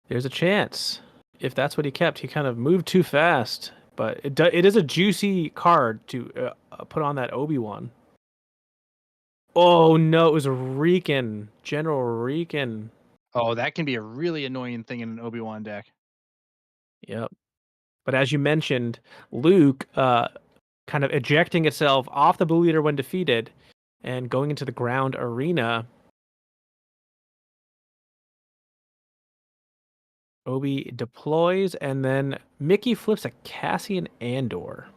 There's a chance. If that's what he kept, he kind of moved too fast. But it is a juicy card to put on that Obi-Wan. Oh, no, it was Riken. General Riken. Oh, that can be a really annoying thing in an Obi-Wan deck. Yep. But as you mentioned, Luke kind of ejecting itself off the blue leader when defeated and going into the ground arena. Obi deploys, and then Mickey flips a Cassian Andor.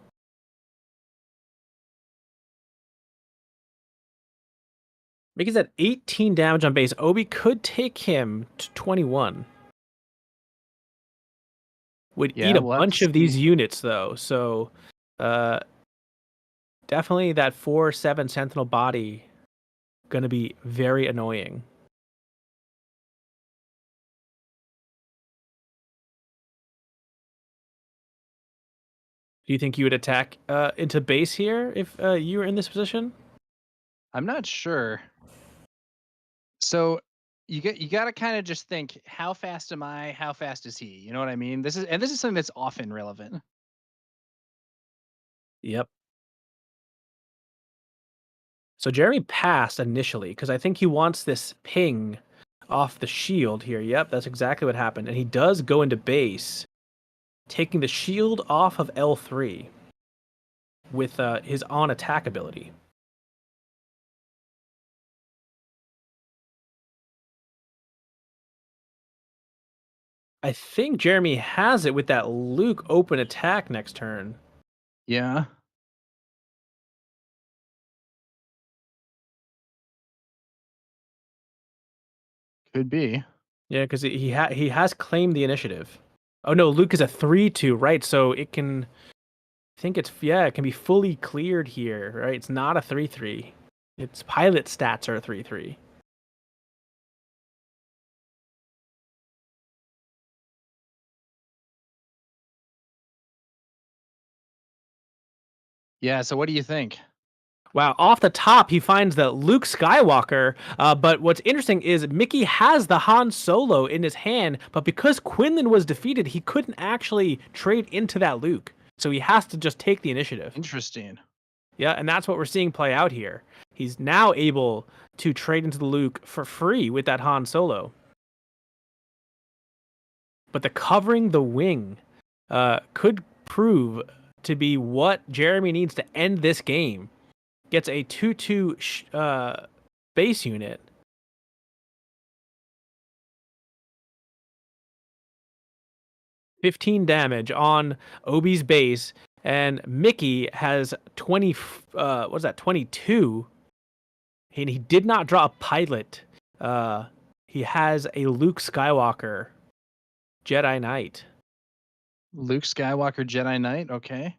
Mickey's at 18 damage on base. Obi could take him to 21. Would Yeah, eat a we'll have to bunch of these see. units, though. So definitely that 4/7 Sentinel body going to be very annoying. Do you think you would attack into base here if you were in this position? I'm not sure. So you got to kind of just think, how fast am I? How fast is he? You know what I mean? This is something that's often relevant. Yep. So Jeremy passed initially because I think he wants this ping off the shield here. Yep, that's exactly what happened. And he does go into base, taking the shield off of L3 with his on attack ability. I think Jeremy has it with that Luke open attack next turn. Yeah. Could be. Yeah, because he has claimed the initiative. Oh no, Luke is a 3/2, right? So it can, I think it's, yeah, it can be fully cleared here, right? It's not a 3/3. Its pilot stats are a 3/3. Yeah, so what do you think? Wow, off the top, he finds the Luke Skywalker. But what's interesting is Mickey has the Han Solo in his hand, but because Quinlan was defeated, he couldn't actually trade into that Luke. So he has to just take the initiative. Interesting. Yeah, and that's what we're seeing play out here. He's now able to trade into the Luke for free with that Han Solo. But the covering the wing could prove to be what Jeremy needs to end this game. Gets a 2/2 base unit. $15 damage on Obi's base, and Mickey has 20. What's that? 22. And he did not draw a pilot. He has a Luke Skywalker Jedi Knight. Luke Skywalker Jedi Knight, okay.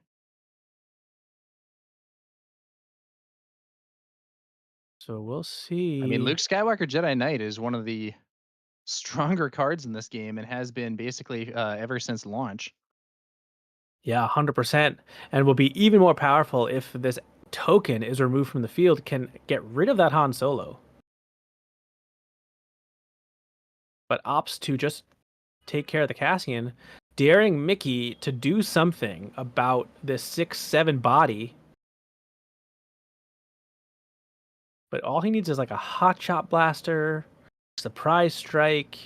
So we'll see. I mean, Luke Skywalker Jedi Knight is one of the stronger cards in this game and has been basically ever since launch. Yeah, 100%. And will be even more powerful if this token is removed from the field, can get rid of that Han Solo. But opts to just take care of the Cassian, daring Mickey to do something about this 6/7 body. But all he needs is like a hot shot blaster, surprise strike.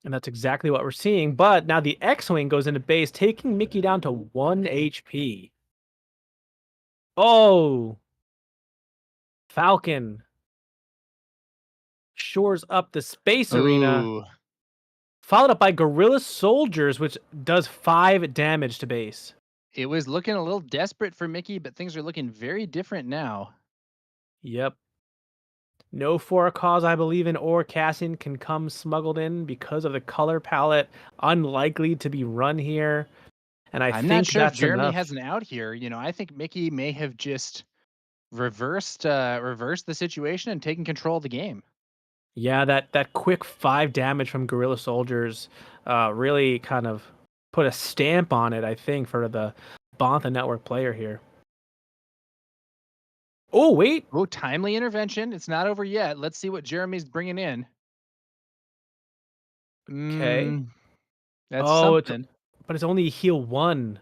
And that's exactly what we're seeing. But now the X-Wing goes into base, taking Mickey down to 1 HP. Oh! Falcon. shores up the space arena, Ooh, followed up by Gorilla Soldiers, which does 5 damage to base. it was looking a little desperate for Mickey, but things are looking very different now. Yep. No for a cause I believe in or Cassian can come smuggled in because of the color palette. Unlikely to be run here. And I I'm not think sure if that's Jeremy enough. has an out here. I think Mickey may have just reversed the situation and taken control of the game. Yeah, that quick 5 damage from Gorilla Soldiers really kind of put a stamp on it, I think, for the Bantha Network player here. Oh, wait. Oh, timely intervention. It's not over yet. Let's see what Jeremy's bringing in. Okay. That's Oh, something. but it's only heal 1.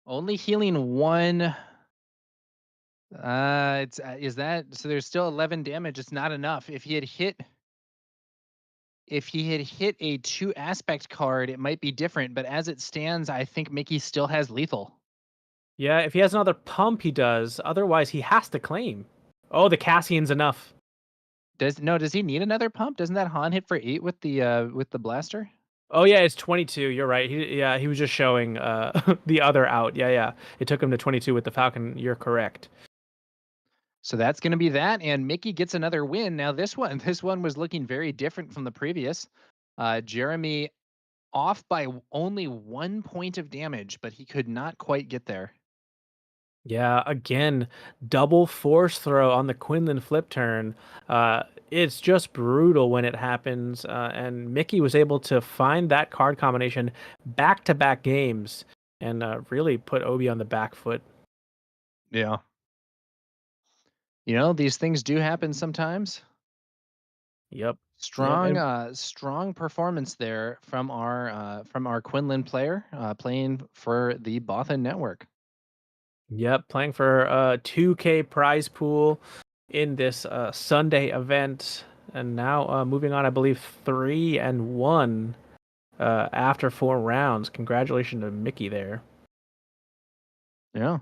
Only healing 1. It's is that so? There's still 11 damage. It's not enough. If he had hit a 2 aspect card, it might be different. But as it stands, I think Mickey still has lethal. Yeah, if he has another pump, he does. Otherwise, he has to claim. Oh, the Cassian's enough. Does he need another pump? Doesn't that Han hit for 8 with the blaster? Oh yeah, it's 22. You're right. He was just showing the other out. Yeah. It took him to 22 with the Falcon. You're correct. So that's going to be that, and Mickey gets another win. Now this one was looking very different from the previous. Jeremy off by only 1 point of damage, but he could not quite get there. Yeah, again, double force throw on the Quinlan flip turn. It's just brutal when it happens. And Mickey was able to find that card combination back-to-back games and really put Obi on the back foot. Yeah. These things do happen sometimes. Yep. Strong, And strong performance there from our Quinlan player playing for the Bothan Network. Yep, playing for a 2K prize pool in this Sunday event, and now moving on, I believe 3-1 after 4 rounds. Congratulations to Mickey there. Yeah.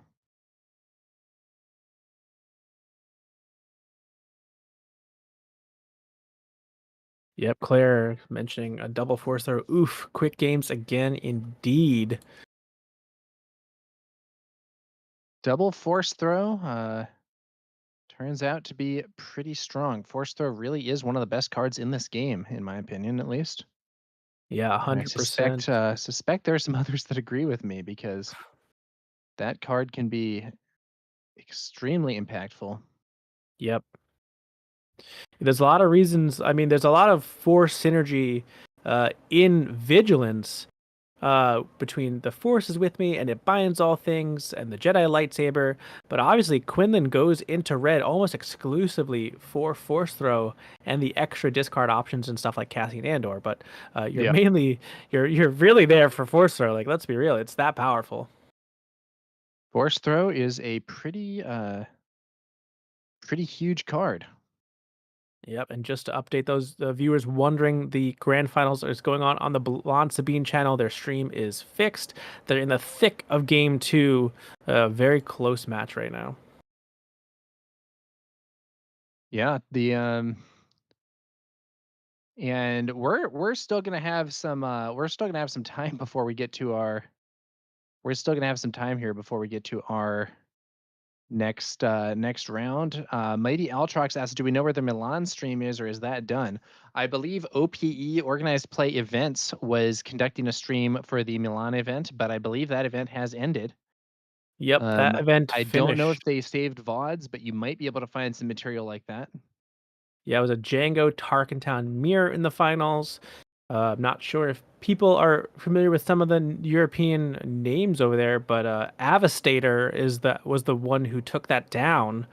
Yep, Claire mentioning a double force throw. Oof, quick games again, indeed. Double force throw turns out to be pretty strong. Force throw really is one of the best cards in this game, in my opinion, at least. Yeah, And I 100%. suspect there are some others that agree with me because that card can be extremely impactful. Yep. There's a lot of reasons. I mean, there's a lot of force synergy in Vigilance between the Force is with me and it binds all things and the Jedi lightsaber. But obviously, Quinlan goes into red almost exclusively for Force throw and the extra discard options and stuff like Cassian Andor. But you're Yeah. mainly you're really there for Force throw. Like, let's be real, it's that powerful. Force throw is a pretty huge card. Yep, and just to update those viewers wondering, the grand finals is going on the Blonde Sabine channel. Their stream is fixed. They're in the thick of game 2. Very close match right now. Yeah, and we're still gonna have some time before we get to our we're still gonna have some time here before we get to our next round. Mighty Altrox asks, do we know where the Milan stream is, or is that done? I believe OPE Organized Play Events was conducting a stream for the Milan event, but I believe that event has ended. Yep, that event I finished. don't know if they saved VODs, but you might be able to find some material like that. Yeah, it was a Django Tarkentown mirror in the finals. I'm not sure if people are familiar with some of the European names over there, but Avastator was the one who took that down.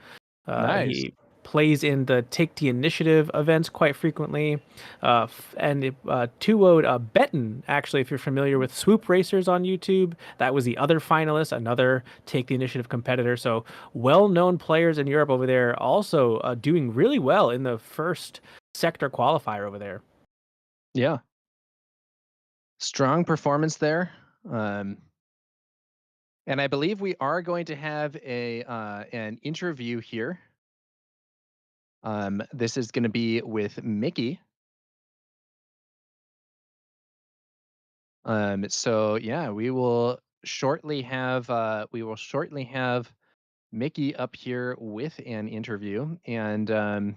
Nice. He plays in the Take the Initiative events quite frequently. And 2-0'd Benton, actually, if you're familiar with Swoop Racers on YouTube, that was the other finalist, another Take the Initiative competitor. So well-known players in Europe over there, also doing really well in the first sector qualifier over there. Yeah. Strong performance there. And I believe we are going to have an interview here This is going to be with Mickey. So yeah, we will shortly have Mickey up here with an interview. And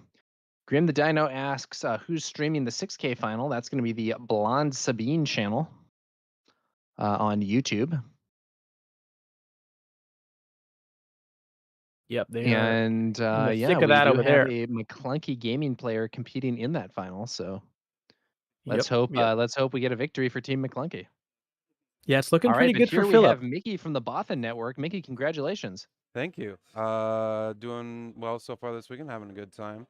Grim the Dino asks, who's streaming the 6K final? That's going to be the Blonde Sabine channel on YouTube. Yep, they are And in the yeah, thick of we that do over have there. a McClunky gaming player competing in that final. So let's Yep. hope we get a victory for Team McClunky. Yeah, it's looking All right, pretty but good for here we Philip. have Mickey from the Bothan Network. Mickey, congratulations. Thank you. Doing well so far this weekend, having a good time.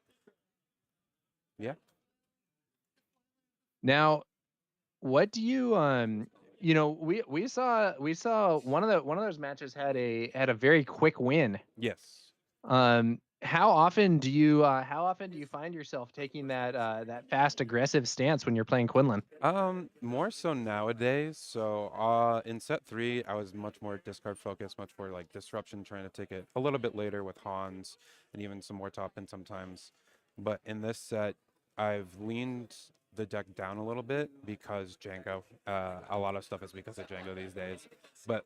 Yeah. Now, what do you we saw one of those matches had a very quick win. Yes. How often do you find yourself taking that fast aggressive stance when you're playing Quinlan? More so nowadays. So, in set 3, I was much more discard focused, much more like disruption, trying to take it a little bit later with Hans and even some more top end sometimes. But in this set, I've leaned the deck down a little bit because Django. A lot of stuff is because of Django these days. But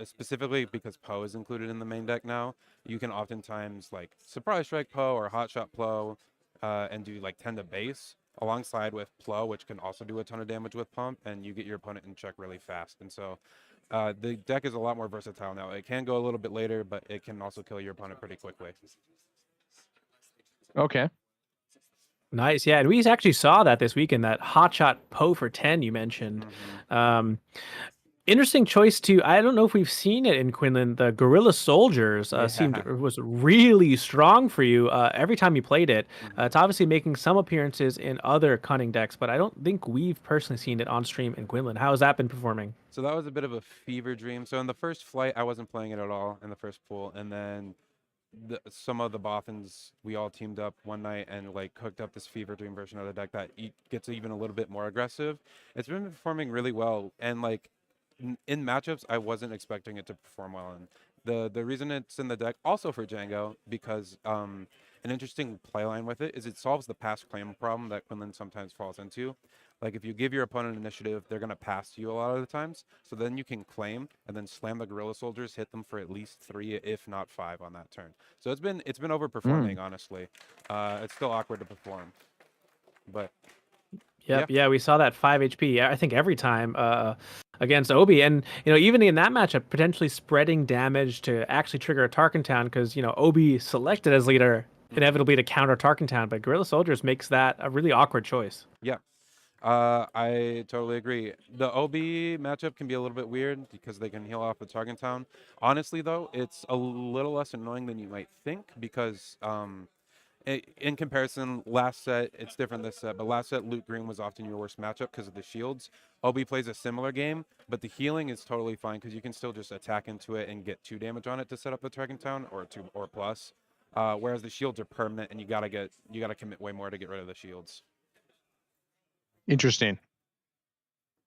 specifically because Poe is included in the main deck now, you can oftentimes like surprise strike Poe or hot shot Plo, and do like 10 to base alongside with Plo, which can also do a ton of damage with pump, and you get your opponent in check really fast. And so the deck is a lot more versatile now. It can go a little bit later, but it can also kill your opponent pretty quickly. Okay. Nice, yeah, and we actually saw that this weekend, that hotshot Poe for 10 you mentioned. Interesting choice too. I don't know if we've seen it in Quinlan. The Guerrilla Soldiers was really strong for you every time you played it. It's obviously making some appearances in other cunning decks, but I don't think we've personally seen it on stream in Quinlan. How has that been performing? So that was a bit of a fever dream. So in the first flight, I wasn't playing it at all in the first pool, and then some of the Bothans, we all teamed up one night and like cooked up this fever dream version of the deck that gets even a little bit more aggressive. It's been performing really well, and like in matchups, I wasn't expecting it to perform well in. The reason it's in the deck also for Django, because an interesting playline with it is it solves the pass claim problem that Quinlan sometimes falls into. Like if you give your opponent initiative, they're gonna pass to you a lot of the times. So then you can claim and then slam the Guerrilla Soldiers, hit them for at least 3, if not 5 on that turn. So it's been overperforming, honestly. It's still awkward to perform, but Yep. Yeah, we saw that 5 HP, I think every time against Obi. And, even in that matchup, potentially spreading damage to actually trigger a Tarkin Town because, Obi selected as leader inevitably to counter Tarkin Town, but Guerrilla Soldiers makes that a really awkward choice. yeah. I totally agree. The OB matchup can be a little bit weird because they can heal off the Target Town. Honestly, though, it's a little less annoying than you might think because in comparison, last set, it's different this set, but last set, Loot Green was often your worst matchup because of the shields. OB plays a similar game, but the healing is totally fine because you can still just attack into it and get 2 damage on it to set up the Target Town, or 2 or plus. Whereas the shields are permanent and you gotta commit way more to get rid of the shields. Interesting.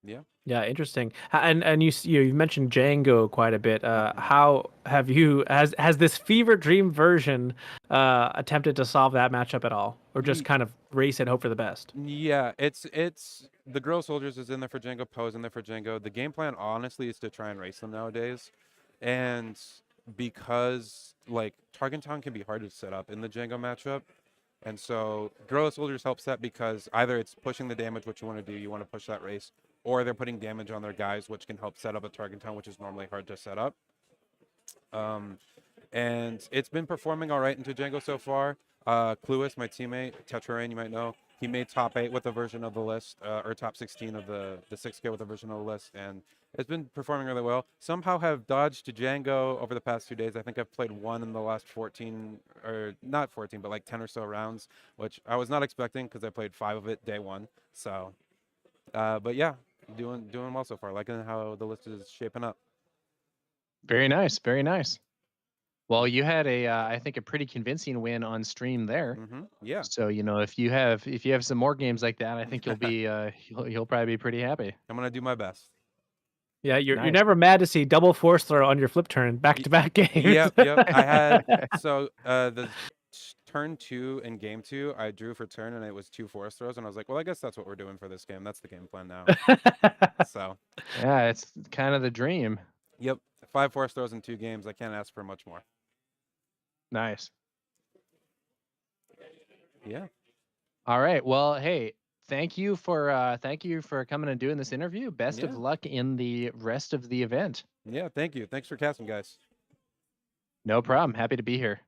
Yeah. Yeah, interesting. And you mentioned Django quite a bit. How have you has this fever dream version attempted to solve that matchup at all, or just kind of race and hope for the best? Yeah, it's the Guerrilla Soldiers is in there for Django, Poe's in there for Django. The game plan honestly is to try and race them nowadays, and because like Target Town can be hard to set up in the Django matchup. And so Guerrilla Soldiers helps that because either it's pushing the damage, which you want to do, you want to push that race, or they're putting damage on their guys, which can help set up a Target Town, which is normally hard to set up. And it's been performing all right into Django so far. Cluis, my teammate, Tetrarain, you might know, he made top 8 with a version of the list, or top 16 of the 6K with a version of the list, and it's been performing really well. Somehow have dodged to Django over the past 2 days. I think I've played one in the last 14, or not 14, but like 10 or so rounds, which I was not expecting because I played 5 of it day 1. So, but yeah, doing well so far. Liking how the list is shaping up. Very nice. Very nice. Well, you had I think a pretty convincing win on stream there. Yeah. So if you have some more games like that, I think you'll be you'll probably be pretty happy. I'm gonna do my best. Yeah, you're Nice. never mad to see double force throw on your flip turn back-to-back games. Yep. I had the turn 2 in game 2, I drew for turn and it was 2 forest throws, and I was like, well, I guess that's what we're doing for this game. That's the game plan now. So, Yeah, it's kind of the dream. yep, 5 forest throws in 2 games. I can't ask for much more. Nice. Yeah. All right. Well, hey, thank you for coming and doing this interview. Best of Yeah. luck in the rest of the event. Yeah, thank you. Thanks for casting, guys. No problem. Happy to be here.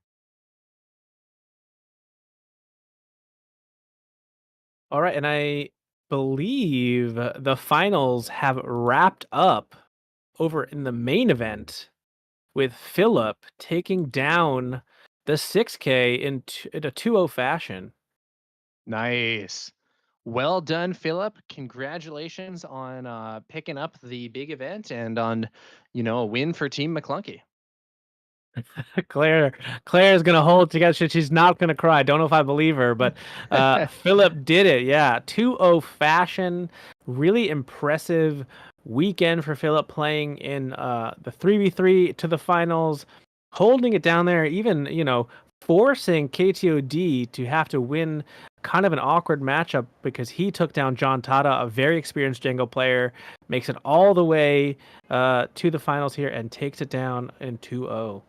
All right, and I believe the finals have wrapped up over in the main event with Philip taking down the 6K in a 2-0 fashion. Nice. Well done, Philip. Congratulations on picking up the big event and on, a win for Team McClunky. Claire is gonna hold it together. She's not gonna cry. Don't know if I believe her, but Philip did it. Yeah, 2-0 fashion. Really impressive weekend for Philip, playing in the 3v3 to the finals, holding it down there. Even forcing KTOD to have to win kind of an awkward matchup because he took down John Tata, a very experienced Django player, makes it all the way to the finals here and takes it down in 2-0.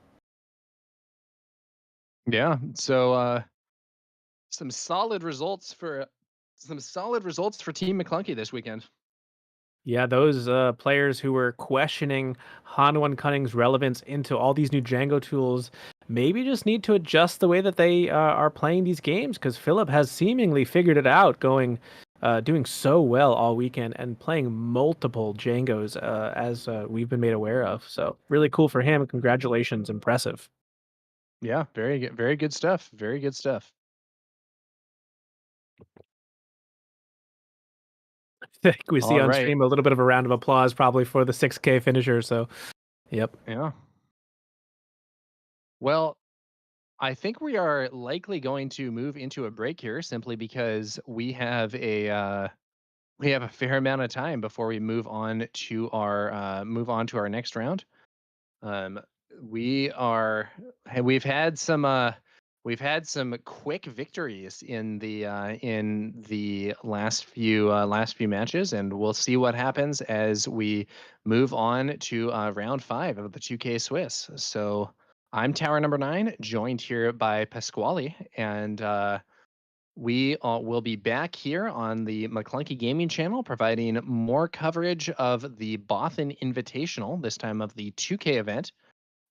Yeah. So some solid results for Team McClunky this weekend. Yeah, those players who were questioning Han1 Cunning's relevance into all these new Django tools maybe just need to adjust the way that they are playing these games, because Philip has seemingly figured it out, doing so well all weekend and playing multiple Djangos as we've been made aware of. So really cool for him. Congratulations, impressive. Yeah, very good stuff. Very good stuff. I think we see All on right. stream a little bit of a round of applause probably for the 6K finisher. So, yep. Yeah. Well, I think we are likely going to move into a break here simply because we have a fair amount of time before we move on to our next round. Um, we are we've had some quick victories in the last few matches, and we'll see what happens as we move on to round 5 of the 2K Swiss. So I'm Tower number 9, joined here by Pasquale, and we will be back here on the McClunky Gaming channel, providing more coverage of the Bothan Invitational, this time of the 2K event.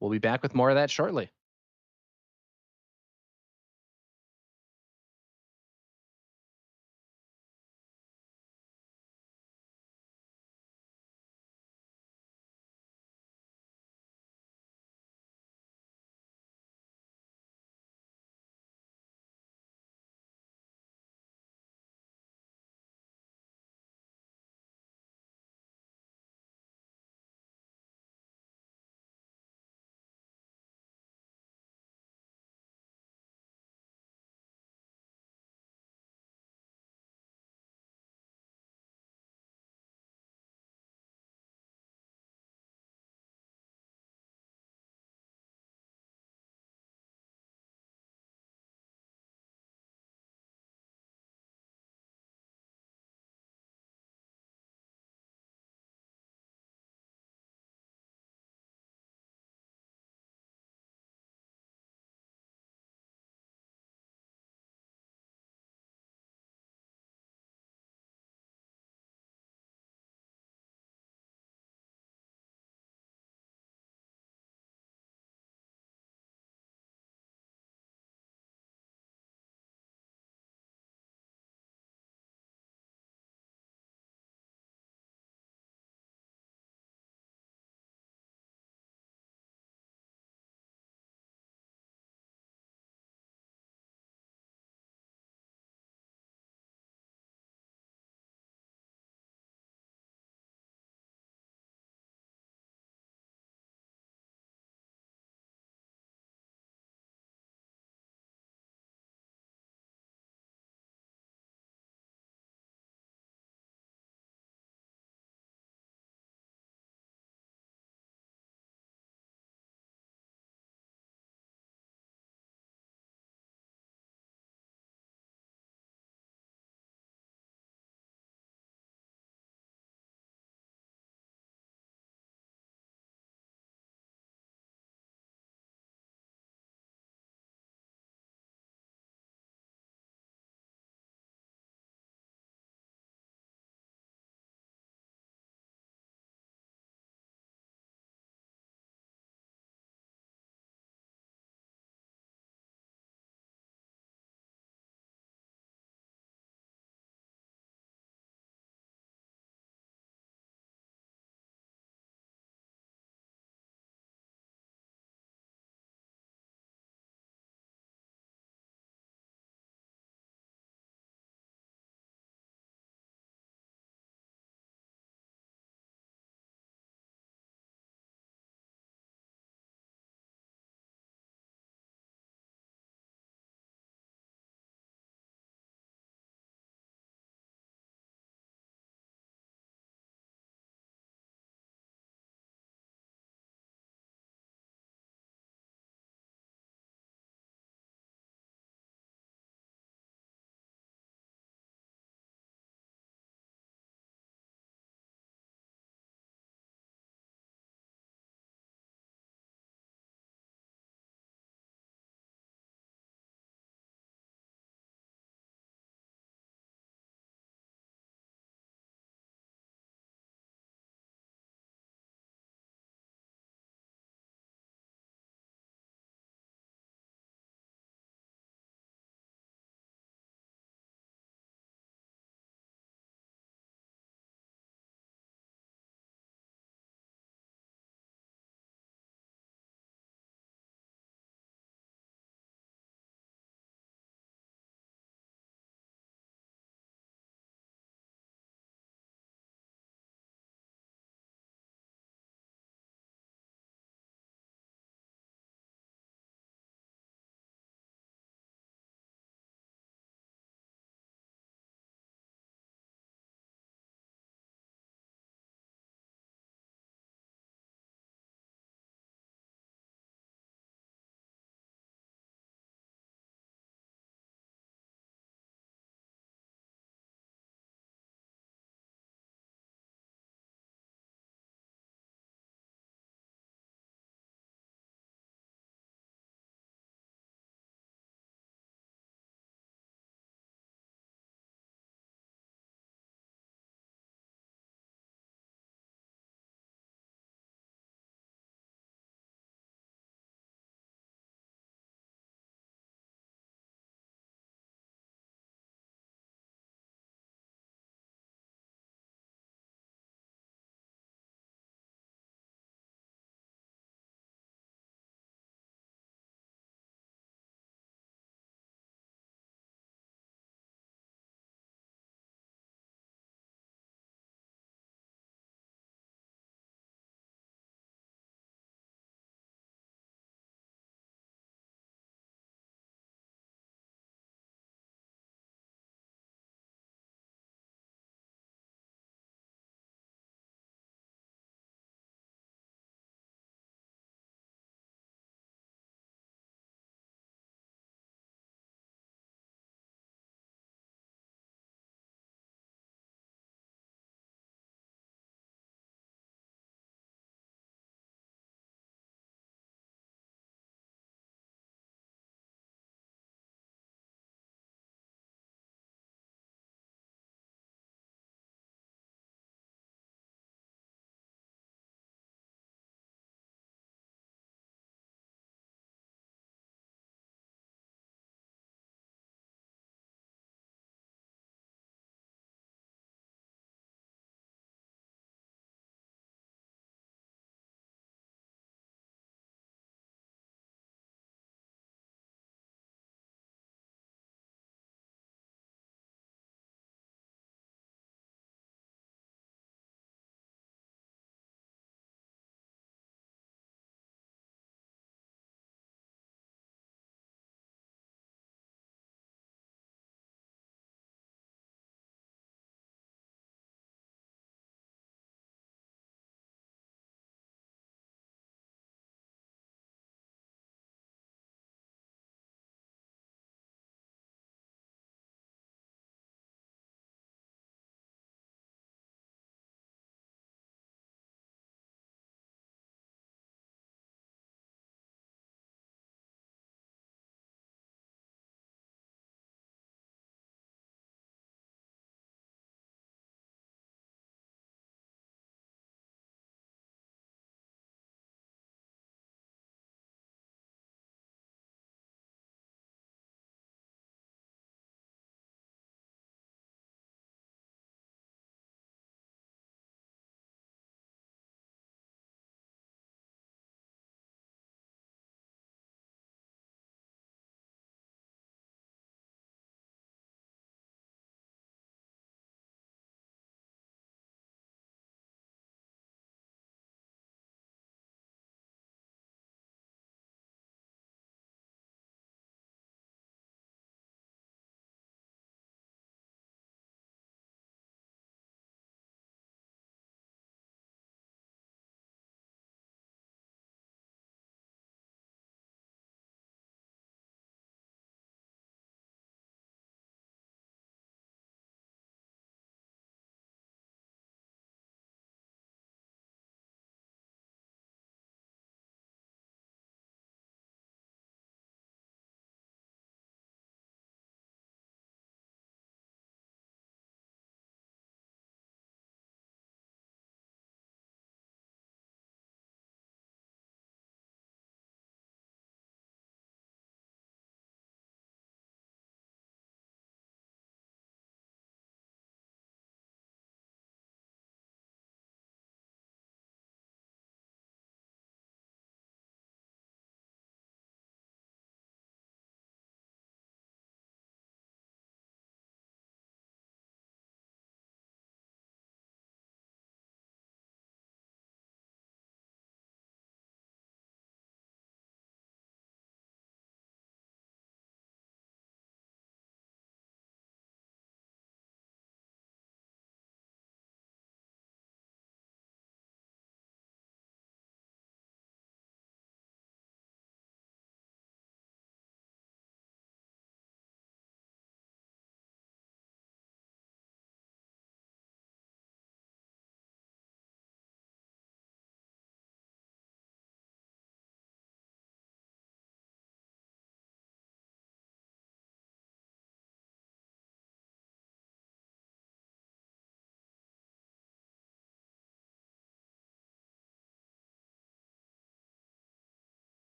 We'll be back with more of that shortly.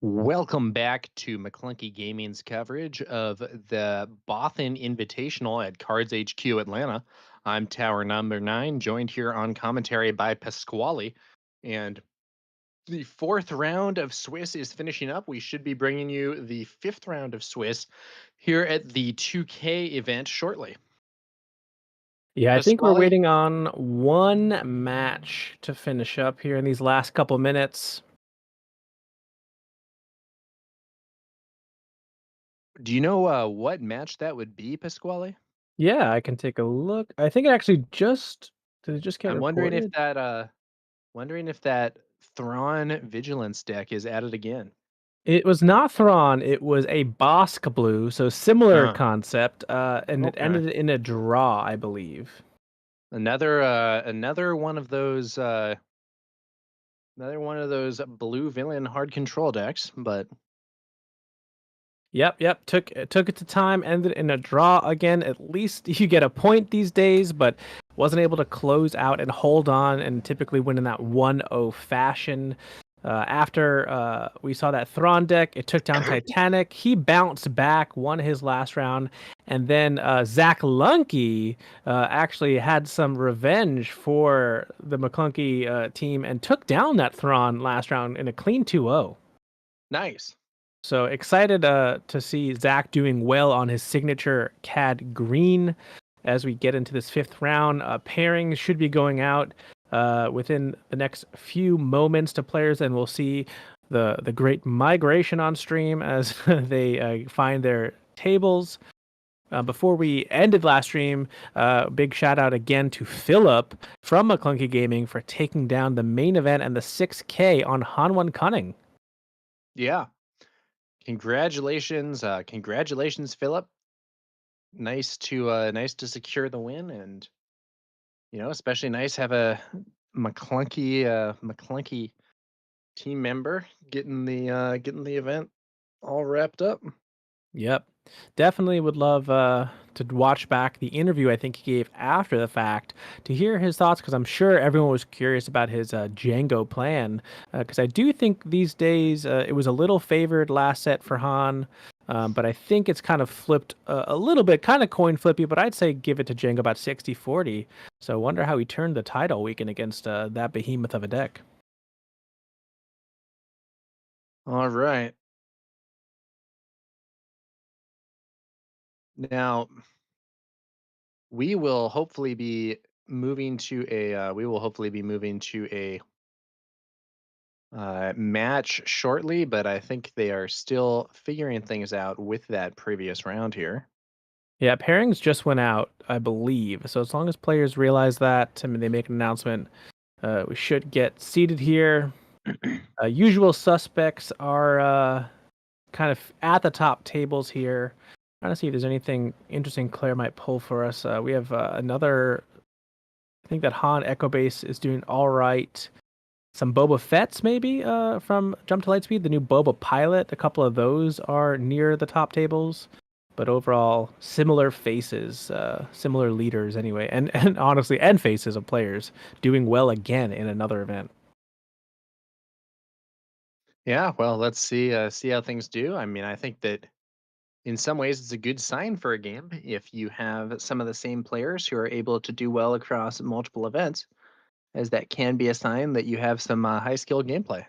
Welcome back to McClunky Gaming's coverage of the Bothan Invitational at CardsHQ Atlanta. I'm Tower number 9, joined here on commentary by Pasquale. And the 4th round of Swiss is finishing up. We should be bringing you the 5th round of Swiss here at the 2K event shortly. Yeah, I think we're Pasquale? waiting on one match to finish up here in these last couple minutes. Do you know what match that would be, Pasquale? Yeah, I can take a look. I think it actually did it just get I'm wondering reported? if that Thrawn Vigilance deck is at it again. It was not Thrawn, it was a Bosk Blue, so similar concept, and it Okay. ended in a draw, I believe. Another one of those blue villain hard control decks, but Yep. Took it to time, ended in a draw again. At least you get a point these days, but wasn't able to close out and hold on and typically win in that 1-0 fashion. After we saw that Thrawn deck, it took down Titanic. He bounced back, won his last round, and then Zach Lunky actually had some revenge for the McClunky team and took down that Thrawn last round in a clean 2-0. nice. So excited to see Zach doing well on his signature CAD green as we get into this 5th round. Pairings should be going out within the next few moments to players, and we'll see the great migration on stream as they find their tables. Before we ended last stream, big shout out again to Philip from McClunky Gaming for taking down the main event and the 6K on Hanwon Cunning. Yeah. Congratulations, Philip. Nice to secure the win, and especially nice to have a McClunky team member getting the event all wrapped up. Yep. Definitely would love to watch back the interview I think he gave after the fact to hear his thoughts, because I'm sure everyone was curious about his Django plan. Because I do think these days it was a little favored last set for Han, but I think it's kind of flipped a little bit, kind of coin flippy, but I'd say give it to Django about 60-40. So I wonder how he turned the tide all weekend against that behemoth of a deck. All right. Now, we will hopefully be moving to a match shortly, but I think they are still figuring things out with that previous round here. Yeah, pairings just went out, I believe. So as long as players realize that, I mean, they make an announcement, we should get seated here. Usual suspects are kind of at the top tables here. Trying to see if there's anything interesting Claire might pull for us. We have another. I think that Han Echo Base is doing all right. Some Boba Fett's maybe from Jump to Lightspeed, the new Boba Pilot. A couple of those are near the top tables. But overall, similar faces, similar leaders anyway, and honestly, and faces of players doing well again in another event. Yeah, well, let's see how things do. I mean, I think that in some ways it's a good sign for a game if you have some of the same players who are able to do well across multiple events, as that can be a sign that you have some high skill gameplay.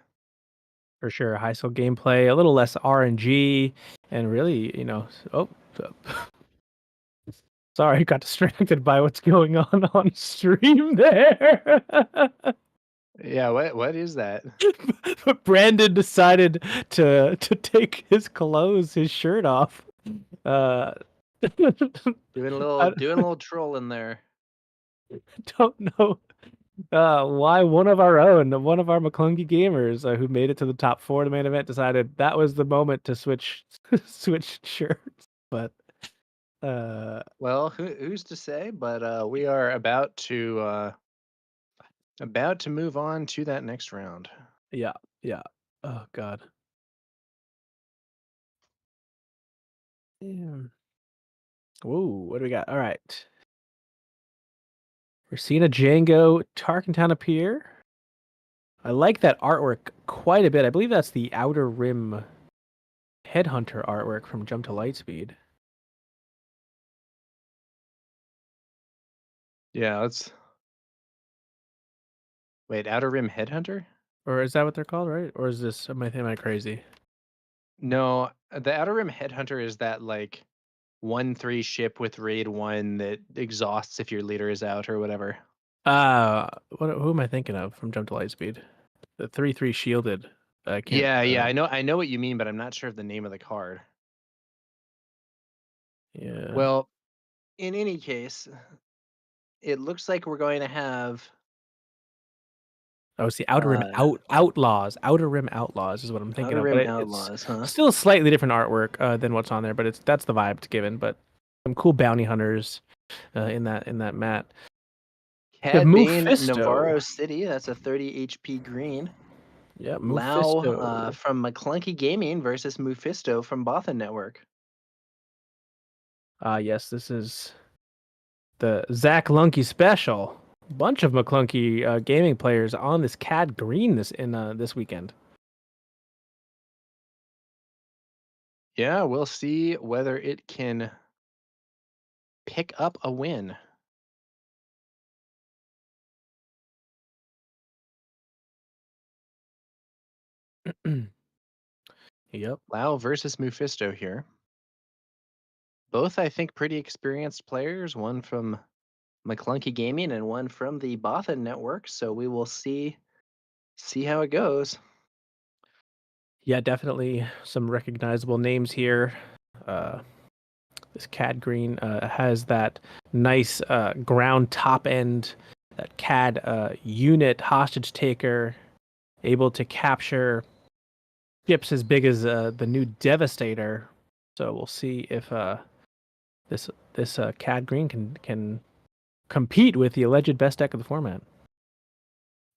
For sure, high skill gameplay, a little less RNG, and really, sorry, got distracted by what's going on stream there. Yeah, what is that? Brandon decided to take his clothes, his shirt off. Doing a little troll in there. Don't know why one of our McClunky gamers who made it to the top 4 of the main event decided that was the moment to switch shirts. But well, who's to say? But we are about to move on to that next round. yeah. Oh God. Damn. Whoa, what do we got? All right. We're seeing a Django Tarkentown appear. I like that artwork quite a bit. I believe that's the Outer Rim Headhunter artwork from Jump to Lightspeed. Yeah, let's wait. Outer Rim Headhunter? Or is that what they're called, right? Or is this am I crazy? No, the Outer Rim Headhunter is that like 1/3 ship with raid 1 that exhausts if your leader is out or whatever. Who am I thinking of from Jump to Lightspeed? The 3/3 shielded. I can't. Yeah, I know what you mean, but I'm not sure of the name of the card. Yeah. Well, in any case, it looks like we're going to have Oh, it's the Outer Rim Outlaws. Outer Rim Outlaws is what I'm thinking Outer of. Rim But Outlaws, huh? it's still a slightly different artwork than what's on there, but that's the vibe it's given. But some cool bounty hunters in that mat. Cad Bane, Mephisto. Navarro City. That's a 30 HP green. Yeah, Lau Mephisto. from McClunky Gaming versus Mephisto from Bothan Network. Yes, this is the Zach Lunky special. Bunch of McClunky gaming players on this Cad Green this weekend. Yeah, we'll see whether it can pick up a win. Yep. Lau versus Mephisto here. Both, I think, pretty experienced players. One from McClunky Gaming and one from the Bothan Network. So we will see how it goes. Yeah, definitely some recognizable names here. This Cad Green has that nice ground top end, that Cad unit hostage taker, able to capture ships as big as the new Devastator. So we'll see if this Cad Green can compete with the alleged best deck of the format.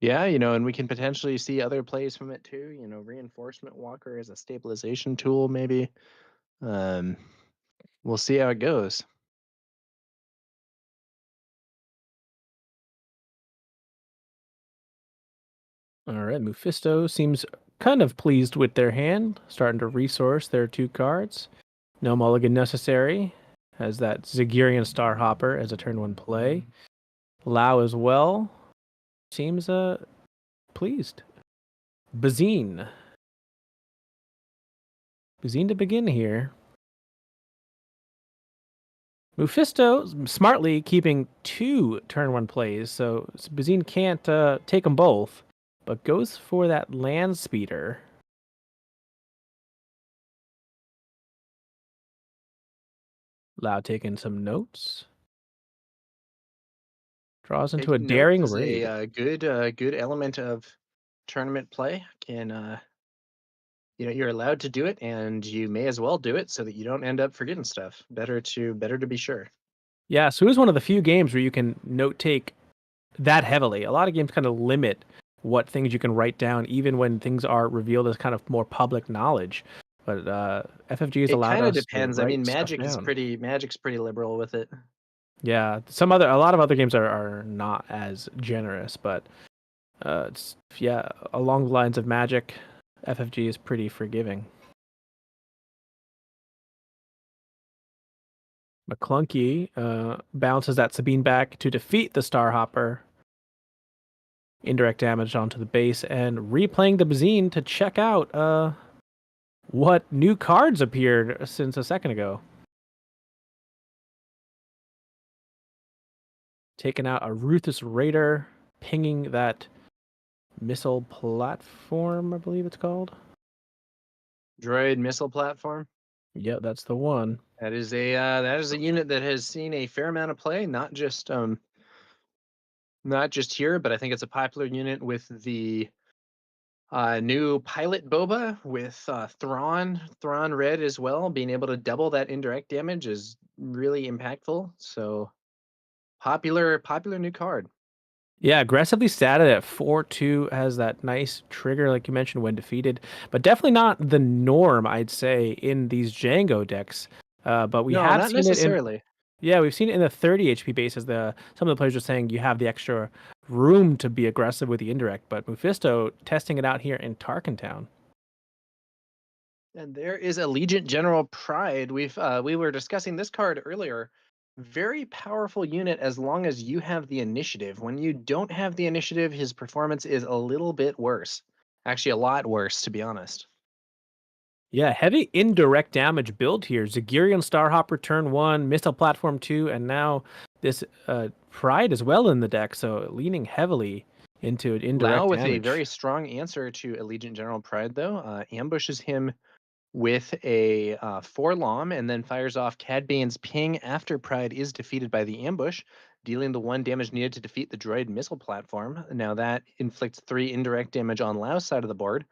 Yeah, and we can potentially see other plays from it too. Reinforcement Walker as a stabilization tool, maybe. We'll see how it goes. All right, Mephisto seems kind of pleased with their hand, starting to resource their 2 cards. No mulligan necessary. Has that Zagirian Starhopper as a turn 1 play. Lau as well. Seems pleased. Bazine. Bazine to begin here. Mephisto smartly keeping 2 turn 1 plays, so Bazine can't take them both, but goes for that land speeder. Lau taking some notes. Draws into a Taking notes daring is raid. a good element of tournament play. Can you're allowed to do it, and you may as well do it so that you don't end up forgetting stuff. Better to be sure. Yeah, so it is one of the few games where you can note take that heavily. A lot of games kind of limit what things you can write down, even when things are revealed as kind of more public knowledge. But FFG has It allowed kind of us depends. to I write mean, stuff Magic's down. pretty liberal with it. Yeah, a lot of other games are not as generous, but it's along the lines of Magic, FFG is pretty forgiving. McClunky bounces that Sabine back to defeat the Starhopper. Indirect damage onto the base, and replaying the Bazine to check out what new cards appeared since a second ago. Taking out a Ruthless Raider, pinging that missile platform, I believe it's called. Droid missile platform. Yep, that's the one. That is a unit that has seen a fair amount of play, not just here, but I think it's a popular unit with the new pilot boba with Thrawn red as well. Being able to double that indirect damage is really impactful. So popular new card. Yeah, aggressively statted at 4/2, has that nice trigger, like you mentioned, when defeated, but definitely not the norm, I'd say, in these Django decks. But we No, have not seen it in necessarily. Yeah, we've seen it in the 30 HP bases. Some of the players are saying you have the extra room to be aggressive with the indirect, but Mephisto testing it out here in Tarkentown. And there is Allegiant General Pride. We were discussing this card earlier. Very powerful unit as long as you have the initiative. When you don't have the initiative, his performance is a little bit worse. Actually, a lot worse, to be honest. Yeah, heavy indirect damage build here. Zagirian Starhopper turn 1, Missile Platform 2, and now this Pride as well in the deck, so leaning heavily into an indirect Lau with damage. a very strong answer to Allegiant General Pride, though. Ambushes him with a 4-LOM and then fires off Cad Bane's ping after Pride is defeated by the ambush, dealing the 1 damage needed to defeat the droid missile platform. Now that inflicts 3 indirect damage on Lau's side of the board,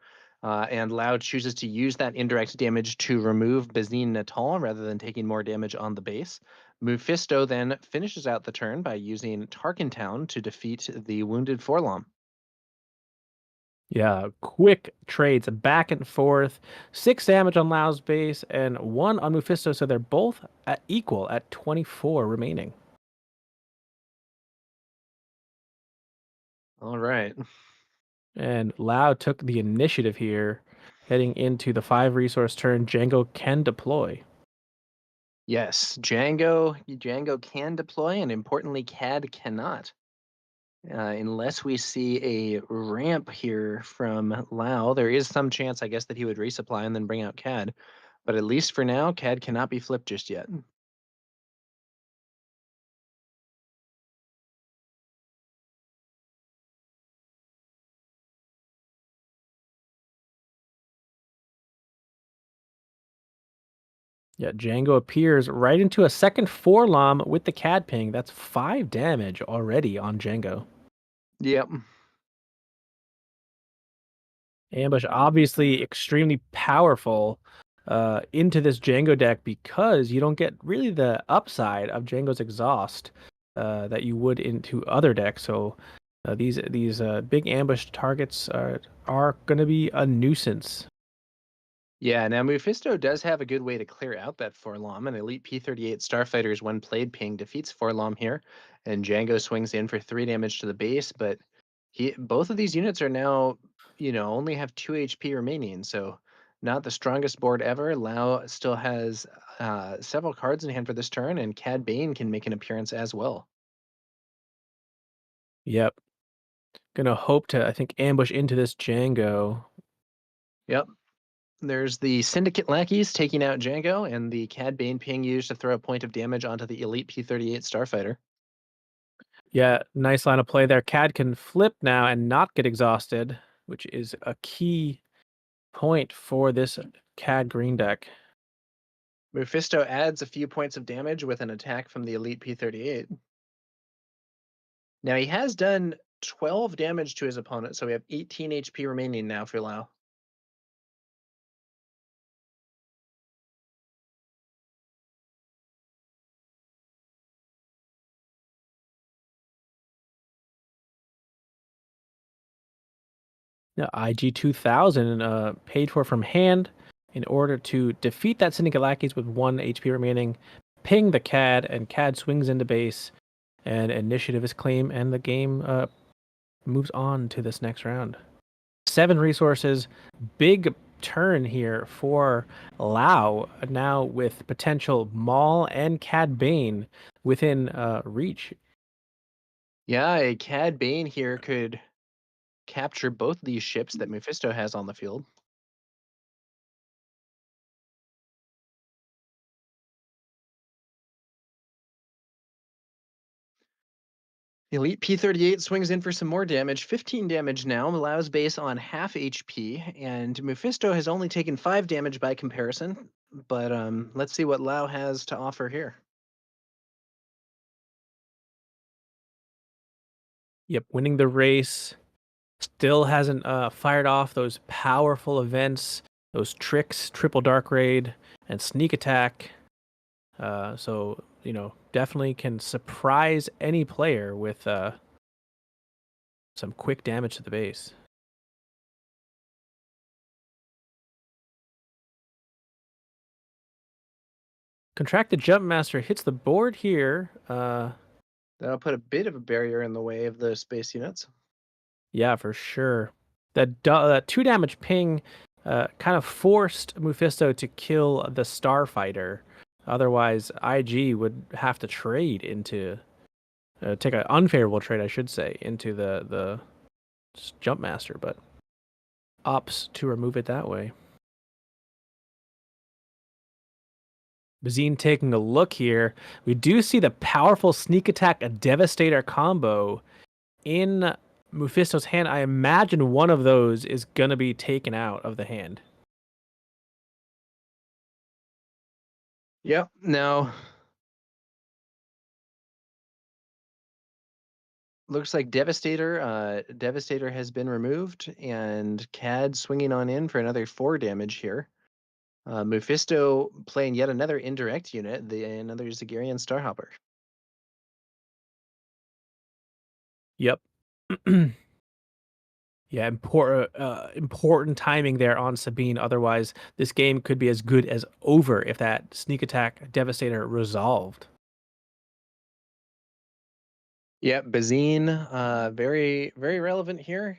and Lau chooses to use that indirect damage to remove Bazine Natal rather than taking more damage on the base. Mephisto then finishes out the turn by using Tarkentown to defeat the wounded 4-LOM. Yeah, quick trades back and forth. 6 damage on Lau's base and 1 on Mephisto, so they're both at equal at 24 remaining. All right. And Lau took the initiative here, heading into the 5 resource turn. Django can deploy. Yes, Django can deploy, and importantly, CAD cannot. Unless we see a ramp here from Lau, there is some chance, I guess, that he would resupply and then bring out CAD. But at least for now, CAD cannot be flipped just yet. Yeah, Django appears right into a second 4-LOM with the CAD ping. That's 5 damage already on Django. Yep. Ambush obviously extremely powerful into this Django deck because you don't get really the upside of Django's exhaust that you would into other decks. So these big ambush targets are going to be a nuisance. Yeah, now Mephisto does have a good way to clear out that 4-LOM. An Elite P-38 Starfighter's when played ping defeats 4-LOM here, and Django swings in for 3 damage to the base, but both of these units are now, only have 2 HP remaining, so not the strongest board ever. Lau still has several cards in hand for this turn, and Cad Bane can make an appearance as well. Yep. Gonna hope to, I think, ambush into this Django. Yep. There's the Syndicate Lackeys taking out Django, and the Cad Bane ping used to throw a point of damage onto the Elite P-38 Starfighter. Yeah, nice line of play there. CAD can flip now and not get exhausted, which is a key point for this CAD green deck. Mephisto adds a few points of damage with an attack from the Elite P-38. Now he has done 12 damage to his opponent, so we have 18 HP remaining now for Lau. Now, IG 2000 paid for from hand in order to defeat that Syndicate Lackeys with 1 HP remaining, ping the CAD, and CAD swings into base, and initiative is claimed, and the game moves on to this next round. 7 resources, big turn here for Lau, now with potential Maul and Cad Bane within reach. Yeah, a Cad Bane here could capture both these ships that Mephisto has on the field. Elite P-38 swings in for some more damage, 15 damage now. Lau's base on half HP, and Mephisto has only taken 5 damage by comparison. But let's see what Lau has to offer here. Yep, winning the race. Still hasn't fired off those powerful events, those tricks, triple dark raid, and sneak attack. So, definitely can surprise any player with some quick damage to the base. Contracted Jumpmaster hits the board here. That'll put a bit of a barrier in the way of the space units. Yeah, for sure. That 2 damage ping kind of forced Mephisto to kill the Starfighter. Otherwise, IG would have to trade into take an unfavorable trade, I should say, into the Jumpmaster, but opts to remove it that way. Bazine taking a look here. We do see the powerful sneak attack, a Devastator combo in Mephisto's hand. I imagine one of those is going to be taken out of the hand. Yep. Now, looks like Devastator. Devastator has been removed, and CAD swinging on in for another 4 damage here. Mephisto playing yet another indirect unit, another Zagarian Starhopper. Yep. Yeah, important timing there on Sabine. Otherwise, this game could be as good as over if that sneak attack Devastator resolved. Yep, Bazine, very, very relevant here.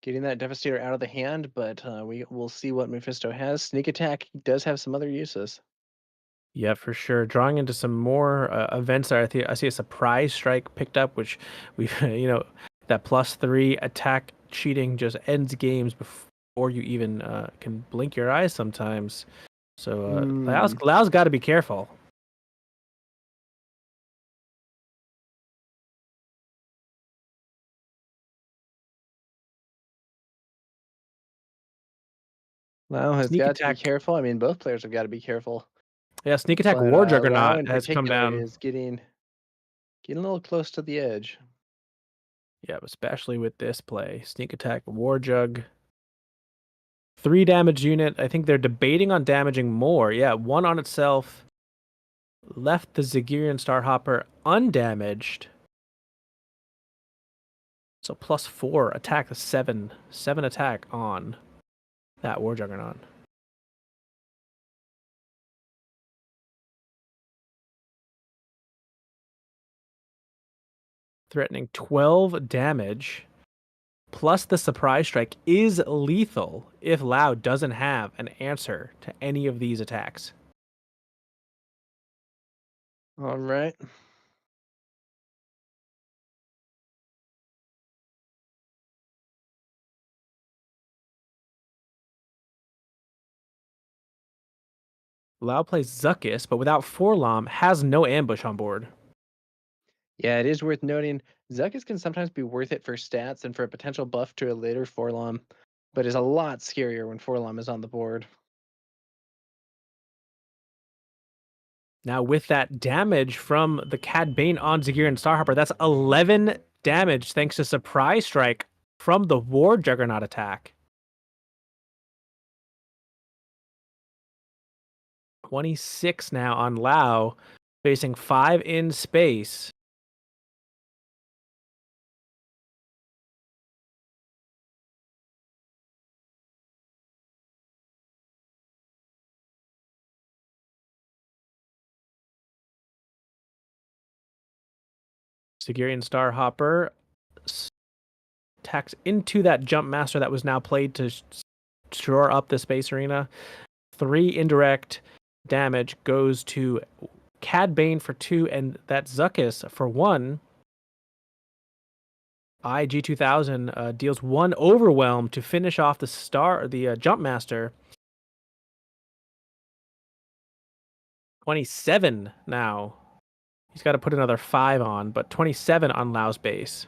Getting that Devastator out of the hand, but we will see what Mephisto has. Sneak attack does have some other uses. Yeah, for sure. Drawing into some more events there. I see a surprise strike picked up, which we, that +3 attack cheating just ends games before you even can blink your eyes sometimes. So Lau's got to be careful. Lau has Sneak got to be attack. careful. I mean, both players have got to be careful. Yeah, sneak attack But War Lau Juggernaut in has come particular down. is getting a little close to the edge. Yeah, especially with this play. Sneak attack War Jug. 3 damage unit. I think they're debating on damaging more. Yeah, 1 on itself. Left the Zagirian Starhopper undamaged. So +4 attack, the 7 attack on that War Juggernaut. Threatening 12 damage. Plus the surprise strike is lethal if Lau doesn't have an answer to any of these attacks. All right. Lau plays Zuckus, but without Forlom, has no ambush on board. Yeah, it is worth noting. Zuckus can sometimes be worth it for stats and for a potential buff to a later Forlom, but is a lot scarier when Forlom is on the board. Now, with that damage from the Cad Bane on Zagirian Starhopper, that's 11 damage thanks to Surprise Strike from the War Juggernaut attack. 26 now on Lau, facing 5 in space. Zagirian Starhopper attacks into that Jump Master that was now played to shore up the space arena. 3 indirect damage goes to Cad Bane for 2 and that Zuckus for 1. IG-2000 deals 1 overwhelm to finish off the Jump Master. 27 now. He's got to put another 5 on, but 27 on Lau's base.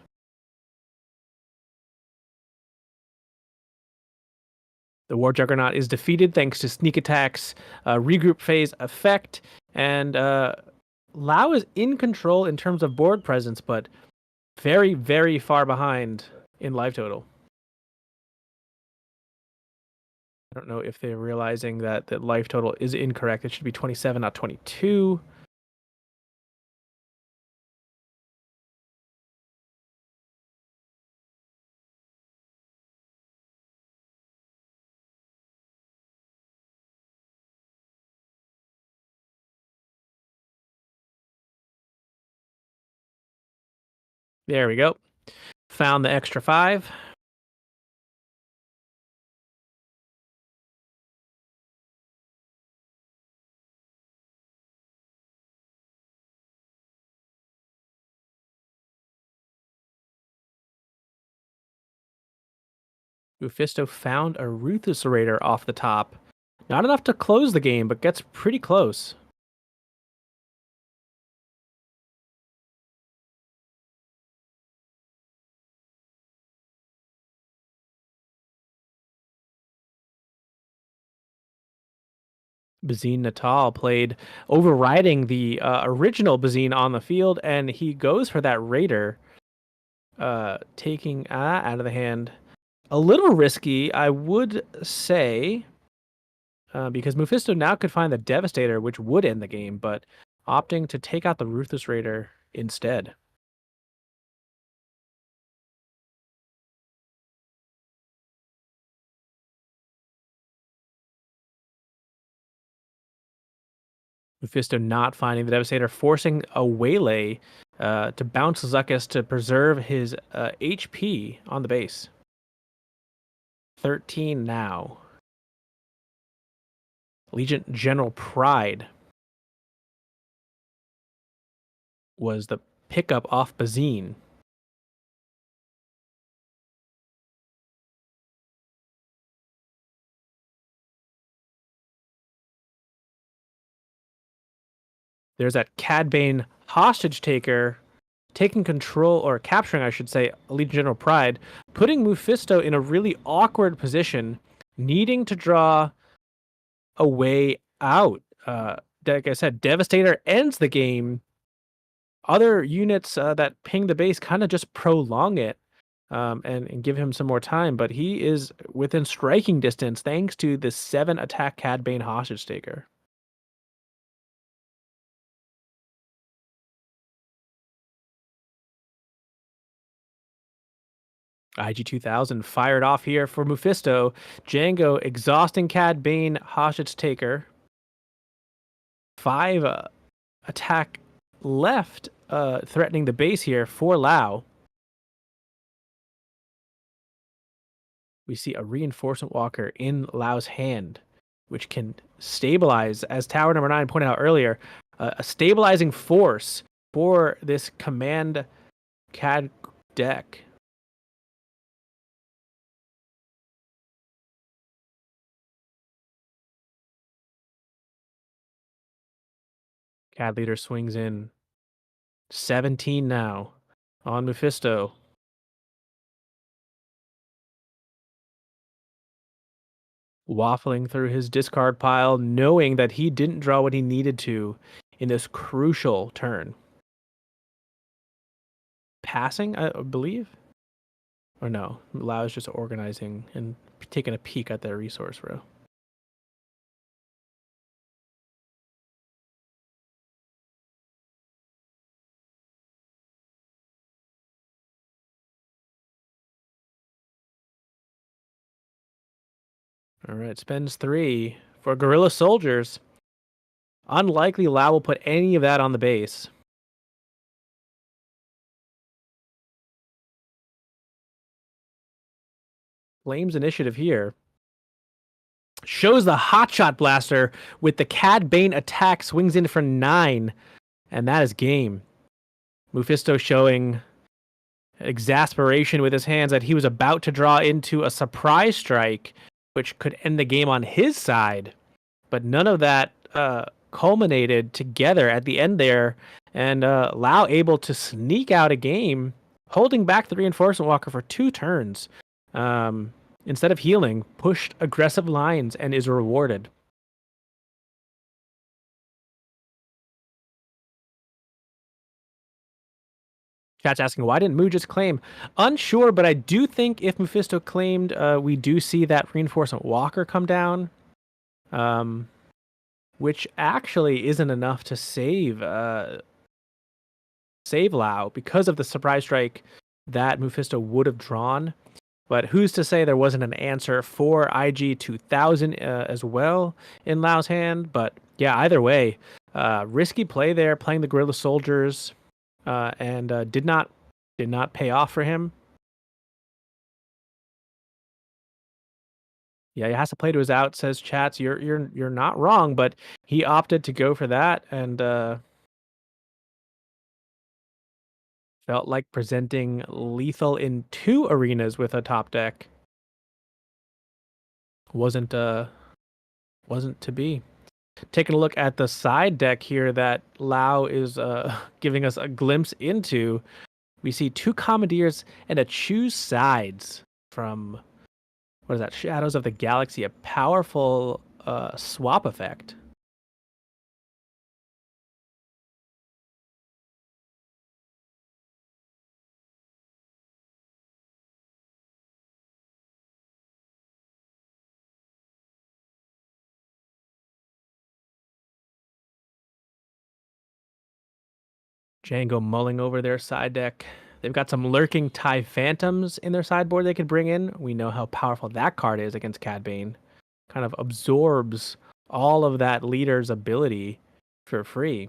The War Juggernaut is defeated thanks to Sneak Attack's regroup phase effect, and Lau is in control in terms of board presence, but very, very far behind in life total. I don't know if they're realizing that life total is incorrect. It should be 27, not 22. There we go. Found the extra 5. Mephisto found a Ruthless Raider off the top. Not enough to close the game, but gets pretty close. Bazine Natal played overriding the original Bazine on the field, and he goes for that Raider, taking out of the hand. A little risky, I would say, because Mephisto now could find the Devastator, which would end the game, but opting to take out the Ruthless Raider instead. Mephisto not finding the Devastator, forcing a Waylay to bounce Zuckus to preserve his HP on the base. 13 now. Legion General Pride was the pickup off Bazine. There's that Cad Bane hostage taker taking control, or capturing, I should say, Legion General Pride, putting Mephisto in a really awkward position, needing to draw a way out. Like I said, Devastator ends the game. Other units that ping the base kind of just prolong it and give him some more time, but he is within striking distance thanks to the 7 attack Cad Bane hostage taker. IG-2000 fired off here for Mephisto. Django exhausting Cad Bane hostage taker. 5 attack left threatening the base here for Lao. We see a reinforcement walker in Lao's hand, which can stabilize, as Tower number 9 pointed out earlier, a stabilizing force for this command CAD deck. CAD leader swings in. 17 now on Mephisto. Waffling through his discard pile, knowing that he didn't draw what he needed to in this crucial turn. Passing, I believe? Or no, Lao is just organizing and taking a peek at their resource row. All right, spends 3 for Guerrilla Soldiers. Unlikely Lao will put any of that on the base. Flames initiative here. Shows the Hotshot Blaster with the Cad Bane attack, swings in for 9, and that is game. Mephisto showing exasperation with his hands that he was about to draw into a surprise strike, which could end the game on his side. But none of that culminated together at the end there, and Lao able to sneak out a game, holding back the reinforcement walker for 2 turns. Instead of healing, pushed aggressive lines and is rewarded. Chat's asking, why didn't Moo just claim? Unsure, but I do think if Mephisto claimed, we do see that reinforcement walker come down, which actually isn't enough to save Lao because of the surprise strike that Mephisto would have drawn. But who's to say there wasn't an answer for IG-2000 as well in Lao's hand? But yeah, either way, risky play there, playing the Guerrilla Soldiers, and did not did not pay off for him. Yeah, he has to play to his out, says Chats. You're not wrong, but he opted to go for that and felt like presenting lethal in 2 arenas with a top deck. Wasn't to be. Taking a look at the side deck here that Lau is giving us a glimpse into, we see 2 Commandeers and a Choose Sides from, what is that, Shadows of the Galaxy, a powerful swap effect. Django mulling over their side deck. They've got some lurking TIE Phantoms in their sideboard they could bring in. We know how powerful that card is against Cad Bane. Kind of absorbs all of that leader's ability for free.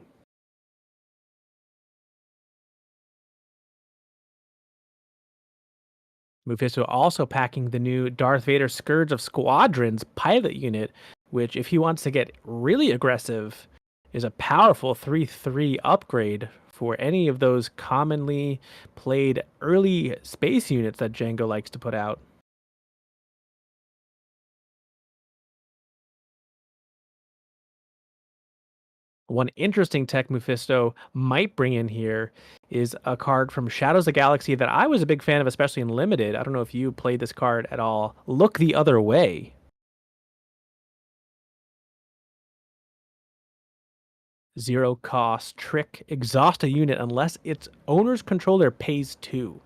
Mephisto also packing the new Darth Vader Scourge of Squadrons pilot unit, which, if he wants to get really aggressive, is a powerful 3/3 upgrade for any of those commonly played early space units that Django likes to put out. One interesting tech Mephisto might bring in here is a card from Shadows of the Galaxy that I was a big fan of, especially in Limited. I don't know if you played this card at all. Look the Other Way. Zero cost trick, exhaust a unit unless its owner's controller pays 2.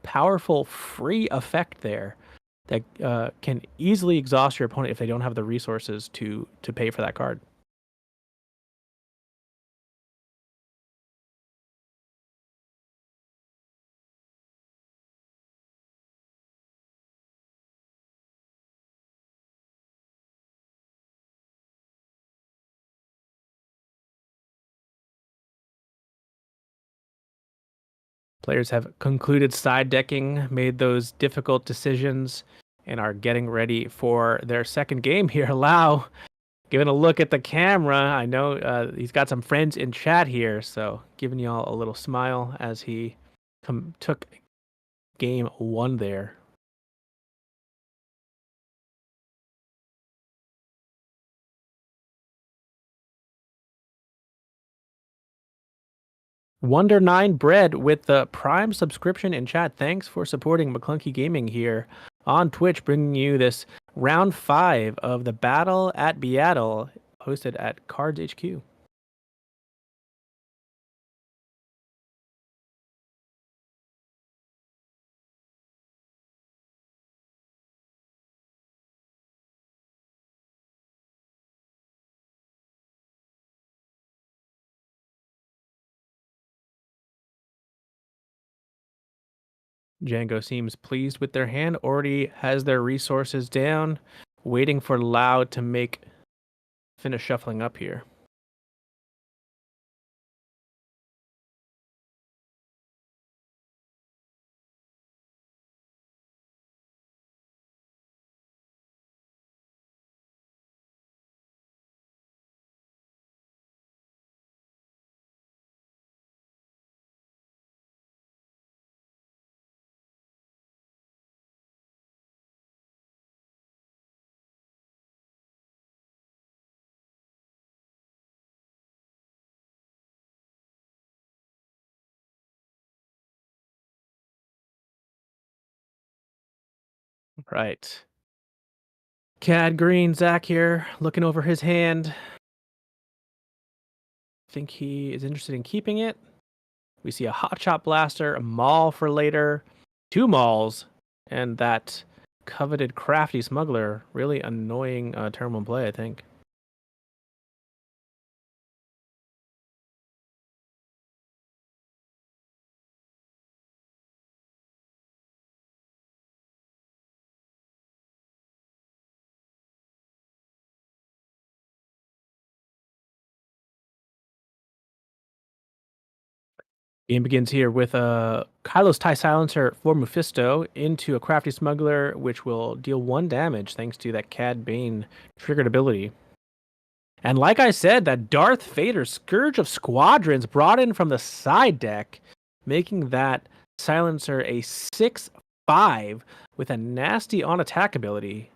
Powerful free effect there that can easily exhaust your opponent if they don't have the resources to pay for that card. Players have concluded side decking, made those difficult decisions, and are getting ready for their second game here. Lau, giving a look at the camera. I know he's got some friends in chat here, so giving y'all a little smile as he took game 1 there. Wonder9 Bread with the Prime subscription in chat. Thanks for supporting McClunky Gaming here on Twitch, bringing you this round 5 of the Battle at BIATL, hosted at CardsHQ. Django seems pleased with their hand, already has their resources down, waiting for Lau to finish shuffling up here. Right. Cad Green, Zach here, looking over his hand. Think he is interested in keeping it. We see a Hot Shot Blaster, a Maul for later, 2 Mauls, and that coveted Crafty Smuggler. Really annoying turn 1 play, I think. Game begins here with Kylo's TIE Silencer for Mephisto into a Crafty Smuggler, which will deal 1 damage thanks to that Cad Bane triggered ability. And like I said, that Darth Vader Scourge of Squadrons brought in from the side deck, making that Silencer a 6/5 with a nasty on-attack ability.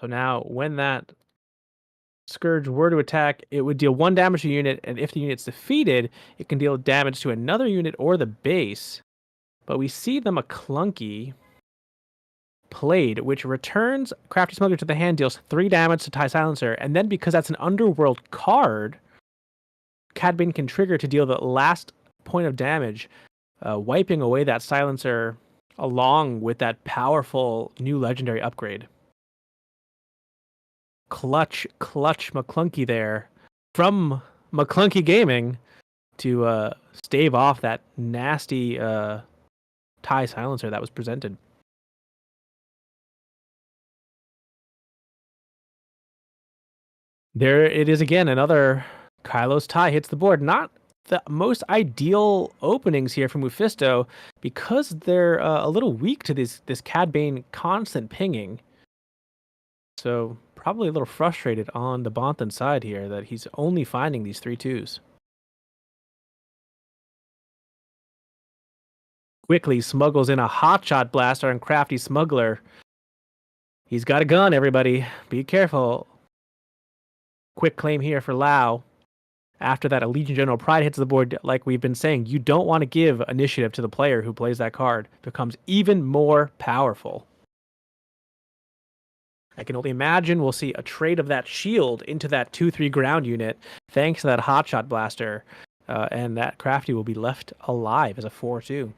So now, when that Scourge were to attack, it would deal 1 damage to a unit, and if the unit's defeated, it can deal damage to another unit or the base. But we see them a clunky played, which returns Crafty Smuggler to the hand, deals 3 damage to TIE Silencer, and then because that's an Underworld card, Cad Bane can trigger to deal the last point of damage, wiping away that Silencer along with that powerful new legendary upgrade. Clutch McClunky there from McClunky Gaming to stave off that nasty TIE Silencer that was presented. There it is again, another Kylo's TIE hits the board. Not the most ideal openings here from Mephisto because they're a little weak to this Cad Bane constant pinging. So probably a little frustrated on the Bonthan side here that he's only finding these 3/2s. Quickly smuggles in a hotshot blaster and Crafty Smuggler. He's got a gun, everybody. Be careful. Quick claim here for Lau. After that, a Legion General Pride hits the board, like we've been saying, you don't want to give initiative to the player who plays that card. It becomes even more powerful. I can only imagine we'll see a trade of that shield into that 2/3 ground unit, thanks to that hotshot blaster, and that Crafty will be left alive as a 4/2.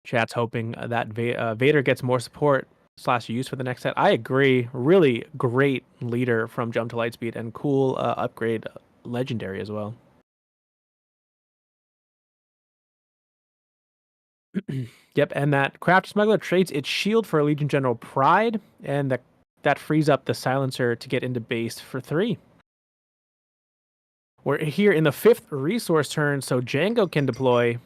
Chat's hoping that Vader gets more support / use for the next set. I agree. Really great leader from Jump to Lightspeed and cool upgrade legendary as well. Yep, and that Craft Smuggler trades its shield for a Legion General Pride, and that frees up the Silencer to get into base for 3. We're here in the 5th resource turn, so Django can deploy.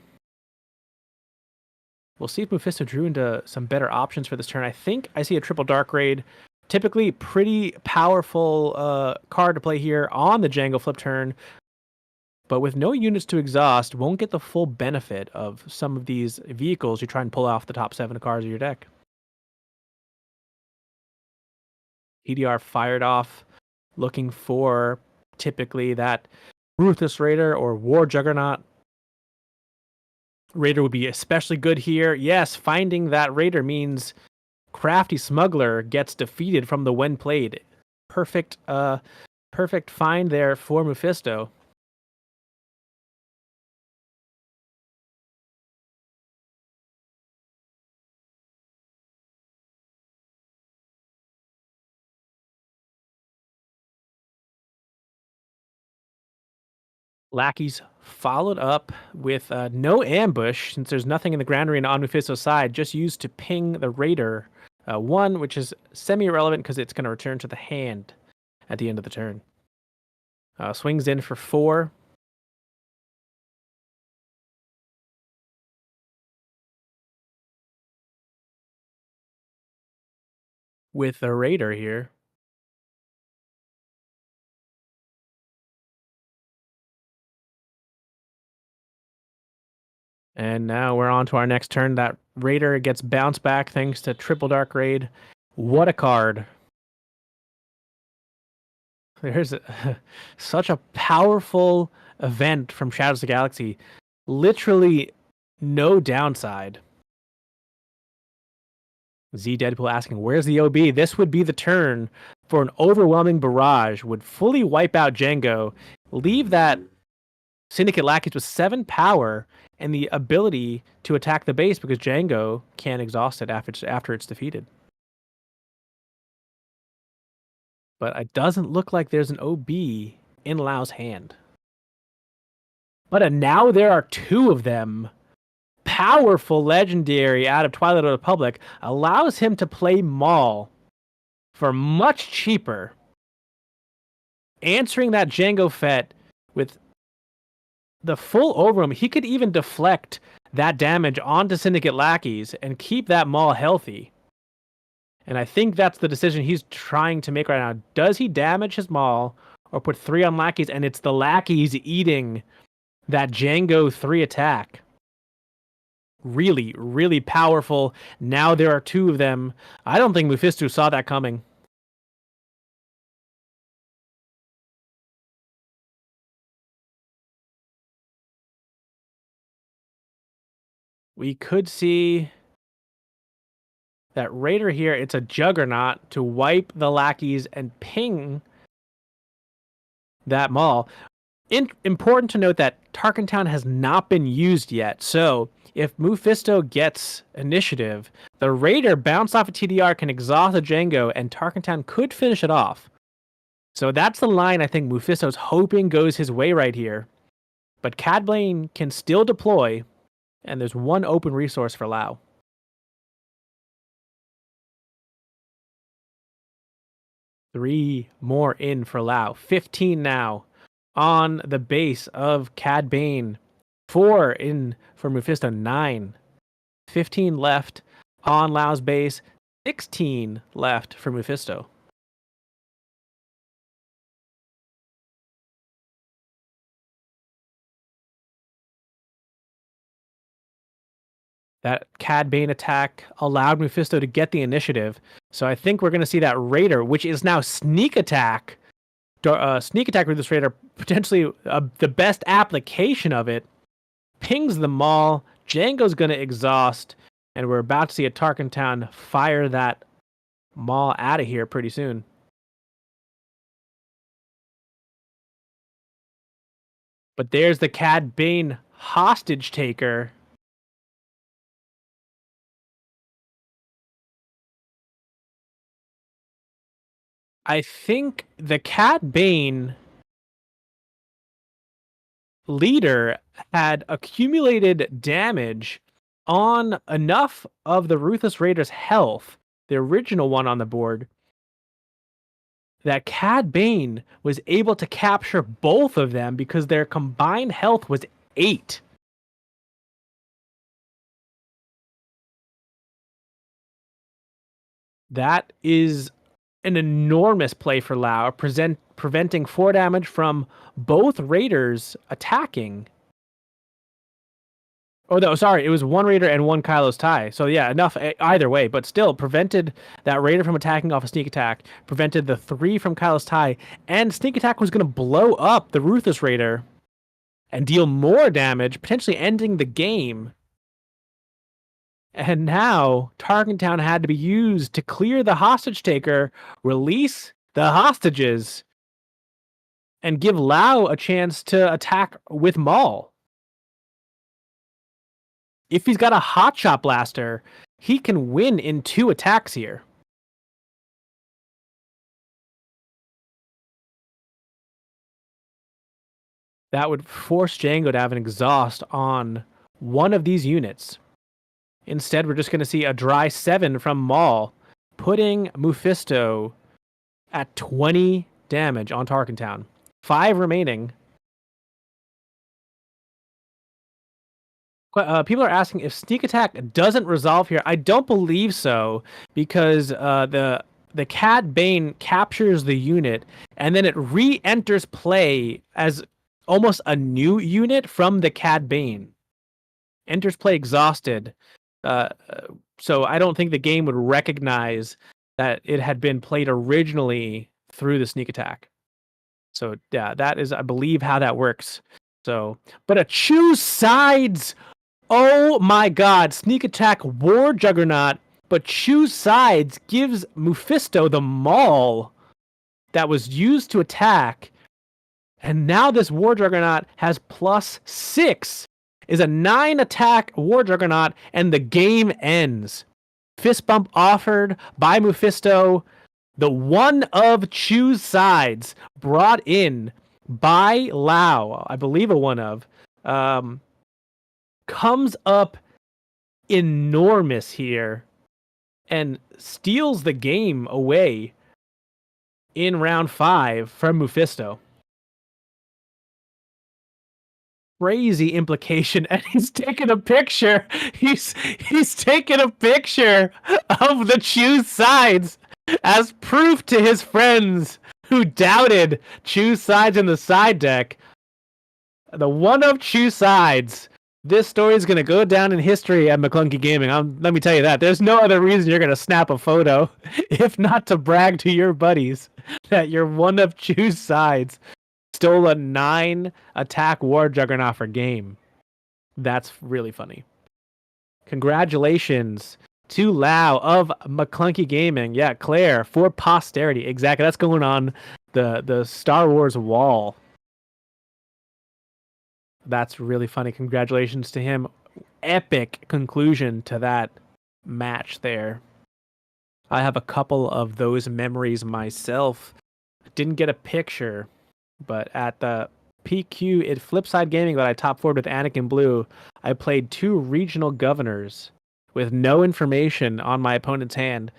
We'll see if Mephisto drew into some better options for this turn. I think I see a triple Dark Raid. Typically pretty powerful card to play here on the Django flip turn, but with no units to exhaust, won't get the full benefit of some of these vehicles you try and pull off the top 7 cards of your deck. TDR fired off, looking for typically that Ruthless Raider or War Juggernaut. Raider would be especially good here. Yes, finding that Raider means Crafty Smuggler gets defeated from the when played. Perfect find there for Mephisto. Lackeys followed up with no ambush, since there's nothing in the ground arena on Mephisto's side, just used to ping the Raider 1, which is semi-irrelevant because it's going to return to the hand at the end of the turn. Swings in for 4. With the Raider here. And now we're on to our next turn. That Raider gets bounced back thanks to Triple Dark Raid. What a card. There's such a powerful event from Shadows of the Galaxy. Literally no downside. Z Deadpool asking, where's the OB? This would be the turn for an overwhelming barrage. Would fully wipe out Django. Leave that Syndicate Lackeys with 7 power and the ability to attack the base because Django can't exhaust it after it's defeated. But it doesn't look like there's an OB in Lau's hand. But now there are 2 of them. powerful legendary out of Twilight of the Republic allows him to play Maul for much cheaper, answering that Jango Fett with the full overwhelm. He could even deflect that damage onto Syndicate lackeys and keep that Maul healthy. And I think that's the decision he's trying to make right now. Does he damage his Maul or put 3 on lackeys, and it's the lackeys eating that Jango 3 attack? Really, really powerful. Now there are 2 of them. I don't think Mephisto saw that coming. We could see that Raider here, it's a Juggernaut to wipe the lackeys and ping that Maul. Important to note that Tarkin Town has not been used yet, so if Mephisto gets initiative, the Raider bounced off a TDR can exhaust the Jango, and Tarkin Town could finish it off. So that's the line I think Mephisto's hoping goes his way right here. But Cad Bane can still deploy, and there's 1 open resource for Lau. Three more in for Lau. 15 now on the base of Cad Bane. 4 in for Mephisto. 9. 15 left on Lau's base. 16 left for Mephisto. That Cad Bane attack allowed Mephisto to get the initiative. So I think we're going to see that Raider, which is now sneak attack. Sneak attack with this Raider, potentially the best application of it, pings the Maul. Jango's going to exhaust, and we're about to see a Tarkin Town fire that Maul out of here pretty soon. But there's the Cad Bane hostage taker. I think the Cad Bane leader had accumulated damage on enough of the Ruthless Raider's health, the original one on the board, that Cad Bane was able to capture both of them because their combined health was 8. That is an enormous play for Lau, preventing 4 damage from both Raiders attacking. Oh, no, sorry, it was 1 Raider and 1 Kylo's tie. So yeah, enough either way, but still prevented that Raider from attacking off a sneak attack, prevented the 3 from Kylo's tie, and sneak attack was going to blow up the Ruthless Raider and deal more damage, potentially ending the game. And now Tarkin Town had to be used to clear the hostage taker, release the hostages, and give Lau a chance to attack with Maul. If he's got a hotshot blaster, he can win in 2 attacks here. That would force Jango to have an exhaust on one of these units. Instead, we're just going to see a dry 7 from Maul, putting Mephisto at 20 damage on Tarkin Town. 5 remaining. People are asking if sneak attack doesn't resolve here. I don't believe so, because the Cad Bane captures the unit, and then it re-enters play as almost a new unit from the Cad Bane. Enters play exhausted. So I don't think the game would recognize that it had been played originally through the sneak attack. So yeah, that is, I believe, how that works. So, but a choose sides. Oh my God, sneak attack war juggernaut, but choose sides gives Mephisto the Maul that was used to attack. And now this war juggernaut has +6. Is a 9 attack war juggernaut, and the game ends. Fist bump offered by Mephisto. The one of choose sides brought in by Lau, I believe a one of, comes up enormous here and steals the game away in round 5 from Mephisto. Crazy implication, and he's taking a picture. He's taking a picture of the choose sides as proof to his friends who doubted choose sides in the side deck. The one of choose sides. This story is going to go down in history at McClunky Gaming. Let me tell you that. There's no other reason you're going to snap a photo if not to brag to your buddies that you're one of choose sides. Stole a 9 attack War Juggernaut for game. That's really funny. Congratulations to Lau of McClunky Gaming. Yeah, Claire, for posterity. Exactly. That's going on the Star Wars wall. That's really funny. Congratulations to him. Epic conclusion to that match there. I have a couple of those memories myself. Didn't get a picture, but at the PQ at Flipside Gaming that I top 4'd with Anakin Blue, I played 2 regional governors with no information on my opponent's hand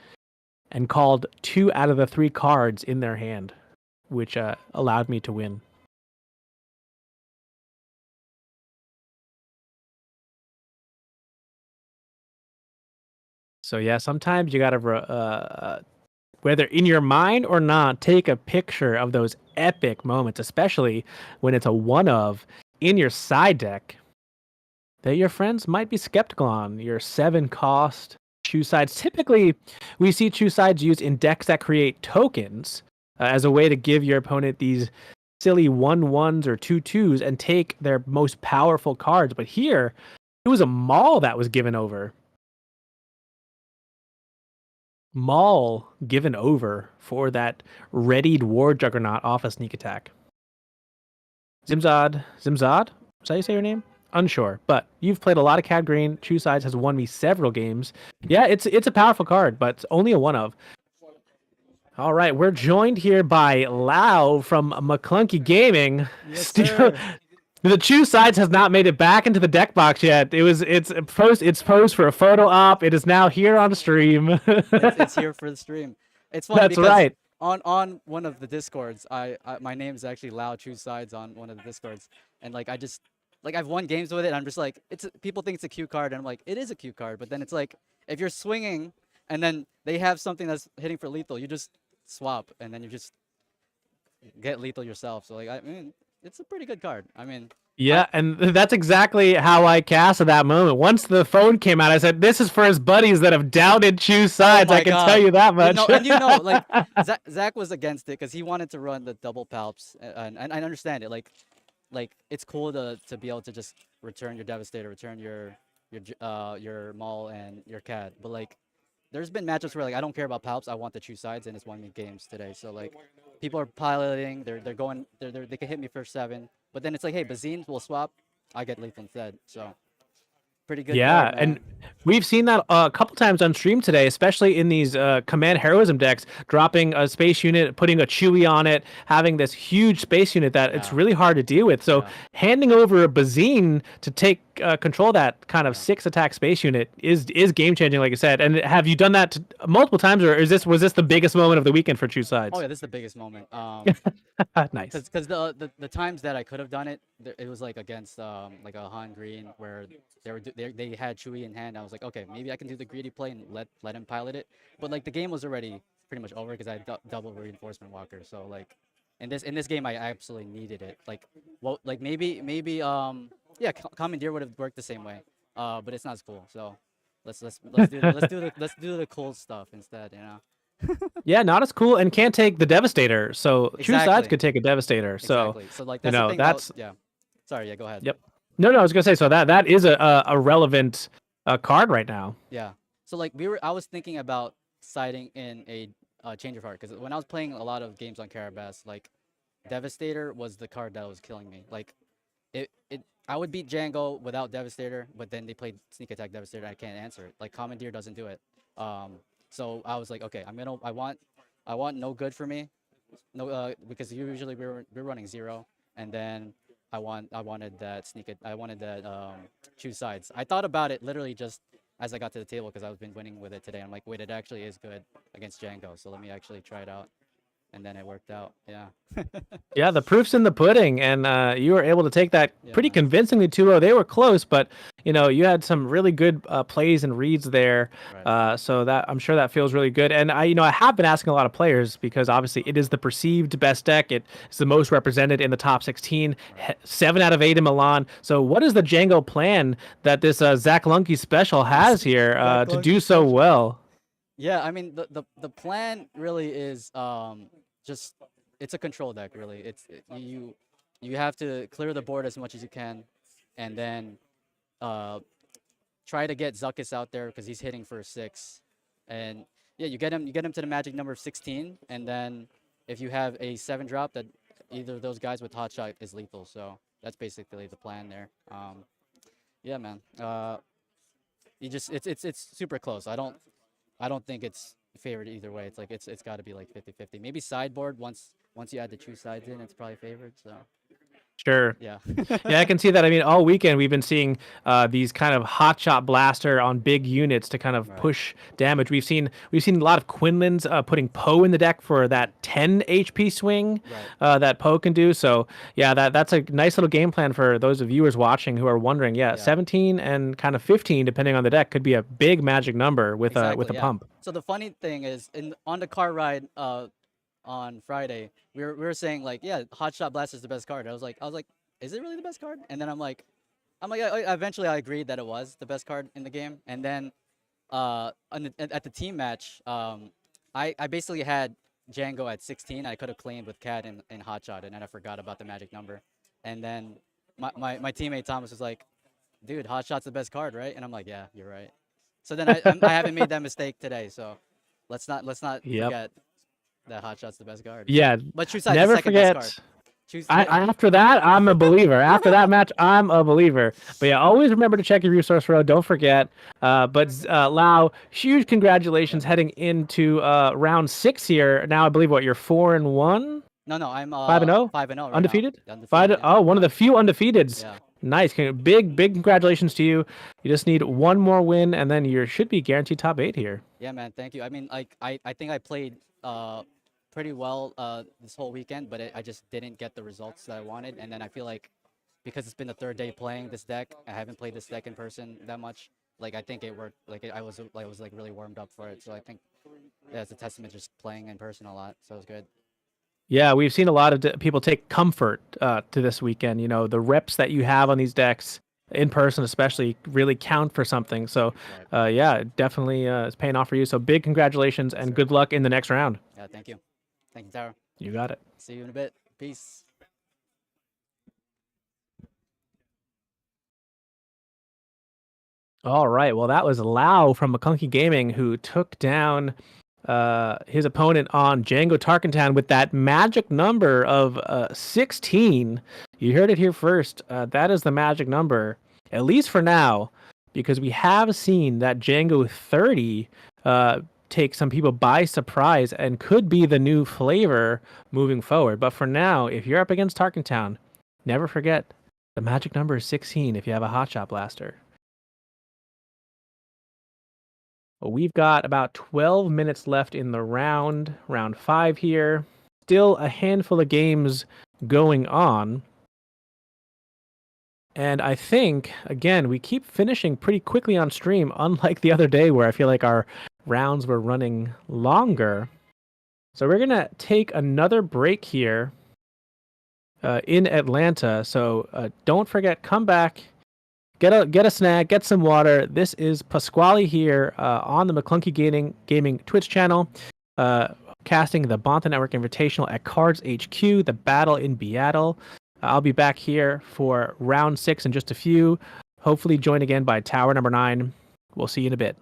and called 2 out of the 3 cards in their hand, which allowed me to win. So yeah, sometimes you gotta, whether in your mind or not, take a picture of those epic moments, especially when it's a one of in your side deck that your friends might be skeptical on. Your 7 cost choose sides. Typically, we see choose sides used in decks that create tokens as a way to give your opponent these silly 1/1s or 2/2s and take their most powerful cards. But here, it was a Maul that was given over. Maul given over for that readied War Juggernaut off a sneak attack. Zimzad? Is that how you say your name? Unsure, but you've played a lot of Cad Green. Choose Sides has won me several games. Yeah, it's a powerful card, but it's only a one of. All right, we're joined here by Lau from McClunky Gaming. Yes, sir. The Choose Sides has not made it back into the deck box yet. It's posed for a photo op. It is now here on stream. It's here for the stream. It's funny That's because right. on one of the discords, I my name is actually Lao Choose Sides on one of the discords, and like I've won games with it. And I'm just like people think it's a cute card, and I'm like it is a cute card, but then it's like if you're swinging and then they have something that's hitting for lethal, you just swap and then you just get lethal yourself. So like I mean it's a pretty good card. I mean. Yeah, and that's exactly how I cast at that moment. Once the phone came out, I said, "This is for his buddies that have doubted choose sides." I can tell you that much. Like Zach was against it because he wanted to run the double palps, and I understand it. Like it's cool to be able to just return your Devastator, return your Maul and your Cat, but like. There's been matchups where like I don't care about palps. I want to choose sides, and it's won me games today. So like, people are piloting. They can hit me for 7, but then it's like, hey, Bazine will swap. I get lethal instead. So pretty good. Yeah, card, and we've seen that a couple times on stream today, especially in these command heroism decks, dropping a space unit, putting a Chewie on it, having this huge space unit that it's really hard to deal with. So handing over a Bazine to take control of that kind of 6 attack space unit is game changing, like I said. And have you done that multiple times, or was this the biggest moment of the weekend for Choose Sides? Oh yeah, this is the biggest moment. Nice. Because the times that I could have done it, it was like against like a Han Green where they had Chewie in hand. I was like, okay, maybe I can do the greedy play and let him pilot it. But like the game was already pretty much over because I had double reinforcement walker. So like in this game, I absolutely needed it. Like maybe yeah, Commandeer would have worked the same way. But it's not as cool. So let's do the cool stuff instead. You know. Yeah, not as cool, and can't take the Devastator. So Choose Sides could take a Devastator. So exactly. So like that's the thing that's yeah. Sorry, yeah, go ahead. Yep. No, I was gonna say, so that is a relevant card right now. Yeah. So like I was thinking about siding in a Change of Heart because when I was playing a lot of games on Carabas, like Devastator was the card that was killing me. Like I would beat Django without Devastator, but then they played Sneak Attack Devastator. I can't answer it. Like Commandeer doesn't do it. So I was like, okay, I want no good for me, no because usually we're running 0, and then I wanted that Choose Sides. I thought about it literally just as I got to the table because I've been winning with it today. I'm like, wait, it actually is good against Django. So let me actually try it out. And then it worked out. Yeah. Yeah, the proof's in the pudding, and you were able to take that Yeah, pretty man. convincingly 2-0. They were close, but you had some really good plays and reads there. Right. So that I'm sure that feels really good. And I have been asking a lot of players because obviously it is the perceived best deck. It is the most represented in the top 16. 7 out of 8 in Milan. So what is the Django plan that this Zach Lunky special has here Zach to do Lunky so special. well? Yeah, I mean the plan really is just it's a control deck really. You have to clear the board as much as you can, and then try to get Zuckus out there because he's hitting for a 6, and yeah, you get him to the magic number 16, and then if you have a 7 drop, that either of those guys with hot shot is lethal. So that's basically the plan there. Yeah, man. You just it's super close. I don't think it's favored either way. It's like it's got to be like 50-50. Maybe sideboard once you add the 2 sides in, it's probably favored. So Sure. yeah. Yeah, I can see that. I mean, all weekend we've been seeing these kind of hot shot blaster on big units to kind of Right. push damage. We've seen a lot of Quinlan's putting Poe in the deck for that 10 HP swing Right. that Poe can do. So yeah, that's a nice little game plan for those of viewers watching who are wondering. Yeah, Yeah. 17 and kind of 15 depending on the deck could be a big magic number with Exactly, a yeah. pump. So the funny thing is, on the car ride on Friday, we were saying like, yeah, Hot Shot Blast is the best card. I was like, is it really the best card? And then eventually I agreed that it was the best card in the game. And then at the team match, I basically had Django at 16. I could have claimed with Cat and Hot Shot, and then I forgot about the magic number. And then my teammate Thomas was like, dude, Hot Shot's the best card, right? And I'm like, yeah, you're right. So then I haven't made that mistake today. So let's not Yep. forget that Hot Shot's the best card. Yeah. But True Side's the Never second best forget. card. Choose, After that, I'm a believer. After that match, I'm a believer. But yeah, always remember to check your resource row. Don't forget. Lau, huge congratulations heading into round 6 here. Now I believe you're 4-1, No, I'm 5-0, 5-0 right undefeated. now. Undefeated, yeah. Oh, one of the few undefeateds. Yeah. Nice, big congratulations to you. You just need one more win, and then you should be guaranteed top 8 here. Yeah, man. Thank you. I mean, like I think I played pretty well this whole weekend, but I just didn't get the results that I wanted. And then I feel like because it's been the 3rd day playing this deck, I haven't played this deck in person that much. Like I think it worked. Like I was like really warmed up for it. So I think it's a testament just playing in person a lot. So it was good. Yeah, we've seen a lot of people take comfort to this weekend. The reps that you have on these decks in person, especially, really count for something. So, yeah, definitely it's paying off for you. So, big congratulations and good luck in the next round. Yeah, thank you. Thank you, Tara. You got it. See you in a bit. Peace. All right. Well, that was Lau from McClunky Gaming who took down his opponent on Django Tarkentown with that magic number of 16. You heard it here first. That is the magic number, at least for now, because we have seen that Django 30 take some people by surprise and could be the new flavor moving forward. But for now, if you're up against Tarkentown, never forget the magic number is 16 if you have a Hotshot Blaster. We've got about 12 minutes left in the round 5 here. Still a handful of games going on. And I think, again, we keep finishing pretty quickly on stream, unlike the other day where I feel like our rounds were running longer. So we're going to take another break here in Atlanta. So don't forget, come back. Get a snack, get some water. This is Pasquale here on the McClunky Gaming Twitch channel, casting the Bonta Network Invitational at CardsHQ, the battle in BIATL. I'll be back here for round 6 in just a few. Hopefully joined again by Tower number 9. We'll see you in a bit.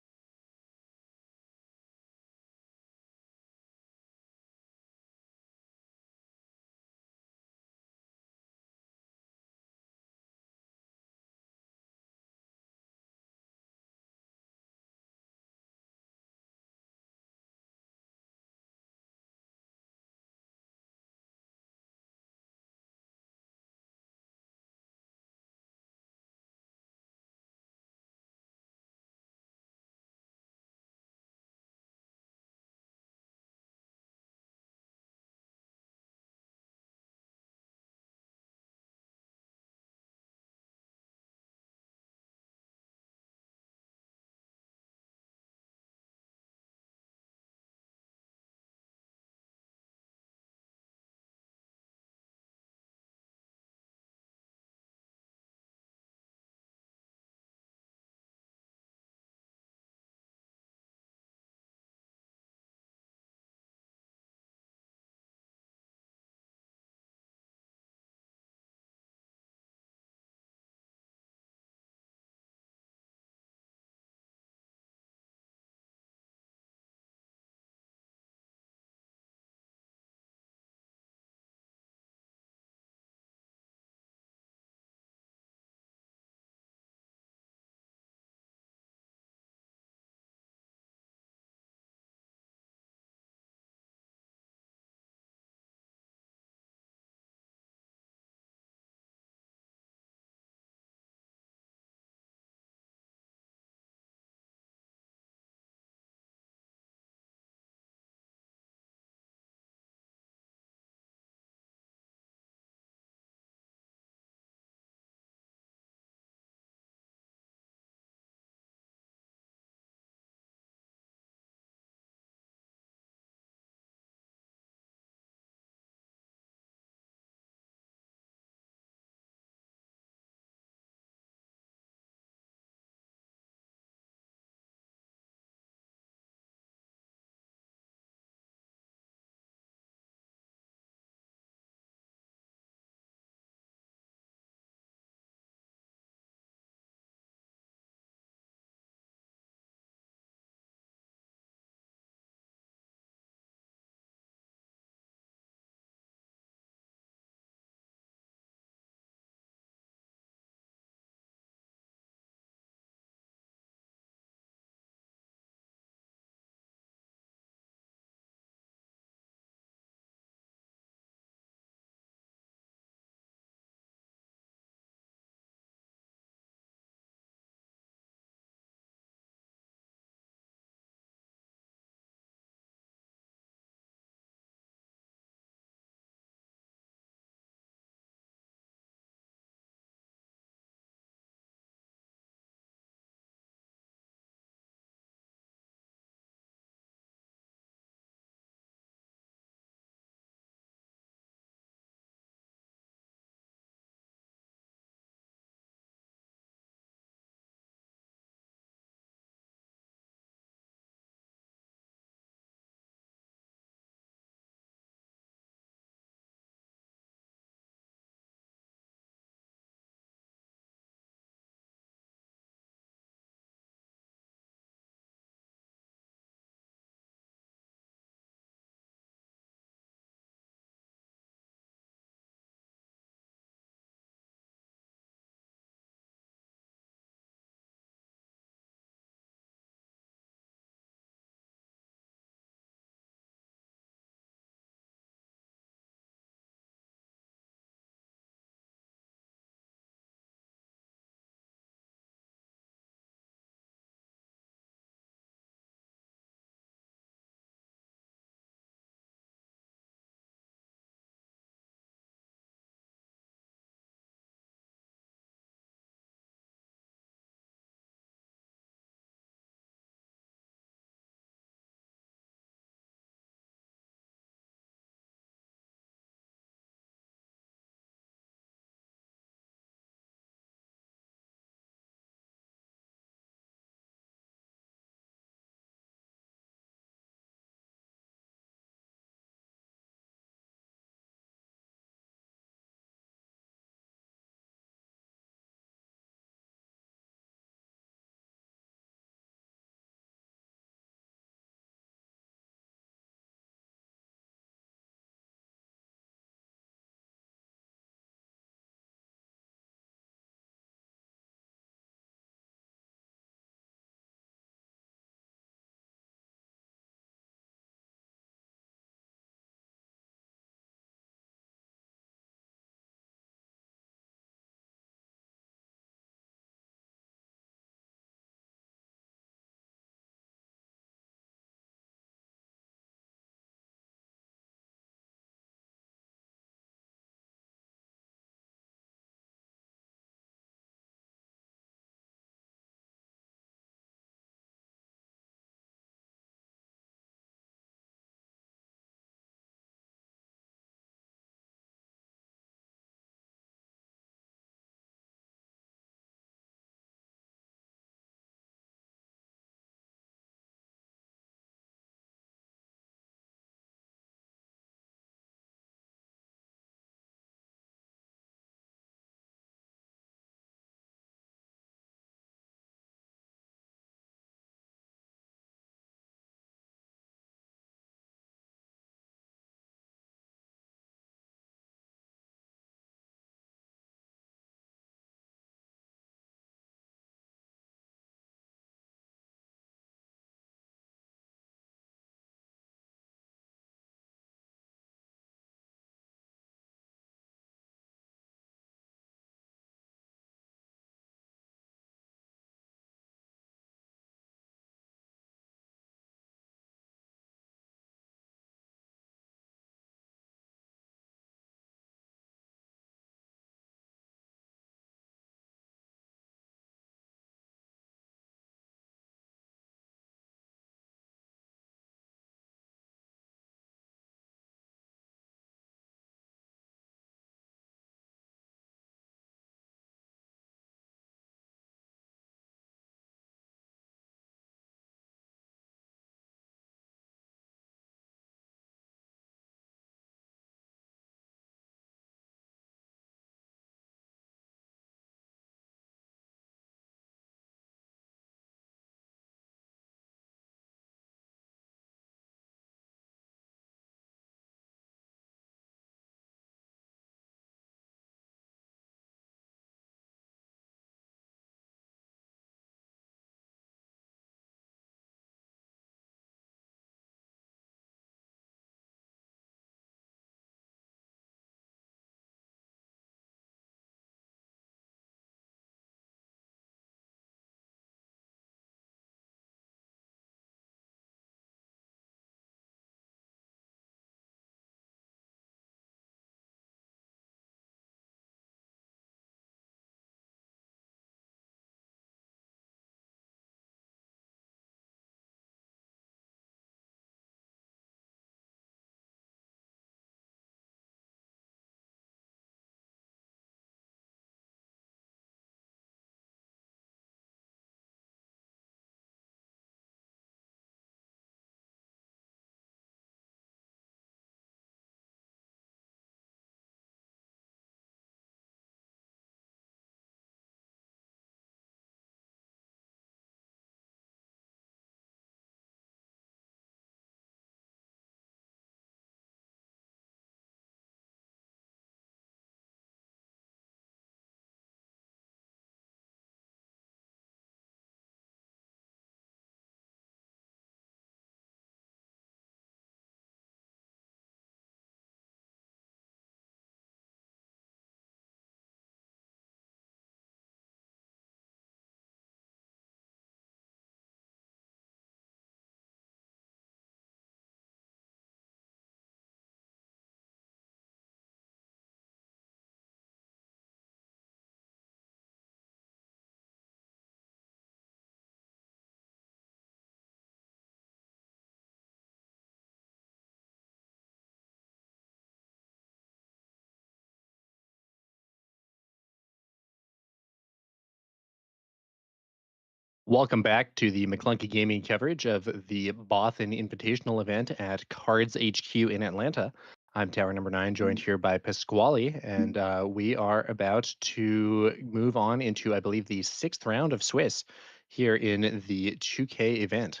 Welcome back to the McClunky Gaming coverage of the Boston Invitational event at CardsHQ in Atlanta. I'm Tower Number 9, joined here by Pasquale, and we are about to move on into, I believe, the 6th round of Swiss here in the 2K event.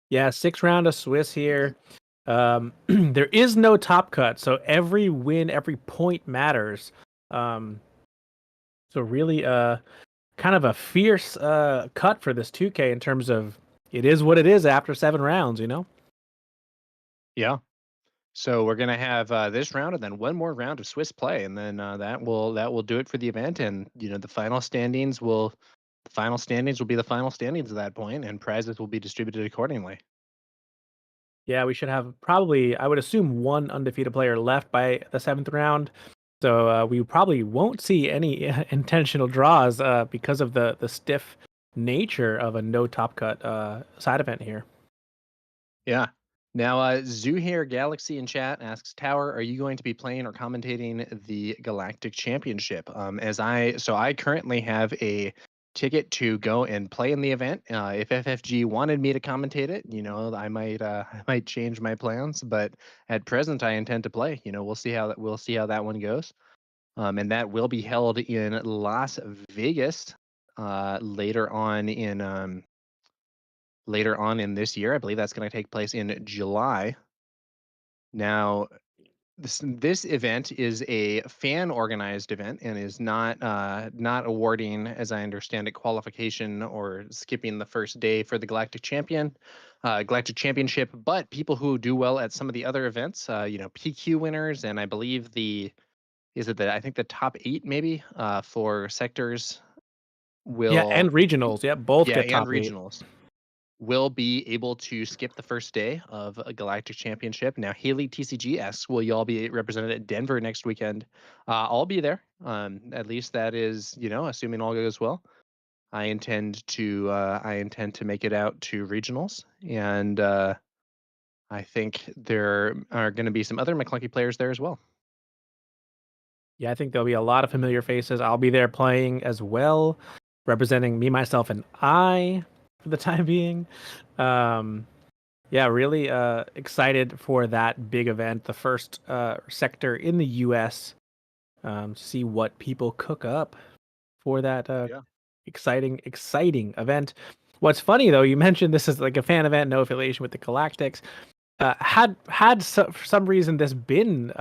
Yeah, 6th round of Swiss here. There is no top cut, so every win, every point matters. So really, kind of a fierce cut for this 2K in terms of it is what it is after 7 rounds, you know? Yeah. So we're gonna have this round and then one more round of Swiss play, and then that will do it for the event. And the final standings will be the final standings at that point, and prizes will be distributed accordingly. Yeah, we should have probably, I would assume, one undefeated player left by the 7th round. So we probably won't see any intentional draws because of the stiff nature of a no top cut side event here. Yeah. Now, Zuhair Galaxy in chat asks, Tower, are you going to be playing or commentating the Galactic Championship? I currently have a ticket to go and play in the event. If FFG wanted me to commentate it, I might I might change my plans, but at present I intend to play. We'll see how that one goes. And that will be held in Las Vegas later on in this year. I believe that's going to take place in July. Now, this event is a fan organized event and is not awarding, as I understand it, qualification or skipping the first day for the Galactic Championship. But people who do well at some of the other events, PQ winners, and I believe I think the top 8 maybe for sectors Yeah, will and regionals. Yeah, both get and top 8. regionals will be able to skip the first day of a Galactic Championship. Now, Haley TCG asks, will you all be represented at Denver next weekend? I'll be there. At least that is, assuming all goes well. I intend to make it out to regionals, and I think there are going to be some other McClunky players there as well. Yeah, I think there'll be a lot of familiar faces. I'll be there playing as well, representing me, myself, and I for the time being. Yeah, really excited for that big event, the first sector in the U.S. To see what people cook up for that Yeah. exciting event. What's funny though, you mentioned this is like a fan event, no affiliation with the Galactics. For some reason this been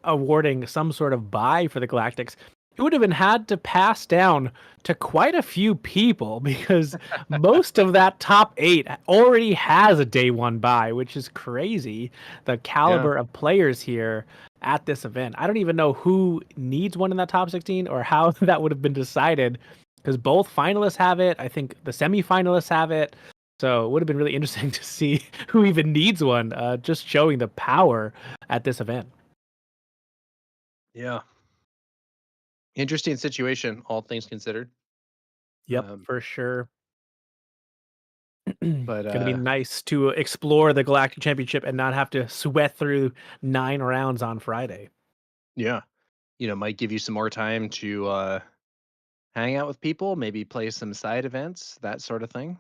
awarding some sort of buy for the Galactics, it would have been had to pass down to quite a few people because most of that top 8 already has a day 1 buy, which is crazy. The caliber of players here at this event. I don't even know who needs one in that top 16 or how that would have been decided because both finalists have it. I think the semifinalists have it. So it would have been really interesting to see who even needs one, just showing the power at this event. Yeah. Interesting situation, all things considered. Yep, for sure. But Gonna be nice to explore the Galactic Championship and not have to sweat through 9 rounds on Friday. yeah, might give you some more time to hang out with people, maybe play some side events, that sort of thing.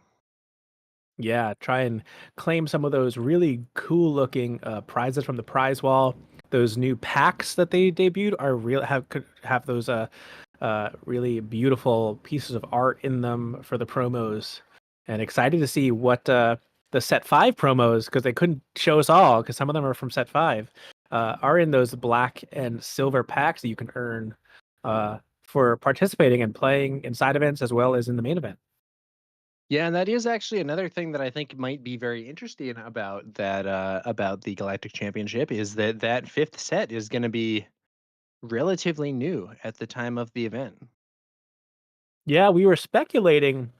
Yeah, try and claim some of those really cool looking prizes from the prize wall. Those new packs that they debuted are could have those really beautiful pieces of art in them for the promos. And excited to see what the set 5 promos, because they couldn't show us all because some of them are from set 5, are in those black and silver packs that you can earn for participating and playing in side events as well as in the main event. Yeah, and that is actually another thing that I think might be very interesting about the Galactic Championship is that 5th set is going to be relatively new at the time of the event. Yeah, we were speculating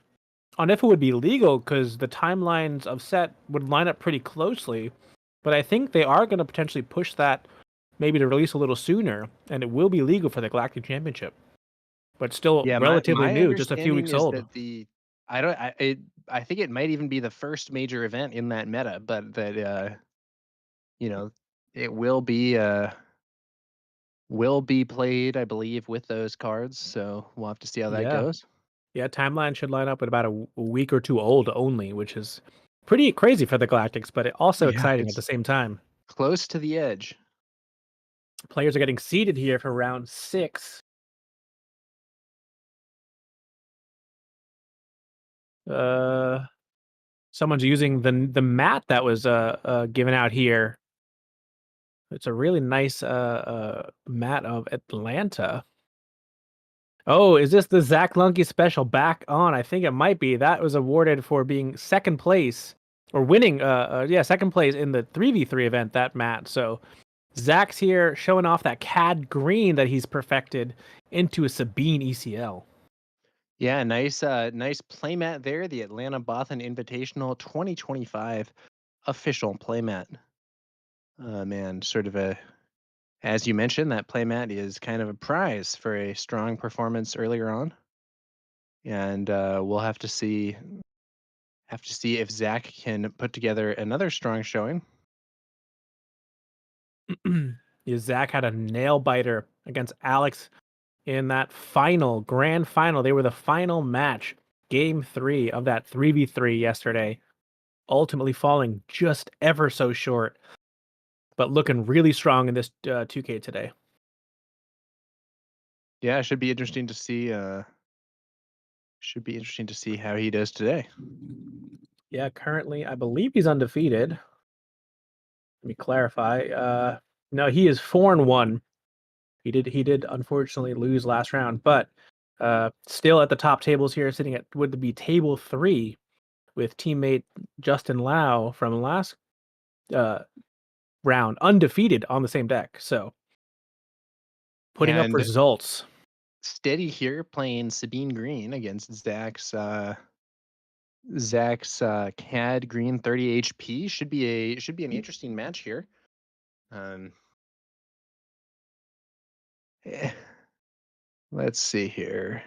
on if it would be legal because the timelines of set would line up pretty closely. But I think they are going to potentially push that maybe to release a little sooner, and it will be legal for the Galactic Championship. But still Yeah, relatively my new, just a few understanding weeks is old. that I think it might even be the first major event in that meta, but that you know, it will be played, I believe, with those cards. So we'll have to see how that Yeah. goes. Yeah, timeline should line up with about a week or two old only, which is pretty crazy for the Galactics, but also Yeah, exciting at it's the same time. close to the edge. Players are getting seeded here for round 6. Someone's using the mat that was given out here. It's a really nice mat of Atlanta. Oh, is this the Zach Lunky special back on? I think it might be. That was awarded for being second place or winning. Second place in the 3v3 event. That mat. So Zach's here showing off that CAD green that he's perfected into a Sabine ECL. Yeah, nice playmat there. The Atlanta Bothan Invitational 2025 official playmat. Man, sort of as you mentioned, that playmat is kind of a prize for a strong performance earlier on, and we'll have to see if Zach can put together another strong showing. Yeah, Zach had a nail biter against Alex in that grand final. They were the final match, game 3 of that 3v3 yesterday, ultimately falling just ever so short, but looking really strong in this 2K today. Yeah, it should be interesting to see. Should be interesting to see how he does today. Yeah, currently I believe he's undefeated. Let me clarify. No, he is 4-1. He did unfortunately lose last round, but still at the top tables here, sitting at would be table 3 with teammate Justin Lau from last round, undefeated on the same deck. So putting up And results. Steady here playing Sabine Green against Zach's CAD Green 30 HP. Should be an interesting match here. Eh, let's see here.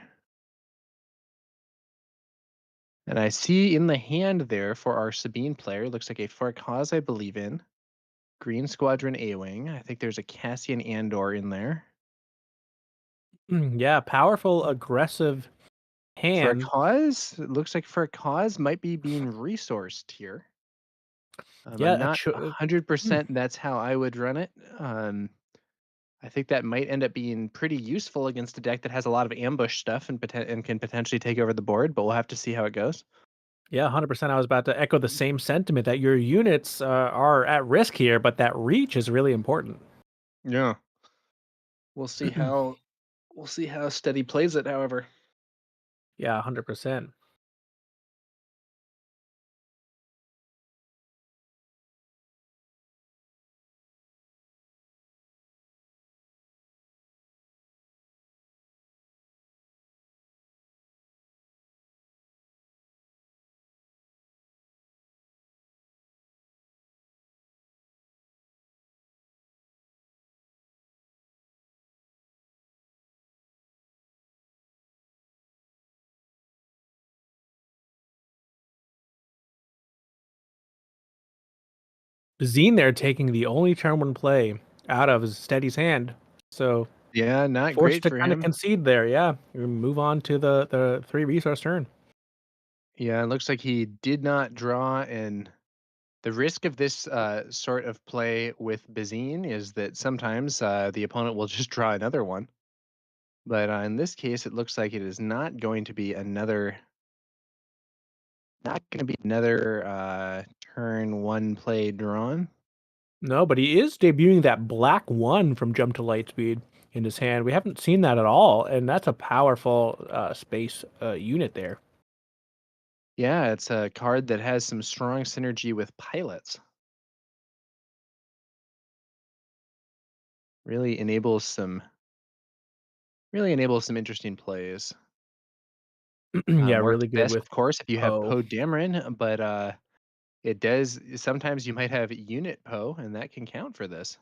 And I see in the hand there for our Sabine player, looks like a Farkaz, I believe in. Green Squadron A-Wing. I think there's a Cassian Andor in there. Yeah, powerful, aggressive hand. Farkaz, it looks like Farkaz might be being resourced here. Yeah, I'm not 100% that's how I would run it. I think that might end up being pretty useful against a deck that has a lot of ambush stuff and can potentially take over the board, but we'll have to see how it goes. Yeah, 100%. I was about to echo the same sentiment that your units are at risk here, but that reach is really important. Yeah. We'll see how Steady plays it, however. Yeah, 100%. Zine there taking the only turn 1 play out of Steady's hand. So Yeah, not forced great to for kind of him. concede there. Yeah, we move on to the 3 resource turn. Yeah, it looks like he did not draw, and the risk of this sort of play with Bazine is that sometimes the opponent will just draw another one. But in this case, it looks like it is not going to be another turn 1 play drawn. No, but he is debuting that black 1 from Jump to Lightspeed in his hand. We haven't seen that at all, and that's a powerful space unit there. Yeah, it's a card that has some strong synergy with pilots. Really enables some interesting plays. Yeah, Works really good best, with of course, if you have Poe. Poe Dameron, but it does sometimes you might have unit Poe, and that can count for this.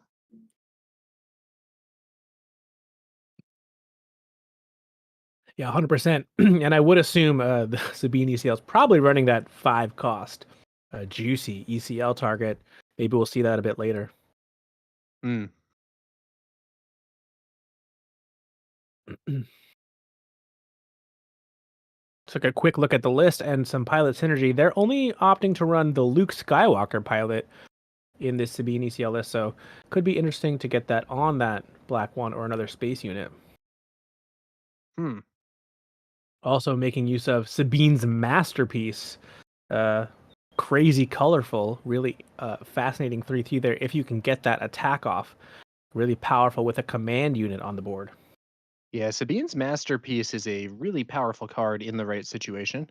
Yeah, 100%. And I would assume the Sabine ECL is probably running that 5 cost juicy ECL target. Maybe we'll see that a bit later. Mm. Took a quick look at the list and some pilot synergy. They're only opting to run the Luke Skywalker pilot in this Sabine ECL list, so could be interesting to get that on that Black One or another space unit. Also making use of Sabine's masterpiece. Crazy colorful, really fascinating 3-3 there if you can get that attack off. Really powerful with a command unit on the board. Yeah, Sabine's masterpiece is a really powerful card in the right situation.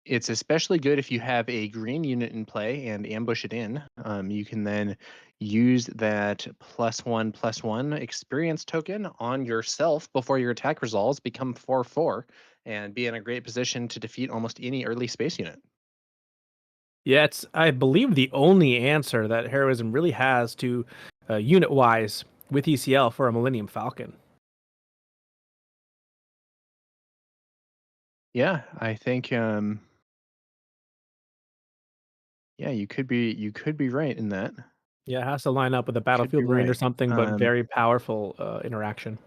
It's especially good if you have a green unit in play and ambush it in. You can then use that +1/+1 experience token on yourself before your attack resolves, become 4/4, and be in a great position to defeat almost any early space unit. Yeah, it's, I believe, the only answer that Heroism really has to unit-wise with ECL for a Millennium Falcon. Yeah, I think yeah, you could be right in that. Yeah, it has to line up with a Could be Battlefield Marine or right. something, but very powerful interaction.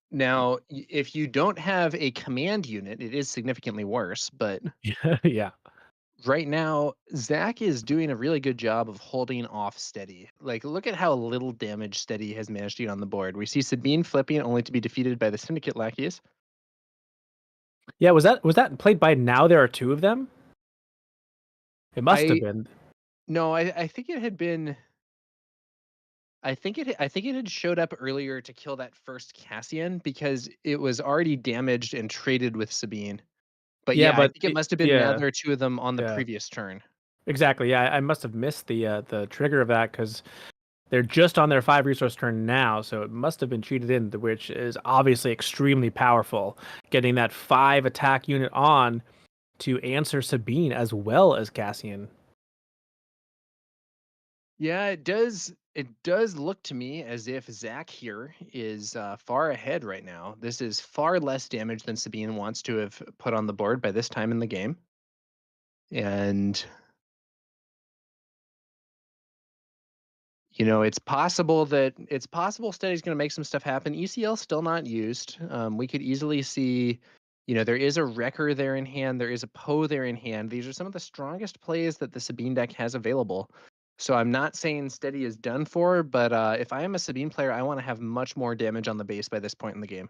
Now, if you don't have a command unit, it is significantly worse, but Yeah. right now, Zach is doing a really good job of holding off Steady. Like, look at how little damage Steady has managed to get on the board. We see Sabine flipping only to be defeated by the Syndicate lackeys. Yeah, was that played by now there are two of them? It must have been. No, I think it had been. I think it had showed up earlier to kill that first Cassian because it was already damaged and traded with Sabine. But Yeah, yeah, I but think it must have been now yeah, there are two of them on the yeah, previous turn. exactly. Yeah, I must have missed the trigger of that because they're just on their 5 resource turn now, so it must have been cheated in, which is obviously extremely powerful. Getting that 5 attack unit on to answer Sabine as well as Cassian. Yeah, it does. It does look to me as if Zach here is far ahead right now. This is far less damage than Sabine wants to have put on the board by this time in the game. And, it's possible Steady's going to make some stuff happen. ECL still not used. We could easily see, there is a Wrecker there in hand. There is a Poe there in hand. These are some of the strongest plays that the Sabine deck has available. So I'm not saying Steady is done for, but if I am a Sabine player, I want to have much more damage on the base by this point in the game.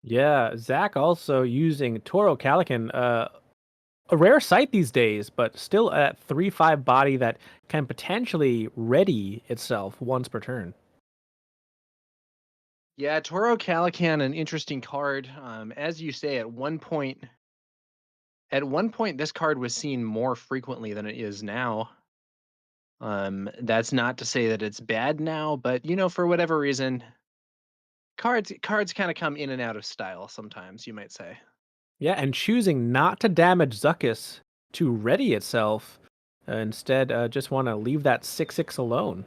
Yeah, Zach also using Toro Calican, a rare sight these days, but still at 3/5 body that can potentially ready itself once per turn. Yeah, Toro Calican, an interesting card. As you say, at one point, this card was seen more frequently than it is now. That's not to say that it's bad now, but for whatever reason, cards kind of come in and out of style sometimes, you might say. Yeah, and choosing not to damage Zuckuss to ready itself, instead just want to leave that 6/6 alone.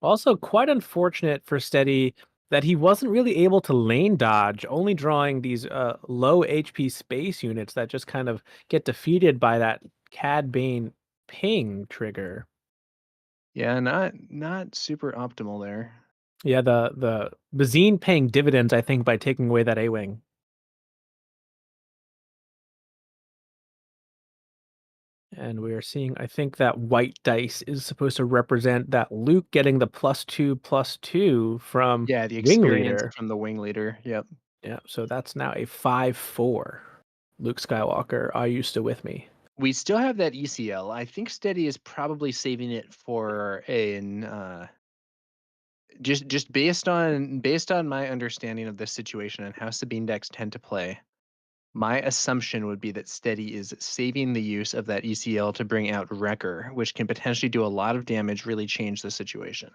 Also, quite unfortunate for Steady that he wasn't really able to lane dodge, only drawing these low HP space units that just kind of get defeated by that Cad Bane ping trigger. Yeah, not super optimal there. Yeah, the Bazine paying dividends, I think, by taking away that A-Wing. And we are seeing, I think that white dice is supposed to represent that Luke getting the +2/+2 from Yeah, the Wing experience Leader. from the wing leader. Yep. Yeah, so that's now a 5/4. Luke Skywalker, are you still with me? We still have that ECL. I think Steady is probably saving it for an just based on my understanding of this situation and how Sabine decks tend to play. My assumption would be that Steady is saving the use of that ECL to bring out Wrecker, which can potentially do a lot of damage, really change the situation.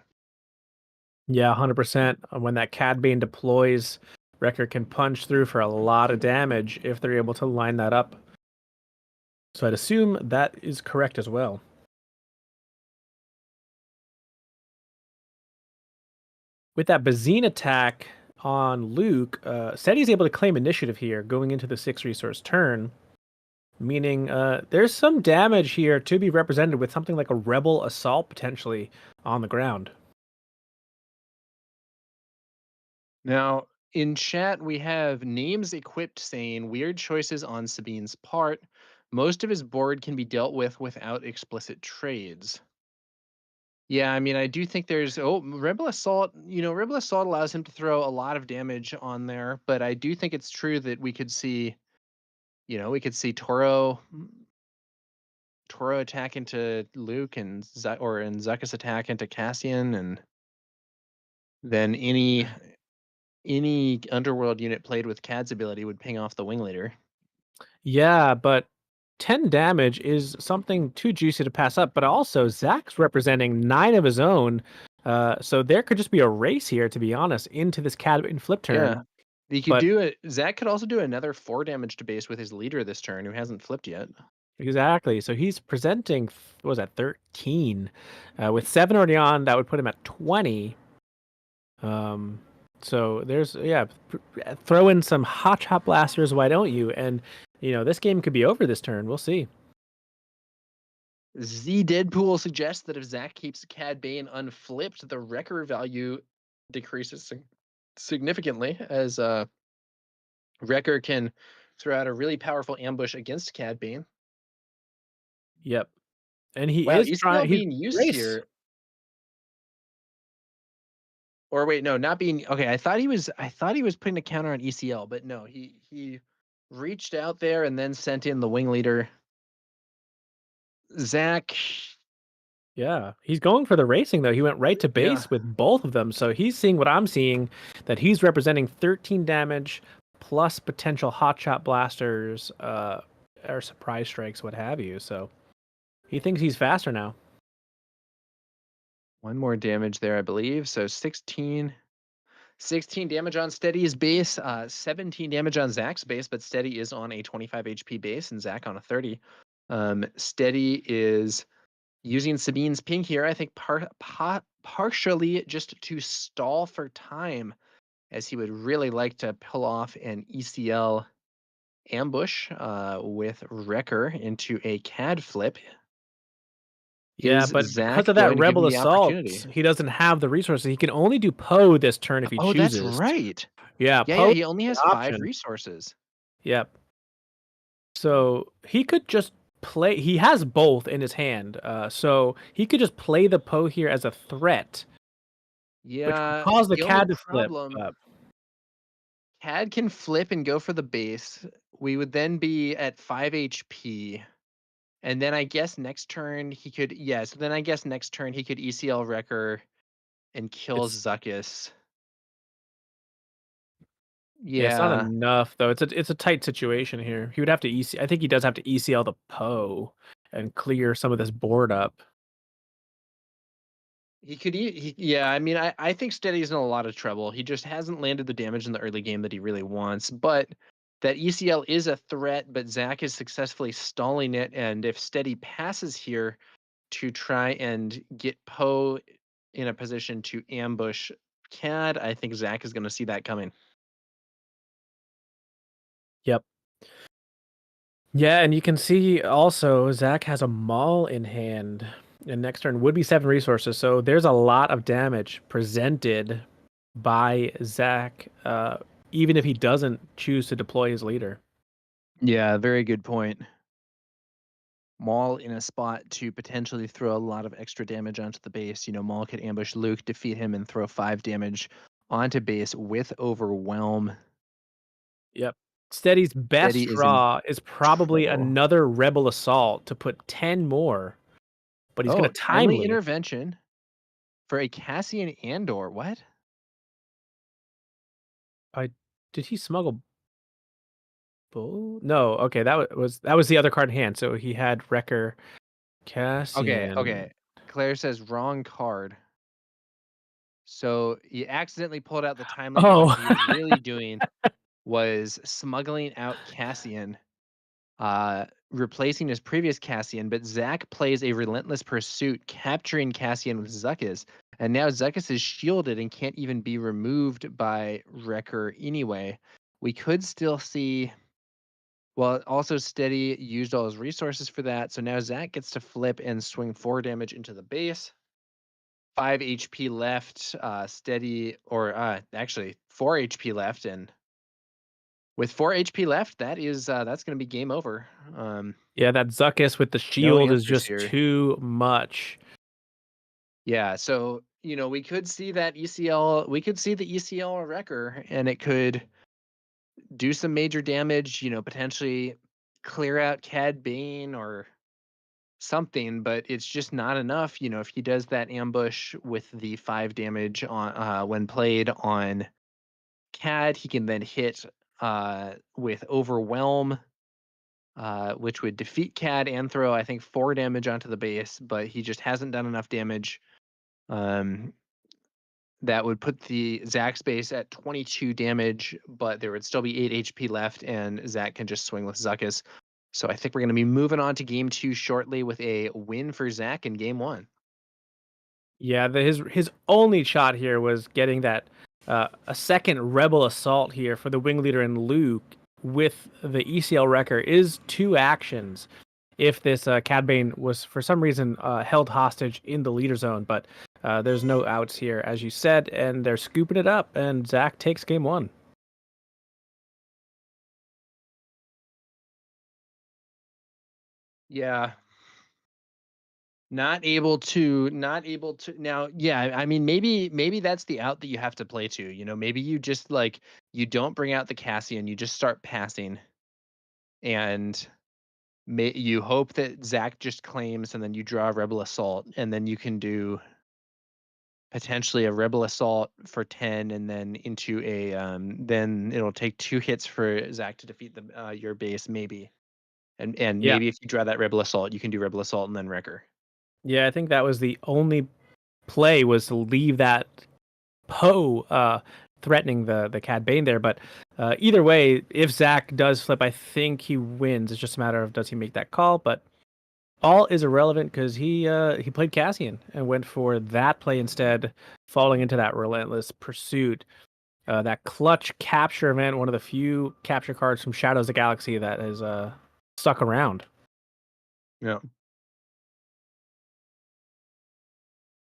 Yeah, 100%. When that Cad Bane deploys, Wrecker can punch through for a lot of damage if they're able to line that up. So I'd assume that is correct as well. With that Bazine attack on Luke, Seti's able to claim initiative here going into the 6 resource turn. meaning there's some damage here to be represented with something like a Rebel Assault potentially on the ground. Now, in chat, we have names equipped saying weird choices on Sabine's part. Most of his board can be dealt with without explicit trades. Yeah, I mean, I do think there's Rebel Assault. Rebel Assault allows him to throw a lot of damage on there, but I do think it's true that we could see Toro attack into Luke and Zuckuss attack into Cassian, and then any underworld unit played with Cad's ability would ping off the wing leader. Yeah, but 10 damage is something too juicy to pass up. But also, Zach's representing 9 of his own. So there could just be a race here, to be honest, into this Cad and flip turn. Yeah. He could But do it. Zach could also do another 4 damage to base with his leader this turn, who hasn't flipped yet. exactly. So he's presenting, what was that, 13? With 7 already on, that would put him at 20. So there's, throw in some hot shot blasters, why don't you? And, this game could be over this turn. We'll see. Z Deadpool suggests that if Zach keeps Cad Bane unflipped, the Wrecker value decreases significantly, as Wrecker can throw out a really powerful ambush against Cad Bane. Yep. And he Wow, is ECL trying, being used race. here. Or wait, no, not being okay. I thought he was putting a counter on ECL, but no, he reached out there and then sent in the wing leader. Zach. Yeah, he's going for the racing though. He went right to base Yeah. with both of them. So he's seeing what I'm seeing, that he's representing 13 damage plus potential hotshot blasters, or surprise strikes, what have you. So he thinks he's faster now. One more damage there, I believe. So 16 damage on Steady's base, 17 damage on Zach's base, but Steady is on a 25 HP base and Zach on a 30. Steady is using Sabine's ping here, I think partially just to stall for time, as he would really like to pull off an ECL ambush with Wrecker into a CAD flip. Yeah, Is but Zach because of that going to give him Rebel the Assault, opportunity? he doesn't have the resources. He can only do Poe this turn if he Oh, that's chooses. right. Yeah, Yeah, Poe he only has 5 resources. Yep. So he could just play. He has both in his hand. So he could just play the Poe here as a threat, which Yeah, would cause the the only Cad to flip. problem, Cad can flip and go for the base. We would then be at 5 HP. And then I guess next turn he could, then I guess next turn he could ECL Wrecker and kill It's- Zuckuss. Yeah, it's not Yeah. enough though. It's a tight situation here. He would have to EC. I think he does have to ECL the Poe and clear some of this board up. He could, yeah. I mean, I think Steady's in a lot of trouble. He just hasn't landed the damage in the early game that he really wants. But that ECL is a threat, but Zach is successfully stalling it. And if Steady passes here to try and get Poe in a position to ambush Cad, I think Zach is going to see that coming. Yep. Yeah, and you can see also Zach has a Maul in hand, and next turn would be 7 resources. So there's a lot of damage presented by Zach, even if he doesn't choose to deploy his leader. Yeah, very good point. Maul in a spot to potentially throw a lot of extra damage onto the base. Maul could ambush Luke, defeat him, and throw 5 damage onto base with Overwhelm. Yep. Steady's best Steady is in draw is probably trouble. another Rebel Assault to put 10 more, but he's going to timely intervention for a Cassian Andor. What? Did he smuggle Bull? No. Okay, that was the other card in hand. So he had Wrecker, Cassian. Okay. Claire says wrong card. So he accidentally pulled out the timely card. Oh. What he was really doing was smuggling out Cassian, replacing his previous Cassian, but Zach plays a relentless pursuit, capturing Cassian with Zuckuss. And now Zuckuss is shielded and can't even be removed by Wrecker anyway. We could still see Well, also Steady used all his resources for that, so now Zach gets to flip and swing 4 damage into the base. 5 HP left, Steady, or actually 4 HP left, and with 4 HP left, that's going to be game over. Yeah, that Zuckus with the No shield is answers just here. too much. Yeah, so we could see that ECL. We could see the ECL wrecker, and it could do some major damage. Potentially clear out Cad Bane or something, but it's just not enough. If he does that ambush with the 5 damage on when played on Cad, he can then hit with Overwhelm, which would defeat Cad and throw, I think, 4 damage onto the base, but he just hasn't done enough damage. That would put the Zach's base at 22 damage, but there would still be 8 HP left, and Zach can just swing with Zuckus. So I think we're going to be moving on to game 2 shortly with a win for Zach in game 1. Yeah, his only shot here was getting that a second Rebel Assault here for the wing leader and Luke with the ECL wrecker is 2 actions if this Cad Bane was for some reason held hostage in the leader zone, but there's no outs here, as you said, and they're scooping it up, and Zach takes game 1. Yeah. Not able to now. Yeah, I mean, maybe that's the out that you have to play to. Maybe you just you don't bring out the Cassian, you just start passing, and you hope that Zach just claims, and then you draw a Rebel Assault, and then you can do potentially a Rebel Assault for 10, and then into a then it'll take 2 hits for Zach to defeat your base, maybe, and Yeah. maybe if you draw that Rebel Assault, you can do Rebel Assault and then Wrecker. Yeah, I think that was the only play, was to leave that Poe threatening the Cad Bane there. But either way, if Zach does flip, I think he wins. It's just a matter of does he make that call. But all is irrelevant because he played Cassian and went for that play instead, falling into that relentless pursuit. That clutch capture event, one of the few capture cards from Shadows of the Galaxy that has stuck around. Yeah.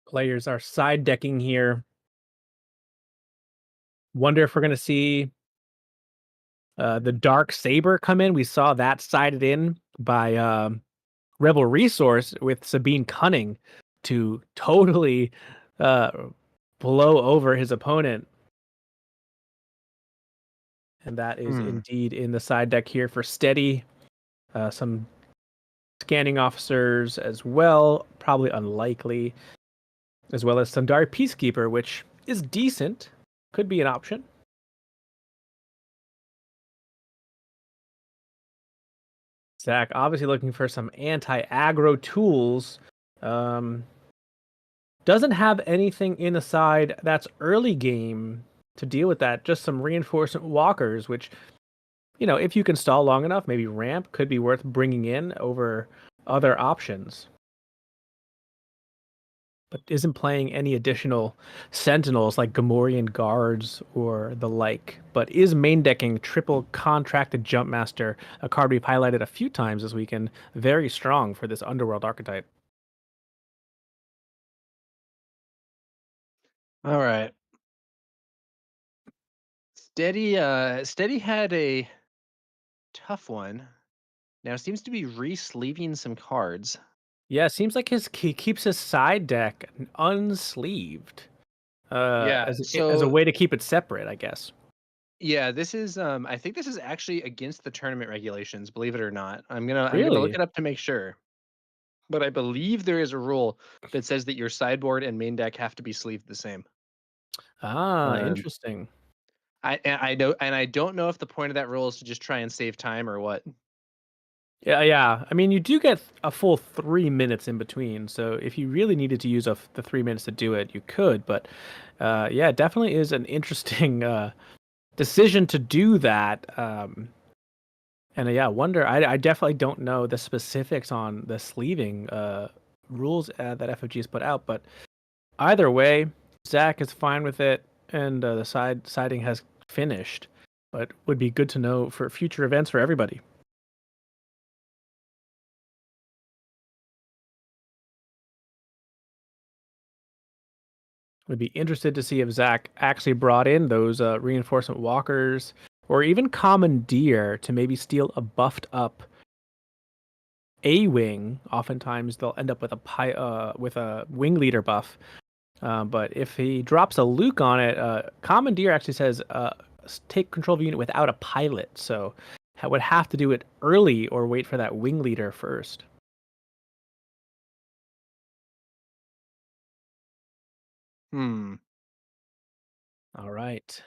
Players are side decking here. Wonder if we're going to see the Dark Saber come in. We saw that sided in by Rebel Resource with Sabine Cunning to totally blow over his opponent. And that is indeed in the side deck here for Steady. Some scanning officers as well, probably unlikely, as well as Sundari Peacekeeper, which is decent, could be an option. Zach obviously looking for some anti-aggro tools. Doesn't have anything in the side that's early game to deal with that. Just some reinforcement walkers, which, if you can stall long enough, maybe ramp could be worth bringing in over other options. But isn't playing any additional sentinels like Gamorrean guards or the like, but is main decking triple contracted Jumpmaster, a card we've highlighted a few times this weekend. Very strong for this Underworld archetype. All right. Steady had a tough one. Now seems to be re-sleeving some cards. Yeah, it seems like he keeps his side deck unsleeved. As a way to keep it separate, I guess. Yeah, this is I think this is actually against the tournament regulations, believe it or not. I'm gonna Really? look it up to make sure. But I believe there is a rule that says that your sideboard and main deck have to be sleeved the same. Interesting. I know, and I don't know if the point of that rule is to just try and save time or what. Yeah. I mean, you do get a full 3 minutes in between, so if you really needed to use the 3 minutes to do it, you could. But yeah, it definitely is an interesting decision to do that. And yeah, I definitely don't know the specifics on the sleeving rules that FFG has put out, but either way, Zach is fine with it, and the siding has finished. But would be good to know for future events for everybody. Would be interested to see if Zach actually brought in those reinforcement walkers or even commandeer to maybe steal a buffed up A-wing. Oftentimes they'll end up with a wing leader buff. But if he drops a Luke on it, commandeer actually says take control of a unit without a pilot. So would have to do it early or wait for that wing leader first. Hmm. All right.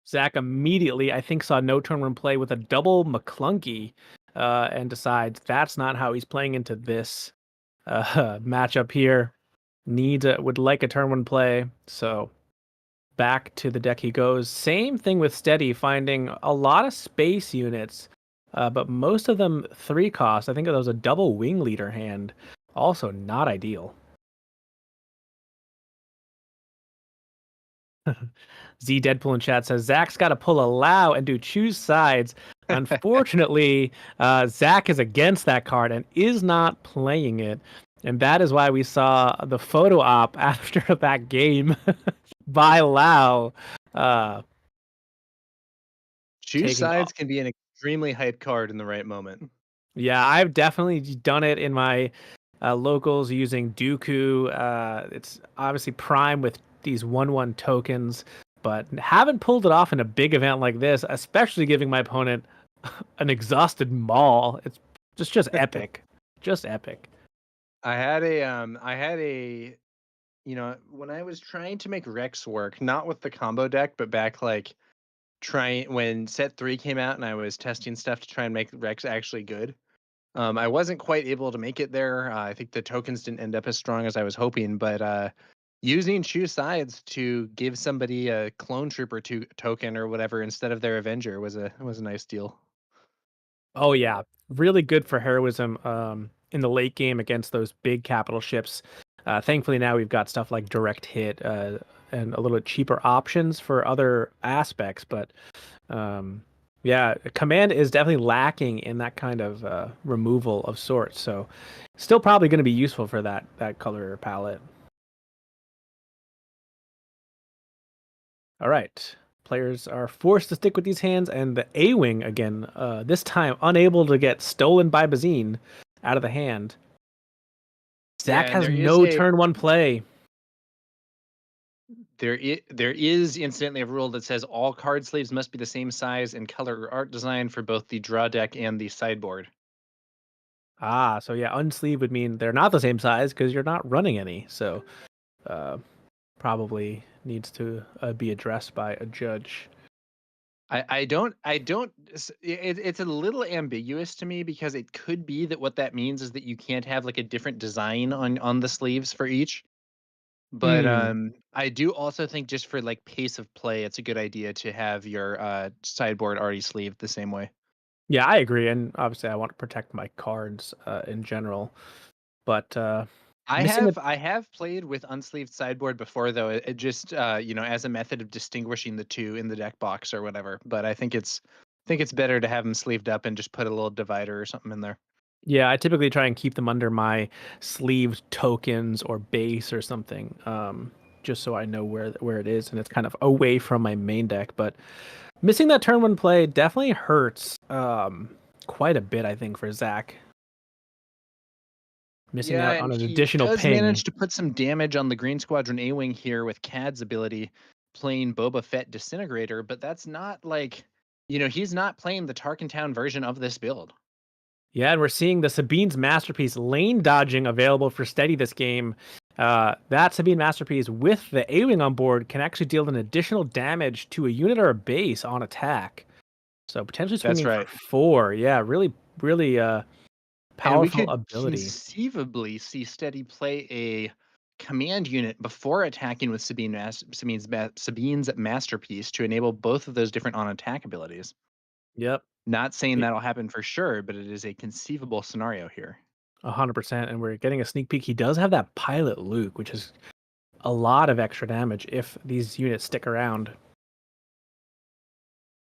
Zach immediately, I think, saw no turn one play with a double McClunky and decides that's not how he's playing into this matchup here. Would like a turn one play. So back to the deck he goes. Same thing with Steady, finding a lot of space units, but most of them 3 cost. I think there was a double wing leader hand. Also not ideal. Z Deadpool in chat says Zach's got to pull allow and do choose sides. Unfortunately, Zach is against that card and is not playing it. And that is why we saw the photo op after that game by Lau. Choose sides can be an extremely hype card in the right moment. Yeah, I've definitely done it in my locals using Dooku. It's obviously prime with these 1/1 tokens, but haven't pulled it off in a big event like this, especially giving my opponent an exhausted Maul. It's just epic. Just epic. I had a when I was trying to make Rex work, not with the combo deck, but back like trying when set 3 came out and I was testing stuff to try and make Rex actually good. I wasn't quite able to make it there. I think the tokens didn't end up as strong as I was hoping, but using choose sides to give somebody a clone trooper token or whatever instead of their Avenger was a nice deal. Oh yeah, really good for heroism in the late game against those big capital ships. Thankfully now we've got stuff like direct hit and a little bit cheaper options for other aspects, but yeah, command is definitely lacking in that kind of removal of sorts. So still probably going to be useful for that color palette. All right. Players are forced to stick with these hands, and the A-Wing again, this time unable to get stolen by Bazine out of the hand. Zach has no turn 1 play. There is incidentally a rule that says all card sleeves must be the same size and color or art design for both the draw deck and the sideboard. Ah, so yeah, unsleeve would mean they're not the same size because you're not running any. So probably needs to be addressed by a judge. It's a little ambiguous to me because it could be that what that means is that you can't have like a different design on the sleeves for each. But I do also think just for like pace of play, it's a good idea to have your sideboard already sleeved the same way. Yeah, I agree, and obviously I want to protect my cards in general. But I have played with unsleeved sideboard before, though. It just as a method of distinguishing the two in the deck box or whatever. But I think it's better to have them sleeved up and just put a little divider or something in there. Yeah, I typically try and keep them under my sleeved tokens or base or something, just so I know where it is, and it's kind of away from my main deck. But missing that turn 1 play definitely hurts quite a bit, I think, for Zach. Missing out on an additional does ping. manage to put some damage on the Green Squadron A-Wing here with Cad's ability, playing Boba Fett Disintegrator, but that's not like, he's not playing the Tarkin Town version of this build. Yeah, and we're seeing the Sabine's Masterpiece lane dodging available for Steady this game. That Sabine Masterpiece with the A-Wing on board can actually deal an additional damage to a unit or a base on attack. So potentially swinging for 4. Yeah, really, really powerful and we could ability. Conceivably see Steady play a command unit before attacking with Sabine's Masterpiece to enable both of those different on attack abilities. Yep. Not saying that'll happen for sure, but it is a conceivable scenario here. 100%, and we're getting a sneak peek. He does have that Pilot Luke, which is a lot of extra damage if these units stick around.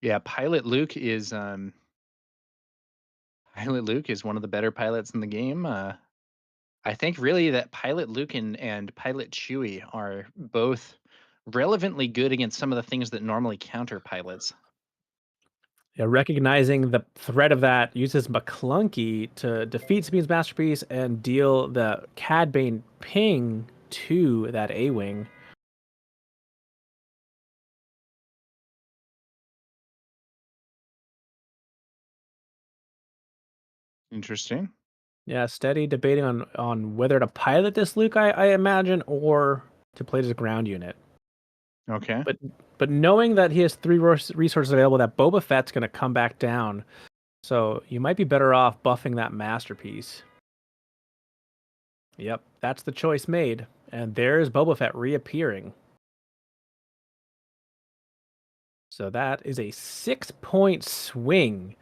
Yeah, Pilot Luke is Pilot Luke is one of the better pilots in the game. I think really that Pilot Luke and Pilot Chewie are both relevantly good against some of the things that normally counter pilots. Yeah, recognizing the threat of that uses McClunky to defeat Sabine's Masterpiece and deal the Cad Bane ping to that A-Wing. Interesting. Yeah, steady debating on whether to pilot this Luke, I imagine, or to play as a ground unit. Okay. But knowing that he has 3 resources available, that Boba Fett's going to come back down, so you might be better off buffing that Masterpiece. Yep, that's the choice made, and there's Boba Fett reappearing. So that is a 6-point swing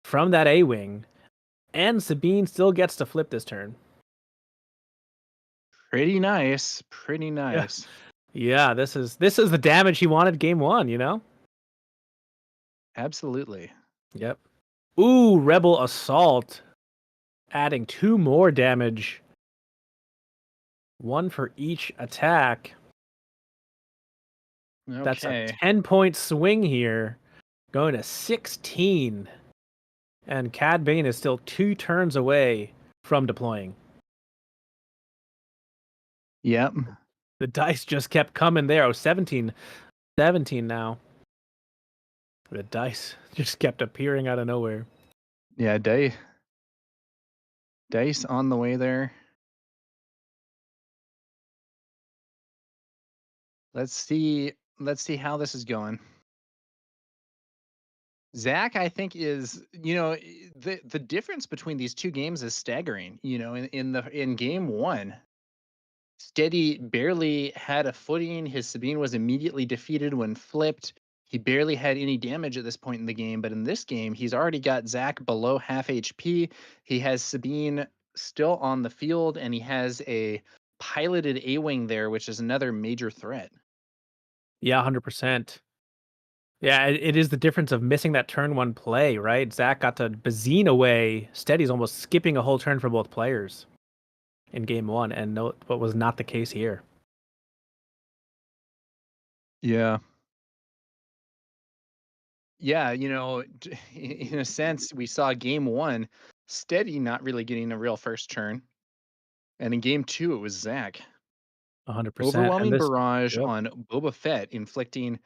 from that A-Wing, and Sabine still gets to flip this turn. Pretty nice. Pretty nice. Yeah, this is the damage he wanted game 1, you know? Absolutely. Yep. Ooh, Rebel Assault. Adding 2 more damage. 1 for each attack. Okay. That's a 10-point swing here. Going to 16. And Cad Bane is still 2 turns away from deploying. Yep. The dice just kept coming there. Oh, 17 now. The dice just kept appearing out of nowhere. Yeah, dice on the way there. Let's see how this is going. Zach, I think is, the difference between these two games is staggering. In game 1, Steady barely had a footing. His Sabine was immediately defeated when flipped. He barely had any damage at this point in the game, but in this game, he's already got Zach below half HP. He has Sabine still on the field, and he has a piloted A-Wing there, which is another major threat. Yeah, 100%. Yeah, it is the difference of missing that turn 1 play, right? Zach got to Bazine away. Steady's almost skipping a whole turn for both players in game 1, and what was not the case here. Yeah. Yeah, in a sense, we saw game 1, Steady not really getting a real first turn. And in game 2, it was Zach. 100%. Overwhelming And this, barrage yep. on Boba Fett, inflicting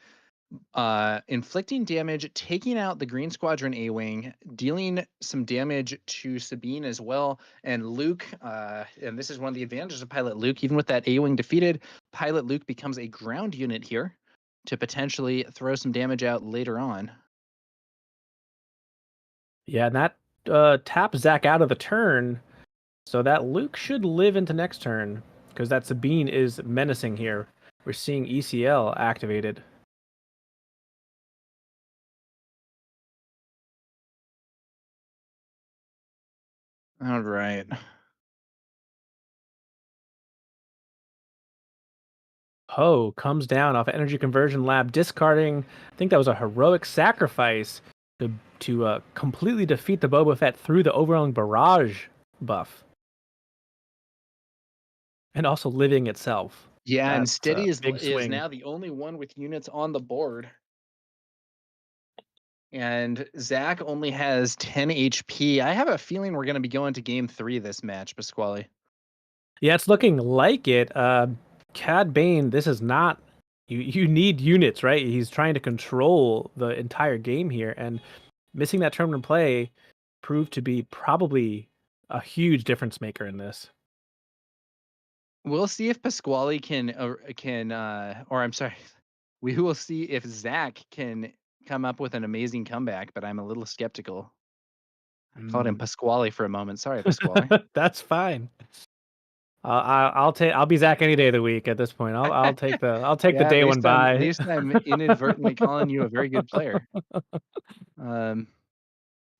damage, taking out the Green Squadron A-Wing, dealing some damage to Sabine as well, and Luke, and this is one of the advantages of Pilot Luke, even with that A-Wing defeated, Pilot Luke becomes a ground unit here to potentially throw some damage out later on. Yeah, and that taps Zach out of the turn, so that Luke should live into next turn, because that Sabine is menacing here. We're seeing ECL activated. All right. Poe comes down off Energy Conversion Lab, discarding, I think that was a heroic sacrifice to completely defeat the Boba Fett through the overwhelming barrage buff. And also living itself. Yeah, and That's Steady a is big swing. now the only one with units on the board. And Zach only has 10 HP. I have a feeling we're going to be going to game 3 this match, Pasquale. Yeah, it's looking like it. Cad Bane, this is not. You need units, right? He's trying to control the entire game here, and missing that turn in play proved to be probably a huge difference maker in this. We'll see if Pasquale or I'm sorry, we will see if Zach can come up with an amazing comeback, but I'm a little skeptical. I called him Pasquale for a moment. Sorry, Pasquale. That's fine. I'll be Zach any day of the week at this point. I'll take the Yeah, day one at by. least I'm inadvertently calling you a very good player.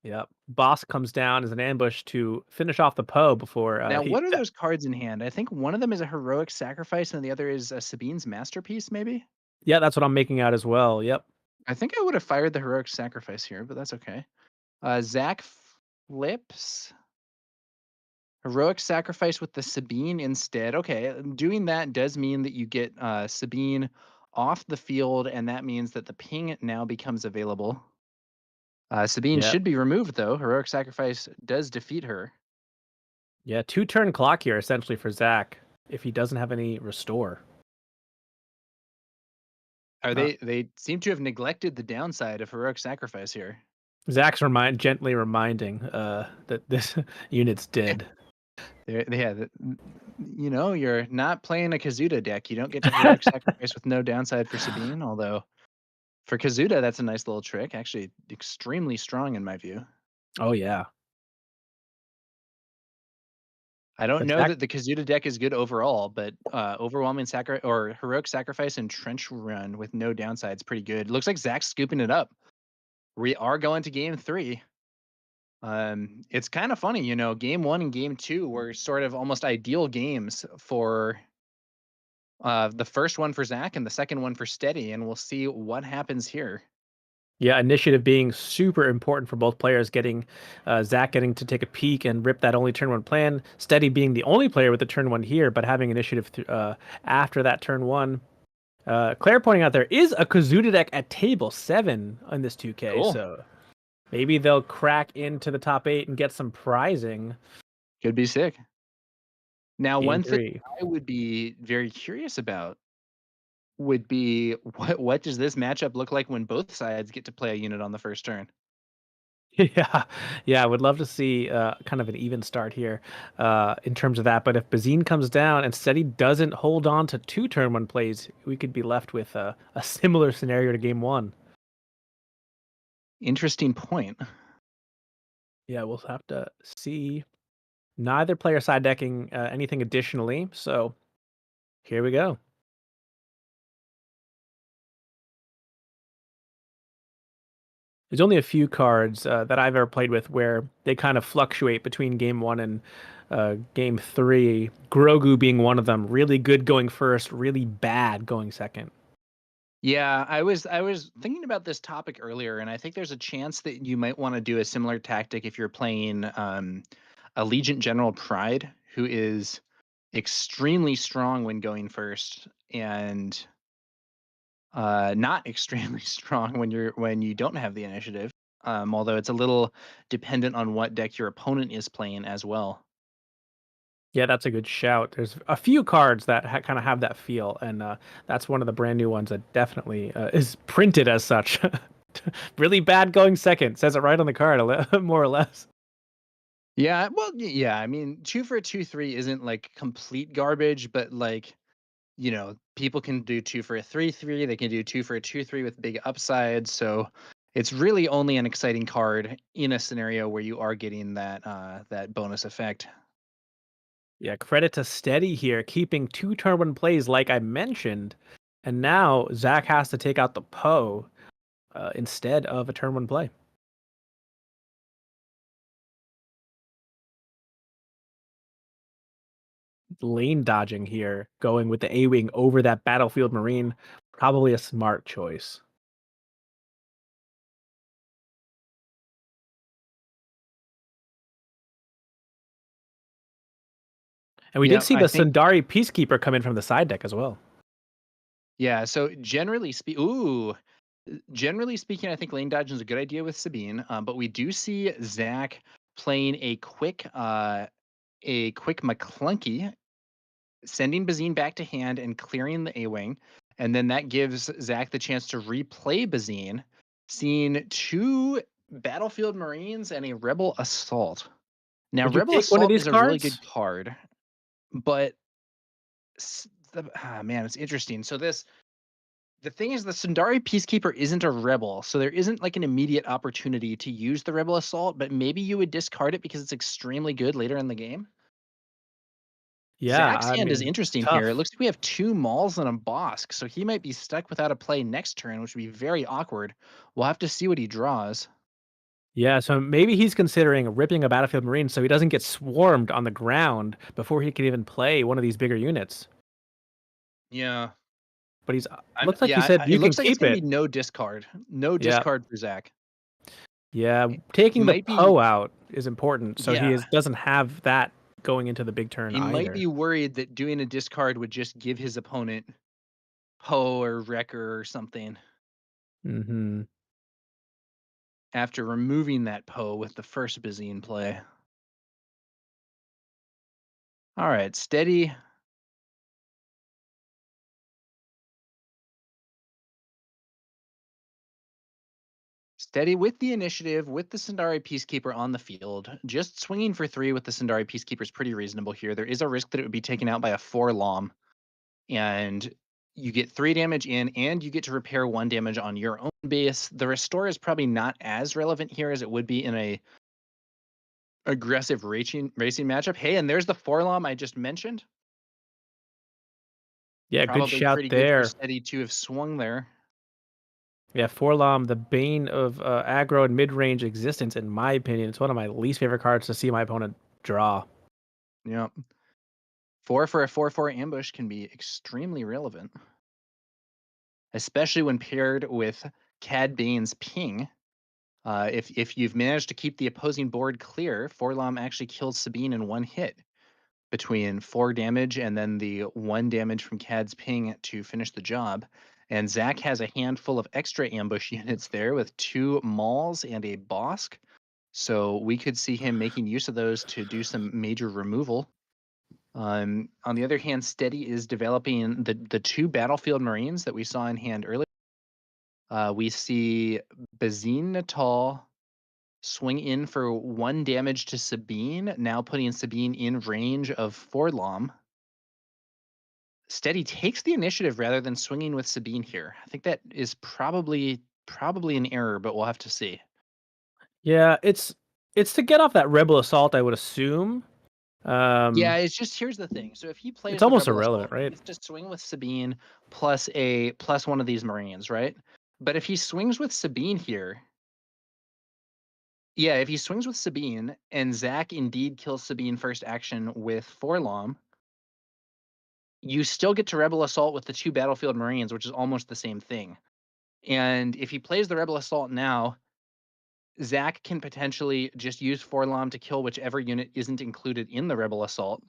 Yep. Boss comes down as an ambush to finish off the Poe before Now, what are those cards in hand? I think one of them is a heroic sacrifice, and the other is Sabine's masterpiece. Maybe. Yeah, that's what I'm making out as well. Yep. I think I would have fired the heroic sacrifice here, but that's okay. Zach flips. Heroic sacrifice with the Sabine instead. Okay, doing that does mean that you get Sabine off the field, and that means that the ping now becomes available. Sabine Yeah. should be removed, though. Heroic sacrifice does defeat her. Yeah, 2-turn clock here essentially for Zach if he doesn't have any restore. Uh, They seem to have neglected the downside of heroic sacrifice here. Zach's gently reminding that this unit's dead. You're not playing a Kazuda deck. You don't get to heroic sacrifice with no downside for Sabine, although for Kazuda, that's a nice little trick. Actually, extremely strong in my view. Oh yeah. I don't But know Zach- that the Kazuda deck is good overall, but overwhelming or heroic sacrifice and trench run with no downside is pretty good. Looks like Zach's scooping it up. We are going to game 3. It's kind of funny, game 1 and game 2 were sort of almost ideal games for the first one for Zach and the second one for Steady, and we'll see what happens here. Yeah, initiative being super important for both players. Zach getting to take a peek and rip that only turn 1 plan. Steady being the only player with the turn 1 here, but having initiative after that turn 1. Claire pointing out there is a Kazuda deck at table 7 on this 2K, Cool. so maybe they'll crack into the top 8 and get some prizing. Could be sick. Now, Game one 3. thing I would be very curious about would be what does this matchup look like when both sides get to play a unit on the first turn? Yeah, I would love to see kind of an even start here in terms of that. But if Bazine comes down and Steady doesn't hold on to 2 turn 1 plays, we could be left with a similar scenario to game 1. Interesting point. Yeah, we'll have to see. Neither player side decking anything additionally, so here we go. There's only a few cards that I've ever played with where they kind of fluctuate between game 1 and game 3. Grogu being one of them. Really good going first, really bad going second. Yeah, I was thinking about this topic earlier, and I think there's a chance that you might want to do a similar tactic if you're playing Allegiant General Pride, who is extremely strong when going first, and not extremely strong when you don't have the initiative. Although it's a little dependent on what deck your opponent is playing as well. Yeah, that's a good shout. There's a few cards that kind of have that feel, and that's one of the brand new ones that definitely is printed as such. Really bad going second. Says it right on the card, more or less. Yeah, well, yeah. I mean, 2 for a 2/3 isn't like complete garbage, but like, people can do 2 for a 3/3. They can do 2 for a 2/3 with big upsides. So it's really only an exciting card in a scenario where you are getting that bonus effect. Yeah, credit to Steady here, keeping 2 turn 1 plays like I mentioned, and now Zach has to take out the Poe instead of a turn 1 play. Lane dodging here, going with the A-Wing over that Battlefield Marine, probably a smart choice. And we Yeah, did see the Sundari Peacekeeper come in from the side deck as well. Yeah, so generally speaking, I think lane dodging is a good idea with Sabine. But we do see Zach playing a quick McClunky, sending Bazine back to hand and clearing the A-Wing. And then that gives Zach the chance to replay Bazine, seeing 2 Battlefield Marines and a Rebel Assault. Now, Would you Rebel take one of Assault these is a really cards? good card, but man, it's interesting. So the thing is, the Sundari Peacekeeper isn't a rebel, so there isn't like an immediate opportunity to use the Rebel Assault, but maybe you would discard it because it's extremely good later in the game. Yeah, Zach's I hand is mean, interesting tough. here. It looks like we have 2 Mauls and a Bosk, so he might be stuck without a play next turn, which would be very awkward. We'll have to see what he draws. Yeah, so maybe he's considering ripping a Battlefield Marine so he doesn't get swarmed on the ground before he can even play one of these bigger units. Yeah. But looks like he said it you can looks like it's keep going it. to be no discard. No Yeah. discard for Zach. Yeah, taking the might be- Poe out is important, so Yeah. doesn't have that going into the big turn He either. might be worried that doing a discard would just give his opponent Poe or Wrecker or something Mm-hmm. after removing that Poe with the first Bazine play. All right, steady. Steady with the initiative, with the Sundari Peacekeeper on the field. Just swinging for 3 with the Sundari Peacekeeper is pretty reasonable here. There is a risk that it would be taken out by a 4 Lom. And you get 3 damage in, and you get to repair 1 damage on your own base. The restore is probably not as relevant here as it would be in a aggressive racing matchup. Hey, and there's the 4 Lom I just mentioned. Yeah, Probably good shout pretty there. good for Steady to have swung there. Yeah, Forlom, the bane of aggro and mid-range existence, in my opinion. It's one of my least favorite cards to see my opponent draw. Yep. 4 for a 4/4 ambush can be extremely relevant, especially when paired with Cad Bane's ping. If you've managed to keep the opposing board clear, Forlom actually kills Sabine in 1 hit between 4 damage and then the 1 damage from Cad's ping to finish the job. And Zach has a handful of extra ambush units there with 2 Mauls and a Bosk. So we could see him making use of those to do some major removal. On the other hand, Steady is developing the 2 Battlefield Marines that we saw in hand earlier. We see Bazine Natal swing in for 1 damage to Sabine, now putting Sabine in range of Forlom. Steady takes the initiative rather than swinging with Sabine here. I think that is probably an error, but we'll have to see. Yeah, it's to get off that Rebel Assault, I would assume. Yeah, it's just here's the thing. So if he plays It's the almost Rebel irrelevant, Assault, he right? gets to swing with Sabine plus one of these Marines, right? But if he swings with Sabine here, yeah, if he swings with Sabine and Zach indeed kills Sabine first action with Forlom, you still get to Rebel Assault with the 2 Battlefield Marines, which is almost the same thing. And if he plays the Rebel Assault now, Zach can potentially just use Forlom to kill whichever unit isn't included in the Rebel Assault.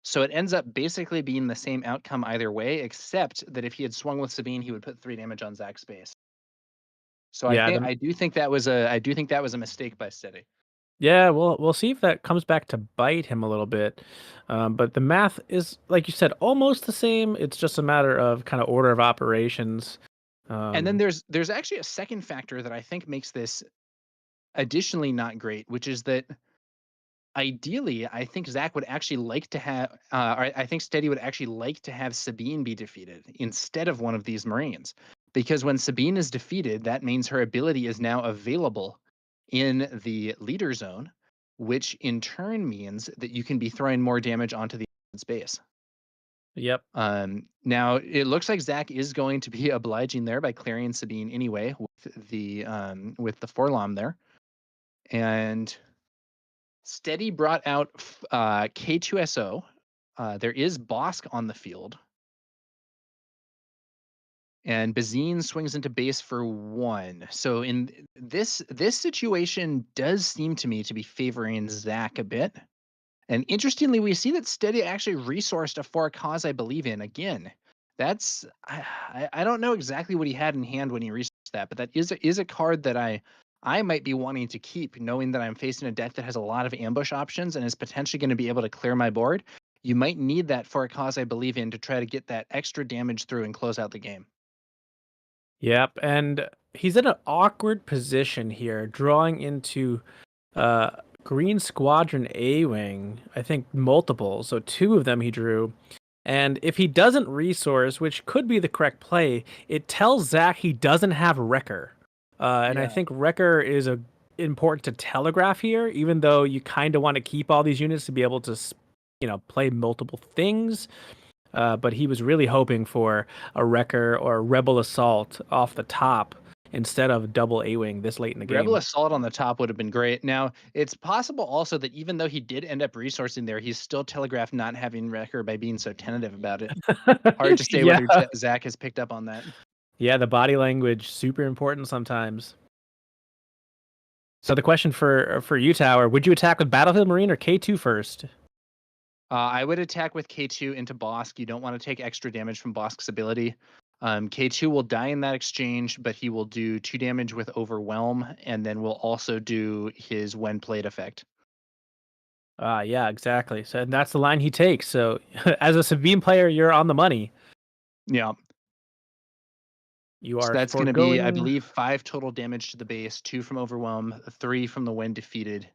So it ends up basically being the same outcome either way, except that if he had swung with Sabine, he would put 3 damage on Zach's base. So Yeah, I do think that was a mistake by Steady. Yeah, we'll see if that comes back to bite him a little bit. But the math is, like you said, almost the same. It's just a matter of kind of order of operations. And then there's actually a second factor that I think makes this additionally not great, which is that ideally, I think Zach would actually like to have, or I think Steady would actually like to have Sabine be defeated instead of one of these Marines. Because when Sabine is defeated, that means her ability is now available in the leader zone, which in turn means that you can be throwing more damage onto the base. Yep. Now it looks like Zach is going to be obliging there by clearing Sabine anyway with the Forlom there, and Steady brought out K2SO. There is Bosk on the field. And Bazine swings into base for 1. So in this situation does seem to me to be favoring Zach a bit. And interestingly, we see that Steady actually resourced a 4 cause I believe in. Again, that's I don't know exactly what he had in hand when he resourced that, but that is a card that I might be wanting to keep, knowing that I'm facing a deck that has a lot of ambush options and is potentially going to be able to clear my board. You might need that for a cause I believe in to try to get that extra damage through and close out the game. Yep, and he's in an awkward position here, drawing into Green Squadron A-Wing, I think multiple, so 2 of them he drew. And if he doesn't resource, which could be the correct play, it tells Zach he doesn't have Wrecker. And I Yeah. think Wrecker is important to telegraph here, even though you kind of want to keep all these units to be able to, play multiple things. But he was really hoping for a Wrecker or a Rebel Assault off the top instead of double A-Wing this late in the game. Rebel Assault on the top would have been great. Now, it's possible also that even though he did end up resourcing there, he's still telegraphed not having Wrecker by being so tentative about it. Hard to say whether Zach has picked up on that. Yeah, the body language, super important sometimes. So the question for you, Tower, would you attack with Battlefield Marine or K2 first? I would attack with K2 into Bosk. You don't want to take extra damage from Bosk's ability. K2 will die in that exchange, but he will do 2 damage with Overwhelm, and then will also do his when played effect. Yeah, exactly. So that's the line he takes. So as a Sabine player, you're on the money. Yeah. You So are that's going to be, I foregoing. believe, 5 total damage to the base, 2 from Overwhelm, 3 from the when defeated.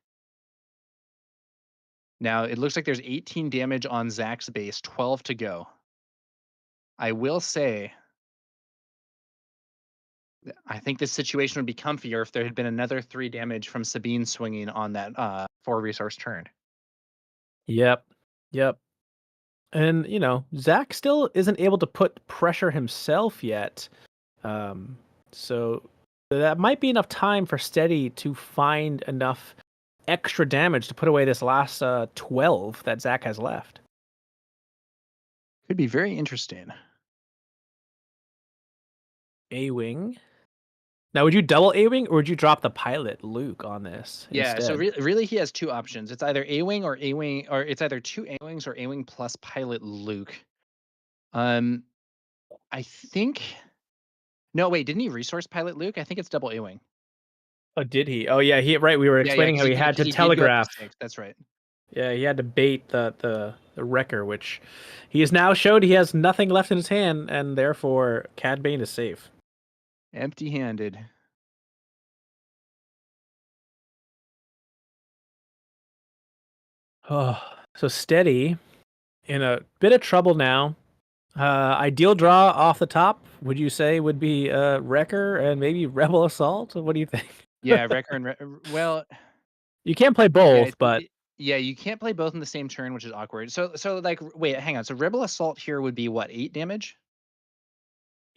Now, it looks like there's 18 damage on Zach's base, 12 to go. I will say, I think this situation would be comfier if there had been another 3 damage from Sabine swinging on that 4 resource turn. Yep. And Zach still isn't able to put pressure himself yet. So that might be enough time for Steady to find enough extra damage to put away this last 12 that Zach has left. Could be very interesting. A-Wing. Now, would you double A-Wing or would you drop the pilot Luke on this Yeah, so instead? really he has 2 options. It's either A-Wing, or it's either 2 A-Wings or A-Wing plus pilot Luke. I think... No, wait, didn't he resource pilot Luke? I think it's double A-Wing. Oh, did he? Oh, yeah, right. We were explaining how he had to he did go up telegraph. to 6. That's right. Yeah, he had to bait the wrecker, which he has now showed he has nothing left in his hand, and therefore Cad Bane is safe. Empty-handed. Oh, so Steady in a bit of trouble now. Ideal draw off the top, would you say, would be Wrecker and maybe Rebel Assault? What do you think? Yeah, Wrecker and... well... You can't play both, but... Yeah, you can't play both in the same turn, which is awkward. So like, wait, hang on. So Rebel Assault here would be what, 8 damage?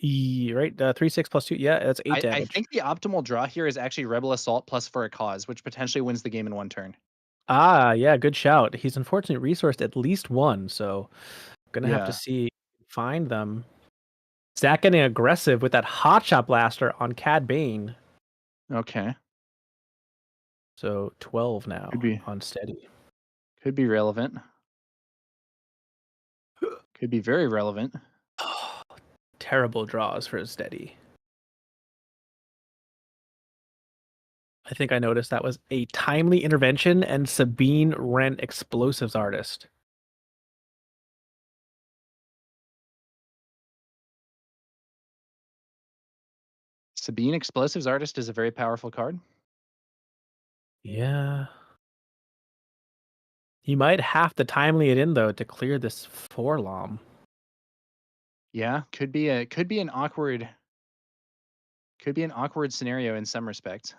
Right, 3, 6 plus 2. Yeah, that's 8 I damage. think the optimal draw here is actually Rebel Assault plus For a Cause, which potentially wins the game in 1 turn. Yeah, good shout. He's unfortunately resourced at least one, so gonna have to find them. Zach getting aggressive with that Hotshot Blaster on Cad Bane. Okay. So 12 now on Steady. Could be relevant. Could be very relevant. Terrible draws for Steady. I think I noticed that was a timely intervention and Sabine Rent Explosives Artist. Sabine Explosives Artist is a very powerful card. Yeah. He might have to timely it in though to clear this Forlom. Yeah, could be an awkward scenario in some respects.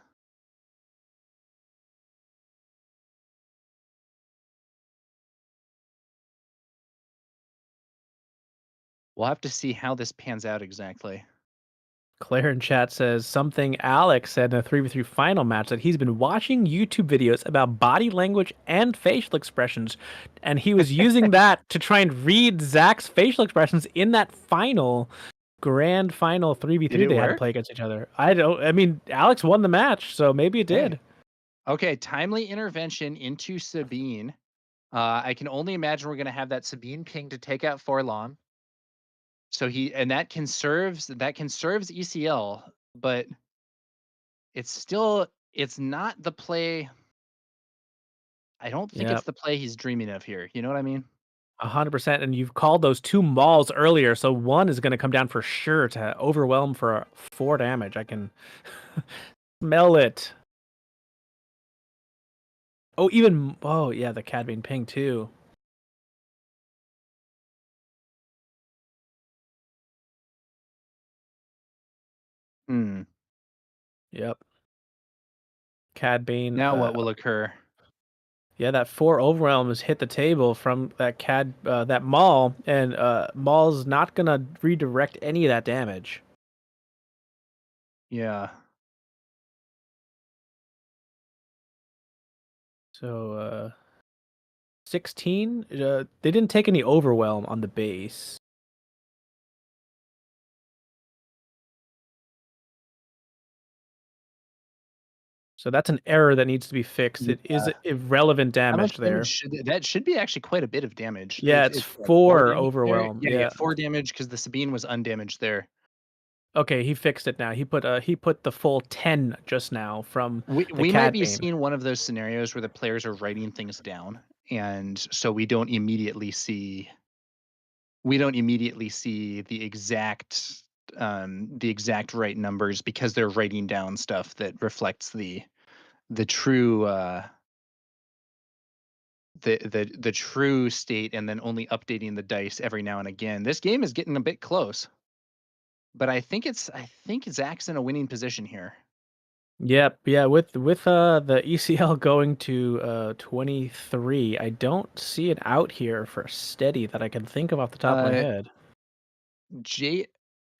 We'll have to see how this pans out exactly. Claire in chat says something Alex said in a 3v3 final match that he's been watching YouTube videos about body language and facial expressions, and he was using that to try and read Zach's facial expressions in that grand final 3v3 they had to play against each other. I mean, Alex won the match, so maybe it did. Hey. Okay, timely intervention into Sabine. I can only imagine we're going to have that Sabine ping to take out Forlom. So that conserves ECL, but it's not the play. I don't think it's the play he's dreaming of here. You know what I mean? 100%. And you've called those 2 mauls earlier, so one is going to come down for sure to overwhelm for 4 damage. I can smell it. Oh, yeah, the Cad Bane ping too. Yep. Cad Bane. Now what will occur? Yeah, that 4 overwhelms hit the table from that Maul, and Maul's not gonna redirect any of that damage. Yeah. So 16. They didn't take any overwhelm on the base. So that's an error that needs to be fixed. It is irrelevant How damage much there. damage that should be actually quite a bit of damage. Yeah, it's like 4 damage there. overwhelm. Yeah, 4 damage because the Sabine was undamaged there. Okay, he fixed it now. He put the full 10 just now from the We might CAD be pane. seeing one of those scenarios where the players are writing things down, and so we don't immediately see the exact right numbers because they're writing down stuff that reflects the true the true state, and then only updating the dice every now and again. This game is getting a bit close, but I think Zach's in a winning position here. Yep, yeah, with the ECL going to 23, I don't see it out here for Steady that I can think of off the top of my head.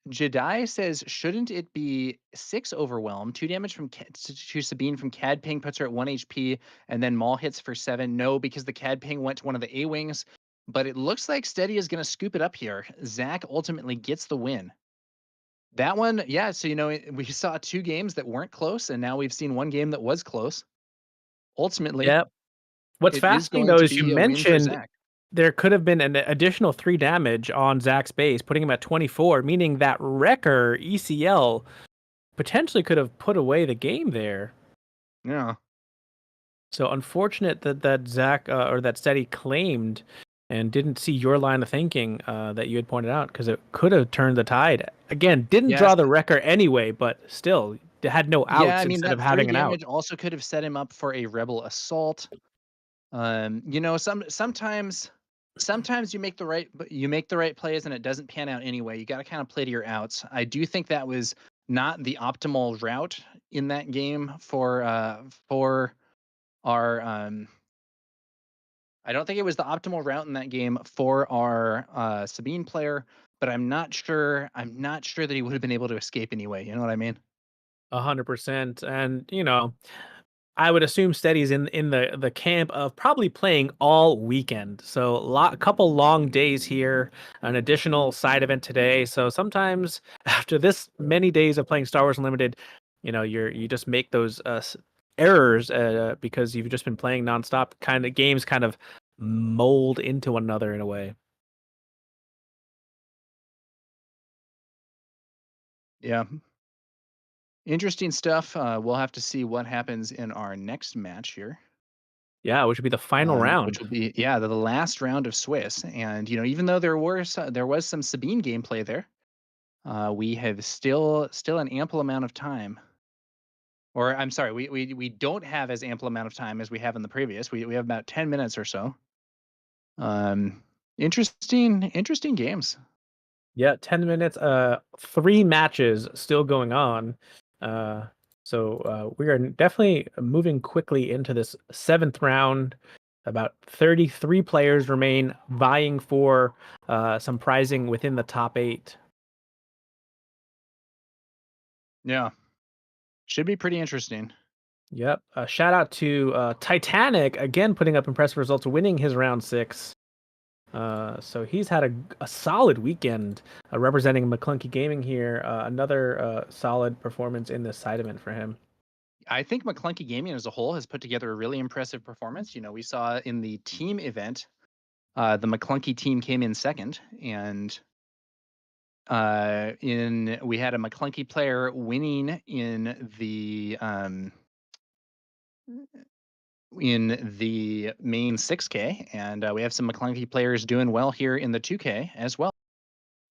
Jedi says, shouldn't it be 6 overwhelm, 2 damage from to Sabine from CAD ping puts her at 1 HP, and then Maul hits for 7? No, because the CAD ping went to one of the A-wings, but it looks like Steady is going to scoop it up here. Zach ultimately gets the win. That one, yeah, so we saw 2 games that weren't close, and now we've seen 1 game that was close. Ultimately, Yep. What's it is fascinating going though to is you be a win for mentioned Zach. there could have been an additional 3 damage on Zach's base, putting him at 24, meaning that Wrecker ECL potentially could have put away the game there. Yeah. So unfortunate that Zach or that Steady claimed and didn't see your line of thinking that you had pointed out, because it could have turned the tide. Again, didn't draw the Wrecker anyway, but still had no outs Yeah, I mean, instead that of 3 having an out. damage also could have set him up for a Rebel assault. Sometimes you make the right plays and it doesn't pan out anyway. You got to kind of play to your outs. I do think that was not the optimal route in that game for our I don't think it was the optimal route in that game for our Sabine player, but I'm not sure that he would have been able to escape anyway. You know what I mean? 100%. And I would assume Steady's in the camp of probably playing all weekend. So a couple long days here, an additional side event today. So sometimes after this many days of playing Star Wars Unlimited, you just make those errors because you've just been playing nonstop. Games kind of mold into one another in a way. Yeah. Interesting stuff. We'll have to see what happens in our next match here. Yeah, which would be the final round. Which will be the last round of Swiss. And even though there was some Sabine gameplay there, we have still an ample amount of time. Or I'm sorry, we don't have as ample amount of time as we have in the previous. We have about 10 minutes or so. Interesting games. Yeah, 10 minutes, 3 matches still going on. So we are definitely moving quickly into this 7th round. About 33 players remain vying for some prizing within the top 8. Yeah. Should be pretty interesting. Yep. Shout out to Titanic, again putting up impressive results, winning his round 6. So he's had a solid weekend representing McClunky Gaming here. Another solid performance in this side event for him. I think McClunky Gaming as a whole has put together a really impressive performance. We saw in the team event, the McClunky team came in second, and we had a McClunky player winning in the main 6K, and we have some McClunky players doing well here in the 2K as well.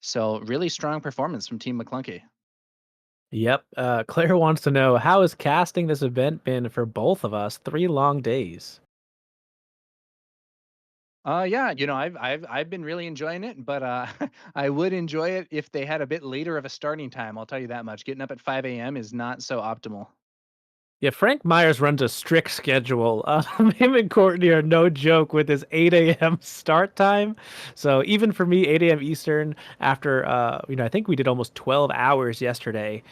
So really strong performance from Team McClunky. Yep. Claire wants to know, how has casting this event been for both of us? 3 long days. Yeah, I've been really enjoying it, but I would enjoy it if they had a bit later of a starting time. I'll tell you that much. Getting up at 5 a.m. is not so optimal. Yeah, Frank Myers runs a strict schedule. Him and Courtney are no joke with his 8 a.m. start time. So even for me, 8 a.m. Eastern, after I think we did almost 12 hours yesterday,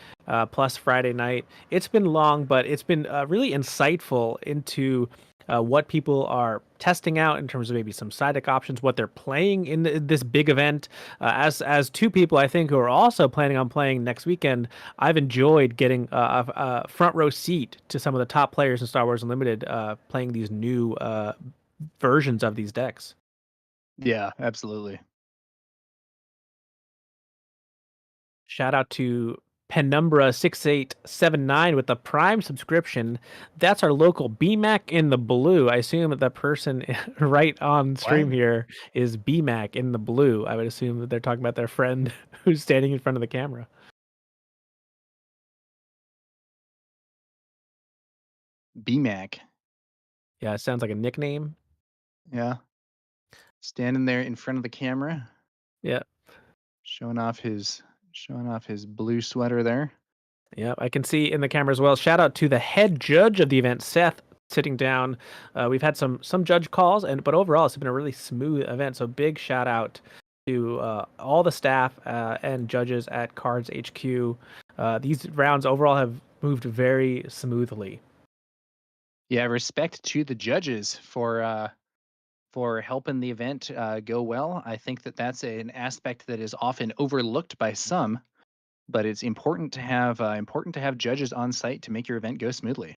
plus Friday night. It's been long, but it's been really insightful into what people are testing out in terms of maybe some side deck options, what they're playing in this big event. As two people, I think, who are also planning on playing next weekend, I've enjoyed getting a front row seat to some of the top players in Star Wars Unlimited playing these new versions of these decks. Yeah, absolutely. Shout out to Penumbra6879 with the Prime subscription. That's our local BMAC in the blue. I assume that the person right on stream What? here is BMAC in the blue. I would assume that they're talking about their friend who's standing in front of the camera. BMAC. Yeah, it sounds like a nickname. Yeah. Standing there in front of the camera, Yeah. showing off his blue sweater there. Yeah, I can see in the camera as well. Shout out to the head judge of the event, Seth, sitting down. We've had some judge calls, but overall it's been a really smooth event. So big shout out to all the staff and judges at CardsHQ. These rounds overall have moved very smoothly. Yeah, respect to the judges for helping the event go well. I think that that's an aspect that is often overlooked by some, but it's important to have judges on site to make your event go smoothly.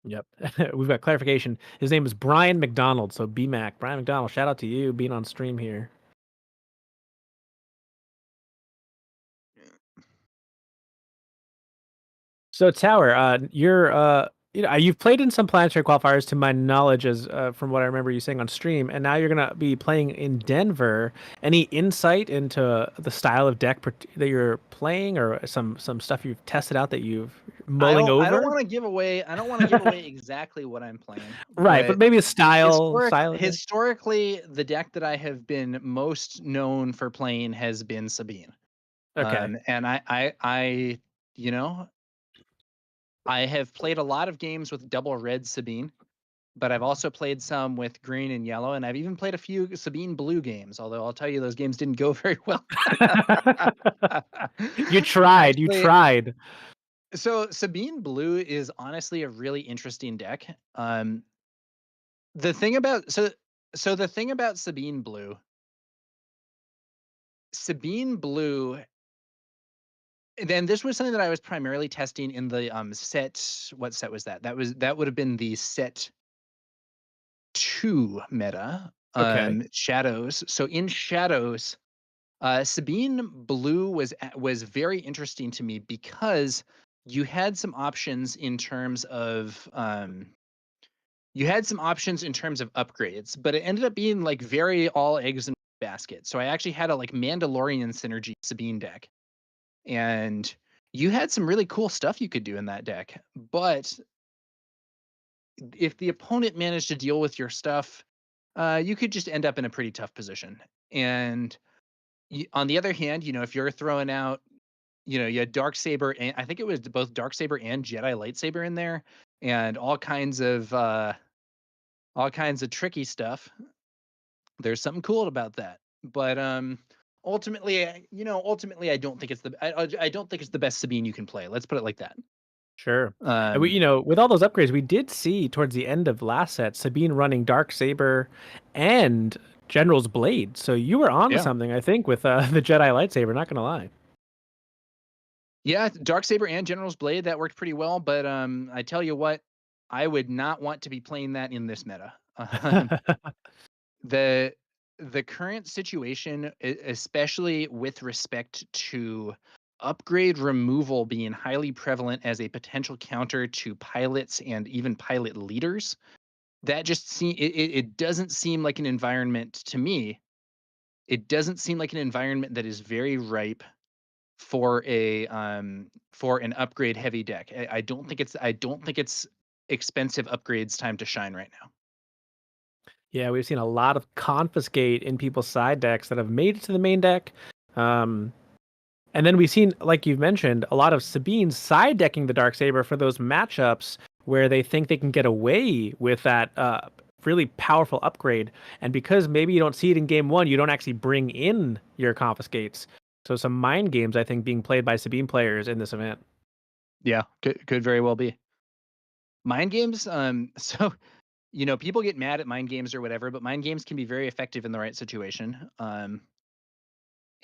Yep. We've got clarification. His name is Brian McDonald. So BMAC. Brian McDonald, shout out to you being on stream here. So Tower, you've played in some planetary qualifiers to my knowledge, as from what I remember you saying on stream, and now you're gonna be playing in Denver. Any insight into the style of deck that you're playing, or some stuff you've tested out that you've mulling over? I don't want to give away exactly what I'm playing. Right, but maybe a style. Historically, the deck that I have been most known for playing has been Sabine. Okay. And I you know, I have played a lot of games with double red Sabine, but I've also played some with green and yellow, and I've even played a few Sabine blue games, although I'll tell you those games didn't go very well. You tried. Actually, You tried. So Sabine blue is honestly a really interesting deck. The thing about Sabine blue, then this was something that I was primarily testing in the set. What set was that? That would have been the set 2 meta. Okay. Shadows. So in Shadows, Sabine blue was very interesting to me because you had some options in terms of upgrades, but it ended up being like very all eggs in one basket. So I actually had a like Mandalorian synergy Sabine deck, and you had some really cool stuff you could do in that deck. But if the opponent managed to deal with your stuff, you could just end up in a pretty tough position. And on the other hand, if you're throwing out, you had Darksaber, and I think it was both Darksaber and Jedi Lightsaber in there, and all kinds of tricky stuff. There's something cool about that. But ultimately, I don't think it's I don't think it's the best Sabine you can play. Let's put it like that. Sure. And we, with all those upgrades, we did see towards the end of last set Sabine running Darksaber and General's Blade. So you were on to something, I think, with the Jedi lightsaber. Not gonna lie. Yeah, Darksaber and General's Blade, that worked pretty well. But I tell you what, I would not want to be playing that in this meta. The current situation, especially with respect to upgrade removal being highly prevalent as a potential counter to pilots and even pilot leaders, that just it doesn't seem like an environment to me. It doesn't seem like an environment that is very ripe for an upgrade heavy deck. I don't think it's expensive upgrades time to shine right now. Yeah, we've seen a lot of confiscate in people's side decks that have made it to the main deck. And then we've seen, like you've mentioned, a lot of Sabine side decking the Darksaber for those matchups where they think they can get away with that really powerful upgrade. And because maybe you don't see it in game one, you don't actually bring in your confiscates. So some mind games, I think, being played by Sabine players in this event. Yeah, could very well be mind games. So people get mad at mind games or whatever, but mind games can be very effective in the right situation.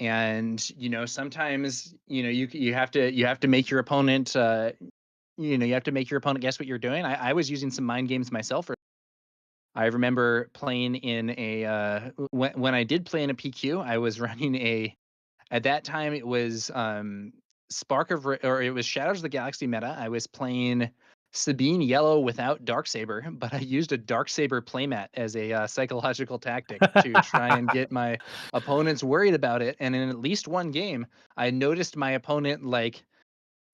And sometimes you have to make your opponent you have to make your opponent guess what you're doing. I was using some mind games myself. I remember playing in a when I did play in a PQ, I was running at that time it was or it was Shadows of the Galaxy meta. I was playing Sabine Yellow without Darksaber, but I used a Darksaber playmat as a psychological tactic to try and get my opponents worried about it. And in at least one game, I noticed my opponent like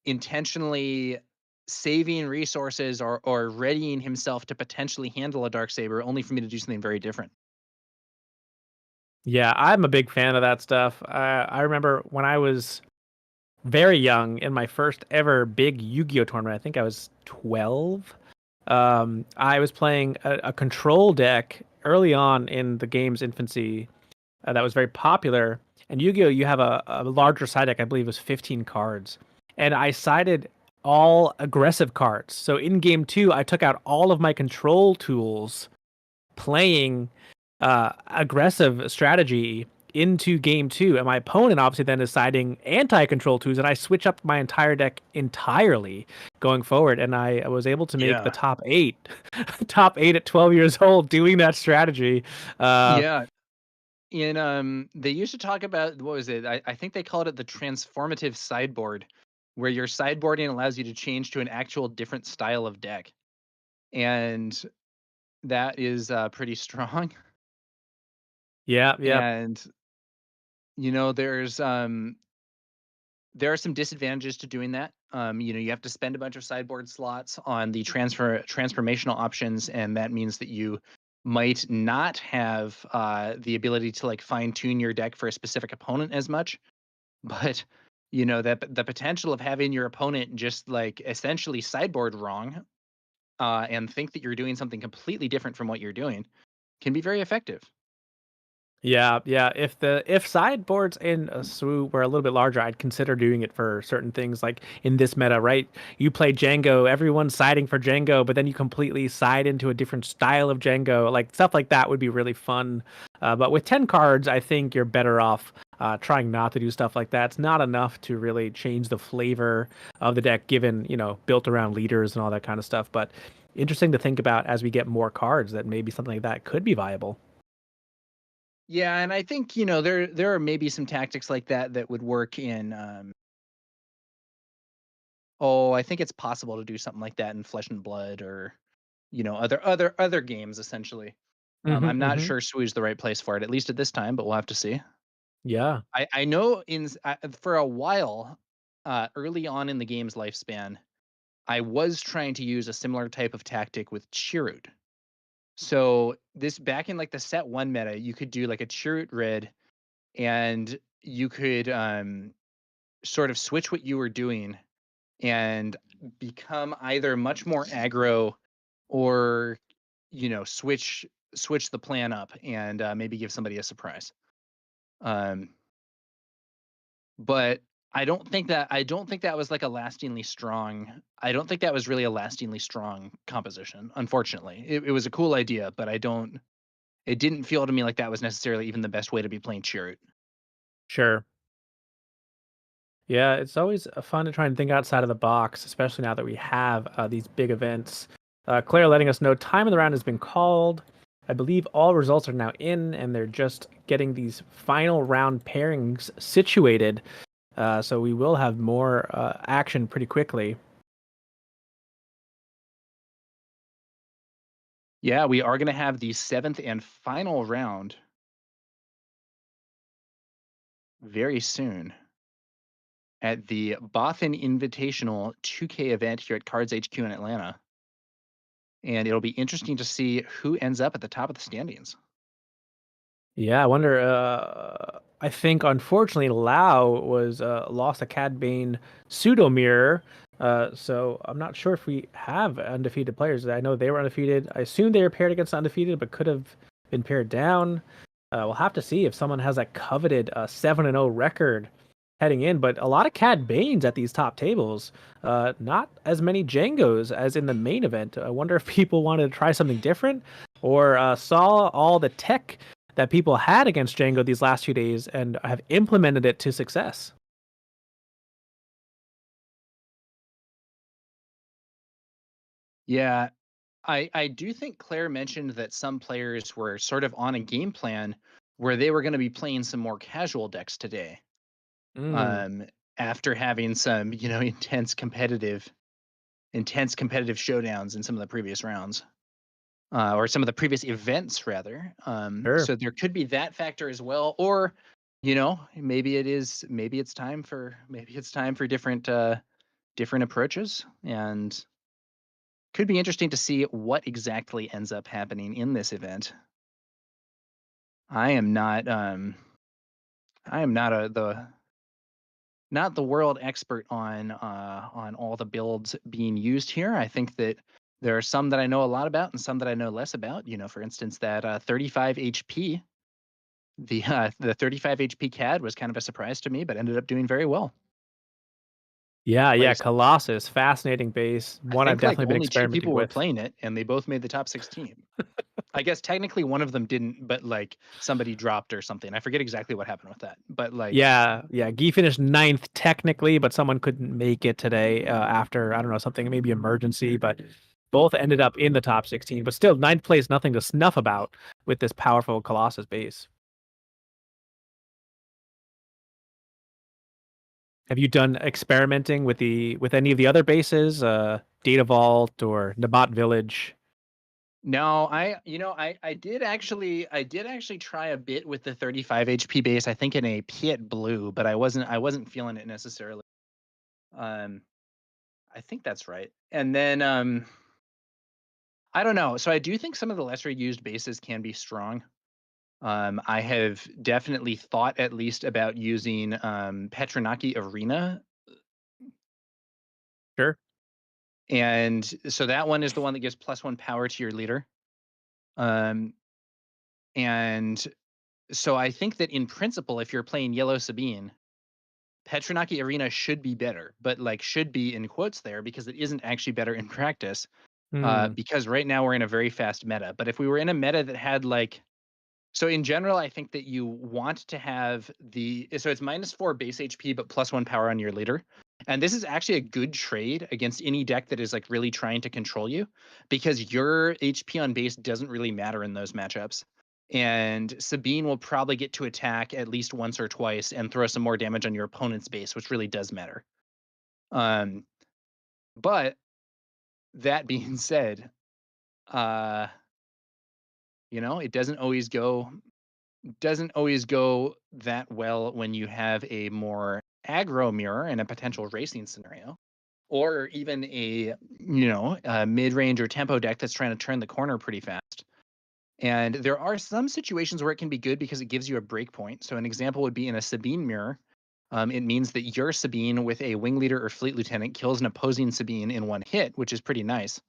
intentionally saving resources or readying himself to potentially handle a Darksaber, only for me to do something very different. Yeah, I'm a big fan of that stuff. I remember when I was very young in my first ever big Yu-Gi-Oh tournament. I think I was 12. I was playing a control deck early on in the game's infancy that was very popular. And Yu-Gi-Oh, you have a larger side deck. I believe it was 15 cards, and I sided all aggressive cards. So in game 2, I took out all of my control tools, playing aggressive strategy into game 2, and my opponent obviously then is siding anti-control twos, and I switch up my entire deck entirely going forward, and I was able to make the top 8 top 8 at 12 years old doing that strategy. Yeah. They used to talk about, what was it? I think they called it the transformative sideboard, where your sideboarding allows you to change to an actual different style of deck, and that is pretty strong. Yeah. And there are some disadvantages to doing that. You have to spend a bunch of sideboard slots on the transformational options, and that means that you might not have the ability to like fine tune your deck for a specific opponent as much. But that the potential of having your opponent just like essentially sideboard wrong and think that you're doing something completely different from what you're doing can be very effective. Yeah. If sideboards in a SWU were a little bit larger, I'd consider doing it for certain things. Like in this meta, right? You play Django, everyone's siding for Django, but then you completely side into a different style of Django. Like stuff like that would be really fun. But with 10 cards, I think you're better off trying not to do stuff like that. It's not enough to really change the flavor of the deck, given built around leaders and all that kind of stuff. But interesting to think about as we get more cards that maybe something like that could be viable. Yeah, and I think there are maybe some tactics like that would work in. I think it's possible to do something like that in Flesh and Blood or other games essentially. I'm not sure SWU is the right place for it, at least at this time, but we'll have to see. Yeah. I know for a while, early on in the game's lifespan, I was trying to use a similar type of tactic with Chirrut. So this back in like the set 1 meta, you could do like a Chirrut red, and you could sort of switch what you were doing and become either much more aggro or switch the plan up and maybe give somebody a surprise. But I don't think that was like a lastingly strong. I don't think that was really a lastingly strong composition. Unfortunately, it was a cool idea, but it didn't feel to me like that was necessarily even the best way to be playing Chirrut. Sure. Yeah, it's always fun to try and think outside of the box, especially now that we have these big events. Claire letting us know time of the round has been called. I believe all results are now in, and they're just getting these final round pairings situated. So we will have more action pretty quickly. Yeah, we are going to have the 7th and final round very soon at the Bothan Invitational 2K event here at CardsHQ in Atlanta. And it'll be interesting to see who ends up at the top of the standings. Yeah, I wonder. I think unfortunately Lao was lost a Cad Bane pseudo mirror. So I'm not sure if we have undefeated players. I know they were undefeated. I assume they were paired against undefeated, but could have been paired down. We'll have to see if someone has that coveted 7-0 record heading in, but a lot of Cad Banes at these top tables. Not as many Djangos as in the main event. I wonder if people wanted to try something different or saw all the tech that people had against Django these last 2 days and have implemented it to success. Yeah, I do think Claire mentioned that some players were sort of on a game plan where they were going to be playing some more casual decks today. Mm, After having some, intense competitive showdowns in some of the previous rounds, or some of the previous events rather. sure. So there could be that factor as well, or maybe it's time for different approaches, and could be interesting to see what exactly ends up happening in this event. I am not not the world expert on all the builds being used here. I think that there are some that I know a lot about and some that I know less about. For instance, that 35 HP, the 35 HP CAD was kind of a surprise to me, but ended up doing very well. Yeah, Like Colossus, fascinating base. I One I've think like definitely been only two experimenting people were with. playing it, and they both made the top 16. I guess technically one of them didn't, but like somebody dropped or something. I forget exactly what happened with that, but like Yeah. Guy finished 9th technically, but someone couldn't make it today after, I don't know, something, maybe emergency, but both ended up in the top 16. But still, 9th place, nothing to snuff about with this powerful Colossus base. Have you done experimenting with any of the other bases, Data Vault or Nabat Village? no, I did actually try a bit with the 35 HP base. I think in a Piet blue, but I wasn't feeling it necessarily. Um, I think that's right. And then I don't know. So I do think some of the lesser used bases can be strong. I have definitely thought at least about using Petronaki Arena, Sure. and so that one is the one that gives +1 power to your leader. Um, and so I think that in principle, if you're playing Yellow Sabine, Petronaki Arena should be better, but like should be in quotes there because it isn't actually better in practice. Hmm. Because right now we're in a very fast meta. But if we were in a meta that had like, so in general, I think that you want to have so it's -4 base HP, but +1 power on your leader. And this is actually a good trade against any deck that is like really trying to control you, because your HP on base doesn't really matter in those matchups. And Sabine will probably get to attack at least once or twice and throw some more damage on your opponent's base, which really does matter. Um, but that being said, uh, it doesn't always go that well when you have a more aggro mirror in a potential racing scenario, or even a mid-range or tempo deck that's trying to turn the corner pretty fast. And there are some situations where it can be good because it gives you a break point. So an example would be in a Sabine mirror. It means that your Sabine with a wing leader or fleet lieutenant kills an opposing Sabine in one hit, which is pretty nice.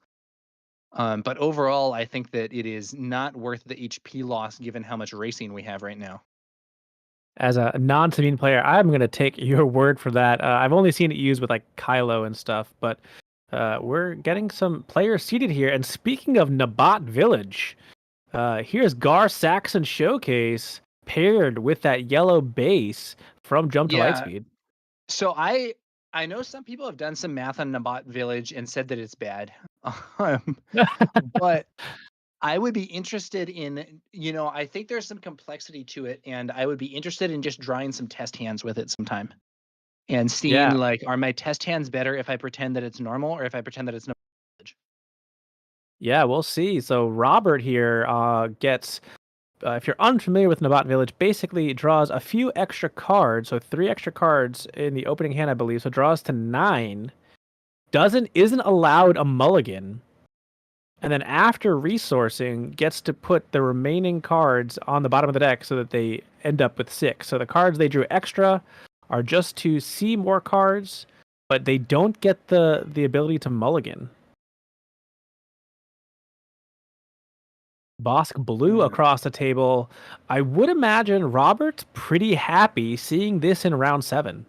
But overall, I think that it is not worth the HP loss given how much racing we have right now. As a non-Sabine player, I'm gonna take your word for that. I've only seen it used with like Kylo and stuff, but we're getting some players seated here. And speaking of Nabat Village, here's Gar Saxon Showcase paired with that yellow base from Jump to Yeah. Lightspeed. So I know some people have done some math on Nabat Village and said that it's bad. Um, but I would be interested in, I think there's some complexity to it, and I would be interested in just drawing some test hands with it sometime and seeing Yeah, like, are my test hands better if I pretend that it's normal or if I pretend that it's no village? yeah, we'll see. So Robert here gets, if you're unfamiliar with Nabat Village, basically draws a few extra cards, so 3 extra cards in the opening hand, I believe. So draws to 9. Isn't allowed a mulligan, and then after resourcing gets to put the remaining cards on the bottom of the deck so that they end up with 6. So the cards they drew extra are just to see more cards, but they don't get the ability to mulligan. Bosk Blue Hmm. across the table. I would imagine Robert's pretty happy seeing this in round 7.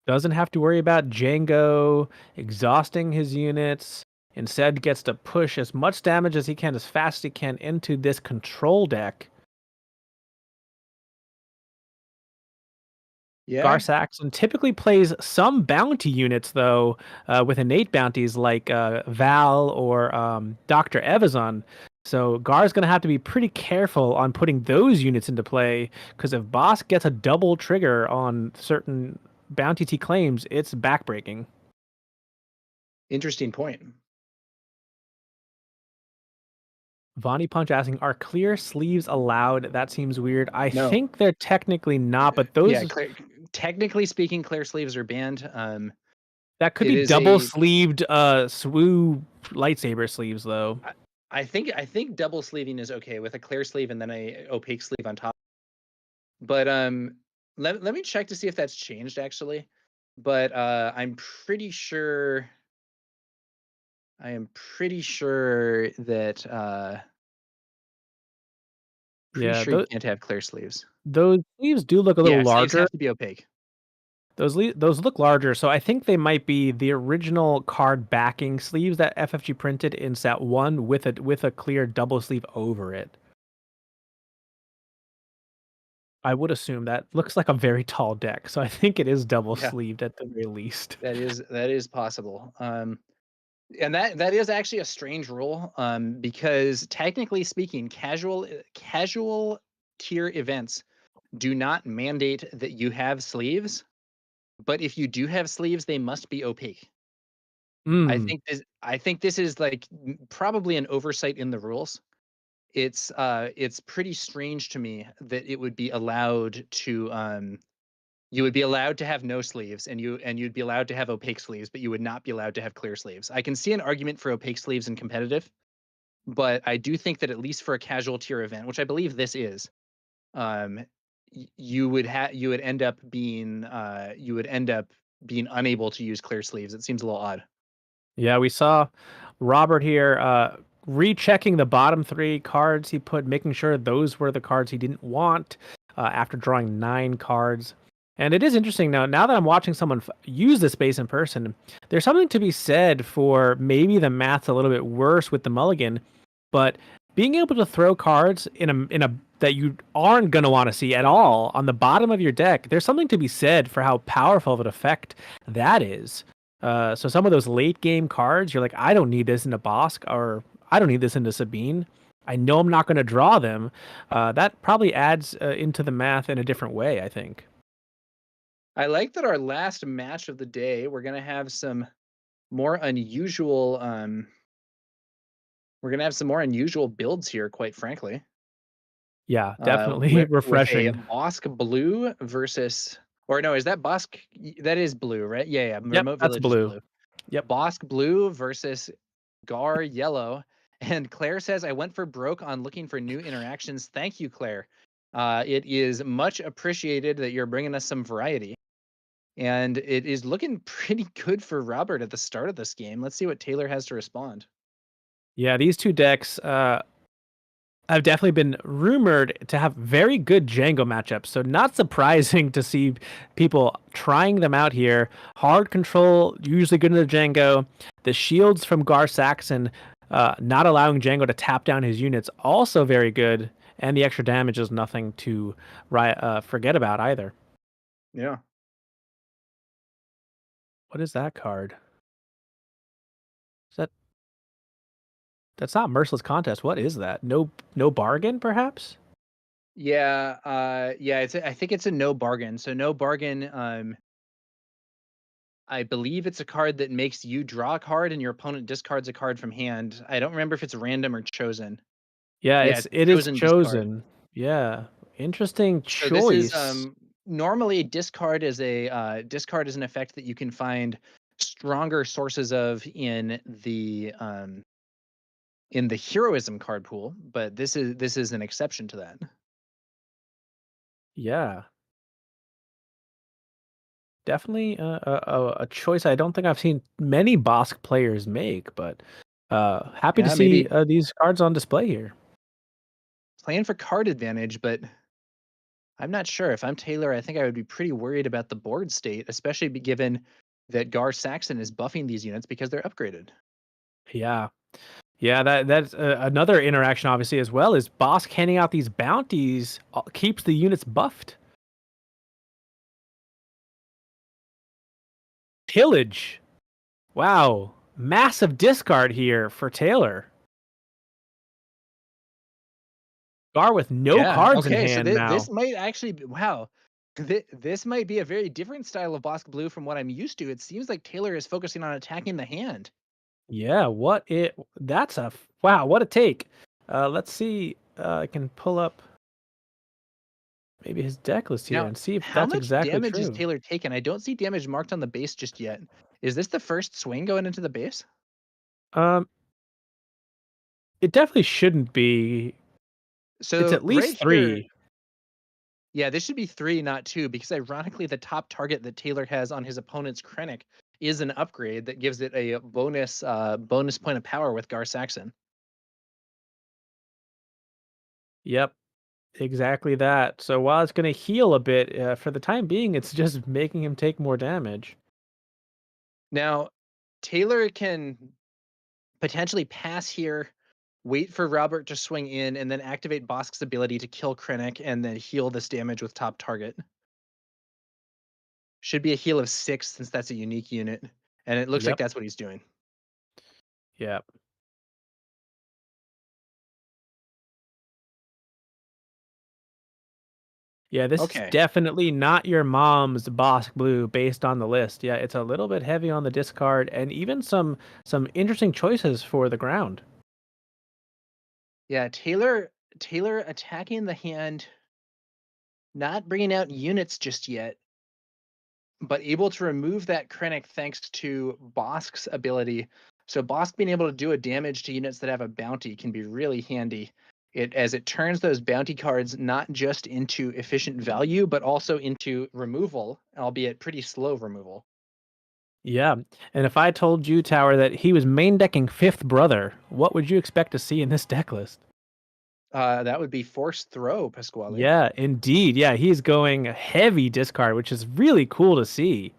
Doesn't have to worry about Django exhausting his units. Instead, gets to push as much damage as he can, as fast as he can, into this control deck. Yeah. Gar Saxon typically plays some bounty units, though, with innate bounties like Val or Dr. Evazon. So Gar's going to have to be pretty careful on putting those units into play, because if Boss gets a double trigger on certain bounty T claims, it's backbreaking. Interesting point. Vonnie Punch asking, are clear sleeves allowed? That seems weird. I No. think they're technically not, but those technically speaking, clear sleeves are banned. that could it be is double a- sleeved SWU lightsaber sleeves, though. I think double sleeving is okay with a clear sleeve and then a opaque sleeve on top. But let me check to see if that's changed actually. But I'm pretty sure that Yeah, you can't have clear sleeves. those sleeves do look a little Sleeves larger. have to be opaque. Those look larger, so I think they might be the original card backing sleeves that FFG printed in set 1 with a clear double sleeve over it. I would assume that looks like a very tall deck, so I think it is double Yeah. sleeved at the very least. That is possible. And that is actually a strange rule, because technically speaking, casual tier events do not mandate that you have sleeves, but if you do have sleeves, they must be opaque. I think this is like probably an oversight in the rules. It's pretty strange to me that it would be allowed to you would be allowed to have no sleeves and you'd be allowed to have opaque sleeves, but you would not be allowed to have clear sleeves. I can see an argument for opaque sleeves in competitive, but I do think that at least for a casual tier event, which I believe this is, you would end up being unable to use clear sleeves. It seems a little odd. Yeah, we saw Robert here rechecking the bottom 3 cards he put, making sure those were the cards he didn't want after drawing 9 cards. And it is interesting now that I'm watching someone use this space in person, there's something to be said for maybe the math's a little bit worse with the mulligan, but being able to throw cards in a that you aren't going to want to see at all on the bottom of your deck, there's something to be said for how powerful of an effect that is. So some of those late game cards, you're like, I don't need this into Bosk, or I don't need this into Sabine. I know I'm not going to draw them. That probably adds into the math in a different way, I think. I like that our last match of the day, we're gonna have some more unusual builds here, quite frankly. Yeah, definitely refreshing. With a Bosk blue versus, or no, is that Bosk? That is blue, right? Yeah. Remote that's Village blue. is blue. Yep. Bosk blue versus Gar yellow. And Claire says, I went for broke on looking for new interactions. Thank you, Claire. It is much appreciated that you're bringing us some variety. And it is looking pretty good for Robert at the start of this game. Let's see what Taylor has to respond. Yeah, these two decks have definitely been rumored to have very good Django matchups. So not surprising to see people trying them out here. Hard control, usually good into Django. The shields from Gar Saxon, not allowing Django to tap down his units, also very good. And the extra damage is nothing to forget about either. Yeah. What is that card? That's not Merciless Contest. What is that? No bargain, perhaps? Yeah, I think it's a no bargain. So no bargain. I believe it's a card that makes you draw a card and your opponent discards a card from hand. I don't remember if it's random or chosen. Yeah, Yeah, it is discard. chosen. Yeah, interesting So choice. this is normally discard is an effect that you can find stronger sources of in the heroism card pool, but this is an exception to that. Yeah, definitely a choice I don't think I've seen many Bosk players make, but happy to Yeah, see maybe these cards on display here. playing for card advantage, but I'm not sure. If I'm Taylor, I think I would be pretty worried about the board state, especially given that Gar Saxon is buffing these units because they're upgraded. Yeah. Yeah, that's another interaction, obviously, as well, is Bosk handing out these bounties keeps the units buffed. Pillage. Wow. Massive discard here for Taylor. Gar with no Yeah. cards in Okay. So hand this now. might actually be, wow. This might be a very different style of Bosk Blue from what I'm used to. It seems like Taylor is focusing on attacking the hand. Yeah, that's wow, what a take. Let's see. I can pull up maybe his deck list here Now, and see if how that's much exactly damage is true. Taylor taken? I don't see damage marked on the base just yet. Is this the first swing going into the base? Um, it definitely shouldn't be. It's So at right least here, 3. yeah, this should be 3, not 2, because ironically, the top target that Taylor has on his opponent's Krennic is an upgrade that gives it a bonus point of power with Gar Saxon. Yep, exactly that. So while it's going to heal a bit, for the time being, it's just making him take more damage. Now, Taylor can potentially pass here, wait for Robert to swing in, and then activate Bosk's ability to kill Krennic and then heal this damage with top target. Should be a heal of 6 since that's a unique unit, and it looks like Yep. that's what he's doing. Yep. Yeah, this is Okay. definitely not your mom's Bosk Blue based on the list. Yeah, it's a little bit heavy on the discard and even some interesting choices for the ground. Yeah, Taylor attacking the hand, not bringing out units just yet, but able to remove that Krennic thanks to Bosk's ability. So Bosk being able to do a damage to units that have a bounty can be really handy. As it turns those bounty cards not just into efficient value, but also into removal, albeit pretty slow removal. Yeah. And if I told you, Tower, that he was main decking Fifth Brother, what would you expect to see in this deck list? That would be Force Throw, Pasquale. Yeah, indeed. Yeah, he's going heavy discard, which is really cool to see.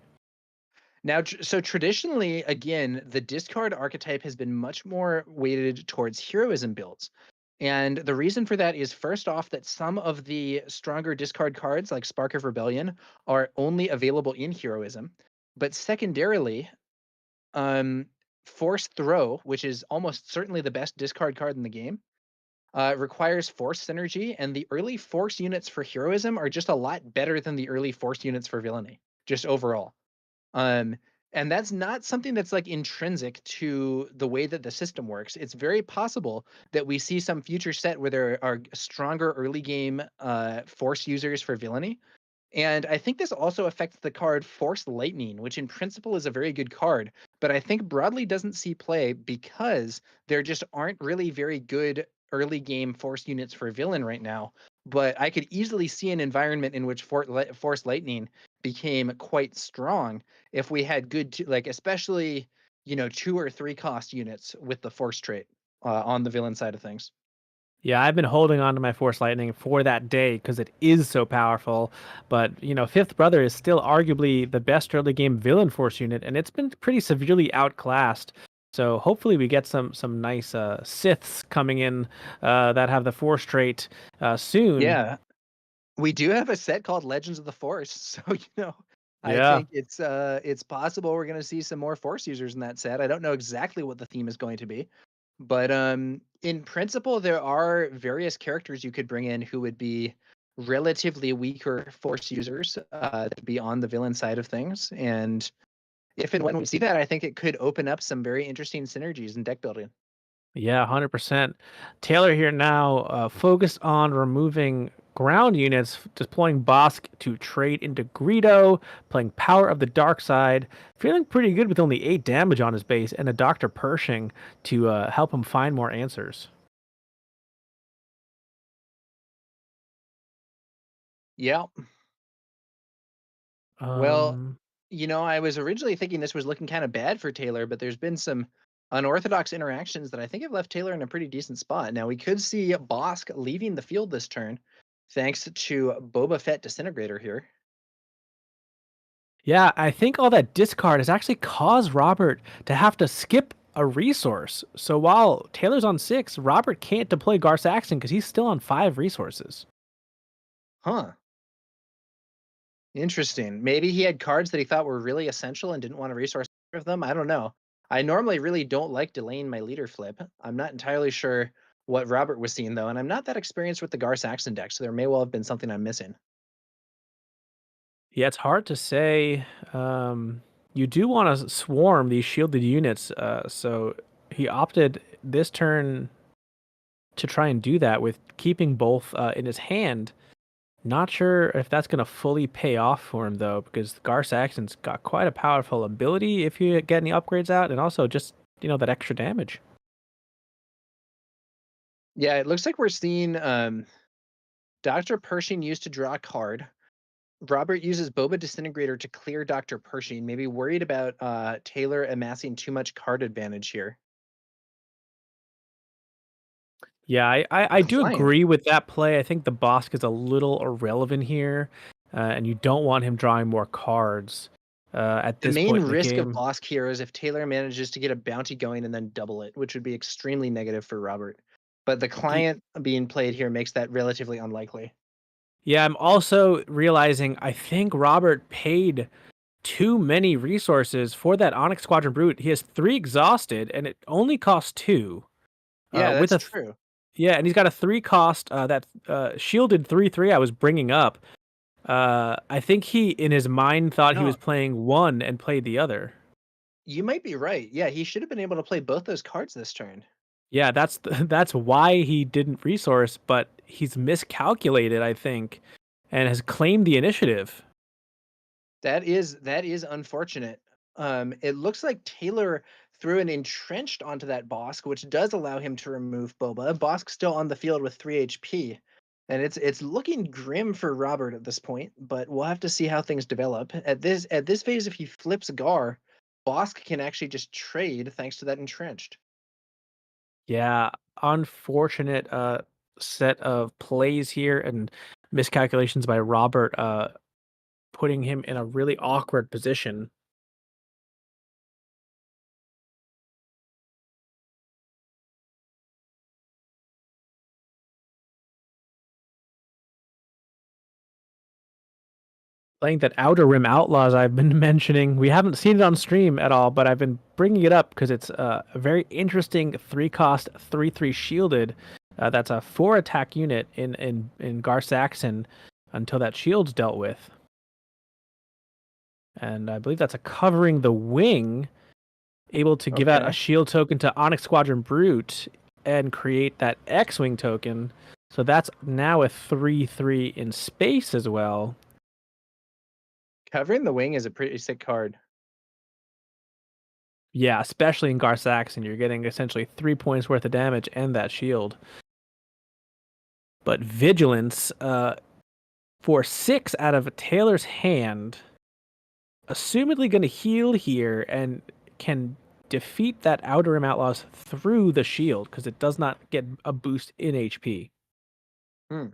Now, so traditionally, again, the discard archetype has been much more weighted towards heroism builds. And the reason for that is first off, that some of the stronger discard cards, like Spark of Rebellion, are only available in heroism. But secondarily, um, Force Throw, which is almost certainly the best discard card in the game, requires force synergy, and the early force units for heroism are just a lot better than the early force units for villainy, just overall. Um, and that's not something that's like intrinsic to the way that the system works. It's very possible that we see some future set where there are stronger early game force users for villainy. And I think this also affects the card Force Lightning, which in principle is a very good card, but I think broadly doesn't see play because there just aren't really very good early game force units for villain right now. But I could easily see an environment in which Force Lightning became quite strong if we had good, like especially 2 or 3 cost units with the Force trait on the villain side of things. Yeah, I've been holding on to my Force Lightning for that day because it is so powerful. But, Fifth Brother is still arguably the best early game villain Force unit, and it's been pretty severely outclassed. So hopefully we get some nice Siths coming in that have the Force trait soon. Yeah, we do have a set called Legends of the Force, so I Yeah. think it's possible we're going to see some more Force users in that set. I don't know exactly what the theme is going to be, but in principle, there are various characters you could bring in who would be relatively weaker Force users to be on the villain side of things. And if and when we see that, I think it could open up some very interesting synergies in deck building. Yeah, 100%. Taylor here now focused on removing ground units, deploying Bosk to trade into Greedo, playing Power of the Dark Side, feeling pretty good with only 8 damage on his base, and a Dr. Pershing to help him find more answers. Yeah. Well, Um, I was originally thinking this was looking kind of bad for Taylor, but there's been some unorthodox interactions that I think have left Taylor in a pretty decent spot. Now we could see Bosk leaving the field this turn, thanks to Boba Fett Disintegrator here. Yeah, I think all that discard has actually caused Robert to have to skip a resource. So while Taylor's on 6, Robert can't deploy Gar Saxon because he's still on 5 resources. Huh. Interesting. Maybe he had cards that he thought were really essential and didn't want to resource of them. I don't know. I normally really don't like delaying my leader flip. I'm not entirely sure what Robert was seeing though, and I'm not that experienced with the Gar Saxon deck, so there may well have been something I'm missing. Yeah, it's hard to say. You do want to swarm these shielded units, so he opted this turn to try and do that with keeping both in his hand. Not sure if that's going to fully pay off for him though, because Gar Saxon's got quite a powerful ability if you get any upgrades out, and also just that extra damage. Yeah, it looks like we're seeing Dr. Pershing used to draw a card. Robert uses Boba Disintegrator to clear Dr. Pershing, maybe worried about Taylor amassing too much card advantage here. Yeah, I do Client. agree with that play. I think the Bosk is a little irrelevant here, and you don't want him drawing more cards at The this main point in the risk of game. Bosk here is if Taylor manages to get a bounty going and then double it, which would be extremely negative for Robert. But the client being played here makes that relatively unlikely. Yeah, I'm also realizing I think Robert paid too many resources for that Onyx Squadron Brute. He has 3 exhausted, and it only costs 2. Yeah, With that's a true. Yeah, and he's got a 3 cost that shielded 3/3 I was bringing up. I think he in his mind thought he No, was playing one and played the other. you might be right. Yeah, he should have been able to play both those cards this turn. Yeah, that's why he didn't resource, but he's miscalculated, I think, and has claimed the initiative. That is unfortunate. It looks like Taylor threw an entrenched onto that Bosk, which does allow him to remove Boba. Bosk's still on the field with 3 HP. And it's looking grim for Robert at this point, but we'll have to see how things develop. At this phase, if he flips Gar, Bosk can actually just trade thanks to that entrenched. Yeah, unfortunate set of plays here and miscalculations by Robert putting him in a really awkward position. Playing that Outer Rim Outlaws I've been mentioning. We haven't seen it on stream at all, but I've been bringing it up because it's a very interesting 3-cost 3/3 shielded. That's a 4 attack unit in Gar Saxon until that shield's dealt with. And I believe that's a covering the wing, able to give out a Okay. shield token to Onyx Squadron Brute and create that X-Wing token. So that's now a 3/3 in space as well. Covering the wing is a pretty sick card. Yeah, especially in Gar Saxon, you're getting essentially 3 points worth of damage and that shield. But Vigilance, for 6 out of Taylor's hand, assumedly going to heal here and can defeat that Outer Rim Outlaws through the shield because it does not get a boost in HP. Hmm.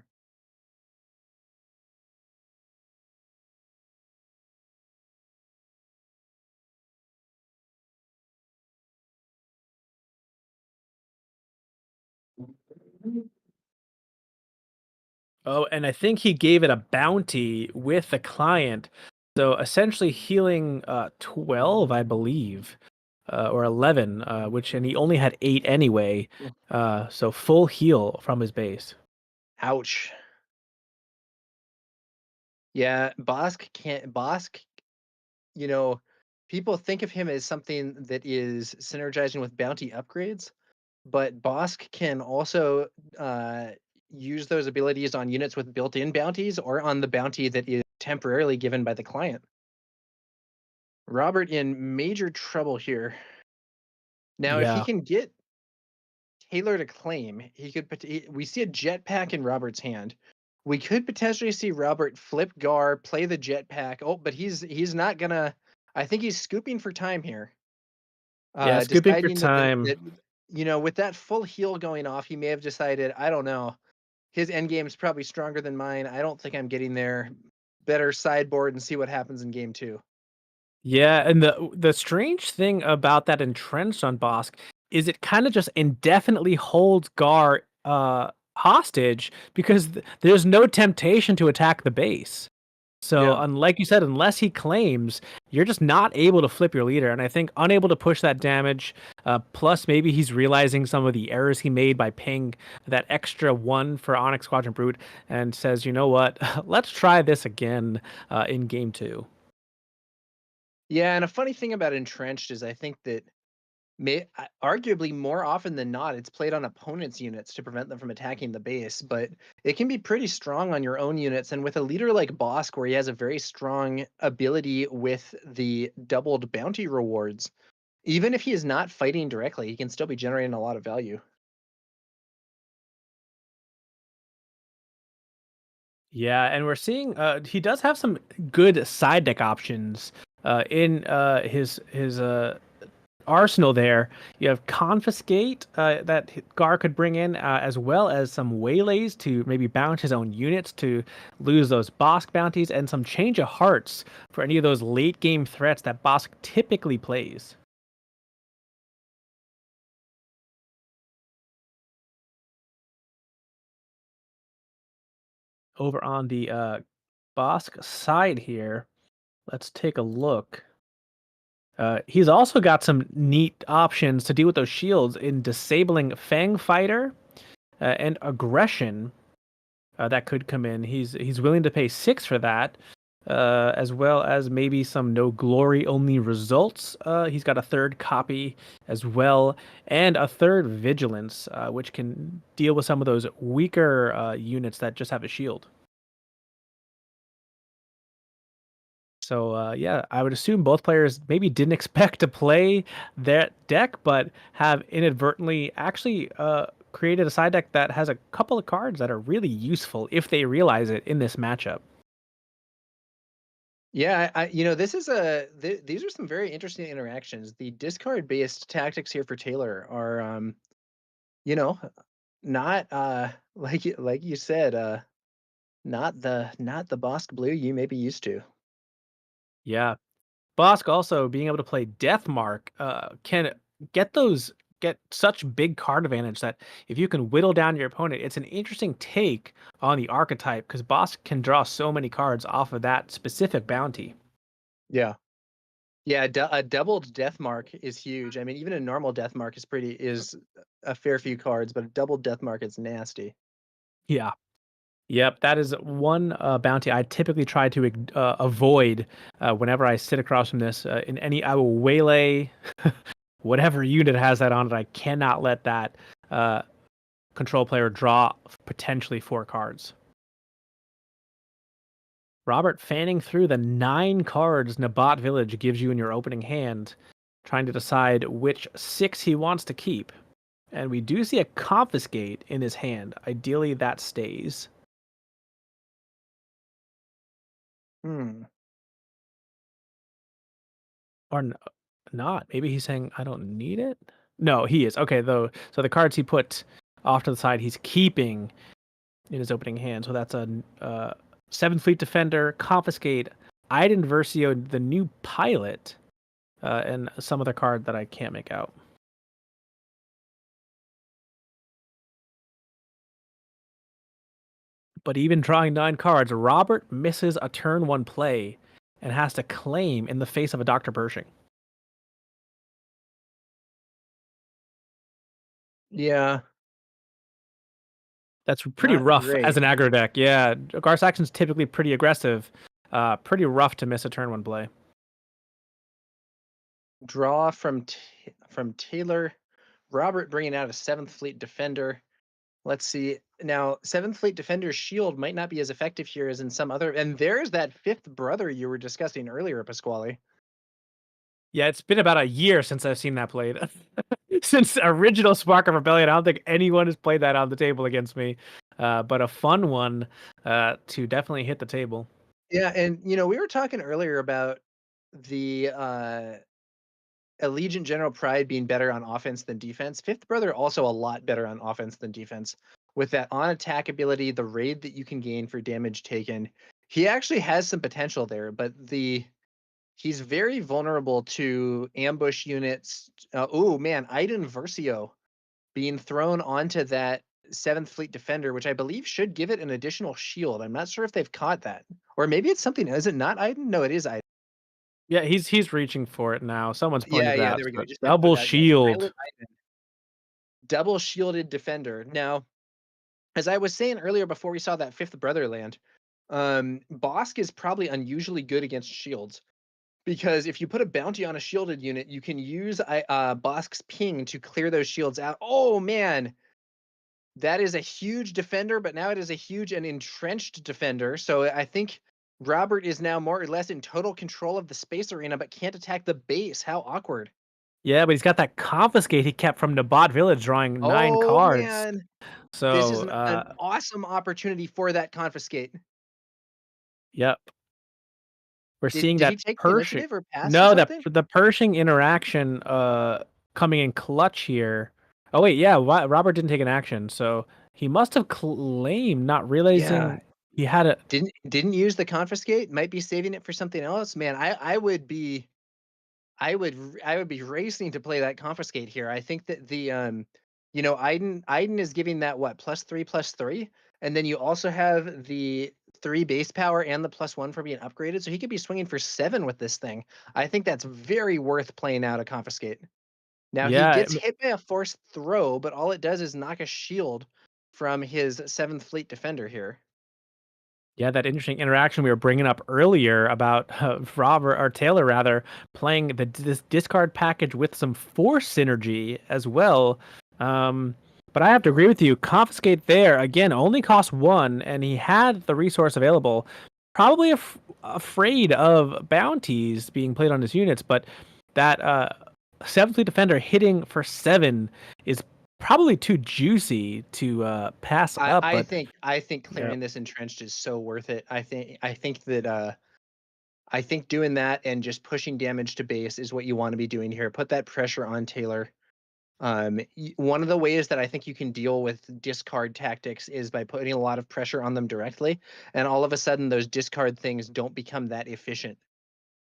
Oh, and I think he gave it a bounty with the client. So essentially healing 12, I believe, or 11, and he only had 8 anyway. So full heal from his base. Ouch. Yeah, Bosk, you know, people think of him as something that is synergizing with bounty upgrades, but Bosk can also use those abilities on units with built-in bounties or on the bounty that is temporarily given by the client. Robert in major trouble here. Now, if he Yeah. can get Taylor to claim, we see a jetpack in Robert's hand. We could potentially see Robert flip Gar, play the jetpack. Oh, but he's not gonna. I think he's scooping for time here. Yeah, scooping for Deciding time. that with that full heal going off, he may have decided, I don't know, his endgame is probably stronger than mine. I don't think I'm getting there. Better sideboard and see what happens in game 2. Yeah, and the strange thing about that entrenched on Bosk is it kind of just indefinitely holds Gar hostage because there's no temptation to attack the base. So, Yeah. like you said, unless he claims, you're just not able to flip your leader. And I think unable to push that damage, plus maybe he's realizing some of the errors he made by paying that extra 1 for Onyx Quadrant Brute and says, you know what, let's try this again in game 2. Yeah, and a funny thing about entrenched is I think that arguably more often than not, it's played on opponents' units to prevent them from attacking the base, but it can be pretty strong on your own units. And with a leader like Bosk, where he has a very strong ability with the doubled bounty rewards, even if he is not fighting directly, he can still be generating a lot of value. Yeah, and we're seeing he does have some good side deck options in his arsenal there. You have Confiscate that Gar could bring in, as well as some Waylays to maybe bounce his own units to lose those Bosk bounties, and some Change of Hearts for any of those late game threats that Bosk typically plays. Over on the Bosk side here, let's take a look. He's also got some neat options to deal with those shields in disabling Fang Fighter and Aggression that could come in. He's willing to pay 6 for that, as well as maybe some no glory only results. He's got a 3rd copy as well, and a 3rd vigilance, which can deal with some of those weaker units that just have a shield. So yeah, I would assume both players maybe didn't expect to play that deck, but have inadvertently actually created a side deck that has a couple of cards that are really useful if they realize it in this matchup. Yeah, this is these are some very interesting interactions. The discard based tactics here for Taylor are, you know, not like you said, not the Bosk blue you may be used to. Yeah, Bosk also being able to play Deathmark can get those get such big card advantage that if you can whittle down your opponent, it's an interesting take on the archetype because Bosk can draw so many cards off of that specific bounty. Yeah. Yeah, a doubled death mark is huge. I mean, even a normal death mark is a fair few cards, but a double death mark is nasty. Yeah. Yep, that is one bounty I typically try to avoid whenever I sit across from this. In any, I will waylay whatever unit has that on it. I cannot let that control player draw potentially 4 cards. Robert fanning through the 9 cards Nabat Village gives you in your opening hand, trying to decide which 6 he wants to keep. And we do see a Confiscate in his hand. Ideally, that stays. Hmm. Or not. Maybe he's saying I don't need it. No, he is. Okay, though. So the cards he put off to the side, he's keeping in his opening hand. So that's a 7th Fleet Defender, Confiscate, Iden Versio, the new Pilot, and some other card that I can't make out. But even drawing 9 cards, Robert misses a turn 1 play and has to claim in the face of a Dr. Pershing. Yeah, That's pretty not rough as great. an aggro deck. Yeah, Gar Saxon's typically pretty aggressive. Pretty rough to miss a turn 1 play. Draw from Taylor. Robert bringing out a 7th Fleet Defender. Let's see. Now, 7th Fleet Defender's shield might not be as effective here as in some other. And there's that 5th brother you were discussing earlier, Pasquale. Yeah, it's been about a year since I've seen that played. Since original Spark of Rebellion, I don't think anyone has played that on the table against me. But a fun one to definitely hit the table. Yeah, and we were talking earlier about the Allegiant General Pride being better on offense than defense. 5th Brother also a lot better on offense than defense. with that on attack ability, the raid that you can gain for damage taken, he actually has some potential there, but he's very vulnerable to ambush units. Oh man, Iden Versio being thrown onto that 7th Fleet Defender, which I believe should give it an additional shield. I'm not sure if they've caught that. Or maybe it's something. Is it not Iden? No, it is Iden. Yeah, he's reaching for it now. Someone's pointed Yeah, that. there we go. But Just now put double that. Yeah, shield. Pilot Iden. Double shielded defender. Now, as I was saying earlier before we saw that 5th brother land, Bosk is probably unusually good against shields. Because if you put a bounty on a shielded unit, you can use Bosk's ping to clear those shields out. Oh man, that is a huge defender, but now it is a huge and entrenched defender. So I think Robert is now more or less in total control of the space arena, but can't attack the base. How awkward. Yeah, but he's got that confiscate he kept from Nabat Village, drawing 9 Oh cards. man, So this is an awesome opportunity for that confiscate. Yep. We're seeing Did that he take the Pershing. initiative or pass or No, that something? the Pershing interaction coming in clutch here. Oh wait, yeah, Robert didn't take an action, so he must have claimed, not realizing he had a. Didn't use the confiscate. Might be saving it for something else. Man, I would be racing to play that confiscate here. I think that Iden is giving that what +3/+3, and then you also have the 3 base power and the +1 for being upgraded, so he could be swinging for 7 with this thing. I think that's very worth playing out a confiscate. Now he Yeah, gets hit by a forced throw, but all it does is knock a shield from his 7th Fleet Defender here. Yeah, that interesting interaction we were bringing up earlier about Robert or Taylor rather playing this discard package with some force synergy as well. But I have to agree with you. Confiscate there again only cost 1, and he had the resource available. Probably afraid of bounties being played on his units, but that 7th Fleet Defender hitting for 7 is probably too juicy to pass up. I But think clearing this entrenched is so worth it. I think that I think doing that and just pushing damage to base is what you want to be doing here. Put that pressure on Taylor. One of the ways that I think you can deal with discard tactics is by putting a lot of pressure on them directly, and all of a sudden those discard things don't become that efficient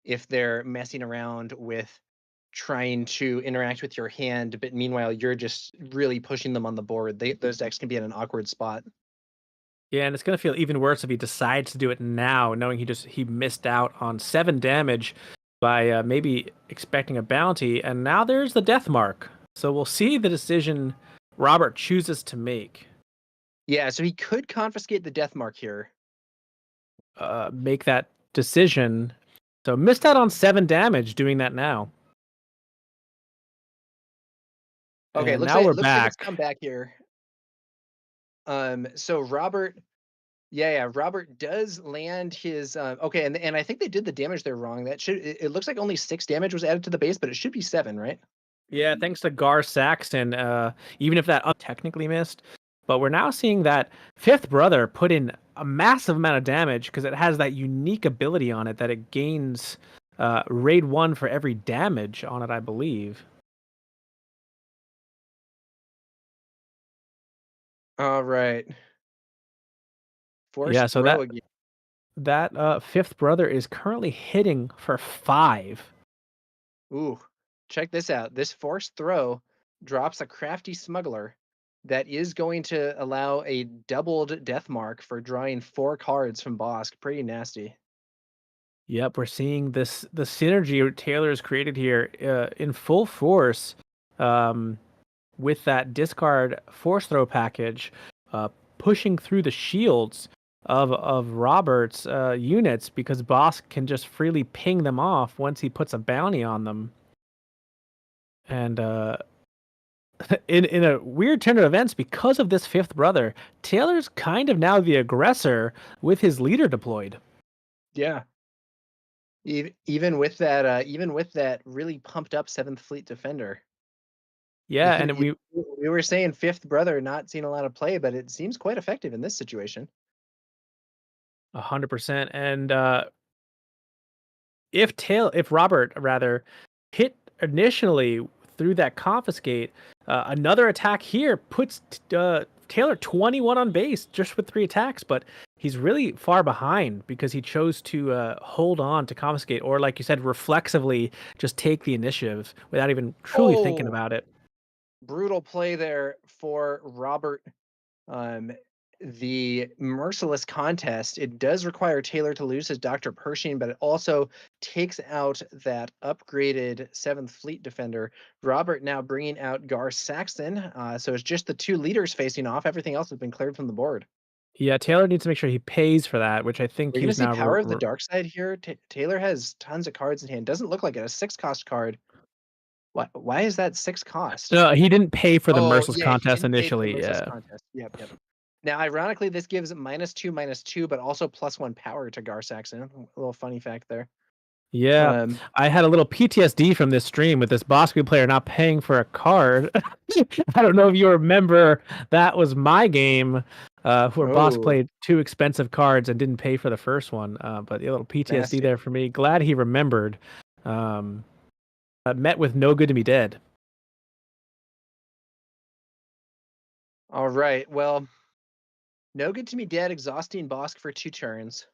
if they're messing around with trying to interact with your hand, but meanwhile you're just really pushing them on the board. Those decks can be in an awkward spot. yeah, and it's gonna feel even worse if he decides to do it now, knowing he missed out on 7 damage by maybe expecting a bounty, and now there's the death mark. So we'll see the decision Robert chooses to make. Yeah, so he could confiscate the death mark here. Make that decision. So missed out on 7 damage doing that now. Okay, And looks now like we're looks like it's come back here. So Robert, yeah, Robert does land his okay, and I think they did the damage there wrong. That should it looks like only 6 damage was added to the base, but it should be 7, right? Yeah, thanks to Gar Saxon, even if that technically missed. But we're now seeing that 5th brother put in a massive amount of damage because it has that unique ability on it that it gains raid 1 for every damage on it, I believe. All right. Force Yeah, so throw again. that 5th brother is currently hitting for 5. Ooh, check this out. This force throw drops a crafty smuggler that is going to allow a doubled death mark for drawing 4 cards from Bosk. Pretty nasty. Yep, we're seeing the synergy Taylor's created here in full force with that discard force throw package, pushing through the shields of Robert's units because Bosk can just freely ping them off once he puts a bounty on them. And in a weird turn of events, because of this 5th brother, Taylor's kind of now the aggressor with his leader deployed. Yeah. Even with that really pumped up 7th Fleet Defender. Yeah, and we were saying 5th brother not seeing a lot of play, but it seems quite effective in this situation. 100%. And if Robert rather hit initially through that confiscate, another attack here puts Taylor 21 on base just with 3 attacks, but he's really far behind because he chose to hold on to confiscate, or like you said, reflexively just take the initiative without even truly thinking Oh, about it. brutal play there for Robert. The merciless contest, it does require Taylor to lose his Dr. Pershing, but it also takes out that upgraded 7th Fleet Defender. Robert now bringing out Gar Saxton. So it's just the 2 leaders facing off. Everything else has been cleared from the board. Yeah, Taylor needs to make sure he pays for that, which I think We're going to he's see now. Power of the Dark Side here. Taylor has tons of cards in hand. Doesn't look like it. A 6-cost card. Why is that 6 cost? No, he didn't pay for the merciless Yeah, he contest didn't pay for the initially. merciless Yeah. contest. Yep. Now, ironically, this gives -2/-2, but also +1 power to Gar Saxon. A little funny fact there. Yeah, I had a little PTSD from this stream with this Bosque player not paying for a card. I don't know if you remember, that was my game where Boss Oh. played 2 expensive cards and didn't pay for the first one. But a little PTSD Nasty. there for me. Glad he remembered. Met with no good to me dead. All right. Well, no good to me dead, exhausting Bosk for 2 turns.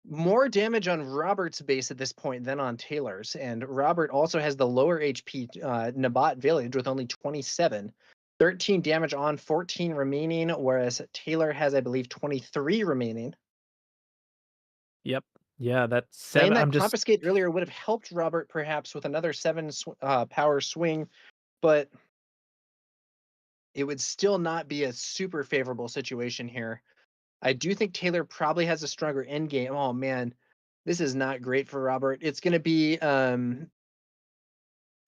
More damage on Robert's base at this point than on Taylor's, and Robert also has the lower HP Nabat Village with only 27. 13 damage on, 14 remaining, whereas Taylor has, I believe, 23 remaining. Yep. Yeah, that's Playing 7. that I'm just confiscate earlier would have helped Robert perhaps with another 7 power swing, but it would still not be a super favorable situation here. I do think Taylor probably has a stronger end game. Oh man, this is not great for Robert. It's going to be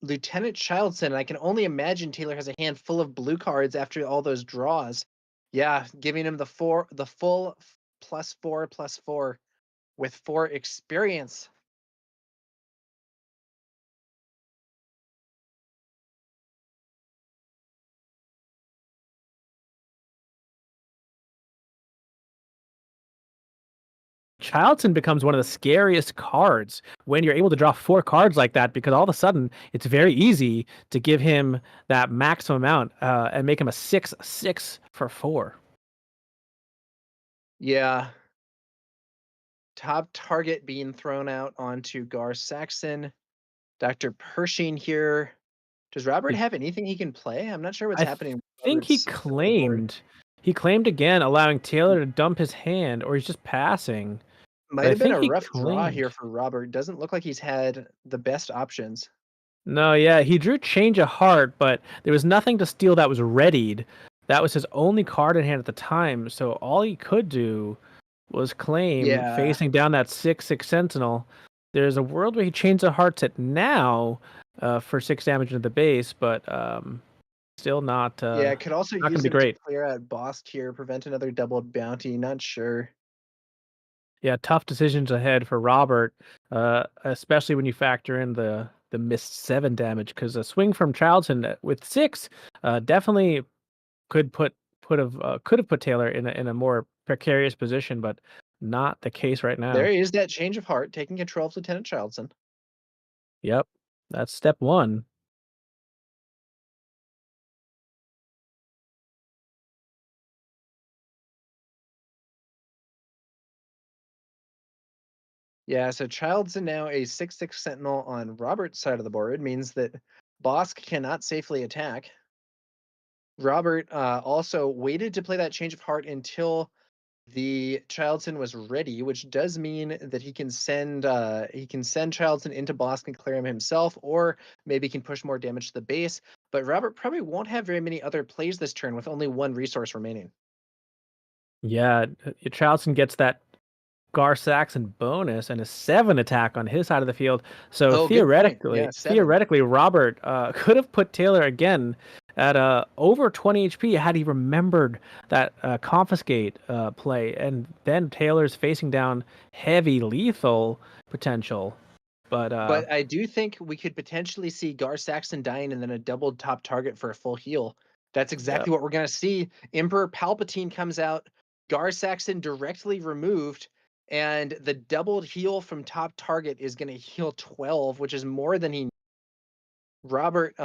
Lieutenant Childson. I can only imagine Taylor has a hand full of blue cards after all those draws. Yeah, giving him the full +4/+4 with 4 experience. Childson becomes one of the scariest cards when you're able to draw 4 cards like that, because all of a sudden it's very easy to give him that maximum amount and make him a 6/6 for 4. Yeah. Top target being thrown out onto Gar Saxon. Dr. Pershing here. Does Robert have anything he can play? I'm not sure what's I happening. with think he Robert's side of the board. claimed again, allowing Taylor to dump his hand, or he's just passing. Might I have been think a he rough draw claimed. here for Robert. Doesn't look like he's had the best options. No, yeah, he drew Change of Heart, but there was nothing to steal that was readied. That was his only card in hand at the time, so all he could do was claim, Yeah. facing down that 6/6 Sentinel. There's a world where he Chains of Hearts it now for 6 damage into the base, but still not. Yeah, could also not use gonna be him great. to clear out Bosk here, prevent another doubled bounty. Not sure. Yeah, tough decisions ahead for Robert, especially when you factor in the missed 7 damage, because a swing from Charlton with 6 definitely could have put Taylor in a more precarious position, but not the case right now. There is that change of heart, taking control of Lieutenant Childson. Yep, that's step 1. Yeah, so Childson now a 6/6 Sentinel on Robert's side of the board means that Bosk cannot safely attack. Robert also waited to play that change of heart until the Childson was ready, which does mean that he can send Childson into Bosk and clear him himself, or maybe can push more damage to the base. But Robert probably won't have very many other plays this turn with only 1 resource remaining. Yeah, Charlton gets that Gar Saxon bonus and a 7 attack on his side of the field. So Oh, good point. Yeah, 7. theoretically, Robert could have put Taylor again at over 20 HP had he remembered that confiscate play, and then Taylor's facing down heavy lethal potential. But I do think we could potentially see Gar Saxon dying and then a doubled top target for a full heal. That's exactly what we're going to see. Emperor Palpatine comes out, Gar Saxon directly removed, and the doubled heal from top target is going to heal 12, which is more than he. Robert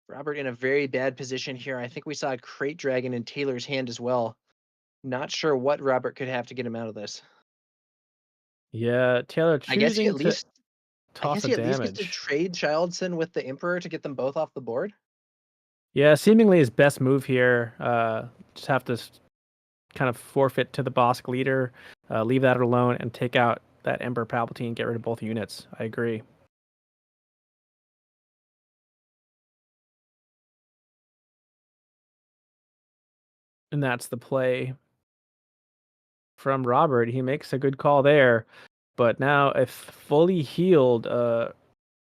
Robert in a very bad position here. I think we saw a Crate Dragon in Taylor's hand as well. Not sure what Robert could have to get him out of this. Yeah, Taylor I guess he choosing at to least toss a gets to damage. trade Childson with the Emperor to get them both off the board. Yeah, seemingly his best move here. Just have to kind of forfeit to the Bosk leader, leave that alone, and take out that Emperor Palpatine, get rid of both units. I agree. And that's the play from Robert. He makes a good call there. But now a fully healed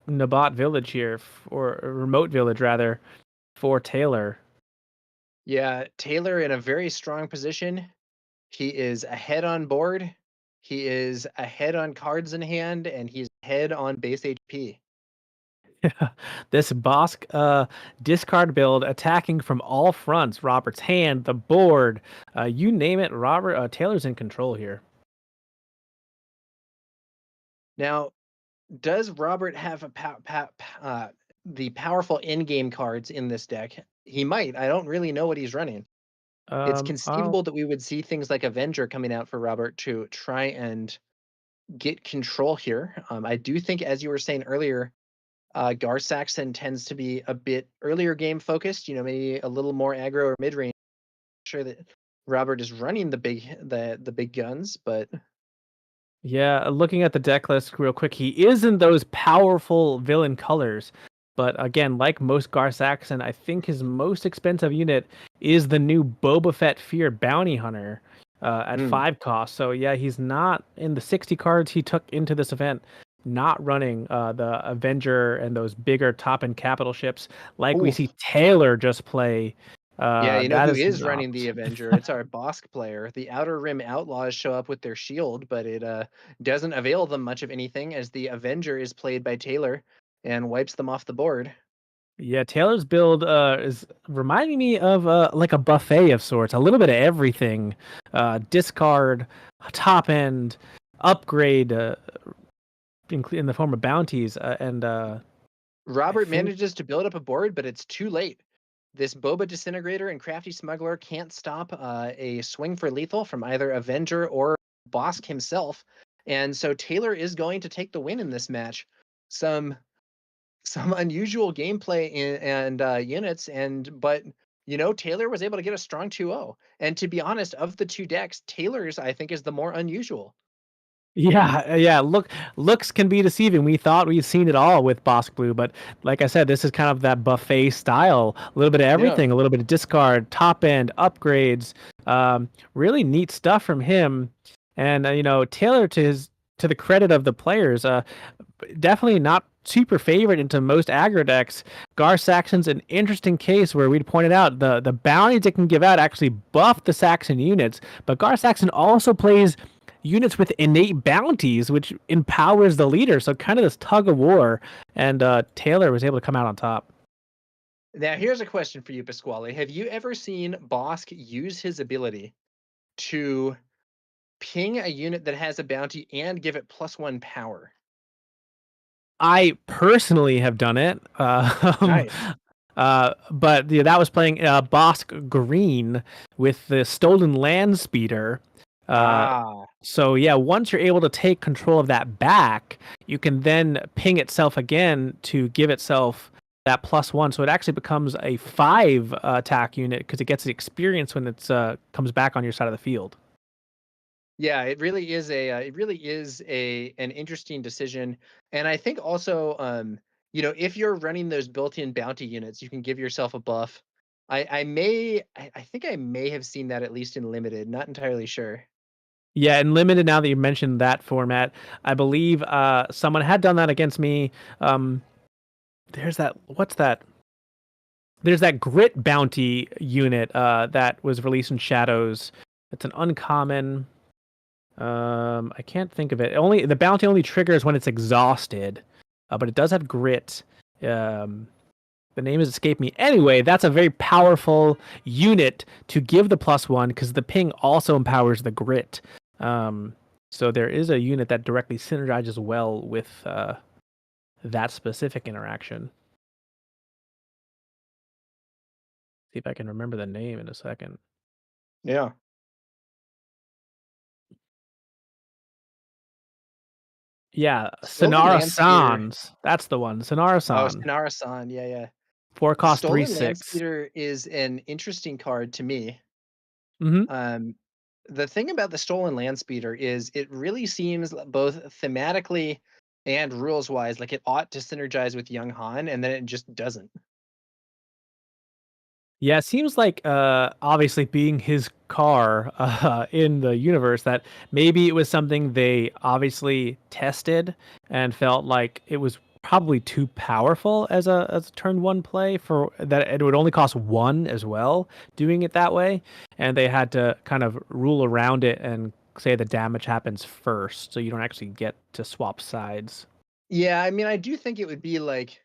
Nabat village here, or a remote village rather, for Taylor. Yeah, Taylor in a very strong position. He is ahead on board. He is ahead on cards in hand, and he's ahead on base HP. This Bosk discard build attacking from all fronts. Robert's hand, the board, you name it. Taylor's in control here. Now, does Robert have the powerful in-game cards in this deck? He might. I don't really know what he's running. It's I'll conceivable that we would see things like Avenger coming out for Robert to try and get control here. I do think, as you were saying earlier, Gar Saxon tends to be a bit earlier game focused. Maybe a little more aggro or mid range. Sure that Robert is running the big guns, but Yeah, looking at the deck list real quick, he is in those powerful villain colors. But again, like most Gar Saxon, I think his most expensive unit is the new Boba Fett Fear Bounty Hunter at 5 cost. So yeah, he's not in the 60 cards he took into this event, not running the Avenger and those bigger top-end capital ships like we Oof. see Taylor just play. Yeah, That who is is not. running the Avenger? It's our Bosk player. The Outer Rim Outlaws show up with their shield, but it doesn't avail them much of anything as the Avenger is played by Taylor and wipes them off the board. Yeah, Taylor's build is reminding me of like a buffet of sorts, a little bit of everything. Discard, top end, upgrade in the form of bounties, and Robert think- manages to build up a board, but it's too late. This Boba Disintegrator and Crafty Smuggler can't stop a swing for lethal from either Avenger or Bosk himself. And so Taylor is going to take the win in this match. Some unusual gameplay and units, but Taylor was able to get a strong 2-0. And to be honest, of the two decks, Taylor's I think is the more unusual. yeah. Looks can be deceiving. We thought we'd seen it all with Bosk Blue, but like I said, this is kind of that buffet style. A little bit of everything, a little bit of discard, top end upgrades. Really neat stuff from him. And Taylor, to the credit of the players, definitely not super favorite into most aggro decks. Gar Saxon's an interesting case where we'd pointed out the bounties it can give out actually buff the Saxon units, but Gar Saxon also plays units with innate bounties, which empowers the leader. So kind of this tug of war, and Taylor was able to come out on top. Now, here's a question for you, Pasquale. Have you ever seen Bosk use his ability to ping a unit that has a bounty and give it +1 power? I personally have done it. Nice. But yeah, that was playing Bosk Green with the Stolen Land Speeder. So yeah, once you're able to take control of that back, you can then ping itself again to give itself that +1. So it actually becomes a 5 attack unit because it gets the experience when it's comes back on your side of the field. Yeah, it really is an interesting decision. And I think also, if you're running those built-in bounty units, you can give yourself a buff. I think I may have seen that at least in limited, not entirely sure. Yeah, and limited. Now that you mentioned that format, I believe someone had done that against me. There's that. What's that? There's that grit bounty unit that was released in Shadows. It's an uncommon. I can't think of it. The bounty only triggers when it's exhausted, but it does have grit. The name has escaped me. Anyway, that's a very powerful unit to give the +1 because the ping also empowers the grit. So there is a unit that directly synergizes well with that specific interaction. See if I can remember the name in a second. Yeah. Yeah, Stolen Sonara land speeder. Sans. That's the one. Sonara Oh, San. Sonara-san. Yeah, yeah. 4 cost Stolen land 3/6. speeder is an interesting card to me. Mm-hmm. The thing about the stolen land speeder is it really seems both thematically and rules wise like it ought to synergize with Young Han, and then it just doesn't. Yeah, it seems like obviously being his car in the universe that maybe it was something they obviously tested and felt like it was probably too powerful as a turn one play for that it would only cost one as well doing it that way, and they had to kind of rule around it and say the damage happens first so you don't actually get to swap sides. Yeah, I mean, I do think it would be like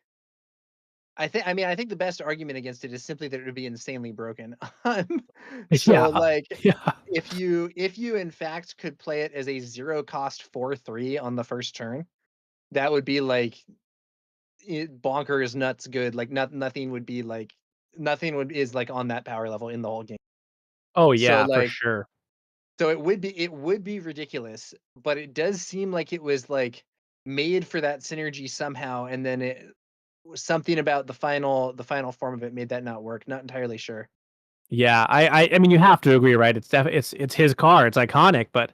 I think the best argument against it is simply that it would be insanely broken. So Yeah. like Yeah. if you in fact could play it as a 0 cost 4/3 on the first turn, that would be like bonkers nuts good. Like nothing would be like nothing would is like on that power level in the whole game. Oh So yeah, for like sure. so it would be ridiculous, but it does seem like it was like made for that synergy somehow, and then it something about the final form of it made that not work. Not entirely sure. Yeah, I mean, you have to agree, right? It's his car, it's iconic, but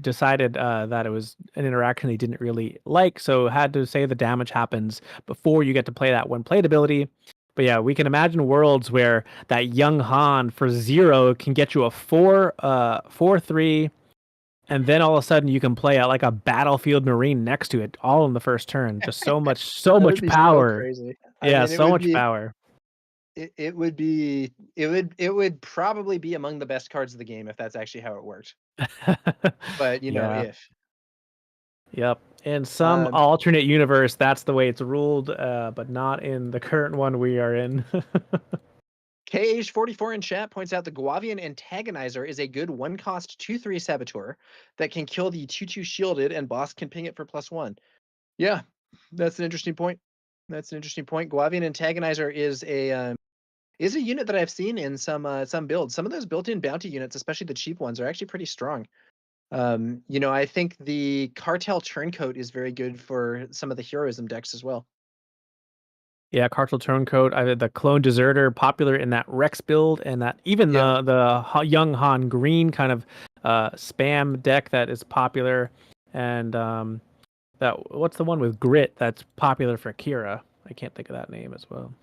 decided that it was an interaction he didn't really like, so had to say the damage happens before you get to play that one played ability. But yeah, we can imagine worlds where that young Han for 0 can get you a 4/3, and then all of a sudden you can play out like a battlefield marine next to it, all in the first turn. Just so That would much be so power. crazy. I Yeah, mean, so much power. it would probably be among the best cards of the game if that's actually how it worked. But you know, Yeah. if Yep. In some um, alternate universe, that's the way it's ruled, but not in the current one we are in. KH44 in chat points out the Guavian Antagonizer is a good 1 cost 2/3 saboteur that can kill the 2/2 shielded, and boss can ping it for +1. Yeah, that's an interesting point. That's an interesting point. Guavian Antagonizer is a unit that I've seen in some builds. Some of those built-in bounty units, especially the cheap ones, are actually pretty strong. You know, I think the Cartel Turncoat is very good for some of the heroism decks as well. Yeah, Cartel Turncoat, the Clone Deserter, popular in that Rex build, and that even Yeah. the Young Han Green kind of spam deck that is popular, and that what's the one with Grit that's popular for Kira? I can't think of that name as well.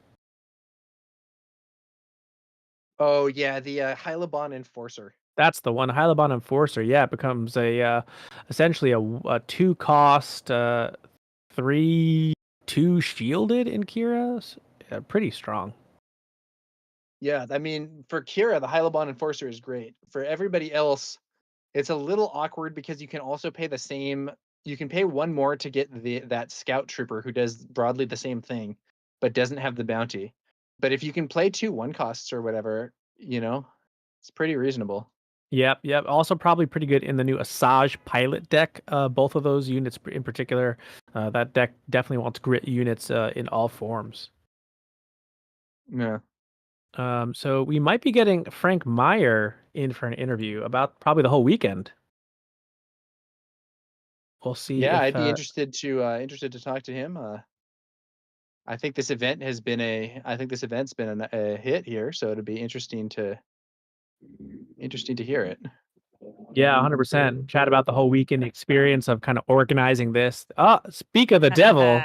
Oh yeah, the Hyliban Enforcer. That's the one, Hyliban Enforcer. Yeah, it becomes a essentially a 2 cost 3/2 shielded in Kira's. Yeah, pretty strong. Yeah, I mean, for Kira, the Hyliban Enforcer is great. For everybody else, it's a little awkward because you can also pay the same. You can pay one more to get that Scout Trooper who does broadly the same thing, but doesn't have the bounty. But if you can play 2 1 costs or whatever, you know, it's pretty reasonable. Yep. Also probably pretty good in the new Asajj pilot deck. Both of those units in particular. That deck definitely wants grit units in all forms. Yeah. So we might be getting Frank Meyer in for an interview about probably the whole weekend. We'll see Yeah, if I'd be interested to talk to him. I think this event's been a hit here, so it'd be interesting to hear it. yeah, 100%. Chat about the whole weekend experience of kind of organizing this. Speak of the devil.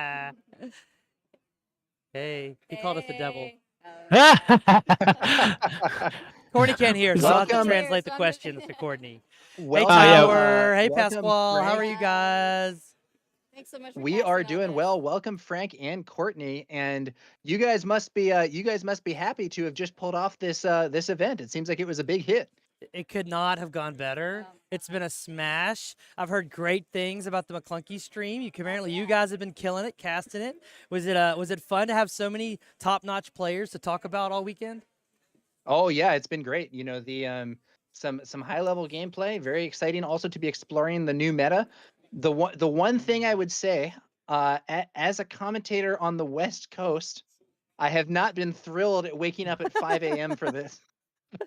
Hey, he called us the devil. Oh Courtney can't hear, so I'll have to Welcome. translate the questions to Courtney. Hey, Welcome, Tower. Hey, welcome, Pasquale. How Frank. are you guys? Thanks so much for We are passing all doing this. well. Welcome, Frank and Courtney, and you guys must be happy to have just pulled off this event. It seems like it was a big hit. It could not have gone better. Wow. It's been a smash. I've heard great things about the McClunky stream. You guys have been killing it, casting it. Was it fun to have so many top-notch players to talk about all weekend? Oh yeah, it's been great. You know, the some high level gameplay, very exciting. Also to be exploring the new meta. The one thing I would say, as a commentator on the West Coast, I have not been thrilled at waking up at 5 a.m. for this.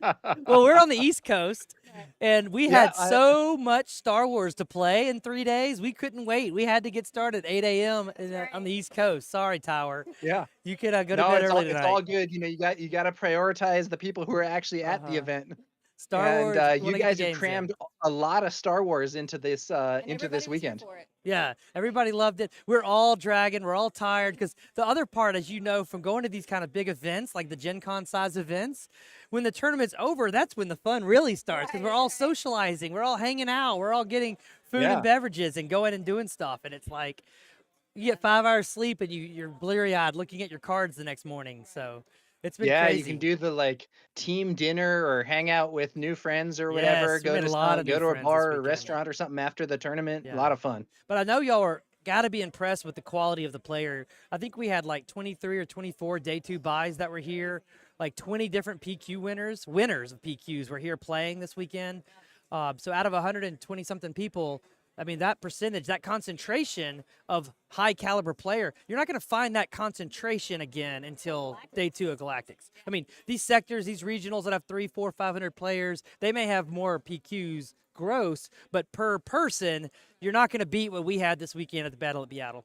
Well, we're on the East Coast, and we Yeah, had so much Star Wars to play in 3 days. We couldn't wait. We had to get started at 8 a.m. On the East Coast. Sorry, Tower. Yeah. You could go to No, bed it's early all tonight. good. You got to prioritize the people who are actually at the event. Star Wars. And wanna you get the guys have games in. crammed a lot of Star Wars into this And everybody was here weekend. for it. Yeah, everybody loved it. We're all dragging. We're all tired because the other part, as you know, from going to these kind of big events, like the Gen Con size events, when the tournament's over, that's when the fun really starts because we're all socializing. We're all hanging out. We're all getting food Yeah. and beverages and going and doing stuff. And it's like you get 5 hours sleep and you're bleary-eyed looking at your cards the next morning. So it's been Yeah, crazy. you can do the team dinner or hang out with new friends or Yes, whatever. we Go made to a lot of go new to a friends this bar or weekend. restaurant or something after the tournament. Yeah. A lot of fun. But I know y'all are got to be impressed with the quality of the player. I think we had like 23 or 24 day 2 buys that were here. Like 20 different PQ winners of PQs were here playing this weekend. So out of 120 something people, I mean, that percentage, that concentration of high caliber player, you're not going to find that concentration again until day 2 of Galactics. I mean, these sectors, these regionals that have 300, 400, 500 players, they may have more PQs gross, but per person, you're not going to beat what we had this weekend at the Battle at BIATL.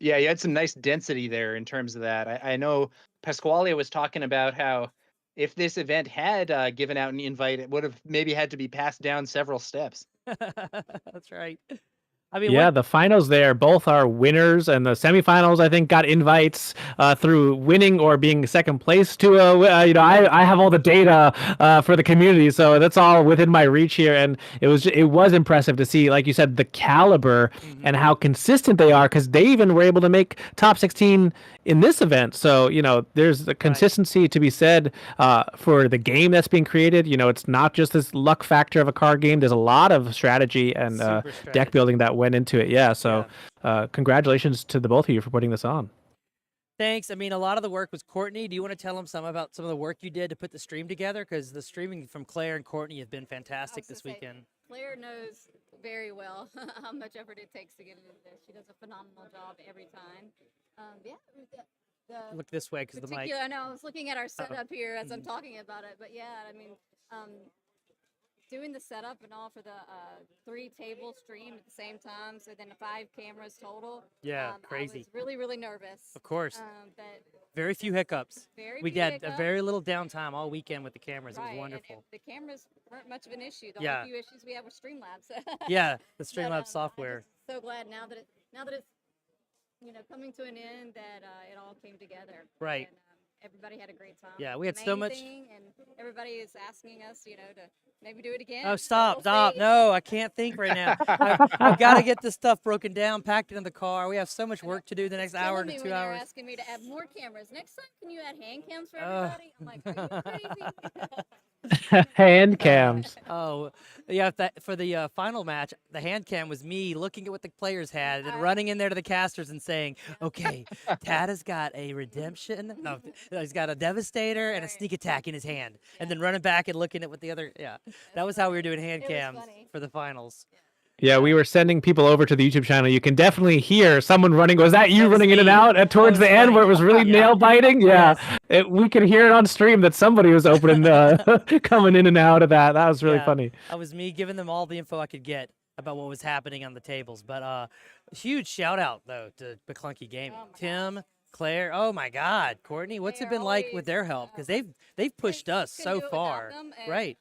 Yeah, you had some nice density there in terms of that. I know Pasquale was talking about how if this event had given out an invite, it would have maybe had to be passed down several steps. That's right. I mean, Yeah, the finals there, both are winners, and the semifinals, I think, got invites through winning or being second place to I have all the data for the community, so that's all within my reach here, and it was impressive to see, like you said, the caliber and how consistent they are, because they even were able to make top 16 in this event. So, there's the consistency to be said for the game that's being created. It's not just this luck factor of a card game. There's a lot of strategy and deck building that went into it. Yeah. So congratulations to the both of you for putting this on. Thanks. I mean, a lot of the work was Courtney. Do you want to tell them some about some of the work you did to put the stream together? Because the streaming from Claire and Courtney have been fantastic this weekend. Claire knows very well how much effort it takes to get into this. She does a phenomenal job every time. Look this way because the mic. I know I was looking at our setup here as I'm talking about it, but yeah, I mean, doing the setup and all for the 3 table stream at the same time, so then 5 cameras total. Yeah, crazy. I was really, really nervous. Of course. But very few hiccups. We had a very little downtime all weekend with the cameras. It was wonderful. And the cameras weren't much of an issue. The Yeah. only few issues we have were Streamlabs. Yeah, the Streamlabs software. I'm so glad now that it's coming to an end that it all came together. Right. And, everybody had a great time. Yeah, we had The so main much. thing, and everybody is asking us, to maybe do it again. Oh, so stop. we'll see. No, I can't think right now. I've got to get this stuff broken down, packed it in the car. We have so much work to do the next hour to Killing me 2 when they're hours. asking me to add more cameras. Next time, can you add hand cams for everybody? I'm like, are you crazy? Hand cams. Oh, yeah. For the final match, the hand cam was me looking at what the players had and running in there to the casters and saying, okay, Tad has got a redemption. No, he's got a devastator and a sneak attack in his hand. And then running back and looking at what the other, that was how we were doing hand It was cams funny. for the finals. Yeah, we were sending people over to the YouTube channel. You can definitely hear someone running. Was that you That was running in and me. out towards That was the end funny. where it was really Yeah. nail biting? Yeah, Yes. we could hear it on stream that somebody was opening, coming in and out of that. That was really Yeah, funny. That was me giving them all the info I could get about what was happening on the tables. But huge shout out though to McClunky Gaming, Oh my Tim, Claire. Oh my God, Courtney, what's They it are been like always, with their help? Because they've pushed us couldn't so do it without far. them, and Right.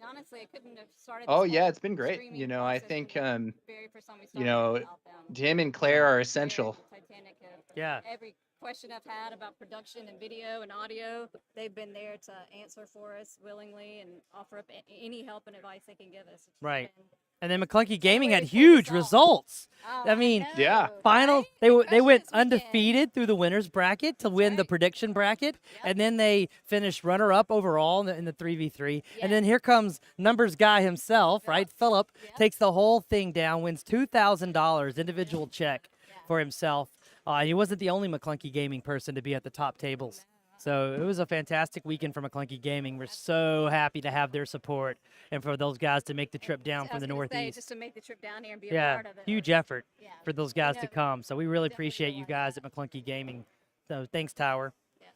Honestly, I couldn't have started. Oh this yeah, whole it's been great. streaming I process think from the very first time we started know, without them. Tim and Claire are essential. Titanic of Yeah. every question I've had about production and video and audio, they've been there to answer for us willingly and offer up any help and advice they can give us. It's Right. been- And then McClunky Gaming way had to pull this huge off. results. Oh, I mean, know, Yeah. Final, right? they Crushing went this weekend. undefeated through the winners bracket to win the right. prediction bracket, and then they finished runner up overall in the 3v3. Yeah. And then here comes numbers guy himself, Yep. right? Philip Yep. takes the whole thing down, wins $2,000 individual check for himself. He wasn't the only McClunky Gaming person to be at the top tables. So it was a fantastic weekend for McClunky Gaming. We're so happy to have their support and for those guys to make the trip down I from was the gonna say, Northeast. just to make the trip down here and be a Yeah, part of it. huge effort Yeah. for those guys to know, come. So we really definitely appreciate you realize guys at McClunky Gaming. So thanks, Tower. Yeah.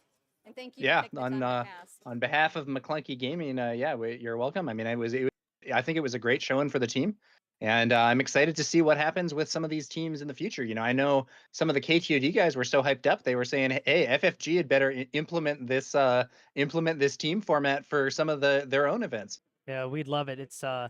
And thank you for Yeah, taking the time to cast. on behalf of McClunky Gaming, you're welcome. I mean, I think it was a great showing for the team, and I'm excited to see what happens with some of these teams in the future. You know, I know some of the KTOD guys were so hyped up; they were saying, "Hey, FFG had better implement this team format for some of their own events." Yeah, we'd love it. It's the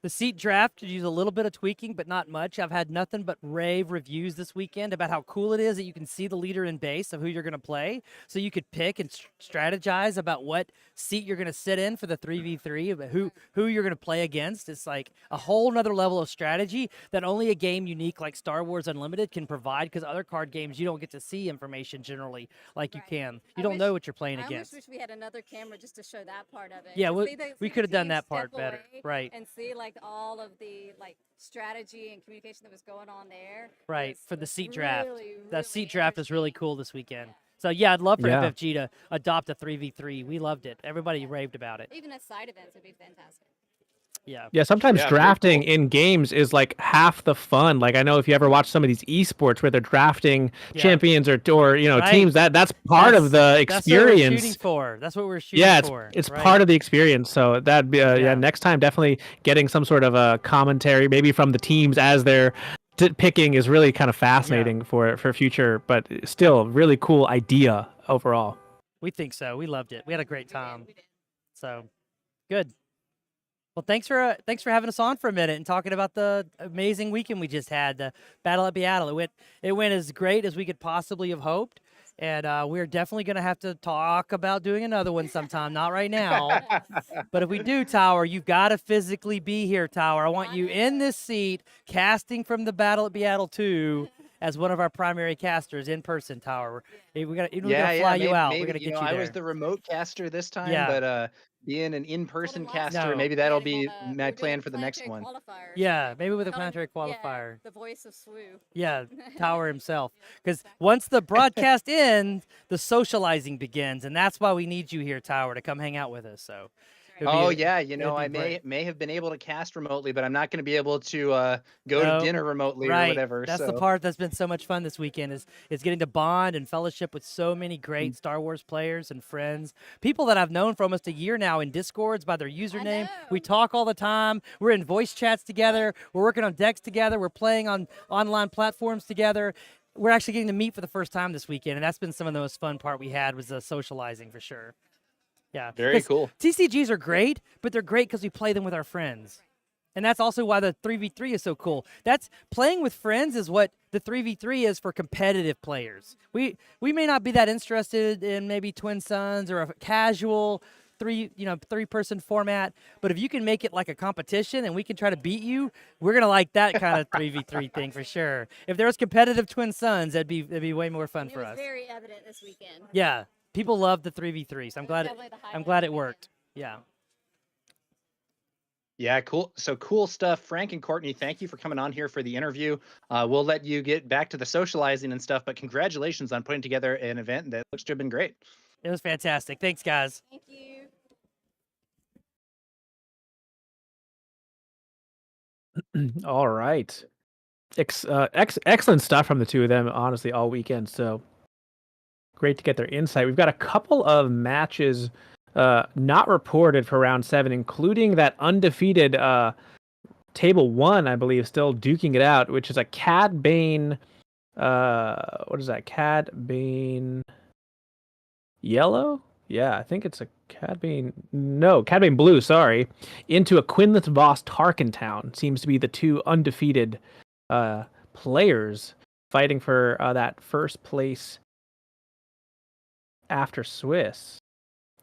seat draft could use a little bit of tweaking, but not much. I've had nothing but rave reviews this weekend about how cool it is that you can see the leader in base of who you're going to play, so you could pick and strategize about what seat you're going to sit in for the 3v3, about who you're going to play against. It's like a whole nother level of strategy that only a game unique like Star Wars Unlimited can provide, because other card games you don't get to see information generally like you Right. can. I You don't wish- know what you're playing I against. almost wish we had another camera just to show that part of it. Yeah, To we- see we see could have the done that team part step better. away Right. And see like all of the like strategy and communication that was going on there. Right, for the seat draft. Really, That really seat draft is really interesting. cool this weekend. So yeah, I'd love for Yeah. FFG to adopt a 3v3. We loved it. Everybody raved about it. Even at side events would be fantastic. Yeah. Yeah, sometimes Yeah, very drafting cool. in games is like half the fun. Like I know if you ever watch some of these esports where they're drafting Yeah. champions or Right. teams, that's part of the That's what we're experience. shooting for. That's what we're shooting Yeah, for. it's right? part of the experience. So that'd be Yeah. next time definitely getting some sort of a commentary maybe from the teams as they're picking is really kind of fascinating for future, but still really cool idea overall. We think so. We loved it. We had a great time. We did. So good. Well, thanks for having us on for a minute and talking about the amazing weekend we just had, the Battle at BIATL. It went as great as we could possibly have hoped, and we're definitely going to have to talk about doing another one sometime. Not right now, but if we do, Tower, you've got to physically be here, Tower. I want you in this seat, casting from the Battle at BIATL 2 as one of our primary casters in person, Tower. We're gonna fly you out. We're gonna get you I there. was the remote caster this time, Yeah. but being an in-person Told him last caster, No. maybe We that'll had him be on, we my were doing plan a for the next planetary one. qualifier. Yeah, maybe with a Tell him- planetary yeah, qualifier. the voice of SWU. Yeah, Tower himself. Because once the broadcast ends, the socializing begins, and that's why we need you here, Tower, to come hang out with us. So. it'd be Oh a- yeah, it'd be I great. may have been able to cast remotely, but I'm not going to be able to go No, to dinner remotely or Right. whatever. That's so the part that's been so much fun this weekend is getting to bond and fellowship with so many great Star Wars players and friends. People that I've known for almost a year now in Discords by their username. We know. talk all the time. We're in voice chats together. We're working on decks together. We're playing on online platforms together. We're actually getting to meet for the first time this weekend, and that's been some of the most fun part we had was the socializing for sure. Yeah. very 'Cause cool. TCGs are great, but they're great because we play them with our friends. And that's also why the 3v3 is so cool. That's playing with friends is what the 3v3 is for competitive players. We may not be that interested in maybe Twin Suns or a casual three-person format, but if you can make it like a competition and we can try to beat you, we're gonna like that kind of 3v3 thing for sure. If there was competitive Twin Suns, that'd be way more fun And for it was us. very evident this weekend. Yeah, people love the 3v3, so I'm glad definitely the I'm highlight glad of it the worked. Yeah. Yeah, cool. So cool stuff. Frank and Courtney, thank you for coming on here for the interview. We'll let you get back to the socializing and stuff, but congratulations on putting together an event that looks to have been great. It was fantastic. Thanks, guys. Thank you. All right. Excellent stuff from the two of them, honestly, all weekend. So great to get their insight. We've got a couple of matches not reported for round 7, including that undefeated table 1, I believe, still duking it out, which is a Cad Bane. What is that? Cad Bane yellow? Yeah, I think it's a Cad Bane. No, Cad Bane blue. Sorry, into a Quinlan Voss Tarkentown. Seems to be the two undefeated players fighting for that first place after Swiss.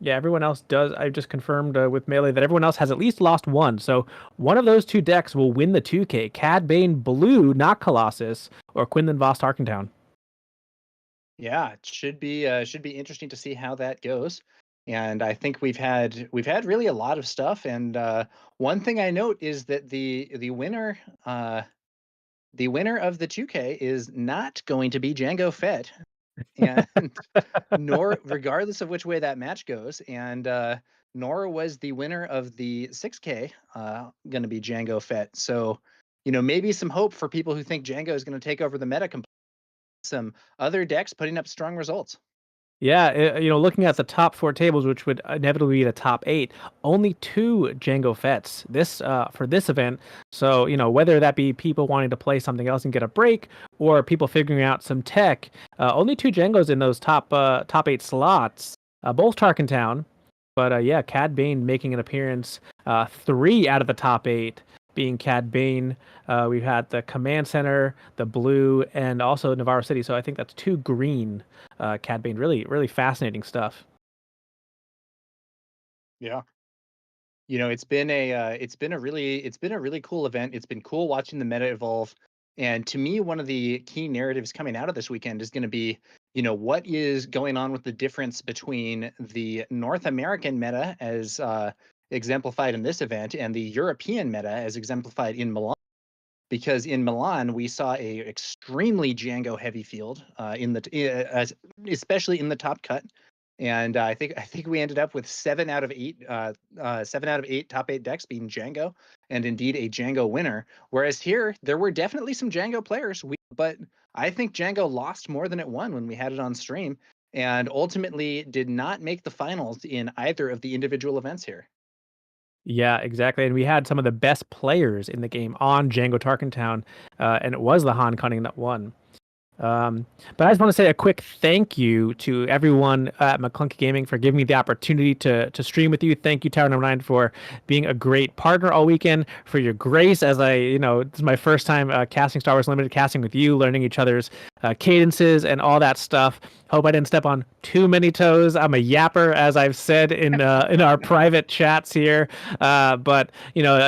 Yeah, everyone else does. I've just confirmed with Melee that everyone else has at least lost one. So one of those two decks will win the 2K. Cad Bane blue, not Colossus, or Quinlan Voss Tarkentown. Yeah, it should be interesting to see how that goes. And I think we've had really a lot of stuff. And one thing I note is that the winner of the 2K is not going to be Django Fett, and nor regardless of which way that match goes. And nor was the winner of the 6K going to be Django Fett. So maybe some hope for people who think Django is going to take over the meta. Some other decks putting up strong results. Yeah, looking at the top 4 tables, which would inevitably be the top 8, only 2 Django Fets for this event. So, whether that be people wanting to play something else and get a break, or people figuring out some tech, only 2 Djangos in those top 8 slots, both Tarkin Town. But yeah, Cad Bane making an appearance. 3 out of the top 8 being Cad Bane. We've had the Command Center, the blue, and also Navarro City. So I think that's 2 green Cad Bane. Really, really fascinating stuff. Yeah. It's been a really cool event. It's been cool watching the meta evolve. And to me, one of the key narratives coming out of this weekend is going to be, what is going on with the difference between the North American meta as exemplified in this event and the European meta as exemplified in Milan. Because in Milan we saw a extremely Django heavy field especially in the top cut, and I think we ended up with 7 out of 8 top 8 decks being Django, and indeed a Django winner. Whereas here there were definitely some Django players, but I think Django lost more than it won when we had it on stream, and ultimately did not make the finals in either of the individual events here. Yeah, exactly. And we had some of the best players in the game on Django Tarkin Town, and it was the Han Cunning that won. But I just want to say a quick thank you to everyone at McClunky Gaming for giving me the opportunity to stream with you. Thank you, Tower Number 9, for being a great partner all weekend, for your grace as this is my first time casting Star Wars Limited, casting with you, learning each other's cadences and all that stuff. Hope I didn't step on too many toes. I'm a yapper, as I've said in our private chats here. But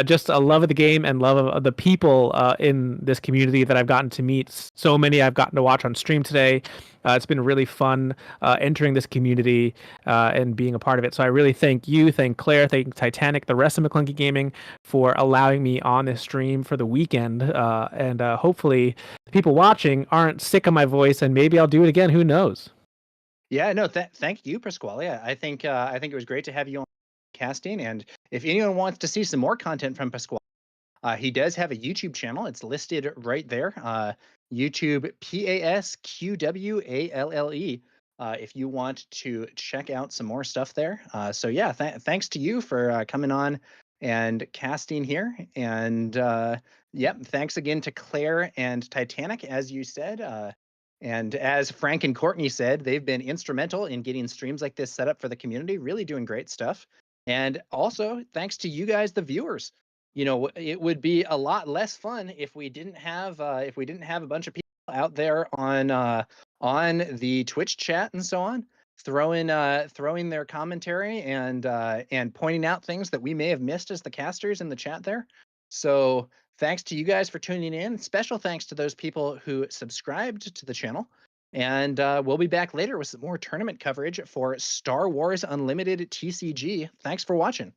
just a love of the game and love of the people in this community that I've gotten to meet. So many I've gotten to watch on stream today. It's been really fun entering this community and being a part of it. So I really thank you, thank Claire, thank Titanic, the rest of McClunky Gaming for allowing me on this stream for the weekend. And hopefully the people watching aren't sick of my voice, and maybe I'll do it again. Who knows? Yeah, no, thank you, Pasquale. I think it was great to have you on casting. And if anyone wants to see some more content from Pasquale, he does have a YouTube channel. It's listed right there. YouTube PASQWALLE. If you want to check out some more stuff there. So yeah, thanks to you for coming on and casting here. And yep, thanks again to Claire and Titanic, as you said. And as Frank and Courtney said, they've been instrumental in getting streams like this set up for the community, really doing great stuff. And also thanks to you guys, the viewers. It would be a lot less fun if we didn't have a bunch of people out there on the Twitch chat and so on, throwing their commentary and pointing out things that we may have missed as the casters in the chat there. So thanks to you guys for tuning in. Special thanks to those people who subscribed to the channel. And we'll be back later with some more tournament coverage for Star Wars Unlimited TCG. Thanks for watching.